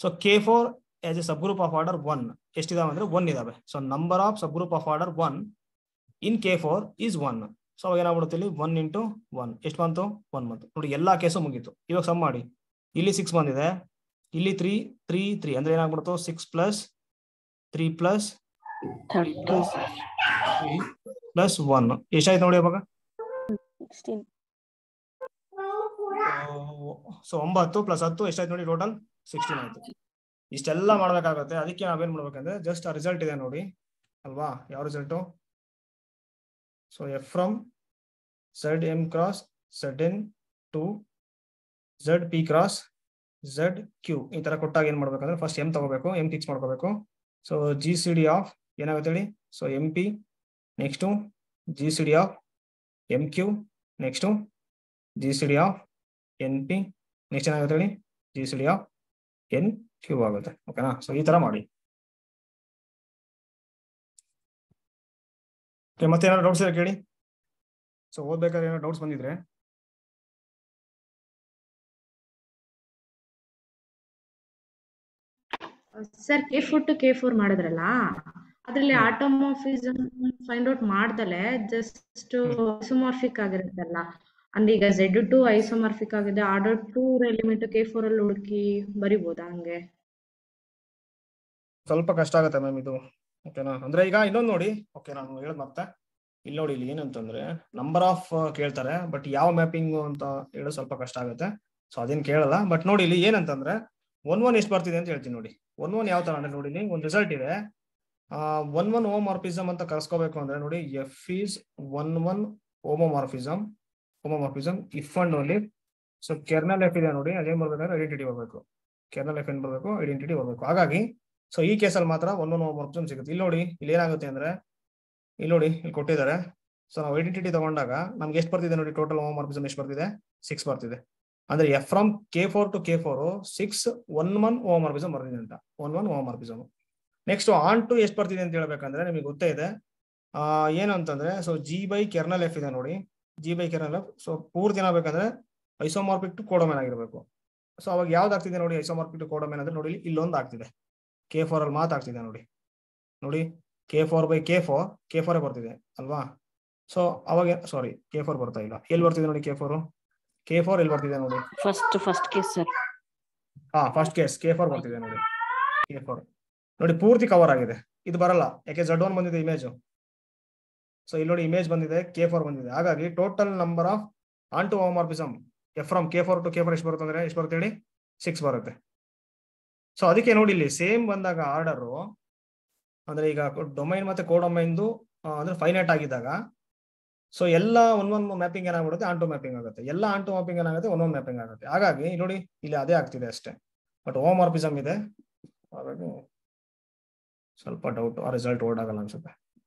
So K4 as A subgroup of order 1 ಎಷ್ಟಿದಾವೆ ಅಂದ್ರೆ 1 ಇದಾವೆ. So number of sub group of order 1 in K4 is 1. ಸೊ ಅವಾಗ ಏನಾಗ್ಬಿಡುತ್ತೆ ಇಲ್ಲಿ 1 ಇಂಟು 1 ಎಷ್ಟು ಬಂತು 1 ಬಂತು ನೋಡಿ. ಎಲ್ಲಾ ಕೇಸು ಮುಗೀತು. ಇವಾಗ ಸಮ್ ಮಾಡಿ, ಇಲ್ಲಿ 6 ಬಂದಿದೆ, ಇಲ್ಲಿ 3 ಅಂದ್ರೆ ಏನಾಗ್ಬಿಡ್ತು 6 ಪ್ಲಸ್ 3 ಪ್ಲಸ್ 3 ಪ್ಲಸ್ 1 ಎಷ್ಟಾಯ್ತು ನೋಡಿ ಅವಾಗ. ಸೊ 9 ಪ್ಲಸ್ 10 ಎಷ್ಟಾಯ್ತು ನೋಡಿ ಟೋಟಲ್ 16 ಆಯ್ತು. ಇಷ್ಟೆಲ್ಲ ಮಾಡ್ಬೇಕಾಗುತ್ತೆ. ಅದಕ್ಕೆ ನಾವೇನ್ ಮಾಡ್ಬೇಕಂದ್ರೆ ಜಸ್ಟ್ ಆ ರಿಸಲ್ಟ್ ಇದೆ ನೋಡಿ ಅಲ್ವಾ. ಯಾವ result? So F from ZM cross ZN to ZP cross ZQ ಈ ತರ ಕೊಟ್ಟಾಗ ಏನ್ ಮಾಡ್ಬೇಕಂದ್ರೆ ಫಸ್ಟ್ M ತಗೋಬೇಕು, M ಫಿಕ್ಸ್ ಮಾಡ್ಕೋಬೇಕು. ಸೊ GCD ಆಫ್ ಏನಾಗುತ್ತೆ ಹೇಳಿ so MP, next GCD of MQ, next GCD of NP, next ಏನಾಗುತ್ತೆ ಹೇಳಿ GCD ಆಫ್ NQ ಆಗುತ್ತೆ. ಓಕೆನಾ ಸೊ ಈ ತರ ಮಾಡಿ. ಮತ್ತೆ ಏನಾದ್ರು ಡೌಟ್ಸ್ ಇದೆ ಕೇಳಿ. ಸೊ ಓದ್ಬೇಕಾದ್ರೆ ಏನೋ ಡೌಟ್ಸ್ ಬಂದಿದ್ರೆ ಸರ್ K4 to K4 ಮಾಡಿದ್ರಲ್ಲ ಅದ್ರಲ್ಲಿ ಆಟೋಮಾರ್ಫಿಸಮ್ ಫೈಂಡ್ ಔಟ್ ಮಾಡ್ದಲೆ ಜಸ್ಟ್ ಐಸೋಮಾರ್ಫಿಕ್ ಆಗಿರುತ್ತಲ್ಲ ಅಂದ್ರೆ ಈಗ Z2 ಐಸೋಮಾರ್ಫಿಕ್ ಆಗಿದೆ, ಆರ್ಡರ್ 2 ಎಲಿಮೆಂಟ್ K4 ಅಲ್ಲಿ ಹುಡುಕಿ ಬರಿಬೋದಾ ಹಂಗೆ? ಸ್ವಲ್ಪ ಕಷ್ಟ ಆಗುತ್ತೆ ಮ್ಯಾಮ್ ಇದು. ಓಕೆನಾ ಅಂದ್ರೆ ಈಗ ಇನ್ನೊಂದು ನೋಡಿ. ಓಕೆ ನಾನು ಹೇಳದ್ ಮತ್ತೆ ಇಲ್ಲಿ ನೋಡಿ, ಇಲ್ಲಿ ಏನಂತಂದ್ರೆ ನಂಬರ್ ಆಫ್ ಕೇಳ್ತಾರೆ, ಬಟ್ ಯಾವ ಮ್ಯಾಪಿಂಗ್ ಅಂತ ಹೇಳೋದು ಸ್ವಲ್ಪ ಕಷ್ಟ ಆಗುತ್ತೆ. ಸೊ ಅದೇನು ಕೇಳಲ್ಲ. ಬಟ್ ನೋಡಿ ಇಲ್ಲಿ ಏನಂತಂದ್ರೆ 1 ಎಷ್ಟು ಬರ್ತಿದೆ ಅಂತ ಹೇಳ್ತೀನಿ ನೋಡಿ. 1 ಯಾವ ತರ ಅಂದ್ರೆ ನೋಡಿ ಇಲ್ಲಿ ಒಂದು ರಿಸಲ್ಟ್ ಇದೆ. 1 ಹೋಮೋಮಾರ್ಫಿಸಮ್ ಅಂತ ಕರ್ಸ್ಕೋಬೇಕು ಅಂದ್ರೆ ನೋಡಿ F is 1 homomorphism if and only. So kernel F ಇದೆ ನೋಡಿ, ಅದೇನ್ ಬರ್ಬೇಕಂದ್ರೆ ಐಡೆಂಟಿಟಿ ಬರ್ಬೇಕು. ಕೆರ್ನಲ್ F ಏನ್ ಬರ್ಬೇಕು ಐಡೆಂಟಿಟಿ ಬರ್ಬೇಕು. ಹಾಗಾಗಿ ಸೊ ಈ ಕೇಸಲ್ಲಿ ಮಾತ್ರ 1 ಹೋಮೋಮಾರ್ಫಿಸಮ್ ಸಿಗುತ್ತೆ. ಇಲ್ಲಿ ನೋಡಿ ಇಲ್ಲಿ ಏನಾಗುತ್ತೆ ಅಂದ್ರೆ ಇಲ್ಲಿ ನೋಡಿ ಇಲ್ಲಿ ಕೊಟ್ಟಿದ್ದಾರೆ. ಸೊ ನಾವು ಐಡೆಂಟಿಟಿ ತಗೊಂಡಾಗ ನಮ್ಗೆ ಎಷ್ಟು ಬರ್ತಿದೆ ನೋಡಿ ಟೋಟಲ್ ಹೋಮೋಮಾರ್ಫಿಸಮ್ ಎಷ್ಟು ಬರ್ತಿದೆ 6 ಬರ್ತಿದೆ. ಅಂದ್ರೆ F from K4 to K4 6 1 homomorphism ಬರ್ತಿದೆ ಅಂತ 1 ಹೋಮೋಮಾರ್ಫಿಸಮ್. ನೆಕ್ಸ್ಟ್ ಆನ್ ಟು ಎಷ್ಟು ಬರ್ತಿದೆ ಅಂತ ಹೇಳ್ಬೇಕಂದ್ರೆ ನಿಮಗೆ ಗೊತ್ತೇ ಇದೆ ಏನು ಅಂತಂದ್ರೆ so G by kernel F ಇದೆ ನೋಡಿ, G by kernel F. So ಪೂರ್ತಿ ಏನಾಗಬೇಕಂದ್ರೆ ಐಸೋಮಾರ್ಫಿಕ್ ಟು ಕೋಡೊಮೇನ್ ಆಗಿರ್ಬೇಕು. ಸೊ ಅವಾಗ ಯಾವ್ದಾಗ್ತಿದೆ ನೋಡಿ ಐಸೋಮಾರ್ಫಿಕ್ ಟು ಕೋಡೊಮೇನ್ ಅಂದ್ರೆ ನೋಡಿ ಇಲ್ಲೊಂದು ಆಗ್ತಿದೆ K4 ಅಲ್ಲಿ ಮಾತಾಗ್ತಿದೆ ನೋಡಿ K4 ಬೈ K4 ಬರ್ತಿದೆ ಅಲ್ವಾ. ಸೊ ಅವಾಗ ಸಾರಿ K4 ಬರ್ತಾ ಇಲ್ಲ. ಎಲ್ಲಿ ಬರ್ತಿದೆ ನೋಡಿ K4 ಎಲ್ಲಿ ಬರ್ತಿದೆ ನೋಡಿ first case sir. First case K4 ಬರ್ತಿದೆ ನೋಡಿ. K4 ನೋಡಿ ಪೂರ್ತಿ ಕವರ್ ಆಗಿದೆ. ಇದು ಬರಲ್ಲ ಯಾಕೆ Z1 ಬಂದಿದೆ ಇಮೇಜ್. ಸೊ ಇಲ್ಲಿ ನೋಡಿ ಇಮೇಜ್ ಬಂದಿದೆ, K4 ಬಂದಿದೆ. ಹಾಗಾಗಿ total number of onto to ಹೋಮೋಮಾರ್ಫಿಸಮ್ F from K4 to K4 ಎಷ್ಟು ಬರುತ್ತೆ ಅಂದ್ರೆ ಎಷ್ಟು ಬರುತ್ತೆ ಹೇಳಿ 6 ಬರುತ್ತೆ. ಸೊ ಅದಕ್ಕೆ ನೋಡಿ ಇಲ್ಲಿ ಸೇಮ್ ಬಂದಾಗ ಆರ್ಡರ್ ಅಂದ್ರೆ ಈಗ ಡೊಮೈನ್ ಮತ್ತೆ ಕೋಡೊಮೈನ್ದು ಅಂದ್ರೆ ಫೈನೈಟ್ ಆಗಿದ್ದಾಗ ಸೊ ಎಲ್ಲ 1 ಮ್ಯಾಪಿಂಗ್ ಏನಾಗ್ಬಿಡುತ್ತೆ ಆನ್ ಟು ಮ್ಯಾಪಿಂಗ್ ಆಗುತ್ತೆ. ಎಲ್ಲ ಆನ್ ಟು ಮ್ಯಾಪಿಂಗ್ ಏನಾಗುತ್ತೆ 1 ಮ್ಯಾಪಿಂಗ್ ಆಗುತ್ತೆ. ಹಾಗಾಗಿ ನೋಡಿ ಇಲ್ಲಿ ಅದೇ ಆಗ್ತಿದೆ ಅಷ್ಟೇ. ಬಟ್ ಹೋಮೋಮಾರ್ಫಿಸಮ್ ಇದೆ, ಹಾಗಾಗಿ ಸ್ವಲ್ಪ ಡೌಟ್ ಆ ರಿಸಲ್ಟ್ ಓಲ್ಡ್ ಆಗಲ್ಲ ಅನ್ಸುತ್ತೆ.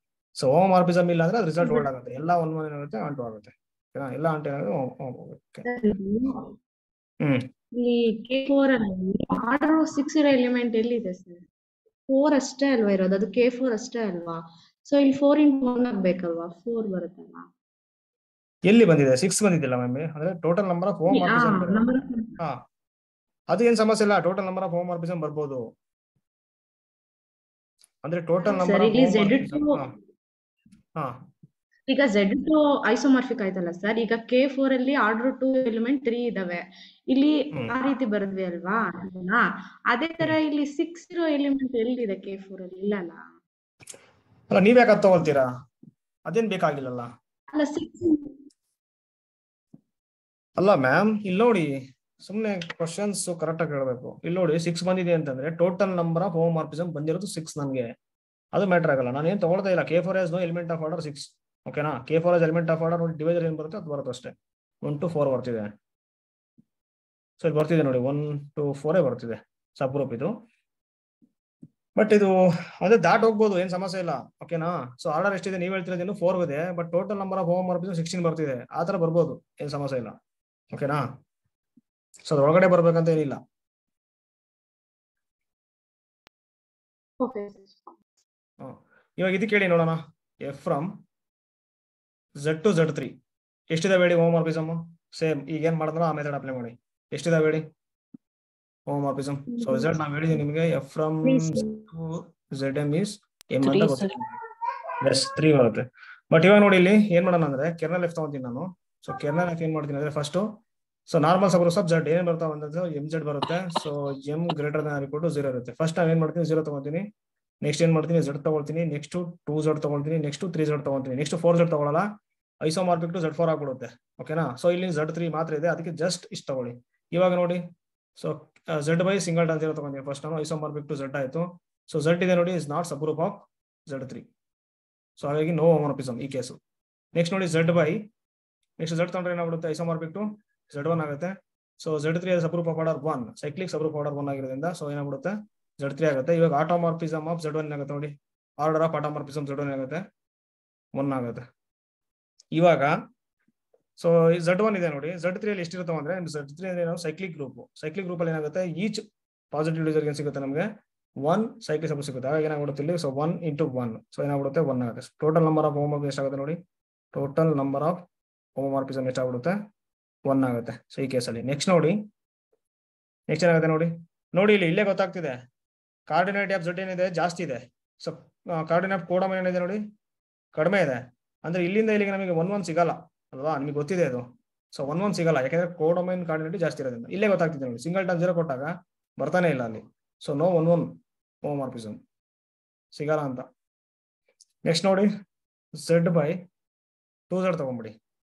ಸೊ ಹೋಮೋಮಾರ್ಫಿಸಮ್ ಇಲ್ಲ ಅಂದ್ರೆ ರಿಸಲ್ಟ್ ಓಲ್ಡ್ ಆಗುತ್ತೆ. ಎಲ್ಲ 1 ಏನಾಗುತ್ತೆ ಆನ್ ಟು ಆಗುತ್ತೆ. ಎಲ್ಲ ಆನ್ ಟು ಏನಾಗುತ್ತೆ. ಇಲ್ಲಿ K4 ಅಲ್ಲಿ ಆರ್ಡರ್ 6 ಇರೋ ಎಲಿಮೆಂಟ್ ಎಲ್ಲಿದೆ ಸರ್? 4 ಅಷ್ಟೇ ಅಲ್ವಾ ಇರೋದು, ಅದು K4 ಅಷ್ಟೇ ಅಲ್ವಾ? ಸೊ ಇಲ್ಲಿ 4 into 1 ಆಗ್ಬೇಕಲ್ವಾ, 4 ಬರುತ್ತಲ್ಲ. ಎಲ್ಲಿ ಬಂದಿದೆ 6 ಬಂದಿದ್ದಿಲ್ಲ ಮ್ಯಾಮ್. ಅಂದ್ರೆ ಟೋಟಲ್ ನಂಬರ್ ಆಫ್ ಹೋಮೋಮಾರ್ಫಿಸಮ್ ಅದು ಏನ್ ಸಮಸ್ಯೆ ಇಲ್ಲ. ಟೋಟಲ್ ನಂಬರ್ ಆಫ್ ಹೋಮೋಮಾರ್ಫಿಸಮ್ ಬರ್ಬೋದು. ಅಂದ್ರೆ ಟೋಟಲ್ ನಂಬರ್ ಆಫ್ ಹೋಮೋಮಾರ್ಫಿಸಮ್ ಈಗ Z2 ಐಸೋಮಾರ್ಫಿಕ್ ಆಯ್ತಲ್ಲ ಸರ್, ಈಗ K4 ಅಲ್ಲಿ ಆರ್ಡರ್ 2 ಎಲಿಮೆಂಟ್ 3 ಇದಾವೆ, ಇಲ್ಲಿ ಆ ರೀತಿ ಬರದ್ವಿ ಅಲ್ವಾ ಇದನ್ನ. ಅದೇ ತರ ಇಲ್ಲಿ 6 ಇರೋ ಎಲಿಮೆಂಟ್ ಎಲ್ಲಿದೆ K4 ಅಲ್ಲಿ? ಇಲ್ಲಲ್ಲ. ಅಲ್ಲ ನೀವ್ ಯಾಕೆ ತಗೊಳ್ತೀರಾ? ಅದೇನ್ ಬೇಕಾಗಿಲ್ಲಲ್ಲ. ಅಲ್ಲ 6 ಅಲ್ಲ ಮ್ಯಾಮ್, ಇಲ್ಲಿ ನೋಡಿ, ಸುಮ್ನೆ ಕ್ವಶನ್ಸ್ ಕರೆಕ್ಟ್ ಆಗಿ ಹೇಳ್ಬೇಕು. ಇಲ್ಲಿ ನೋಡಿ 6 ಬಂದಿದೆ ಅಂತಂದ್ರೆ ಟೋಟಲ್ ನಂಬರ್ ಆಫ್ ಹೋಮೋಮಾರ್ಫಿಸಮ್ ಬಂದಿರೋದು 6 ನನ್ಗೆ. ಅದು ಮ್ಯಾಟರ್ ಆಗಲ್ಲ, ನಾನು ಏನ್ ತಗೊಳ್ತಾ ಇಲ್ಲ. K4 has no element of order 6. ಓಕೆನಾ? K4 has element of order ನೋಡಿ, ಡಿವೈಸರ್ ಏನ್ ಬರುತ್ತೆ ಅದು ಬರುತ್ತೆ ಅಷ್ಟೇ. 1 to 4 ಬರ್ತಿದೆ. ಸೊ ಇದು ಬರ್ತಿದೆ ನೋಡಿ, 1 to 4 ಬರ್ತಿದೆ ಸಬ್ ಗ್ರೂಪ್ ಇದು. ಬಟ್ ಇದು ಅದೇ ದಾಟ್ ಹೋಗ್ಬೋದು, ಏನ್ ಸಮಸ್ಯೆ ಇಲ್ಲ. ಓಕೆನಾ? ಸೊ ಆರ್ಡರ್ ಎಷ್ಟಿದೆ ನೀವು ಹೇಳ್ತಿರೋದು 4 ಇದೆ, but total number of homomorphism 16 ಬರ್ತಿದೆ. ಆ ತರ ಬರ್ಬೋದು, ಏನ್ ಸಮಸ್ಯೆ ಇಲ್ಲ. ಓಕೆನಾ? ಸೊ ಅದ್ರೊಳಗಡೆ ಬರ್ಬೇಕಂತ ಏನಿಲ್ಲ. ಇವಾಗ ಇದಕ್ಕೆ ಹೇಳಿ ನೋಡೋಣ. F from Z to Z3 ಎಷ್ಟಿದಾವೆ ಹೇಳಿ ಹೋಮೋಮಾರ್ಫಿಸಮ್? ಸೇಮ್ ಈಗ ಏನ್ ಮಾಡಿದ್ನೋ ಆ ಮೆಥಡ್ ಅಪ್ಲೈ ಮಾಡಿ. ಎಷ್ಟಿದಾವೆ ಹೇಳಿ ಹೋಮೋಮಾರ್ಫಿಸಮ್? ಸೊ ರಿಸಲ್ಟ್ ನಾವ್ ಹೇಳಿದ್ವಿ ನಿಮಗೆ, F from ZM is M ಅಂತ ಗೊತ್ತಿದೆ. ಎಸ್ 3 ಬರುತ್ತೆ. ಬಟ್ ಇವಾಗ ನೋಡಿ ಇಲ್ಲಿ ಏನ್ ಮಾಡೋಣ ಅಂದ್ರೆ ಕೆರ್ನಲ್ ಎಫ್ ತಗೊಂತೀನಿ ನಾನು. ಸೊ ಕೆರ್ನಲ್ ಎಫ್ ಏನ್ ಮಾಡ್ತೀನಿ ಅಂದ್ರೆ first, so normal subgroup Z ಏನ್ ಬರ್ತಾವ ಅಂದ್ರೆ MZ ಬರುತ್ತೆ. So M greater than or equal to 0 ಇರುತ್ತೆ. ಫಸ್ಟ್ ನಾವ್ ಏನ್ ಮಾಡ್ತೀನಿ 0 ತಗೊಂತೀನಿ. ನೆಕ್ಸ್ಟ್ ಏನ್ ಮಾಡ್ತೀನಿ Z ತಗೊಳ್ತೀನಿ. ನೆಕ್ಸ್ಟ್ 2Z ತಗೊಳ್ತೀನಿ. ನೆಕ್ಸ್ಟ್ 3Z ತಗೊಳ್ತೀನಿ. ನೆಕ್ಸ್ಟ್ 4Z ತಗೊಳ್ಳಲ್ಲ, ಐಸೋಮಾರ್ಫಿಕ್ ಟು Z4 ಆಗ್ಬಿಡುತ್ತೆ. ಓಕೆನಾ? ಸೊ ಇಲ್ಲಿ Z3 ಮಾತ್ರ ಇದೆ, ಅದಕ್ಕೆ ಜಸ್ಟ್ ಇಷ್ಟು ತಗೊಳ್ಳಿ. ಇವಾಗ ನೋಡಿ, so Z by singleton 0 ತಗೊಂತೀನಿ ಫಸ್ಟ್ ನಾನು. ಐಸೋಮಾರ್ಫಿಕ್ ಟು Z ಆಯ್ತು. ಸೊ Z ಇದೆ ನೋಡಿ, is not subgroup of Z3. So ಹಾಗಾಗಿ ನೋ ಹೋಮೋಮಾರ್ಫಿಸಮ್ ಈ ಕೇಸು. ನೆಕ್ಸ್ಟ್ ನೋಡಿ Z ಬೈ, ನೆಕ್ಸ್ಟ್ Z ತಗೊಂಡ್ರೆ ಏನಾಗ್ಬಿಡುತ್ತೆ, ಐಸೋಮಾರ್ಫಿಕ್ ಟು Z1 ಆಗುತ್ತೆ. So Z3 subgroup of order 1, cyclic subgroup order 1 ಆಗಿರೋದ್ರಿಂದ ಸೊ ಏನಾಗ್ಬಿಡುತ್ತೆ Z3 ಆಗುತ್ತೆ. ಇವಾಗ ಆಟೋಮಾರ್ಫಿಸಮ್ ಆಫ್ Z1 ಆಗುತ್ತೆ ನೋಡಿ, ಆರ್ಡರ್ ಆಫ್ ಆಟೋಮಾರ್ಫಿಸಮ್ Z1 ಆಗುತ್ತೆ 1 ಆಗುತ್ತೆ. ಇವಾಗ ಸೊ Z1 ಇದೆ ನೋಡಿ, Z3 ಅಲ್ಲಿ ಎಷ್ಟಿರುತ್ತೆ ಅಂದ್ರೆ Z3 ಅಂದ್ರೆ ಸೈಕ್ಲಿಕ್ ಗ್ರೂಪ್. ಸೈಕ್ಲಿಕ್ ಗ್ರೂಪ್ ಅಲ್ಲಿ ಏನಾಗುತ್ತೆ, ಈಚ್ ಪಾಸಿಟಿವ್ ಡಿವಿಸರ್ ಏನ್ ಸಿಗುತ್ತೆ ನಮಗೆ 1 ಸೈಕ್ಲಿಕ್ ಸಬ್ ಸಿಗುತ್ತೆ. ಹಾಗಾಗಿ ಏನಾಗ್ಬಿಡುತ್ತೆ ಇಲ್ಲಿ, ಸೊ 1 into 1, ಸೊ ಏನಾಗ್ಬಿಡುತ್ತೆ 1 ಆಗುತ್ತೆ. ಟೋಟಲ್ ನಂಬರ್ ಆಫ್ ಹೋಮೋಮಾರ್ಫಿಸಮ್ ಎಷ್ಟಾಗುತ್ತೆ ನೋಡಿ, ಟೋಟಲ್ ನಂಬರ್ ಆಫ್ ಹೋಮೋಮಾರ್ಫಿಸಮ್ ಎಷ್ಟಾಗ್ಬಿಡುತ್ತೆ 1 ಆಗುತ್ತೆ. ಸೊ ಈ ಕೇಸಲ್ಲಿ ನೆಕ್ಸ್ಟ್ ನೋಡಿ, ನೆಕ್ಸ್ಟ್ ಏನಾಗುತ್ತೆ ನೋಡಿ, ನೋಡಿ ಇಲ್ಲಿ ಇಲ್ಲೇ ಗೊತ್ತಾಗ್ತಿದೆ ಕಾರ್ಡಿನೇಟ್ ಆಫ್ Z ಏನಿದೆ ಜಾಸ್ತಿ ಇದೆ. ಸೊ ಕಾರ್ಡಿನೇಟ್ ಕೋಡಮ್ ಏನಿದೆ ನೋಡಿ ಕಡಿಮೆ ಇದೆ. ಅಂದ್ರೆ ಇಲ್ಲಿಂದ ಇಲ್ಲಿಗೆ ನಮಗೆ 1 1 ಸಿಗಲ್ಲ ಅಲ್ವಾ, ನಿಮಗೆ ಗೊತ್ತಿದೆ ಅದು. ಸೊ 1 1 ಸಿಗಲ್ಲ, ಯಾಕಂದ್ರೆ ಕೋಡೊಮೈನ್ ಕಾರ್ಡಿನೇಟ್ ಜಾಸ್ತಿ ಇರೋದ್ರಿಂದ. ಇಲ್ಲೇ ಗೊತ್ತಾಗ್ತಿದೆ ನೋಡಿ, ಸಿಂಗಲ್ ಟನ್ 0 ಕೊಟ್ಟಾಗ ಬರ್ತಾನೆ ಇಲ್ಲ ಅಲ್ಲಿ. ಸೊ ನೋ 1 1 ಹೋಮೋಮಾರ್ಫಿಸಮ್ ಸಿಗಲ್ಲ ಅಂತ. ನೆಕ್ಸ್ಟ್ ನೋಡಿ Z ಬೈ 2Z ತಗೊಂಡ್ಬಿಡಿ.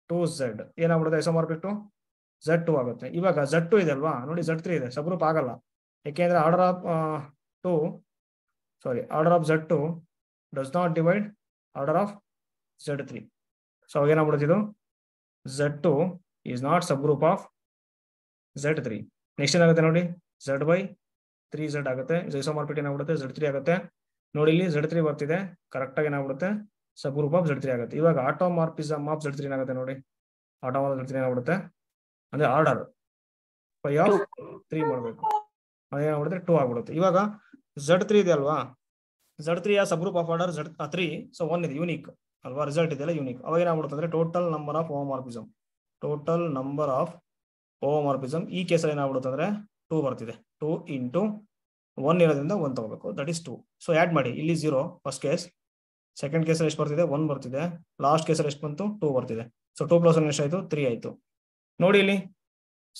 2Z ಏನಾಗ್ಬಿಡುತ್ತೆ, ಐಸೋಮಾರ್ಫಿಕ್ ಟು Z2 ಆಗುತ್ತೆ. ಇವಾಗ Z2 ಇದೆ ಅಲ್ವಾ ನೋಡಿ, Z3 ಇದೆ, ಸಬ್ ಗ್ರೂಪ್ ಆಗಲ್ಲ. ಯಾಕೆಂದ್ರೆ order of Z2 does not divide order of Z3. So ಅವಾಗ ಏನಾಗ್ಬಿಡುತ್ತೆ, ಇದು Z2 is not subgroup of Z3. Next ಏನಾಗುತ್ತೆ ನೋಡಿ, Z ಬೈ 3Z ಆಗುತ್ತೆ. ಐಸೋಮಾರ್ಫಿಕ್ ಏನಾಗ್ಬಿಡುತ್ತೆ Z3 ಆಗುತ್ತೆ. ನೋಡಿ ಇಲ್ಲಿ Z3 ಬರ್ತಿದೆ, ಕರೆಕ್ಟ್ ಆಗಿ ಏನಾಗ್ಬಿಡುತ್ತೆ ಸಬ್ ಗ್ರೂಪ್ ಆಫ್ Z3 ಆಗುತ್ತೆ. ಇವಾಗ ಆಟೋಮಾರ್ಫಿಸಮ್ ಆಫ್ Z3 ಏನಾಗುತ್ತೆ ನೋಡಿ, ಆಟೋಮಾರ್ಫಿಸಮ್ Z3 ಏನಾಗ್ಬಿಡುತ್ತೆ ಅಂದ್ರೆ ಆರ್ಡರ್ 5 of 3 ಮಾಡಬೇಕು, ಅದೇನಾಗ್ಬಿಡುತ್ತೆ 2 ಆಗ್ಬಿಡುತ್ತೆ. ಇವಾಗ Z3 ಇದೆ ಅಲ್ವಾ, Z3 subgroup of order Z3, so 1 ಇದೆ ಯೂನಿಕ್ ಅಲ್ವಾ, ರಿಸಲ್ಟ್ ಇದೆಲ್ಲ ಯೂನಿಕ್. ಅವಾಗ ಏನಾಗ್ಬಿಡುತ್ತೆ ಅಂದ್ರೆ total number of homomorphism, total number of homomorphism ಈ ಕೇಸಲ್ಲಿ ಏನಾಗ್ಬಿಡುತ್ತೆ ಅಂದ್ರೆ 2 ಬರ್ತಿದೆ. 2 into 1 ಇರೋದ್ರಿಂದ 1 ತಗೋಬೇಕು, ದಟ್ ಇಸ್ 2. ಸೊ ಆಡ್ ಮಾಡಿ, ಇಲ್ಲಿ 0 ಫಸ್ಟ್ ಕೇಸ್, ಸೆಕೆಂಡ್ ಕೇಸಲ್ಲಿ ಎಷ್ಟು ಬರ್ತಿದೆ 1 ಬರ್ತಿದೆ, ಲಾಸ್ಟ್ ಕೇಸಲ್ಲಿ ಎಷ್ಟು ಬಂತು 2 ಬರ್ತಿದೆ. ಸೊ 2 + 1 ಎಷ್ಟಾಯ್ತು 3 ಆಯ್ತು. ನೋಡಿ ಇಲ್ಲಿ,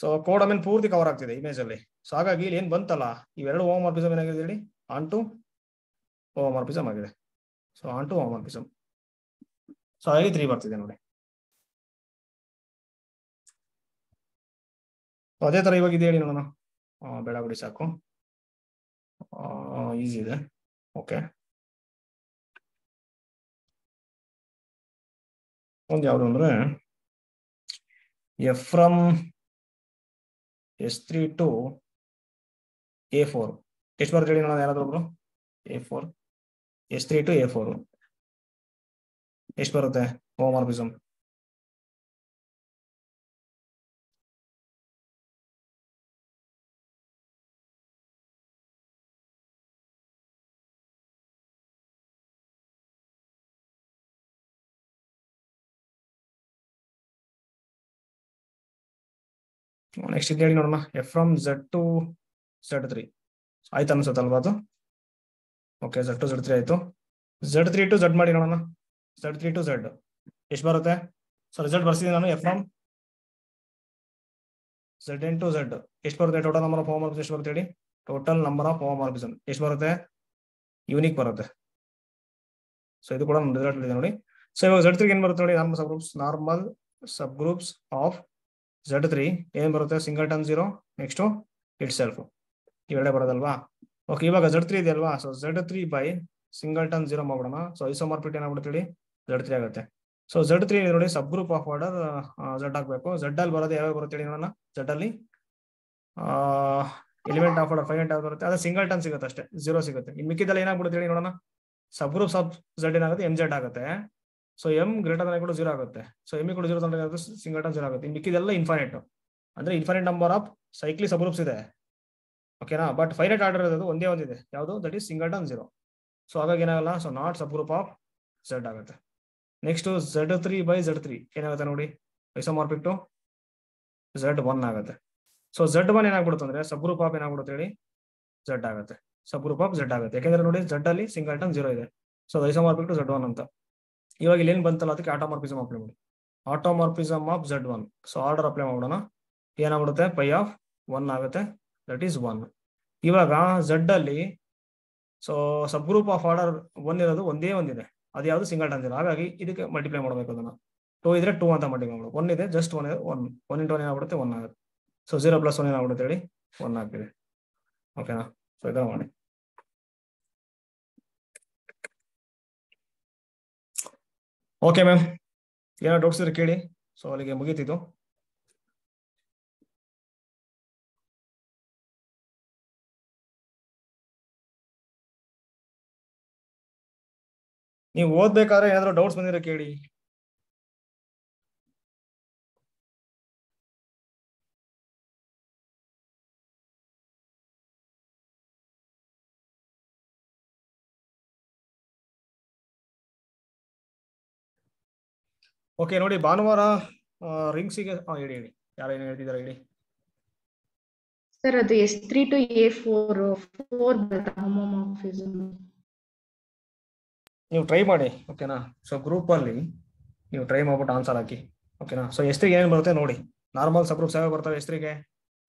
ಸೊ ಕೋಡೊಮೈನ್ ಪೂರ್ತಿ ಕವರ್ ಆಗ್ತಿದೆ ಇಮೇಜ್ ಅಲ್ಲಿ. ಸೊ ಹಾಗಾಗಿ ಇಲ್ಲಿ ಏನ್ ಬಂತಲ್ಲ, ಇವೆರಡು ಹೋಮೋಮಾರ್ಫಿಸಮ್ ಏನಾಗಿದೆ ಹೇಳಿ, ಆನ್ ಟು ಹೋಮೋಮಾರ್ಫಿಸಮ್ ಆಗಿದೆ. So on to homomorphism, so ಹಾಗಾಗಿ 3 ಬರ್ತಿದೆ ನೋಡಿ. ಅದೇ ತರ ಇವಾಗ ಇದೆ ಹೇಳಿ ನೋಡೋಣ. ಬೇಡ ಬಿಡಿ ಸಾಕು, ಈಸಿ ಇದೆ. ಓಕೆ, ಒಂದು ಯಾವುದು ಅಂದ್ರೆ F from S3 to A4 ಎಷ್ಟು ಬರುತ್ತೆ ಹೇಳಿ ನೋಡೋಣ ಯಾರಾದ್ರೂ ಒಬ್ರು. A4 S3 to A4 ಎಷ್ಟು ಬರುತ್ತೆ ಹೋಮೋಮಾರ್ಫಿಸಮ್? ನೆಕ್ಸ್ಟ್ ಇದು ಹೇಳಿ ನೋಡೋಣ. F from Z to Z3 ಆಯ್ತು ಅನ್ಸುತ್ತಲ್ವಾ ಅದು. ಓಕೆ, Z to Z3 ಆಯ್ತು. Z3 to Z ಮಾಡಿ ನೋಡೋಣ. Z3 to Z ಎಷ್ಟು ಬರುತ್ತೆ? ಸೊ ರಿಸಲ್ಟ್ ಬರ್ಸಿದ್ದೀನಿ ನಾನು F from Z into Z ಎಷ್ಟು ಬರುತ್ತೆ? ಟೋಟಲ್ ನಂಬರ್ ಆಫ್ ಹೋಮೋಮಾರ್ಫಿಸಮ್ ಎಷ್ಟು ಬರುತ್ತೆ ಹೇಳಿ? ಟೋಟಲ್ ನಂಬರ್ ಆಫ್ ಹೋಮೋಮಾರ್ಫಿಸಮ್ ಎಷ್ಟು ಬರುತ್ತೆ? ಯೂನಿಕ್ ಬರುತ್ತೆ. ಸೊ ಇದು ಕೂಡ ರಿಸಲ್ಟ್ ಇದೆ ನೋಡಿ. ಸೊ ಇವಾಗ Z3 ಏನ್ ಬರುತ್ತೆ ನೋಡಿ? Normal sub groups of Z3 ಏನ್ ಬರುತ್ತೆ? Singleton 0 next it self ಇವೆರಡೇ ಬರೋದಲ್ವಾ? Okay, ಇವಾಗ Z3 ಇದೆ ಅಲ್ವಾ? ಸೊ Z3 ಬೈ ಸಿಂಗಲ್ಟನ್ 0 ಮಾಡೋಣ. ಸೊ ಐಸೋಮಾರ್ಫಿಕ್ ಏನಾಗ್ಬಿಡುತ್ತೆ ಹೇಳಿ? Z3 ಆಗುತ್ತೆ. ಸೊ Z3 ನೋಡಿ ಸಬ್ ಗ್ರೂಪ್ ಆಫ್ ಆರ್ಡರ್ Z ಹಾಕ್ಬೇಕು. Z ಅಲ್ಲಿ ಬರೋದು ಯಾವ್ಯಾವ ಬರುತ್ತೆ ಹೇಳಿ ನೋಡೋಣ. Z ಅಲ್ಲಿ ಎಲಿಮೆಂಟ್ ಆಫ್ ಆರ್ಡರ್ 5 ಅಂತ ಬರುತ್ತೆ. ಅದೇ ಸಿಂಗಲ್ಟನ್ ಸಿಗುತ್ತೆ ಅಷ್ಟೇ, 0 ಸಿಗುತ್ತೆ. ಇನ್ನು ಮಿಕ್ಕಿದಲ್ಲಿ ಏನಾಗ್ಬಿಡುತ್ತೆ ಹೇಳಿ ನೋಡೋಣ. ಸಬ್ ಗ್ರೂಪ್ ಆಫ್ Z ಏನಾಗುತ್ತೆ? MZ ಆಗುತ್ತೆ. ಸೊ M ಗ್ರೇಟರ್ ದನ್ ಕೂಡ 0 ಆಗುತ್ತೆ. ಸೊ M ಕೂಡ 0 ತಂದ್ರೆ ಸಿಂಗಲ್ಟನ್ 0 ಆಗುತ್ತೆ. ಇನ್ನು ಮಿಕ್ಕಿದೆಲ್ಲ ಇನ್ಫೈನೈಟ್, ಅಂದ್ರೆ infinite number of cyclic sub groups ಇದೆ. ಓಕೆನಾ? ಬಟ್ ಫೈನೈಟ್ ಆರ್ಡರ್ ಇರೋದು ಒಂದೇ ಒಂದಿದೆ, ಯಾವುದು? That is singleton 0. ಸೊ ಹಾಗಾಗಿ ಏನಾಗಲ್ಲ. So not subgroup of Z ಆಗುತ್ತೆ. ನೆಕ್ಸ್ಟ್ Z3 ಬೈ Z3 ಏನಾಗುತ್ತೆ ನೋಡಿ? ಐಸೋಮಾರ್ಫಿಕ್ ಟು Z1 ಆಗುತ್ತೆ. ಸೊ Z1 ಏನಾಗ್ಬಿಡುತ್ತೆ ಅಂದ್ರೆ ಸಬ್ ಗ್ರೂಪ್ ಆಫ್ ಏನಾಗ್ಬಿಡುತ್ತೆ ಹೇಳಿ? Z ಆಗುತ್ತೆ. ಸಬ್ ಗ್ರೂಪ್ ಆಫ್ Z ಆಗುತ್ತೆ. ಯಾಕಂದ್ರೆ ನೋಡಿ Z ಅಲ್ಲಿ ಸಿಂಗಲ್ಟನ್ 0 ಇದೆ. ಸೊ ಐಸೋಮಾರ್ಫಿಕ್ ಟು Z1 ಅಂತ. ಇವಾಗ ಇಲ್ಲಿ ಏನ್ ಬಂತಲ್ಲ ಅದಕ್ಕೆ ಆಟೋಮಾರ್ಫಿಸಮ್ ಅಪ್ಲೈ ಮಾಡಿ. Automorphism of Z1. So order apply ಮಾಡೋಣ. ಏನಾಗ್ಬಿಡುತ್ತೆ? ಪೈ ಆಫ್ 1 ಆಗುತ್ತೆ. That is 1. ಇವಾಗ Z ಅಲ್ಲಿ so subgroup of order 1 ಇರೋದು ಒಂದೇ ಒಂದಿದೆ, ಅದು ಯಾವುದು? ಸಿಂಗಲ್ಟನ್ 0. ಹಾಗಾಗಿ ಇದಕ್ಕೆ ಮಲ್ಟಿಪ್ಲೈ ಮಾಡಬೇಕು. ಅದನ್ನ 2 ಇದ್ರೆ 2 ಅಂತ ಮಲ್ಟಿಪ್ಲೈ ಮಾಡಬೇಕು. 1 ಇದೆ, ಜಸ್ಟ್ 1 ಇದೆ. 1 ಇಂಟು 1 ಏನಾಗ್ಬಿಡುತ್ತೆ? 1 ಆಗುತ್ತೆ. ಸೊ 0 ಪ್ಲಸ್ 1 ಏನಾಗ್ಬಿಡುತ್ತೆ ಹೇಳಿ? 1 ಆಗ್ತಿದೆ. ಓಕೆನಾ? ಸೊ ಇದನ್ನ ಮಾಡಿ. ಓಕೆ ಮ್ಯಾಮ್, ಏನೋ ಡೌಟ್ಸ್ ಇದ್ರೆ ಕೇಳಿ. ಸೊ ಅಲ್ಲಿಗೆ ಮುಗೀತಿದ್ದು. ನೀವು ಓದ್ಬೇಕಾದ್ರೆ ಏನಾದ್ರು ಡೌಟ್ಸ್ ಬಂದಿರೋ ಕೇಳಿ. ಓಕೆ ನೋಡಿ, ಭಾನುವಾರ ರಿಂಗ್ಸಿಗೆ ಹೇಳಿ ಹೇಳಿ, ಯಾರು ಏನು ಹೇಳ್ತಿದಾರೆ ಹೇಳಿ. ಸರ್ ಅದು S3 to A4 4 ಬರುತ್ತೆ ಹೋಮೋಮಾರ್ಫಿಸಮ್. ನೀವು ಟ್ರೈ ಮಾಡಿ. ಓಕೆನಾ? ಸೊ ಗ್ರೂಪ್ ಅಲ್ಲಿ ನೀವು ಟ್ರೈ ಮಾಡ್ಬಿಟ್ಟು ಆನ್ಸರ್ ಹಾಕಿ. ಓಕೆನಾ? ಸೊ S3 ಏನ್ ಬರುತ್ತೆ ನೋಡಿ. ನಾರ್ಮಲ್ ಸಬ್ ಗ್ರೂಪ್ಸ್ ಯಾವ ಬರ್ತವೆ S3 ಗೆ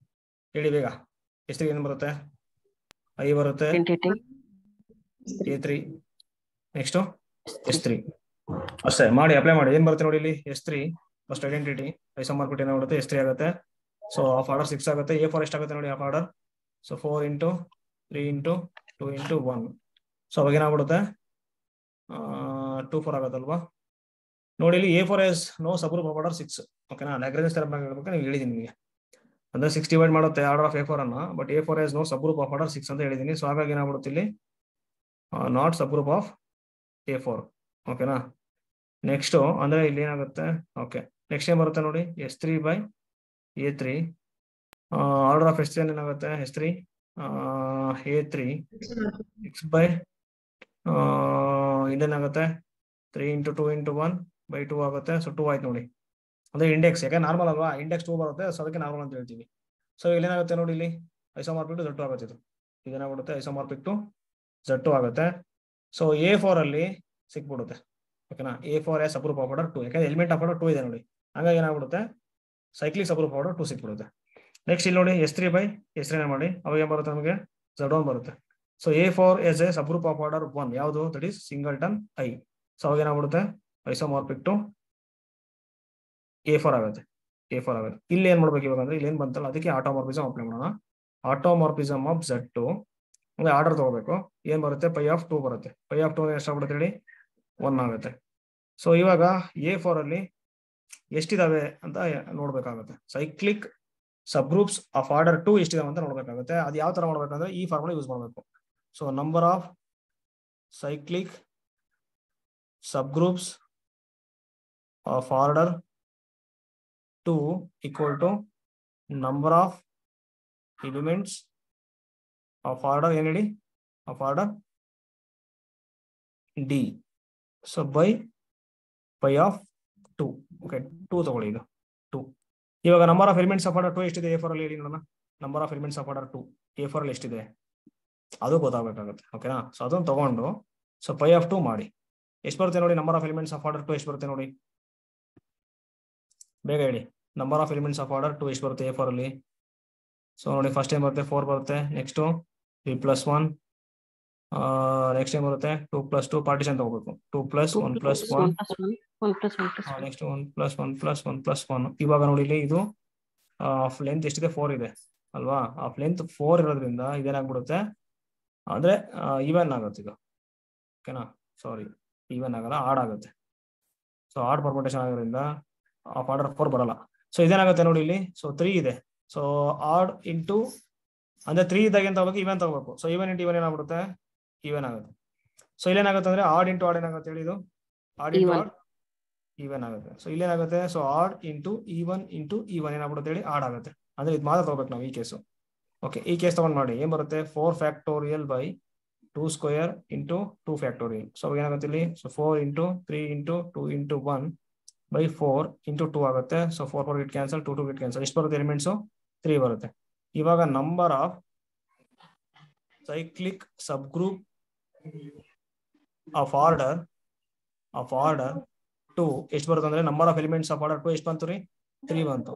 ಹೇಳಿ ಬೇಗ. S3 ಏನ್ ಬರುತ್ತೆ? I ಬರುತ್ತೆ, A3, ನೆಕ್ಸ್ಟ್ S3 ಅಷ್ಟೇ. ಮಾಡಿ ಅಪ್ಲೈ ಮಾಡಿ. ಏನ್ ಬರುತ್ತೆ ನೋಡಿ ಇಲ್ಲಿ? S3 ಫಸ್ಟ್ ಐಡೆಂಟಿಟಿ ಐಸೋಮಾರ್ಫಿಕ್ ಏನಾಗುತ್ತೆ? S3 ಆಗುತ್ತೆ. ಸೊ ಆಫ್ ಆರ್ಡರ್ 6 ಆಗುತ್ತೆ. A4 ಎಷ್ಟಾಗುತ್ತೆ ನೋಡಿ? Of order so 4 into 3 into 2 into 1. ಸೊ ಅವಾಗ ಏನಾಗ್ಬಿಡುತ್ತೆ? 2 4 ಆಗುತ್ತಲ್ವಾ? ನೋಡಿ ಇಲ್ಲಿ A4 S no subgroup of order 6. ಓಕೆನಾ? ಲ್ಯಾಗ್ರೇಂಜ್ ಥಿಯರಮ್ ಹೇಳ್ಬೇಕು, ನೀವು ಹೇಳಿದೀನಿ ನಿಮಗೆ. ಅಂದ್ರೆ 6 ಡಿವೈಡ್ ಮಾಡುತ್ತೆ ಆರ್ಡರ್ ಆಫ್ A4 ಅನ್ನ. But A4 S no subgroup of order 6 ಅಂತ ಹೇಳಿದೀನಿ. ಸೊ ಹಾಗಾಗಿ ಏನಾಗ್ಬಿಡುತ್ತೆ ಇಲ್ಲಿ? Not subgroup of A4. ಓಕೆನಾ? ನೆಕ್ಸ್ಟ್ ಅಂದ್ರೆ ಇಲ್ಲಿ ಏನಾಗುತ್ತೆ? ಓಕೆ, ನೆಕ್ಸ್ಟ್ ಏನ್ ಬರುತ್ತೆ ನೋಡಿ? S3 by A3. Order of S3 ಏನಾಗುತ್ತೆ? S3 A3 6 ಬೈ ಇಲ್ಲೇನಾಗುತ್ತೆ? 3 ಇಂಟು 2 ಇಂಟು 1 ಬೈ 2 ಆಗುತ್ತೆ. ಸೊ 2 ಆಯ್ತು ನೋಡಿ. ಅಂದ್ರೆ ಇಂಡೆಕ್ಸ್, ಯಾಕೆ ನಾರ್ಮಲ್ ಅಲ್ವಾ? ಇಂಡೆಕ್ಸ್ 2 ಬರುತ್ತೆ. ಸೊ ಅದಕ್ಕೆ ನಾರ್ಮಲ್ ಅಂತ ಹೇಳ್ತೀವಿ. ಸೊ ಇಲ್ಲೇನಾಗುತ್ತೆ ನೋಡಿ? ಇಲ್ಲಿ ಐಸೋಮಾರ್ಫಿಕ್ ಟು Z2 ಆಗುತ್ತೆ. ಇದೇನಾಗ್ಬಿಡುತ್ತೆ? ಐಸೋಮಾರ್ಫಿಕ್ ಟು Z2 ಆಗುತ್ತೆ. ಸೊ A4 ಅಲ್ಲಿ ಸಿಕ್ಬಿಡುತ್ತೆ. ಓಕೆನಾ? A4 as subgroup of order 2, ಯಾಕಂದ್ರೆ ಎಲಿಮೆಂಟ್ ಆಫ್ ಆರ್ಡರ್ 2 ಇದೆ ನೋಡಿ. ಹಾಗಾಗಿ ಏನಾಗ್ಬಿಡುತ್ತೆ? Cyclic subgroup of order 2 ಸಿಕ್ಬಿಡುತ್ತೆ. ನೆಕ್ಸ್ಟ್ ಇಲ್ಲಿ ನೋಡಿ S3 ಬೈ S3 ಮಾಡಿ. ಅವಾಗ ಏನ್ ಬರುತ್ತೆ ನಮಗೆ? Z1 ಬರುತ್ತೆ. So A4 as a subgroup of order 1 ಯಾವುದು? That is singleton I. So ಅವಾಗ ಏನಾಗ್ಬಿಡುತ್ತೆ? ಐಸೋಮಾರ್ಫಿಕ್ ಟು A4 ಆಗುತ್ತೆ. A4 ಆಗುತ್ತೆ. ಇಲ್ಲಿ ಏನ್ ಮಾಡ್ಬೇಕು ಇವಾಗ ಅಂದ್ರೆ ಇಲ್ಲಿ ಏನ್ ಬಂತಲ್ಲ ಅದಕ್ಕೆ ಆಟೋಮಾರ್ಫಿಸಮ್ ಅಪ್ಲೈ ಮಾಡೋಣ. ಆಟೋಮಾರ್ಫಿಸಮ್ ಆಫ್ Z2 ಅಂದ್ರೆ ಆರ್ಡರ್ ತಗೋಬೇಕು. ಏನ್ ಬರುತ್ತೆ? ಪೈ ಆಫ್ 2 ಬರುತ್ತೆ. ಪೈ ಆಫ್ 2 ಎಷ್ಟಾಗ್ಬಿಡುತ್ತೆ ಹೇಳಿ? 1 ಆಗುತ್ತೆ. ಸೊ ಇವಾಗ A4 ಅಲ್ಲಿ ಎಷ್ಟಿದಾವೆ ಅಂತ ನೋಡ್ಬೇಕಾಗುತ್ತೆ. Cyclic subgroups of order 2 ಎಷ್ಟಿದಾವೆ ಅಂತ ನೋಡ್ಬೇಕಾಗುತ್ತೆ. ಅದು ಯಾವ ತರ ಮಾಡ್ಬೇಕಂದ್ರೆ ಈ ಫಾರ್ಮುಲಾ ಯೂಸ್ ಮಾಡಬೇಕು. So number of cyclic subgroups of order 2 equal to number of elements of order ಏನ್ ಹೇಳಿ? Of order D. So by pi of 2. Okay, 2 ತಗೊಳ್ಳಿ. ಇದು 2. ಇವಾಗ number of elements of order 2 ಎಷ್ಟಿದೆ A4 ಅಲ್ಲಿ ಹೇಳಿ ನೋಡೋಣ. Number of elements of order 2 A4 ಅಲ್ಲಿ ಎಷ್ಟಿದೆ ಅದು ಗೊತ್ತಾಗಬೇಕಾಗುತ್ತೆ. ಓಕೆನಾ? ಸೊ ಅದನ್ನು ತಗೊಂಡು ಸೊ ಪೈ ಆಫ್ 2 ಮಾಡಿ. ಎಷ್ಟು ಬರುತ್ತೆ ನೋಡಿ? Number of elements of order 2 ಎಷ್ಟು ಬರುತ್ತೆ ನೋಡಿ? ಬೇಗ ಹೇಳಿ. Number of elements of order 2 ಎಷ್ಟು ಬರುತ್ತೆ A4 ಅಲ್ಲಿ? ಸೊ ನೋಡಿ ಫಸ್ಟ್ ಏನ್ ಬರುತ್ತೆ 4 ಬರುತ್ತೆ. ನೆಕ್ಸ್ಟ್ 3+1, ನೆಕ್ಸ್ಟ್ ಏನ್ ಬರುತ್ತೆ 2+2 ಪಾರ್ಟಿಷನ್ ತಗೋಬೇಕು. 2+1+1 ನೆಕ್ಸ್ಟ್ 1+1+1+1. ಇವಾಗ ನೋಡಿ ಇಲ್ಲಿ ಇದು ಆಫ್ ಲೆಂತ್ ಎಷ್ಟಿದೆ 4 ಇದೆ ಅಲ್ವಾ? ಆಫ್ ಲೆಂತ್ 4 ಇರೋದ್ರಿಂದ ಇದೇನಾಗ್ಬಿಡುತ್ತೆ ಅಂದ್ರೆ ಈವನ್ ಆಗುತ್ತೆ ಇದು. ಓಕೆನಾ? ಸಾರಿ, ಈವನ್ ಆಗಲ್ಲ, ಆಡ್ ಆಗುತ್ತೆ. ಸೊ ಆಡ್ ಪರ್ಮುಟೇಷನ್ ಆಗೋದ್ರಿಂದ ಆಫ್ ಆರ್ಡರ್ 4 ಬರಲ್ಲ. ಸೊ ಇದೇನಾಗುತ್ತೆ ನೋಡಿ ಇಲ್ಲಿ. ಸೊ 3 ಇದೆ. ಸೊ ಆಡ್ ಇಂಟು ಅಂದ್ರೆ 3 ಇದ್ದಾಗ ಏನ್ ತಗೋಬೇಕು? ಈವನ್ ತಗೋಬೇಕು. ಸೊ ಈವನ್ ಇಂಟು ಈವನ್ ಏನಾಗ್ಬಿಡುತ್ತೆ? ಈವನ್ ಆಗುತ್ತೆ. ಸೊ ಇಲ್ಲೇನಾಗುತ್ತೆ ಅಂದ್ರೆ ಆಡ್ ಇಂಟು ಆಡ್ ಏನಾಗುತ್ತೆ ಹೇಳಿ? ಇದು ಆಡ್ ಇಂಟು ಆಡ್ ಈವನ್ ಆಗುತ್ತೆ. ಸೊ ಇಲ್ಲೇನಾಗುತ್ತೆ? ಸೊ ಆಡ್ ಇಂಟು ಈವನ್ ಏನಾಗ್ಬಿಡುತ್ತೆ ಹೇಳಿ? ಆಡ್ ಆಗುತ್ತೆ. ಅಂದ್ರೆ ಇದು ಮಾತ್ರ ತಗೋಬೇಕು ನಾವು ಈ ಕೇಸು. ಓಕೆ, ಈ ಕೇಸ್ ತಗೊಂಡ್ ಮಾಡಿ ಏನ್ ಬರುತ್ತೆ? 4 factorial by 2 square into 2 factorial. So ಏನಾಗುತ್ತೆ ಇಲ್ಲಿ? So 4 into 3 into 2 into 1 by 4 into 2 ಆಗುತ್ತೆ. So 4 4 get cancel, 2 2 get cancel. ಎಷ್ಟು ಬರುತ್ತೆ ಎಲಿಮೆಂಟ್ಸ್? 3 ಬರುತ್ತೆ. ಇವಾಗ number of cyclic subgroup of order 2 ಎಷ್ಟು ಬರುತ್ತೆ ಅಂದ್ರೆ number of elements of order 2 ಎಷ್ಟು ಬಂತು ರೀ? 3 ಬಂತು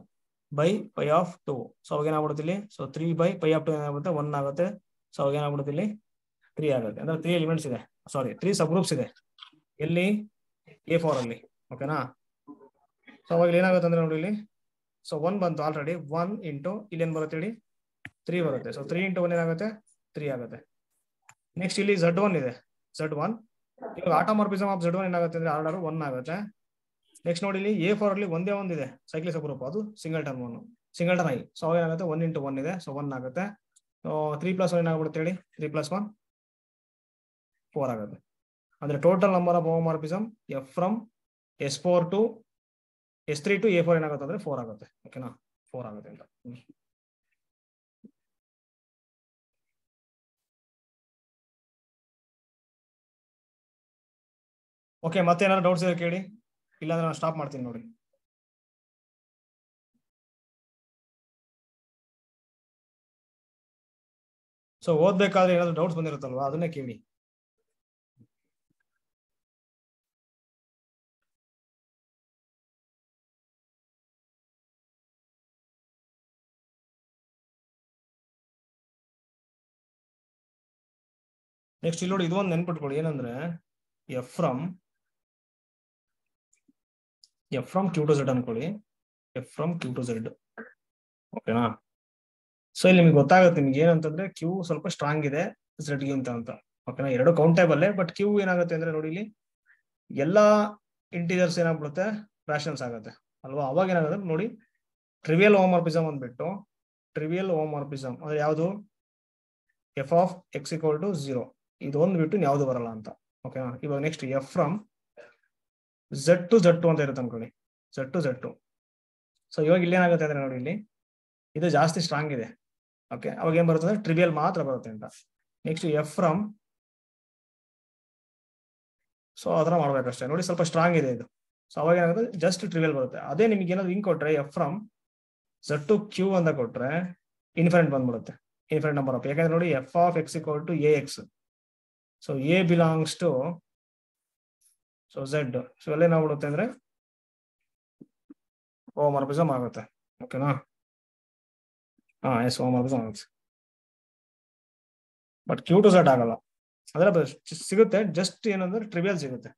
ಬೈ ಪೈ ಆಫ್ 2. ಸೊ ಅವಾಗ ಏನಾಗ್ಬಿಡುತ್ತೆ ಇಲ್ಲಿ? ಸೊ 3 ಬೈ ಪೈ ಆಫ್ 2 ಏನಾಗುತ್ತೆ? 1 ಆಗುತ್ತೆ. ಸೊ ಅವಾಗ ಏನಾಗ್ಬಿಡುತ್ತೆ ಇಲ್ಲಿ? 3 ಆಗುತ್ತೆ. ಅಂದ್ರೆ 3 ಎಲಿಮೆಂಟ್ಸ್ ಇದೆ, ಸಾರಿ 3 ಸಬ್ ಗ್ರೂಪ್ಸ್ ಇದೆ ಎಲ್ಲಿ? A4 ಅಲ್ಲಿ. ಓಕೆನಾ? ಸೊ ಅವಾಗ ಏನಾಗುತ್ತೆ ಅಂದ್ರೆ ನೋಡಿ ಇಲ್ಲಿ. ಸೊ 1 ಬಂತು ಆಲ್ರೆಡಿ. 1 ಇಂಟು ಇಲ್ಲಿ ಏನ್ ಬರುತ್ತೆ ಹೇಳಿ? 3 ಬರುತ್ತೆ. ಸೊ 3 ಇಂಟು 1 ಏನಾಗುತ್ತೆ? 3 ಆಗುತ್ತೆ. ನೆಕ್ಸ್ಟ್ ಇಲ್ಲಿ Z1 ಇದೆ. Z1 ಇವಾಗ ಆಟೋಮಾರ್ಫಿಸಮ್ ಆಫ್ Z1 ಏನಾಗುತ್ತೆ ಅಂದ್ರೆ ಆರ್ಡರ್ 1 ಆಗುತ್ತೆ. ನೆಕ್ಸ್ಟ್ ನೋಡಿ ಇಲ್ಲಿ A4 ಅಲ್ಲಿ ಒಂದೇ ಒಂದಿದೆ ಸೈಕ್ಲಿಕ್ ಸಬ್ ಗ್ರೂಪ್, ಅದು ಸಿಂಗಲ್ಟನ್ ಐ. ಸೊ ಅವಾಗ ಏನಾಗುತ್ತೆ? 1 ಇಂಟು 1 ಇದೆ. ಸೊ 1 ಆಗುತ್ತೆ. 3+1 ಏನಾಗ್ಬಿಡುತ್ತೆ ಹೇಳಿ? 3+1 4 ಆಗುತ್ತೆ. ಅಂದ್ರೆ total number of homomorphism F from S4 to S3 to A4 ಏನಾಗುತ್ತೆ ಅಂದ್ರೆ 4 ಆಗುತ್ತೆ. ಓಕೆನಾ? 4 ಆಗುತ್ತೆ ಅಂತ. ಓಕೆ, ಮತ್ತೆ ಏನಾದ್ರು ಡೌಟ್ಸ್ ಇದೆ ಕೇಳಿ, ಇಲ್ಲಾಂದ್ರೆ ನಾನು ಸ್ಟಾಪ್ ಮಾಡ್ತೀನಿ ನೋಡಿ. ಸೊ ಓದ್ಬೇಕಾದ್ರೆ ಏನಾದ್ರು ಡೌಟ್ಸ್ ಬಂದಿರುತ್ತಲ್ವಾ, ಅದನ್ನೇ ಕೇಳಿ. ನೆಕ್ಸ್ಟ್ ಇಲ್ಲಿ ನೋಡಿ, ಇದು ಒಂದು ನೆನ್ಪಿಟ್ಕೊಳ್ಳಿ ಏನಂದ್ರೆ F from Q to Z ಅನ್ಕೊಳ್ಳಿ. F from Q to Z. ಓಕೆನಾ? ಸೊ ಇಲ್ಲಿ ನಿಮ್ಗೆ ಗೊತ್ತಾಗುತ್ತೆ ನಿಮ್ಗೆ ಏನಂತಂದ್ರೆ ಕ್ಯೂ ಸ್ವಲ್ಪ ಸ್ಟ್ರಾಂಗ್ ಇದೆ Z ಗಿಂತ ಅಂತ. ಓಕೆನಾ? ಎರಡು ಕೌಂಟೇಬಲ್, ಬಟ್ ಕ್ಯೂ ಏನಾಗುತ್ತೆ ಅಂದ್ರೆ ನೋಡಿ ಇಲ್ಲಿ ಎಲ್ಲಾ ಇಂಟೀಜರ್ಸ್ ಏನಾಗ್ಬಿಡುತ್ತೆ? ಫ್ರಾಕ್ಷನ್ಸ್ ಆಗುತ್ತೆ ಅಲ್ವಾ? ಅವಾಗ ಏನಾಗುತ್ತೆ ನೋಡಿ, ಟ್ರಿವಿಯಲ್ ಹೋಮೋಮಾರ್ಫಿಸಮ್ ಅಂದ್ಬಿಟ್ಟು, ಟ್ರಿವಿಯಲ್ ಹೋಮೋಮಾರ್ಫಿಸಮ್ ಅಂದ್ರೆ ಯಾವುದು? F of x equal to 0. ಇದೊಂದು ಬಿಟ್ಟು ಯಾವ್ದು ಬರಲ್ಲ ಅಂತ. ಓಕೆನಾ? ಇವಾಗ next f from Z to Z2 ಅಂತ ಇರುತ್ತೆ ಅನ್ಕೊಳ್ಳಿ. Z to Z2. ಸೊ ಇವಾಗ ಇಲ್ಲಿ ಏನಾಗುತ್ತೆ ಅಂದ್ರೆ ನೋಡಿ ಇಲ್ಲಿ ಇದು ಜಾಸ್ತಿ ಸ್ಟ್ರಾಂಗ್ ಇದೆ. ಓಕೆ, ಅವಾಗ ಏನ್ ಬರುತ್ತೆ ಅಂದ್ರೆ ಟ್ರಿವಿಯಲ್ ಮಾತ್ರ ಬರುತ್ತೆ ಅಂತ. ನೆಕ್ಸ್ಟ್ ಎಫ್ ಫ್ರಮ್, ಸೊ ಅದರ ಮಾಡ್ಬೇಕಷ್ಟೇ ನೋಡಿ, ಸ್ವಲ್ಪ ಸ್ಟ್ರಾಂಗ್ ಇದೆ ಇದು. ಸೊ ಅವಾಗ ಏನಾಗುತ್ತೆ? ಜಸ್ಟ್ ಟ್ರಿವಿಯಲ್ ಬರುತ್ತೆ. ಅದೇ ನಿಮ್ಗೆ ಏನಾದ್ರು ಹಿಂಗ್ ಕೊಟ್ರೆ F from Z to Q ಅಂತ ಕೊಟ್ರೆ ಇನ್ಫಿನಿಟ್ ಬಂದ್ಬಿಡುತ್ತೆ, ಇನ್ಫಿನಿಟ್ ನಂಬರ್ ಆಫ್. ಯಾಕಂದ್ರೆ ನೋಡಿ f of x equal to AX. So A belongs to so Z. So ಎಲ್ಲ ಏನಾಗ್ಬಿಡುತ್ತೆ ಅಂದ್ರೆ ಹೋಮೋಮಾರ್ಫಿಸಮ್ ಆಗುತ್ತೆ. ಓಕೆನಾ? ಎಸ್, ಹೋಮೋಮಾರ್ಫಿಸಮ್ ಆಗುತ್ತೆ. ಬಟ್ Q to Z ಆಗಲ್ಲ. ಅಂದ್ರೆ ಸಿಗುತ್ತೆ, ಜಸ್ಟ್ ಏನಂದ್ರೆ ಟ್ರಿವಿಯಲ್ ಸಿಗುತ್ತೆ.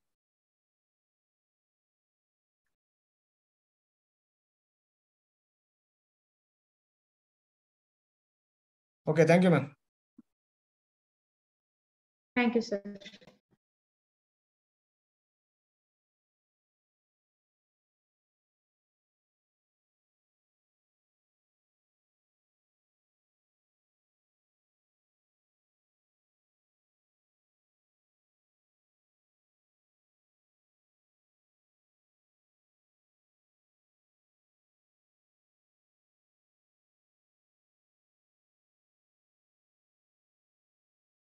Okay, thank you ma'am. Thank you sir.